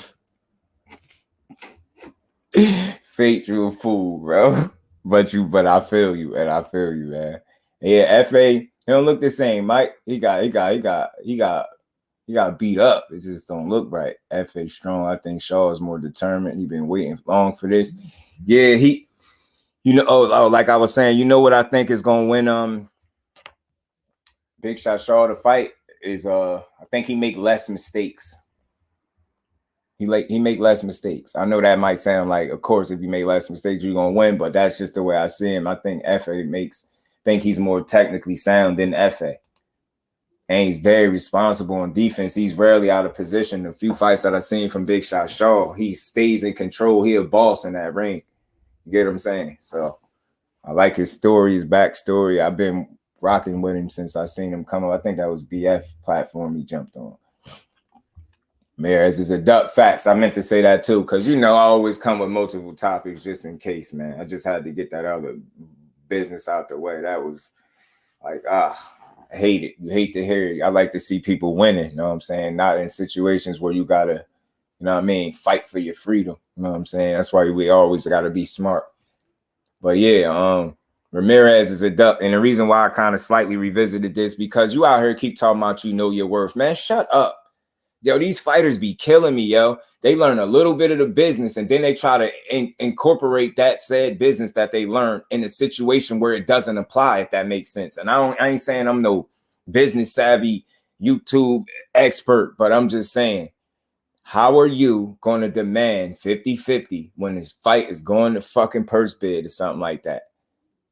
Fate, you a fool, bro. But I feel you, man. Yeah, FA, he don't look the same, Mike. He got beat up. It just don't look right. FA strong. I think Shaw is more determined. He been waiting long for this. Yeah, you know, like I was saying, you know what I think is gonna win Big Shot Shaw to fight is I think he make less mistakes. He make less mistakes. I know that might sound like, of course, if you make less mistakes, you're gonna win, but that's just the way I see him. I think think he's more technically sound than FA. And he's very responsible on defense. He's rarely out of position. The few fights that I've seen from Big Shot Shaw, he stays in control. He a boss in that ring. You get what I'm saying? So I like his story, his backstory. I've been rocking with him since I seen him come up. I think that was BF platform he jumped on. Ramirez is a duck. Facts. I meant to say that too, because you know I always come with multiple topics just in case, man. I just had to get that other business out the way. That was like, I hate it. You hate to hear it. I like to see people winning, you know what I'm saying? Not in situations where you gotta, you know what I mean, fight for your freedom. You know what I'm saying? That's why we always gotta be smart. But yeah, Ramirez is a duck. And the reason why I kind of slightly revisited this, because you out here keep talking about you know your worth. Man, shut up. Yo, these fighters be killing me, yo. They learn a little bit of the business and then they try to incorporate that said business that they learned in a situation where it doesn't apply, if that makes sense. And I ain't saying I'm no business savvy YouTube expert, but I'm just saying, how are you going to demand 50-50 when this fight is going to fucking purse bid or something like that?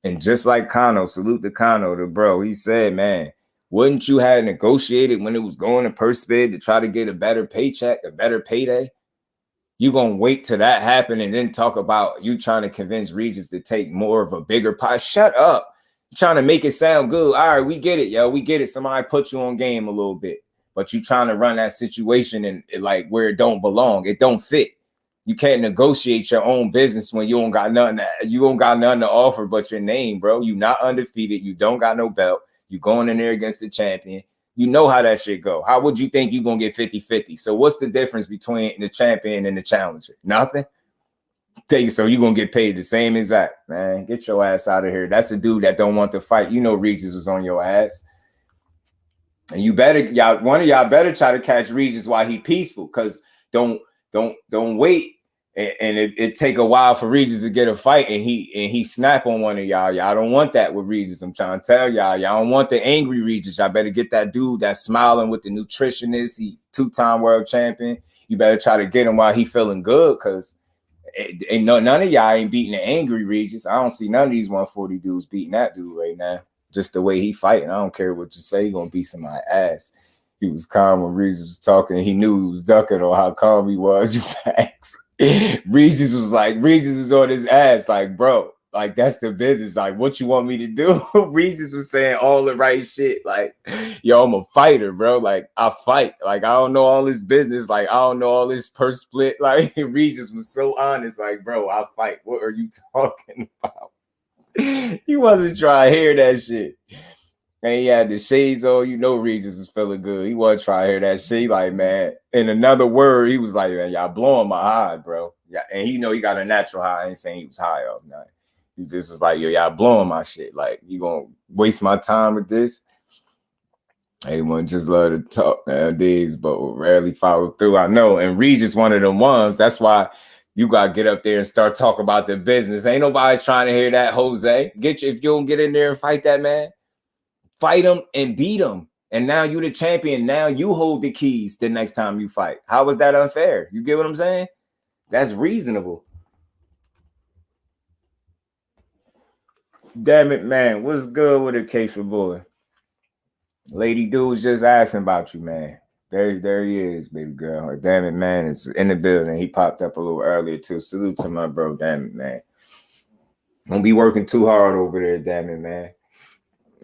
And just like Kano, salute to Kano, the bro, he said, man, wouldn't you have negotiated when it was going to purse bid to try to get a better paycheck, a better payday? You gonna wait till that happen and then talk about you trying to convince Regis to take more of a bigger pie? Shut up. You're trying to make it sound good. All right, we get it, yo. We get it. Somebody put you on game a little bit, but you trying to run that situation and like where it don't belong. It don't fit. You can't negotiate your own business when you don't got nothing to offer but your name, bro. You not undefeated. You don't got no belt. You going in there against the champion. You know how that shit go. How would you think you're going to get 50-50? So what's the difference between the champion and the challenger? Nothing. So you're going to get paid the same exact. Man, get your ass out of here. That's a dude that don't want to fight. You know Regis was on your ass. And you better, one of y'all better try to catch Regis while he peaceful, because don't wait. And it take a while for Regis to get a fight and he snap on one of y'all. Y'all don't want that with Regis. I'm trying to tell y'all don't want the angry Regis. Y'all better get that dude that's smiling with the nutritionist. He's 2-time world champion. You better try to get him while he feeling good, because none of y'all ain't beating the angry Regis. I don't see none of these 140 dudes beating that dude right now. Just the way he fighting. I don't care what you say. He gonna beat somebody's ass. He was calm when Regis was talking. He knew he was ducking on how calm he was. You facts. Regis was on his ass, like, bro, like, that's the business. Like, what you want me to do? Regis was saying all the right shit. Like, yo, I'm a fighter, bro. Like, I fight. Like, I don't know all this business. Like, I don't know all this purse split. Like, Regis was so honest. Like, bro, I fight. What are you talking about? He wasn't trying to hear that shit. And he had the shades on. You know Regis was feeling good. He wasn't trying to hear that shit. Like, man, in another word, he was like, man, y'all blowing my high, bro. Yeah, and he know he got a natural high. I ain't saying he was high off night. He just was like, yo, y'all blowing my shit. Like, you gonna waste my time with this? Everyone just love to talk nowadays, but will rarely follow through. I know. And Regis one of them ones. That's why You gotta get up there and start talking about the business. Ain't nobody trying to hear that, Jose. If you don't get in there and fight that man, fight him and beat him. And now you the champion. Now you hold the keys the next time you fight. How was that unfair? You get what I'm saying? That's reasonable. Damn it, man. What's good with a case of boy? Lady dude was just asking about you, man. There he is, baby girl. Damn it, man. It's in the building. He popped up a little earlier, too. Salute to my bro. Damn it, man. Don't be working too hard over there, damn it, man.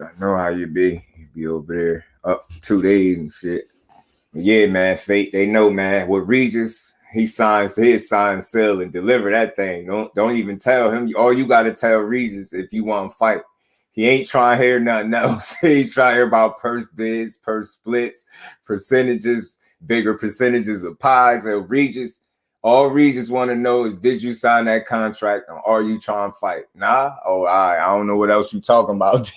I know how you be. You be over there up 2 days and shit. But yeah, man, Fate, they know, man. With Regis, he signs his sign, seal, and deliver that thing. Don't even tell him. All you got to tell Regis if you want to fight. He ain't trying to hear nothing else. He's trying to hear about purse bids, purse splits, percentages, bigger percentages of pies. So Regis, all Regis want to know is, did you sign that contract or are you trying to fight? Nah? Oh, all right. I don't know what else you talking about.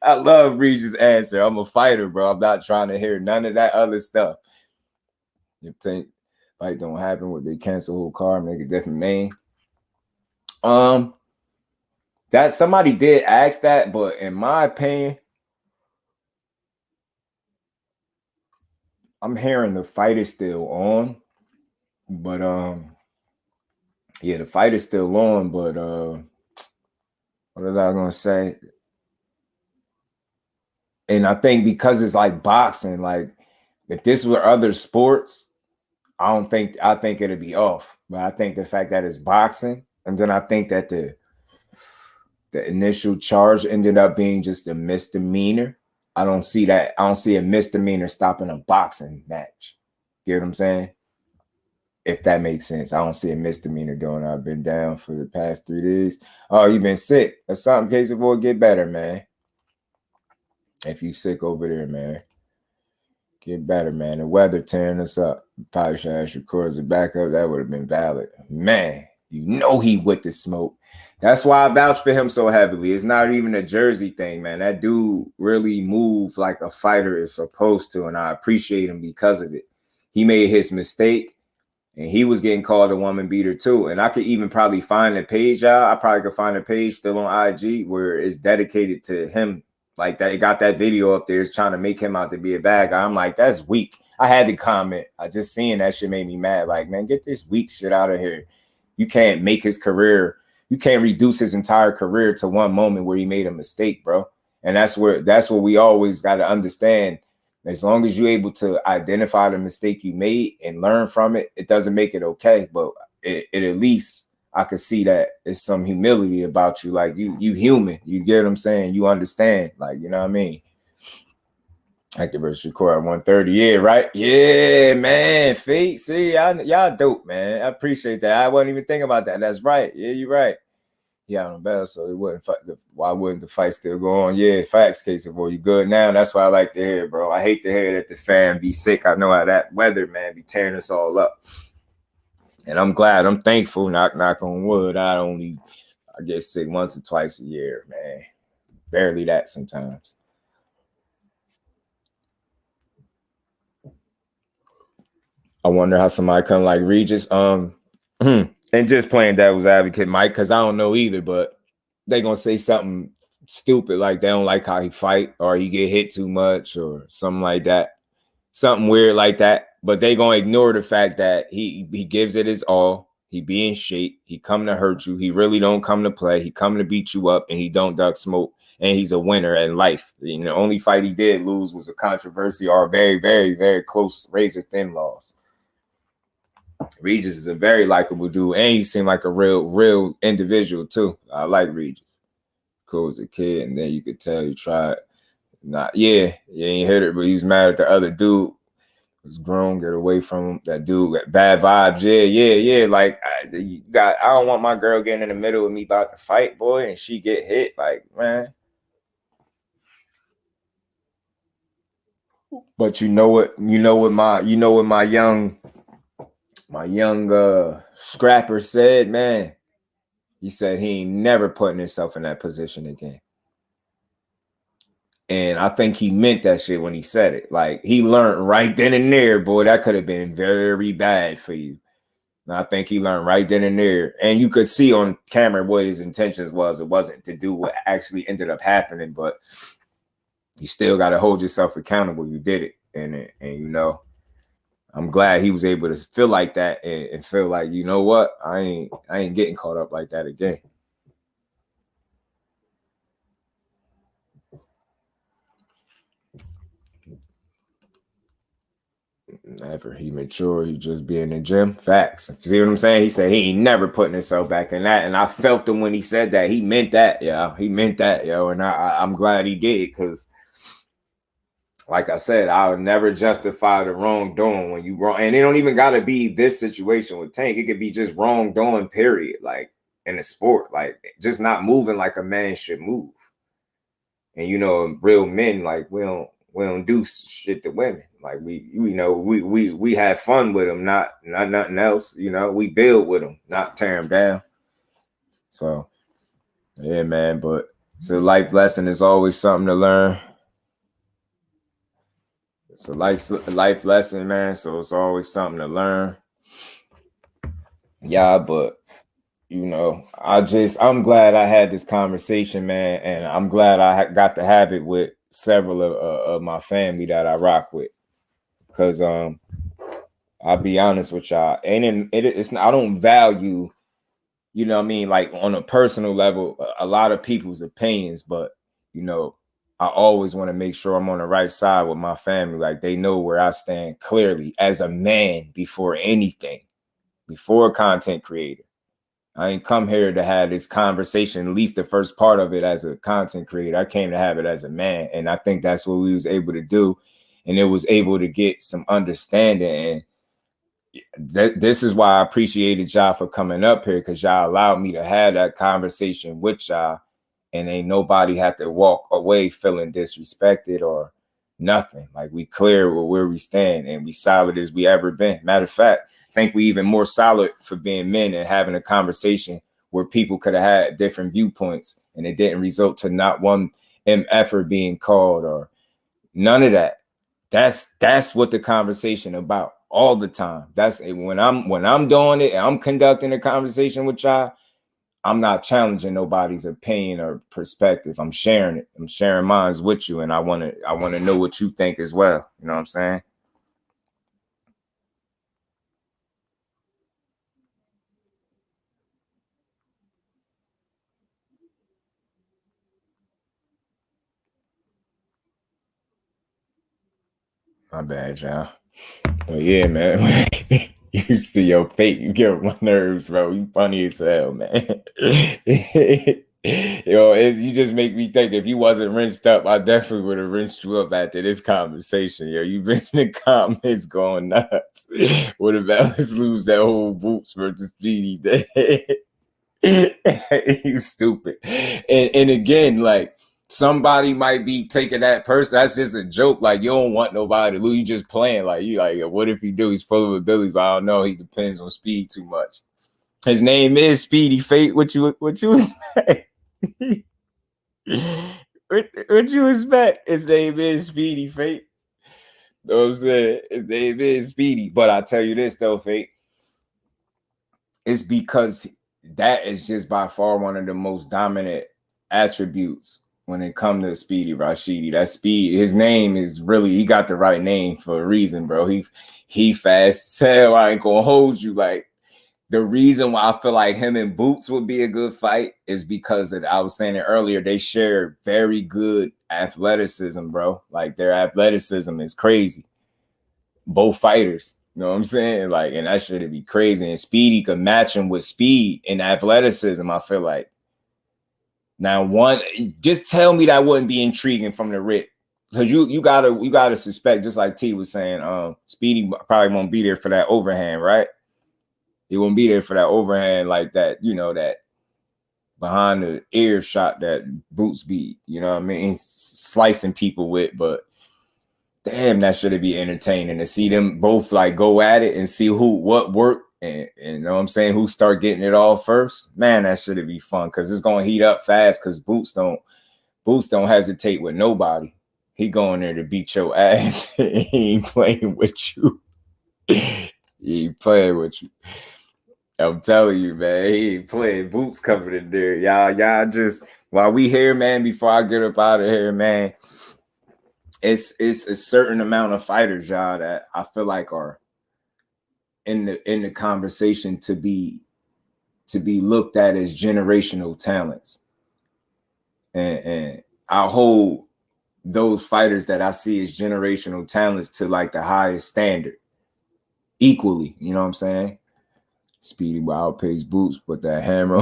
I love Regis' answer. I'm a fighter, bro. I'm not trying to hear none of that other stuff. You think fight don't happen, would they cancel whole card, make a different name? That somebody did ask that, but in my opinion, I'm hearing the fight is still on. But yeah, the fight is still on, but what was I gonna say? And I think because it's like boxing, like if this were other sports, I think it'd be off. But I think the fact that it's boxing, and then I think that the initial charge ended up being just a misdemeanor. I don't see that. I don't see a misdemeanor stopping a boxing match. You get what I'm saying? If that makes sense. I don't see a misdemeanor doing it. I've been down for the past 3 days. Oh, you've been sick. That's something, case of boy, get better, man. If you sick over there, man, get better, man. The weather tearing us up. Probably should ask your chords back up. That would have been valid. Man, you know he with the smoke. That's why I vouch for him so heavily. It's not even a jersey thing, man. That dude really moved like a fighter is supposed to, and I appreciate him because of it. He made his mistake, and he was getting called a woman beater too. And I could even probably find a page out. I probably could find a page still on IG where it's dedicated to him. Like that, it got that video up there. It's trying to make him out to be a bad guy. I'm like, that's weak. I had to comment. I just seeing that shit made me mad. Like, man, get this weak shit out of here. You can't make his career. You can't reduce his entire career to one moment where he made a mistake, bro. And that's what we always got to understand. As long as you're able to identify the mistake you made and learn from it, it doesn't make it okay. But it at least I could see that it's some humility about you. Like you human. You get what I'm saying? You understand. Like, you know what I mean? Active versus record at 130. Yeah, right? Yeah, man. Feet. See, y'all dope, man. I appreciate that. I wasn't even thinking about that. That's right. Yeah, you're right. Yeah, on better, so it wouldn't. Why wouldn't the fight still go on? Yeah, facts, case of boy, you good now. That's what I like to hear, bro. I hate to hear that the fan be sick. I know how that weather, man, be tearing us all up. And I'm glad. I'm thankful. Knock on wood. I get sick once or twice a year, man. Barely that sometimes. I wonder how somebody come like Regis. And just playing devil's advocate, Mike, because I don't know either, but they gonna say something stupid like they don't like how he fight or he get hit too much or something like that. Something weird like that. But they gonna ignore the fact that he gives it his all. He be in shape. He come to hurt you. He really don't come to play. He come to beat you up, and he don't duck smoke. And he's a winner in life. You know, the only fight he did lose was a controversy or a very, very, very close razor-thin loss. Regis is a very likable dude, and he seemed like a real individual too. I like Regis. Cool as a kid, and then you could tell he tried. You ain't hit it, but he was mad at the other dude. He was grown, get away from him. That dude got bad vibes. Yeah. Like I don't want my girl getting in the middle of me about to fight, boy, and she get hit. Like, man. But you know what my young scrapper said, man. He said he ain't never putting himself in that position again. And I think he meant that shit when he said it. Like, he learned right then and there, boy, that could have been very bad for you. And I think he learned right then and there. And you could see on camera what his intentions was. It wasn't to do what actually ended up happening, but you still got to hold yourself accountable. You did it. And you know, I'm glad he was able to feel like that and feel like, you know what? I ain't getting caught up like that again. Never. He mature. He just be in the gym. Facts. See what I'm saying? He said he ain't never putting himself back in that. And I felt him when he said that. He meant that, yo. He meant that, yo. And I'm glad he did, because like I said, I would never justify the wrongdoing when you wrong. And it don't even got to be this situation with Tank. It could be just wrongdoing, period. Like in a sport, like just not moving like a man should move. And, you know, real men, like we don't do shit to women. Like we have fun with them, not nothing else. You know, we build with them, not tear them down. So yeah, man. But it's a life lesson. It's always something to learn. It's a life lesson, man. So it's always something to learn. Yeah, but you know, I'm glad I had this conversation, man, and I'm glad I got to have it with several of my family that I rock with, because I'll be honest with y'all, I don't value, you know what I mean, like on a personal level, a lot of people's opinions, but you know, I always want to make sure I'm on the right side with my family, like they know where I stand clearly as a man before anything, before a content creator. I ain't come here to have this conversation, at least the first part of it, as a content creator. I came to have it as a man. And I think that's what we was able to do. And it was able to get some understanding. And this is why I appreciated y'all for coming up here, because y'all allowed me to have that conversation with y'all. And ain't nobody had to walk away feeling disrespected or nothing. Like we clear where we stand, and we solid as we ever been. Matter of fact, I think we even more solid for being men and having a conversation where people could have had different viewpoints and it didn't result to not one MF being called or none of that. That's what the conversation about all the time. That's when I'm doing it and I'm conducting a conversation with y'all, I'm not challenging nobody's opinion or perspective. I'm sharing it. I'm sharing mine with you, and I want to know what you think as well. You know what I'm saying? My bad, y'all. But yeah, man. You see your fate, you get on my nerves, bro. You funny as hell, man. Yo, you just make me think, if you wasn't rinsed up, I definitely would have rinsed you up after this conversation. Yo, you've been in the comments going nuts. What if Ellis lose that whole Boots versus Speedy day? You stupid. And again, like, somebody might be taking that person. That's just a joke. Like, you don't want nobody to lose. You just playing. Like, you like, what if he do? He's full of abilities, but I don't know. He depends on speed too much. His name is Speedy Fate. What you expect? what you expect? His name is Speedy Fate. You know what I'm saying? His name is Speedy. But I tell you this though, Fate. It's because that is just by far one of the most dominant attributes when it comes to Speedy Rashidi. That speed, his name is really, he got the right name for a reason, bro. He fast as hell. I ain't gonna hold you. Like, the reason why I feel like him and Boots would be a good fight is because I was saying it earlier, they share very good athleticism, bro. Like, their athleticism is crazy. Both fighters. You know what I'm saying? Like, and that should be crazy. And Speedy could match him with speed and athleticism, I feel like. Now, just tell me that wouldn't be intriguing from the rip. Because you gotta suspect, just like T was saying, Speedy probably won't be there for that overhand, right? He won't be there for that overhand, like that, you know, that behind the ear shot that Boots beat, you know what I mean? Slicing people with, but damn, that should be entertaining to see them both like go at it and see what worked, and you know what I'm saying, who start getting it all first. Man, that should be fun, because it's gonna heat up fast, because Boots don't hesitate with nobody. He going there to beat your ass. He ain't playing with you. He ain't playing with you. I'm telling you, man, he ain't playing. Boots covered in there. Y'all just while we here, man, before I get up out of here, man, it's a certain amount of fighters, y'all, that I feel like are in the conversation to be looked at as generational talents. And I hold those fighters that I see as generational talents to like the highest standard equally, you know what I'm saying? Speedy will outpace Boots, but that hammer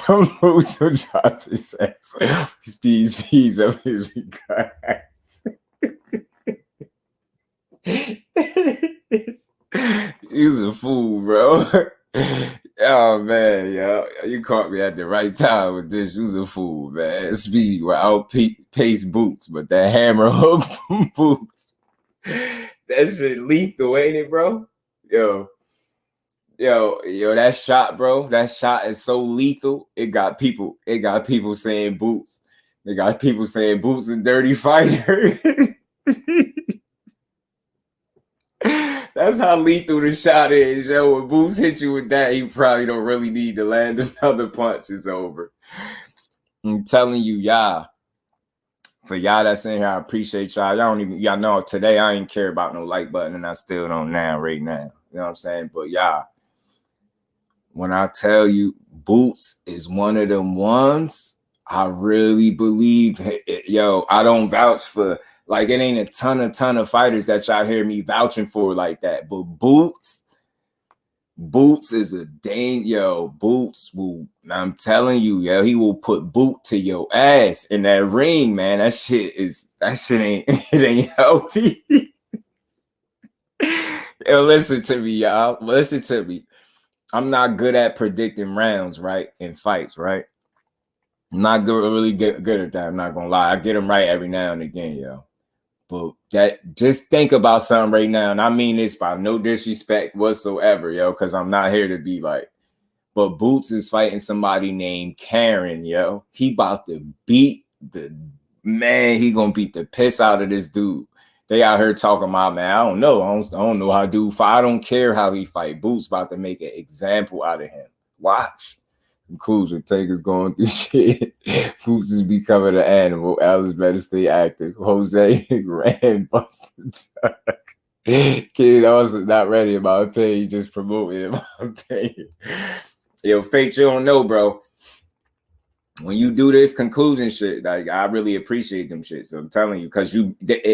from Boots will drop his ass. Speeds up his regard. He's a fool, bro. Oh man, yo, you caught me at the right time with this. You was a fool, man. Speedy will outpace Boots, but that hammer hook from Boots, that shit lethal, ain't it, bro? Yo, that shot, bro. That shot is so lethal. It got people saying Boots. They got people saying Boots a dirty fighter. That's how lethal the shot is, yo. When Boots hit you with that, he probably don't really need to land another punch. It's over. I'm telling you, y'all. For y'all that's in here, I appreciate y'all. Y'all know today I ain't care about no like button, and I still don't now, right now. You know what I'm saying? But y'all, when I tell you Boots is one of them ones, I really believe it. Yo, I don't vouch for, like, it ain't a ton of fighters that y'all hear me vouching for like that. But Boots is a dang, yo. Boots will, I'm telling you, yo, he will put boot to your ass in that ring, man. That shit ain't it ain't healthy. Yo, listen to me, y'all. Listen to me. I'm not good at predicting rounds, right? In fights, right? I'm not really good at that. I'm not gonna lie. I get them right every now and again, yo. But just think about something right now, and I mean this by no disrespect whatsoever, yo, because I'm not here to be like, but Boots is fighting somebody named Karen, yo. He about to beat he gonna beat the piss out of this dude. They out here talking about, man, I don't know how dude fight. I don't care how he fight. Boots about to make an example out of him. Watch. Conclusion, Taker's going through shit. Boots is becoming an animal. Ellis better stay active. Jose ran busted. Kid, I was not ready in my opinion. Just promoting in my opinion. Yo, Fate, you don't know, bro. When you do this conclusion shit, like, I really appreciate them shit. So I'm telling you, because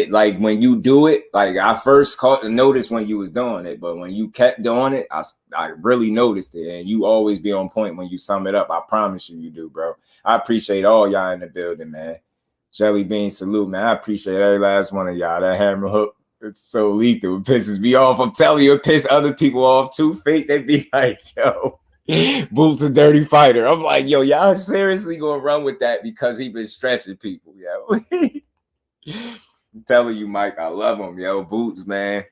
like when you do it, like I first noticed when you was doing it, but when you kept doing it, I really noticed it. And you always be on point when you sum it up. I promise you do, bro. I appreciate all y'all in the building, man. Jelly Bean, salute, man. I appreciate every last one of y'all. That hammer hook, it's so lethal. It pisses me off. I'm telling you, it pisses other people off too. Fate, they be like, yo, Boots a dirty fighter. I'm like, yo, y'all seriously gonna run with that because he been stretching people, yo. I'm telling you, Mike, I love him, yo. Boots, man.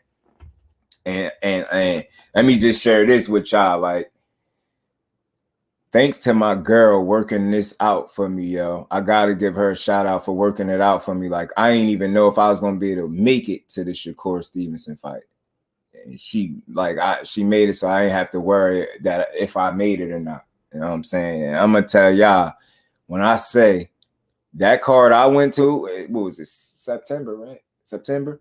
And let me just share this with y'all. Like, thanks to my girl working this out for me, yo. I gotta give her a shout out for working it out for me. Like, I ain't even know if I was gonna be able to make it to the Shakur Stevenson fight. She made it so I ain't have to worry that if I made it or not. You know what I'm saying? And I'm gonna tell y'all, when I say that card I went to, what was it, September, right? September?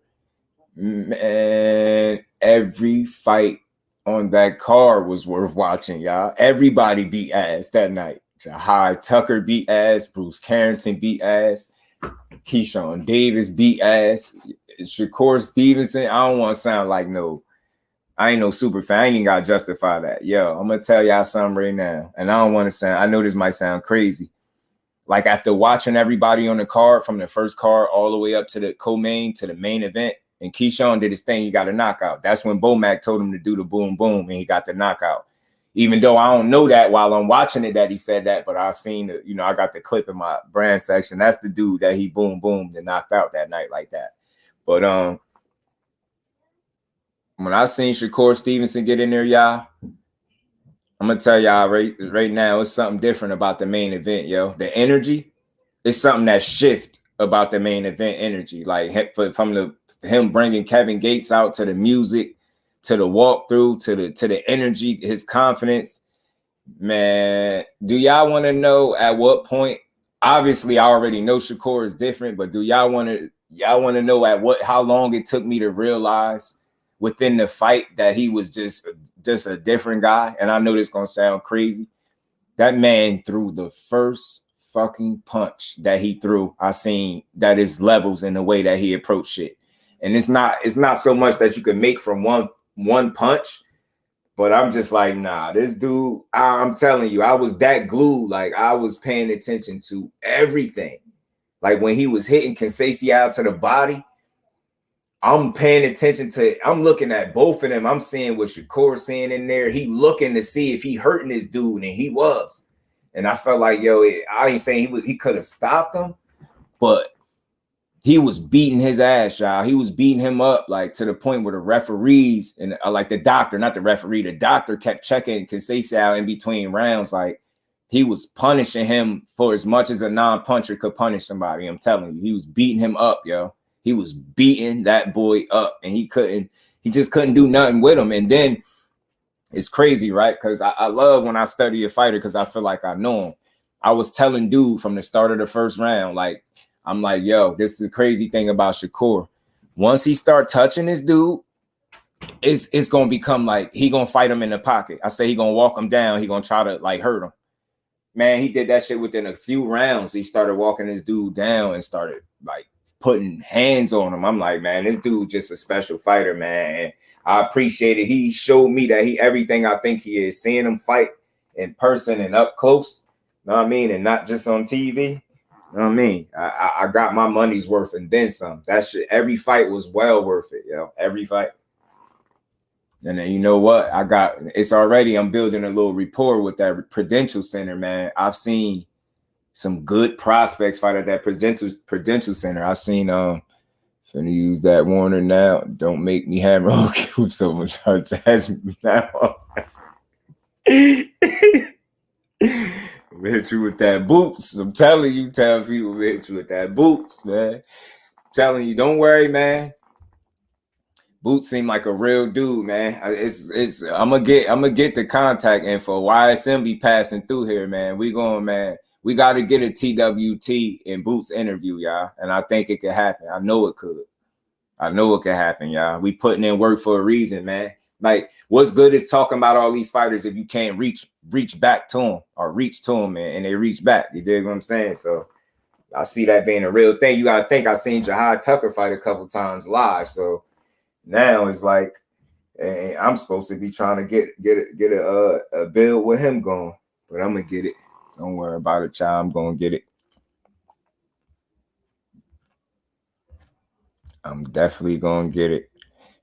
Man, every fight on that card was worth watching, y'all. Everybody beat ass that night. Jahai Tucker beat ass, Bruce Carrington beat ass, KEYSHAWN Davis beat ass, Shakur Stevenson. I don't want to sound like I ain't no super fan. I ain't even got to justify that. Yo, I'm going to tell y'all something right now. And I don't want to sound, I know this might sound crazy. Like, after watching everybody on the card, from the first card all the way up to the co-main, to the main event, and KEYSHAWN did his thing, he got a knockout. That's when Bomac told him to do the boom, boom, and he got the knockout. Even though I don't know that while I'm watching it that he said that, but I've seen it, I got the clip in my brand section. That's the dude that he boom, boomed and knocked out that night like that. But, when I seen Shakur Stevenson get in there, y'all, I'm going to tell y'all right now, it's something different about the main event, yo. The energy, it's something that shift about the main event energy. Like, from him bringing Kevin Gates out, to the music, to the walkthrough, to the energy, his confidence. Man, do y'all want to know at what point? Obviously, I already know Shakur is different, but do y'all want to know at how long it took me to realize within the fight that he was just a different guy? And I know this gonna sound crazy. That man threw the first fucking punch that he threw. I seen that is levels in the way that he approached it. And it's not so much that you can make from one punch, but I'm just like, nah, this dude, I'm telling you, I was that glued. Like, I was paying attention to everything. Like, when he was hitting Kinsey out to the body, I'm paying attention to, I'm looking at both of them. I'm seeing what Shakur's seeing in there. He looking to see if he hurting this dude, and he was. And I felt like, yo, I ain't saying he could have stopped him, but he was beating his ass, y'all. He was beating him up, like, to the point where the referees and like the doctor, not the referee, the doctor kept checking Kinsey out in between rounds. Like, he was punishing him for as much as a non-puncher could punish somebody. I'm telling you, he was beating him up, yo. He was beating that boy up, and he just couldn't do nothing with him. And then it's crazy, right? Because I love when I study a fighter because I feel like I know him. I was telling dude from the start of the first round, like, I'm like, yo, this is the crazy thing about Shakur. Once he start touching this dude, it's gonna become like he gonna fight him in the pocket. I say he gonna walk him down. He gonna try to like hurt him. Man, he did that shit within a few rounds. He started walking this dude down and started like putting hands on him. I'm like, man, this dude just a special fighter, man. And I appreciate it. He showed me that he everything I think he is. Seeing him fight in person and up close, you know what I mean, and not just on TV. You know what I mean? I got my money's worth and then some. That shit, every fight was well worth it, yo. Every fight. And then you know what? I'm building a little rapport with that Prudential Center, man. I've seen some good prospects fight at that Prudential Center. I seen finna use that Warner now. Don't make me hammer on Cube so much hard to ask me now. We hit you with that boots. I'm telling you, tell people we hit you with that boots, man. I'm telling you, don't worry, man. Boots seem like a real dude, man. I'm gonna get the contact info. YSM be passing through here, man. We got to get a TWT in Boots interview, y'all. And I think it could happen. I know it could. I know it could happen, y'all. We putting in work for a reason, man. Like, what's good is talking about all these fighters if you can't reach back to them or reach to them and they reach back. You dig what I'm saying? So I see that being a real thing. You gotta think I seen Jahad Tucker fight a couple times live. So now it's like I'm supposed to be trying to get a build with him going, but I'm gonna get it. Don't worry about it, child. I'm gonna get it. I'm definitely gonna get it.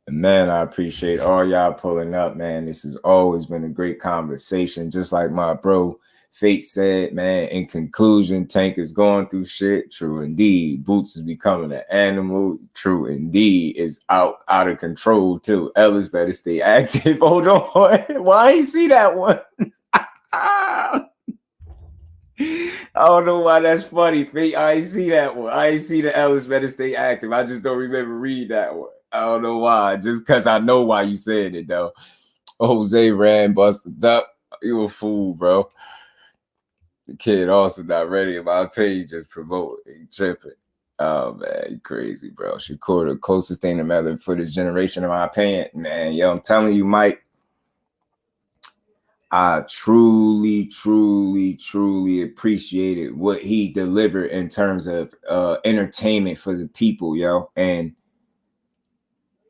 And man, I appreciate all y'all pulling up, man. This has always been a great conversation. Just like my bro Fate said, man, in conclusion, Tank is going through shit. True indeed. Boots is becoming an animal. True indeed. Is out of control too. Ellis better stay active. Hold on. Why I see that one? I don't know why that's funny, Fate. I ain't see that one. I ain't see the Ellis better stay active. I just don't remember reading that one. I don't know why. Just because I know why you said it, though. Jose ran, busted up. You a fool, bro. The kid also not ready. In my opinion, just promote. He tripping. Oh, man, you crazy, bro. Shakur, the closest thing to Melvin for this generation, in my opinion. Man, yo, I'm telling you, Mike, I truly, truly, truly appreciated what he delivered in terms of entertainment for the people, yo. And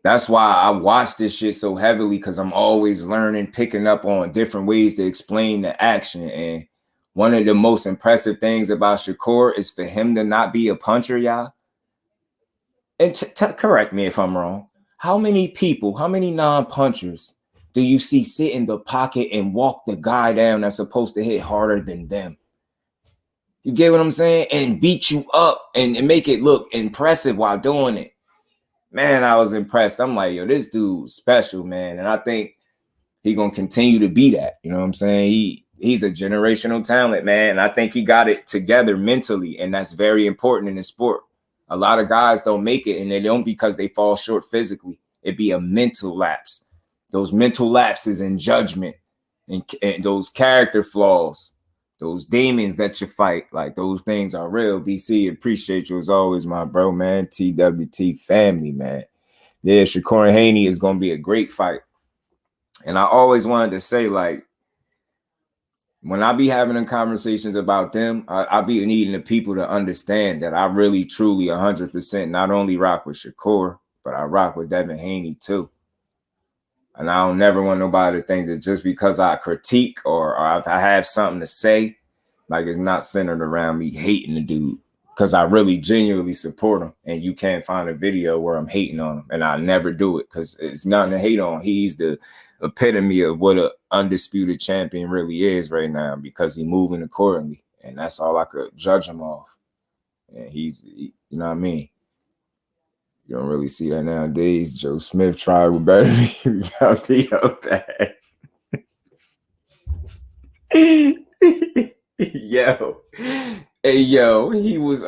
that's why I watch this shit so heavily, because I'm always learning, picking up on different ways to explain the action. And one of the most impressive things about Shakur is for him to not be a puncher, y'all. And correct me if I'm wrong. How many people, how many non-punchers do you see sit in the pocket and walk the guy down that's supposed to hit harder than them? You get what I'm saying? And beat you up and make it look impressive while doing it. Man, I was impressed. I'm like, yo, this dude's special, man. And I think he's going to continue to be that. You know what I'm saying? He's a generational talent, man. And I think he got it together mentally. And that's very important in the sport. A lot of guys don't make it, and they don't because they fall short physically. It'd be a mental lapse. Those mental lapses in judgment and those character flaws, those demons that you fight, like those things are real. BC, appreciate you as always, my bro, man. TWT family, man. Yeah, Shakur and Haney is gonna be a great fight. And I always wanted to say, like, when I be having them conversations about them, I be needing the people to understand that I really, truly, 100% not only rock with Shakur, but I rock with Devin Haney too. And I don't never want nobody to think that just because I critique or I have something to say, like it's not centered around me hating the dude. Because I really genuinely support him. And you can't find a video where I'm hating on him. And I never do it because it's nothing to hate on. He's the epitome of what an undisputed champion really is right now because he's moving accordingly. And that's all I could judge him off. And you know what I mean? You don't really see that nowadays. Joe Smith tried with better be up bad. Yo. Hey, yo, he was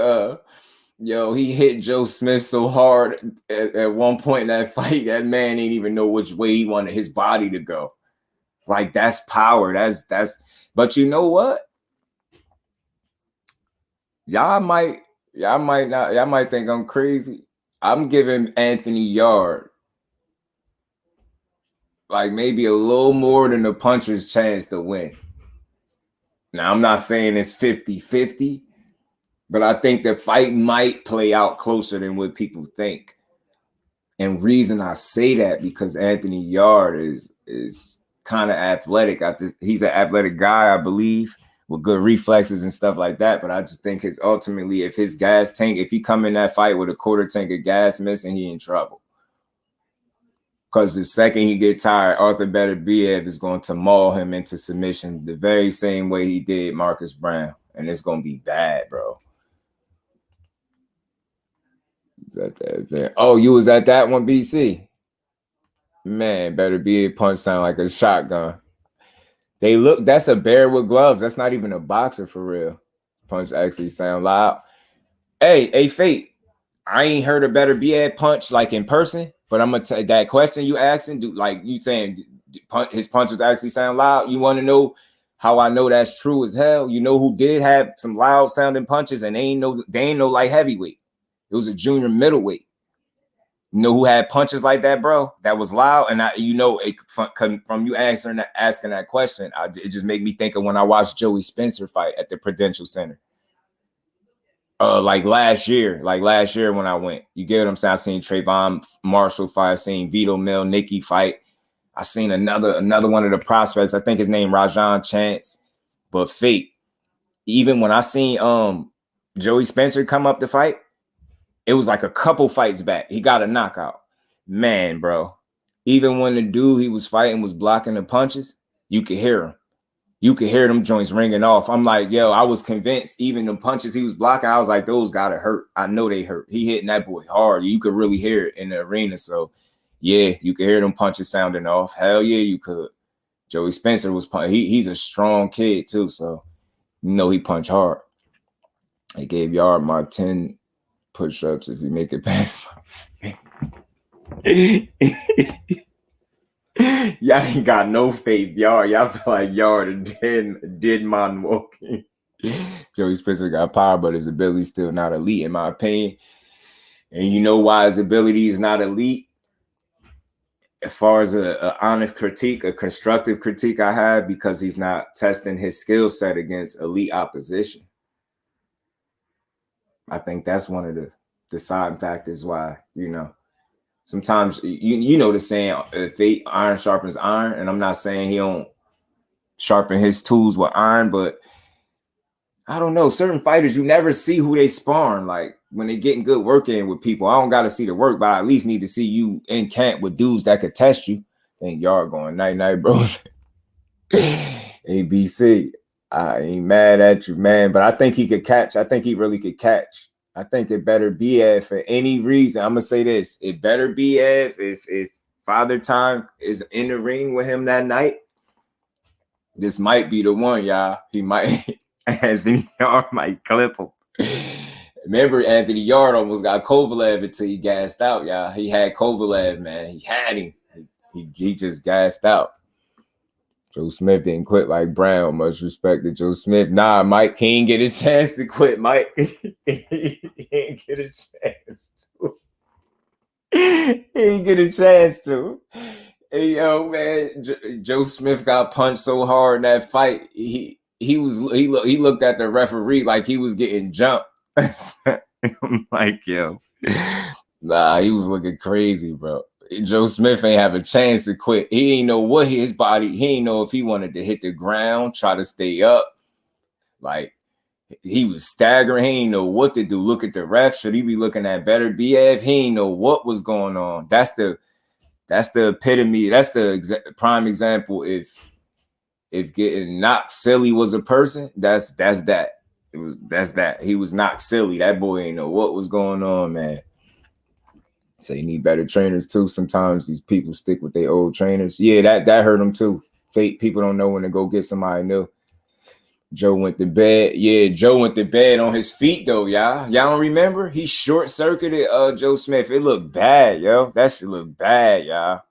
he hit Joe Smith so hard at one point in that fight, that man didn't even know which way he wanted his body to go. Like, that's power. That's but you know what? Y'all might think I'm crazy. I'm giving Anthony Yarde like maybe a little more than the puncher's chance to win. Now, I'm not saying it's 50-50. But I think the fight might play out closer than what people think. And reason I say that because Anthony Yarde is kind of athletic. He's an athletic guy, I believe, with good reflexes and stuff like that. But I just think ultimately, if his gas tank, if he come in that fight with a quarter tank of gas missing, he in trouble. Because the second he get tired, Arthur Beterbiev is going to maul him into submission the very same way he did Marcus Brown. And it's going to be bad, bro. At that event. Oh, you was at that one, BC? Man, Beterbiev punch sound like a shotgun. That's a bear with gloves. That's not even a boxer for real. Punch actually sound loud. Hey, Fate. I ain't heard a Beterbiev punch like in person, but I'm gonna tell you that question you asking, you saying his punches actually sound loud. You want to know how I know that's true as hell? You know who did have some loud sounding punches and they ain't no light heavyweight. It was a junior middleweight. You know who had punches like that, bro? That was loud. And from you asking that question, it just made me think of when I watched Joey Spencer fight at the Prudential Center. Like last year when I went. You get what I'm saying? I seen Trayvon Marshall fight. I seen Vito Milnicki fight. I seen another one of the prospects. I think his name Rajan Chance. But Fate. Even when I seen Joey Spencer come up to fight, it was like a couple fights back. He got a knockout. Man, bro. Even when the dude he was fighting was blocking the punches, you could hear him. You could hear them joints ringing off. I'm like, yo, I was convinced even the punches he was blocking, I was like, those gotta hurt. I know they hurt. He hitting that boy hard. You could really hear it in the arena. So, yeah, you could hear them punches sounding off. Hell yeah, you could. Joey Spencer was punching. He's a strong kid, too. So, you know he punched hard. He gave Yarde my 10 push-ups if you make it past y'all ain't got no faith, y'all feel like Yarde did man walking. Joey Spencer got power, but his ability is still not elite in my opinion. And you know why his ability is not elite? As far as a honest critique, a constructive critique I have, because he's not testing his skill set against elite opposition. I think that's one of the deciding factors why, sometimes you know the saying, if iron sharpens iron, and I'm not saying he don't sharpen his tools with iron, but I don't know, certain fighters, you never see who they sparring. Like when they getting good work in with people, I don't got to see the work, but I at least need to see you in camp with dudes that could test you. Think Yarde going night, bros. ABC, I ain't mad at you, man, but I think he could catch. I think he really could catch. I think it better be for any reason. I'm gonna say this: it better be if Father Time is in the ring with him that night. This might be the one, y'all. He might. Anthony Yarde might clip him. Remember, Anthony Yarde almost got Kovalev until he gassed out, y'all. He had Kovalev, man. He had him. He just gassed out. Joe Smith didn't quit like Brown. Much respect to Joe Smith. Nah, Mike, he didn't get a chance to quit, Mike. He didn't get a chance to. He didn't get a chance to. Hey, yo, man, Joe Smith got punched so hard in that fight. He looked at the referee like he was getting jumped. I'm like, yo, nah, he was looking crazy, bro. Joe Smith ain't have a chance to quit. He ain't know what his body. He ain't know if he wanted to hit the ground, try to stay up. Like, he was staggering. He ain't know what to do. Look at the ref. Should he be looking at better BF? He ain't know what was going on. That's the epitome. That's the prime example. If getting knocked silly was a person, that's that. That's that. He was knocked silly. That boy ain't know what was going on, man. So you need better trainers too. Sometimes these people stick with their old trainers. Yeah, that hurt them too. Fake people don't know when to go get somebody new. Joe went to bed. Yeah, Joe went to bed on his feet though, y'all. Y'all don't remember? He short-circuited Joe Smith. It looked bad, yo. That shit looked bad, y'all.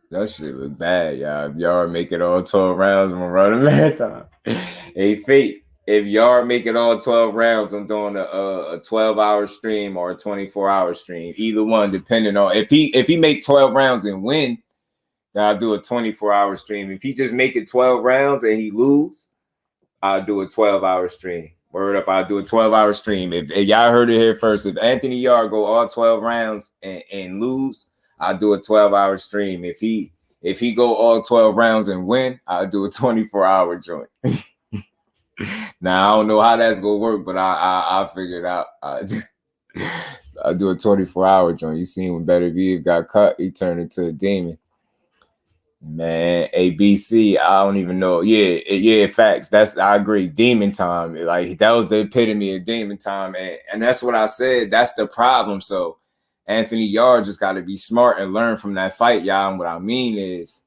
That shit look bad, y'all. If y'all make it all 12 rounds, I'm gonna run a marathon. Hey, Fate, if y'all make it all 12 rounds, I'm doing a 12-hour stream or a 24-hour stream. Either one, depending on if he make 12 rounds and win, then I'll do a 24-hour stream. If he just make it 12 rounds and he lose, I'll do a 12-hour stream. Word up, I'll do a 12-hour stream. If y'all heard it here first, if Anthony Yarde go all 12 rounds and lose, I'll do a 12-hour stream. If he go all 12 rounds and win, I'll do a 24-hour joint. Now I don't know how that's gonna work, but I'll figure it out. I'll do a 24-hour joint. You seen when Better Be got cut, he turned into a demon. Man, ABC, I don't even know. Yeah, facts. I agree. Demon time. Like, that was the epitome of demon time. And that's what I said. That's the problem. So Anthony Yarde just got to be smart and learn from that fight, y'all. And what I mean is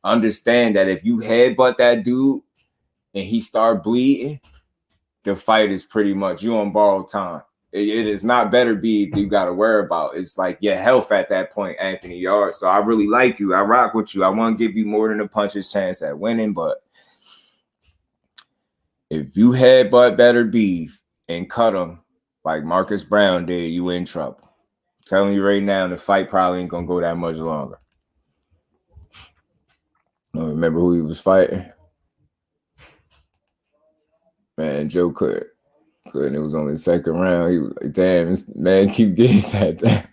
understand that if you headbutt that dude and he start bleeding, the fight is pretty much you on borrowed time. It is not Better Be you got to worry about. It's like your health at that point, Anthony Yarde. So I really like you. I rock with you. I want to give you more than a puncher's chance at winning. But if you headbutt Better Be and cut him like Marcus Brown did, you in trouble. I'm telling you right now, the fight probably ain't going to go that much longer. I don't remember who he was fighting. Man, Joe couldn't. It was only the second round. He was like, damn, man, keep getting said that.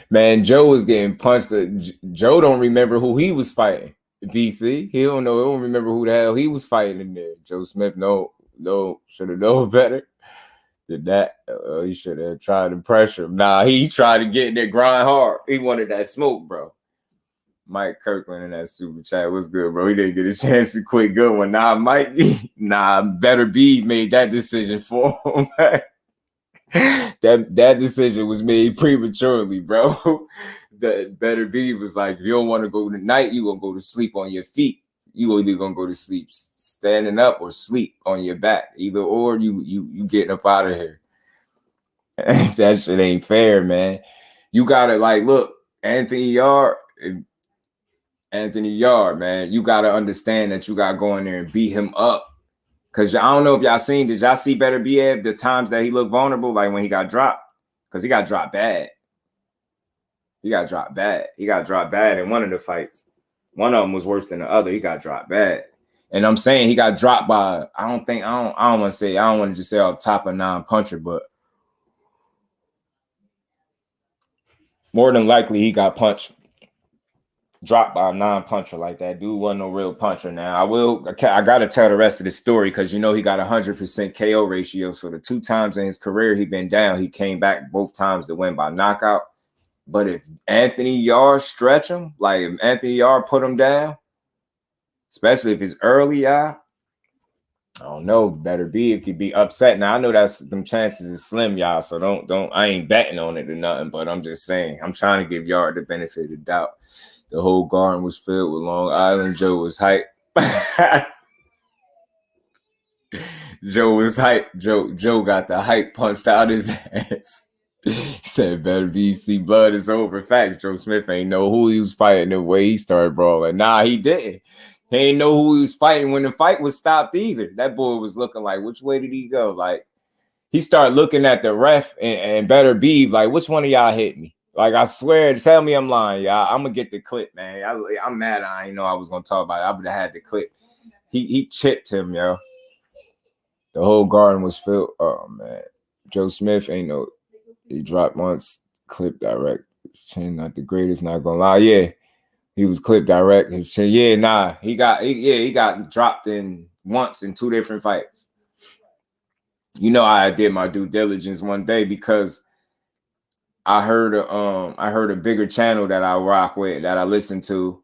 Man, Joe was getting punched. Joe don't remember who he was fighting. BC, he don't know. He don't remember who the hell he was fighting in there. Joe Smith, no, should have known better. Did that. He should have tried to pressure him. Nah, he tried to get in there, grind hard. He wanted that smoke, bro. Mike Kirkland in that super chat was good, bro. He didn't get a chance to quit. Good one. Nah, Mike. Nah, Better Be made that decision for him. that decision was made prematurely, bro. That Better Be was like, if you don't want to go tonight, you gonna go to sleep on your feet. You either gonna go to sleep standing up or sleep on your back. Either or, you getting up out of here. That shit ain't fair, man. You gotta look, Anthony Yarde, man, you got to understand that you got to go in there and beat him up. Because I don't know if y'all seen, did y'all see Better Be the times that he looked vulnerable, like when he got dropped? Because he got dropped bad. He got dropped bad in one of the fights. One of them was worse than the other. He got dropped bad. And I'm saying he got dropped by, I don't want to just say off top of non-puncher, but more than likely he got dropped by a non-puncher like that. Dude wasn't no real puncher. Now I gotta tell the rest of the story because he got 100% KO ratio. So the 2 times in his career he been down, he came back both times to win by knockout. But if Anthony Yarde stretch him, like if Anthony Yarde put him down, especially if it's early, I don't know. Better Be it could be upset. Now I know them chances is slim, y'all. So don't I ain't betting on it or nothing. But I'm just saying I'm trying to give Yarde the benefit of the doubt. The whole garden was filled with Long Island. Joe was hype. Joe was hype. Joe got the hype punched out his ass. He said, better be see blood is over. Facts. Joe Smith ain't know who he was fighting the way he started brawling. Nah, he didn't. He ain't know who he was fighting when the fight was stopped either. That boy was looking like, which way did he go? Like, he started looking at the ref and Better Beef, like, which one of y'all hit me? Like, I swear, tell me I'm lying, y'all. I'm gonna get the clip, man. I'm mad. I didn't know I was gonna talk about it. I would have had the clip. He chipped him, yo. The whole garden was filled. Oh man, Joe Smith ain't no. He dropped once, clip direct. His chin not the greatest, not gonna lie. Yeah, he was clip direct. His chin, yeah, nah. He got dropped in once in 2 different fights. You know, I did my due diligence one day because I heard a bigger channel that I rock with, that I listen to,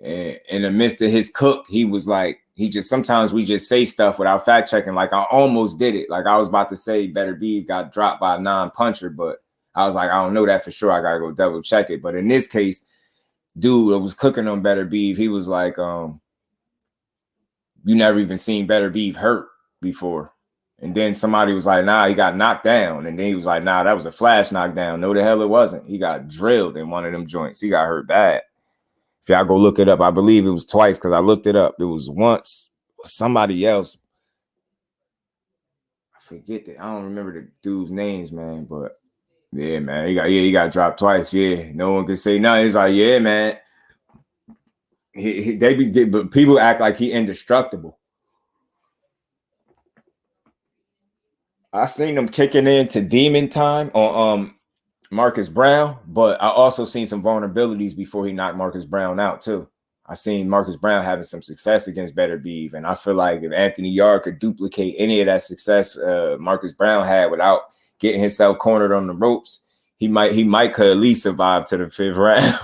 and in the midst of his cook, he was like, sometimes we just say stuff without fact checking. Like, I almost did it. Like, I was about to say Better Beef got dropped by a non-puncher, but I was like, I don't know that for sure. I gotta go double check it. But in this case, dude that was cooking on Better Beef, he was like, you never even seen Better Beef hurt before. And then somebody was like, nah, he got knocked down. And then he was like, nah, that was a flash knockdown. No, the hell it wasn't. He got drilled in one of them joints. He got hurt bad. If y'all go look it up, I believe it was twice because I looked it up. It was once somebody else. I forget that. I don't remember the dude's names, man. But yeah, man, he got dropped twice. Yeah, no one could say nothing. It's like, yeah, man. But people act like he indestructible. I seen him kicking into demon time on Marcus Brown, but I also seen some vulnerabilities before he knocked Marcus Brown out too. I seen Marcus Brown having some success against Better Beef, and I feel like if Anthony Yarde could duplicate any of that success Marcus Brown had without getting himself cornered on the ropes, he might could at least survive to the 5th round.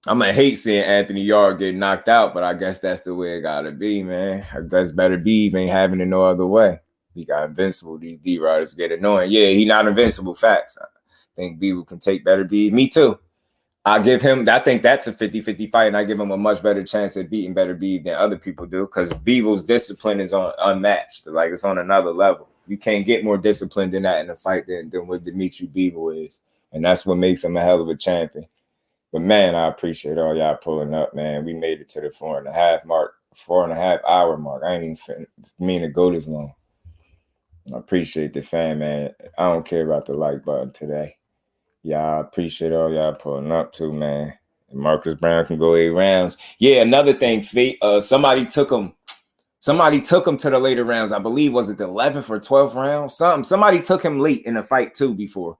I'm gonna hate seeing Anthony Yarde get knocked out, but I guess that's the way it gotta be, man. I guess Better Beef ain't having it no other way. He got invincible. These D-Riders get annoying. Yeah, he not invincible. Facts. I think Beef can take Better Beef. Me too. I think that's a 50-50 fight, and I give him a much better chance at beating Better Beef than other people do, because Beevil's discipline is unmatched. Like, it's on another level. You can't get more disciplined than that in a fight than what Dimitri Bivol is. And that's what makes him a hell of a champion. But man, I appreciate all y'all pulling up, man. We made it to the 4.5 hour mark. I ain't even mean to go this long. I appreciate the fan, man. I don't care about the like button today. Yeah, I appreciate all y'all pulling up too, man. And Marcus Brown can go 8 rounds. Yeah, another thing, somebody took him to the later rounds. I believe, was it the 11th or 12th round? Somebody took him late in the fight too before.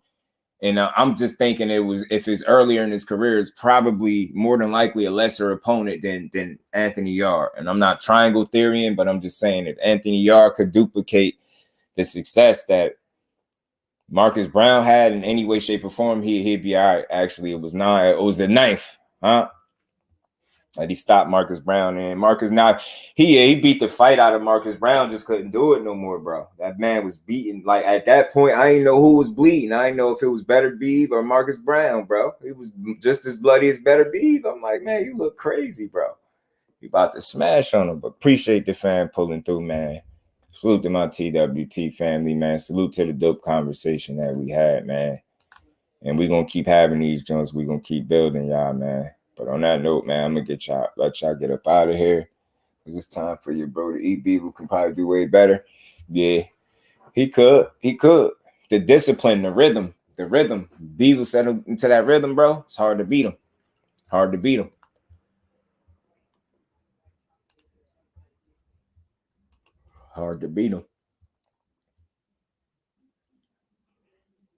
And I'm just thinking if it's earlier in his career, it's probably more than likely a lesser opponent than Anthony Yarde. And I'm not triangle theorying, but I'm just saying if Anthony Yarde could duplicate the success that Marcus Brown had in any way, shape, or form, he'd be all right. Actually, it was the 9th, huh? Like, he stopped Marcus Brown, and Marcus he beat the fight out of Marcus Brown, just couldn't do it no more, bro. That man was beaten. Like, at that point, I didn't know who was bleeding. I didn't know if it was Better Beef or Marcus Brown, bro. He was just as bloody as Better Beef. I'm like, man, you look crazy, bro. You about to smash on him. But appreciate the fan pulling through, man. Salute to my TWT family, man. Salute to the dope conversation that we had, man. And we're going to keep having these joints. We're going to keep building y'all, man. But on that note, man, I'm going to let y'all get up out of here. Because it's time for your bro to eat. Beaver can probably do way better. Yeah, he could. The discipline, the rhythm. Beaver settled into that rhythm, bro. It's hard to beat him. Hard to beat him.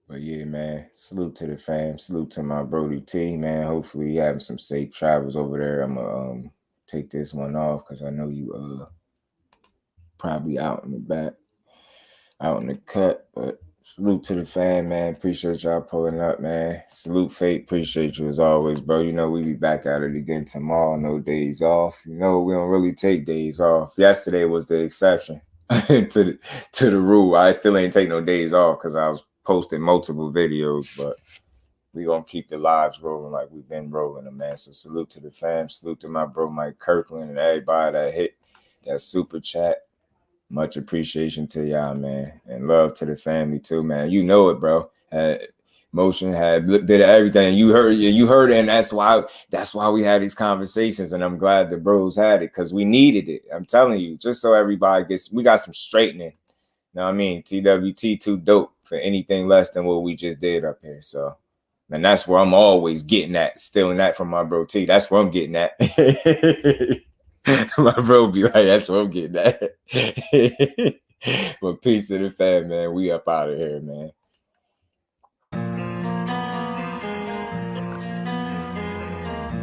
But yeah, man, salute to the fam. Salute to my Brody T, man. Hopefully you having some safe travels over there. I'm going to take this one off because I know you probably out in the back, out in the cut. But salute to the fam, man. Appreciate y'all pulling up, man. Salute Fate. Appreciate you as always, bro. You know, we be back at it again tomorrow. No days off. You know, we don't really take days off. Yesterday was the exception to the rule. I still ain't take no days off because I was posting multiple videos, but we gonna keep the lives rolling like we've been rolling them, man. So salute to the fam, salute to my bro Mike Kirkland and everybody that hit that super chat. Much appreciation to y'all, man, and love to the family too, man. You know it, bro. Motion had did everything. You heard it, and that's why we had these conversations. And I'm glad the bros had it because we needed it. I'm telling you, just so everybody we got some straightening. You know what I mean? TWT too dope for anything less than what we just did up here. So, and that's where I'm always getting at, stealing that from my bro T. That's where I'm getting at. My bro be like, that's what I'm getting at. But peace to the fam, man. We up out of here, man.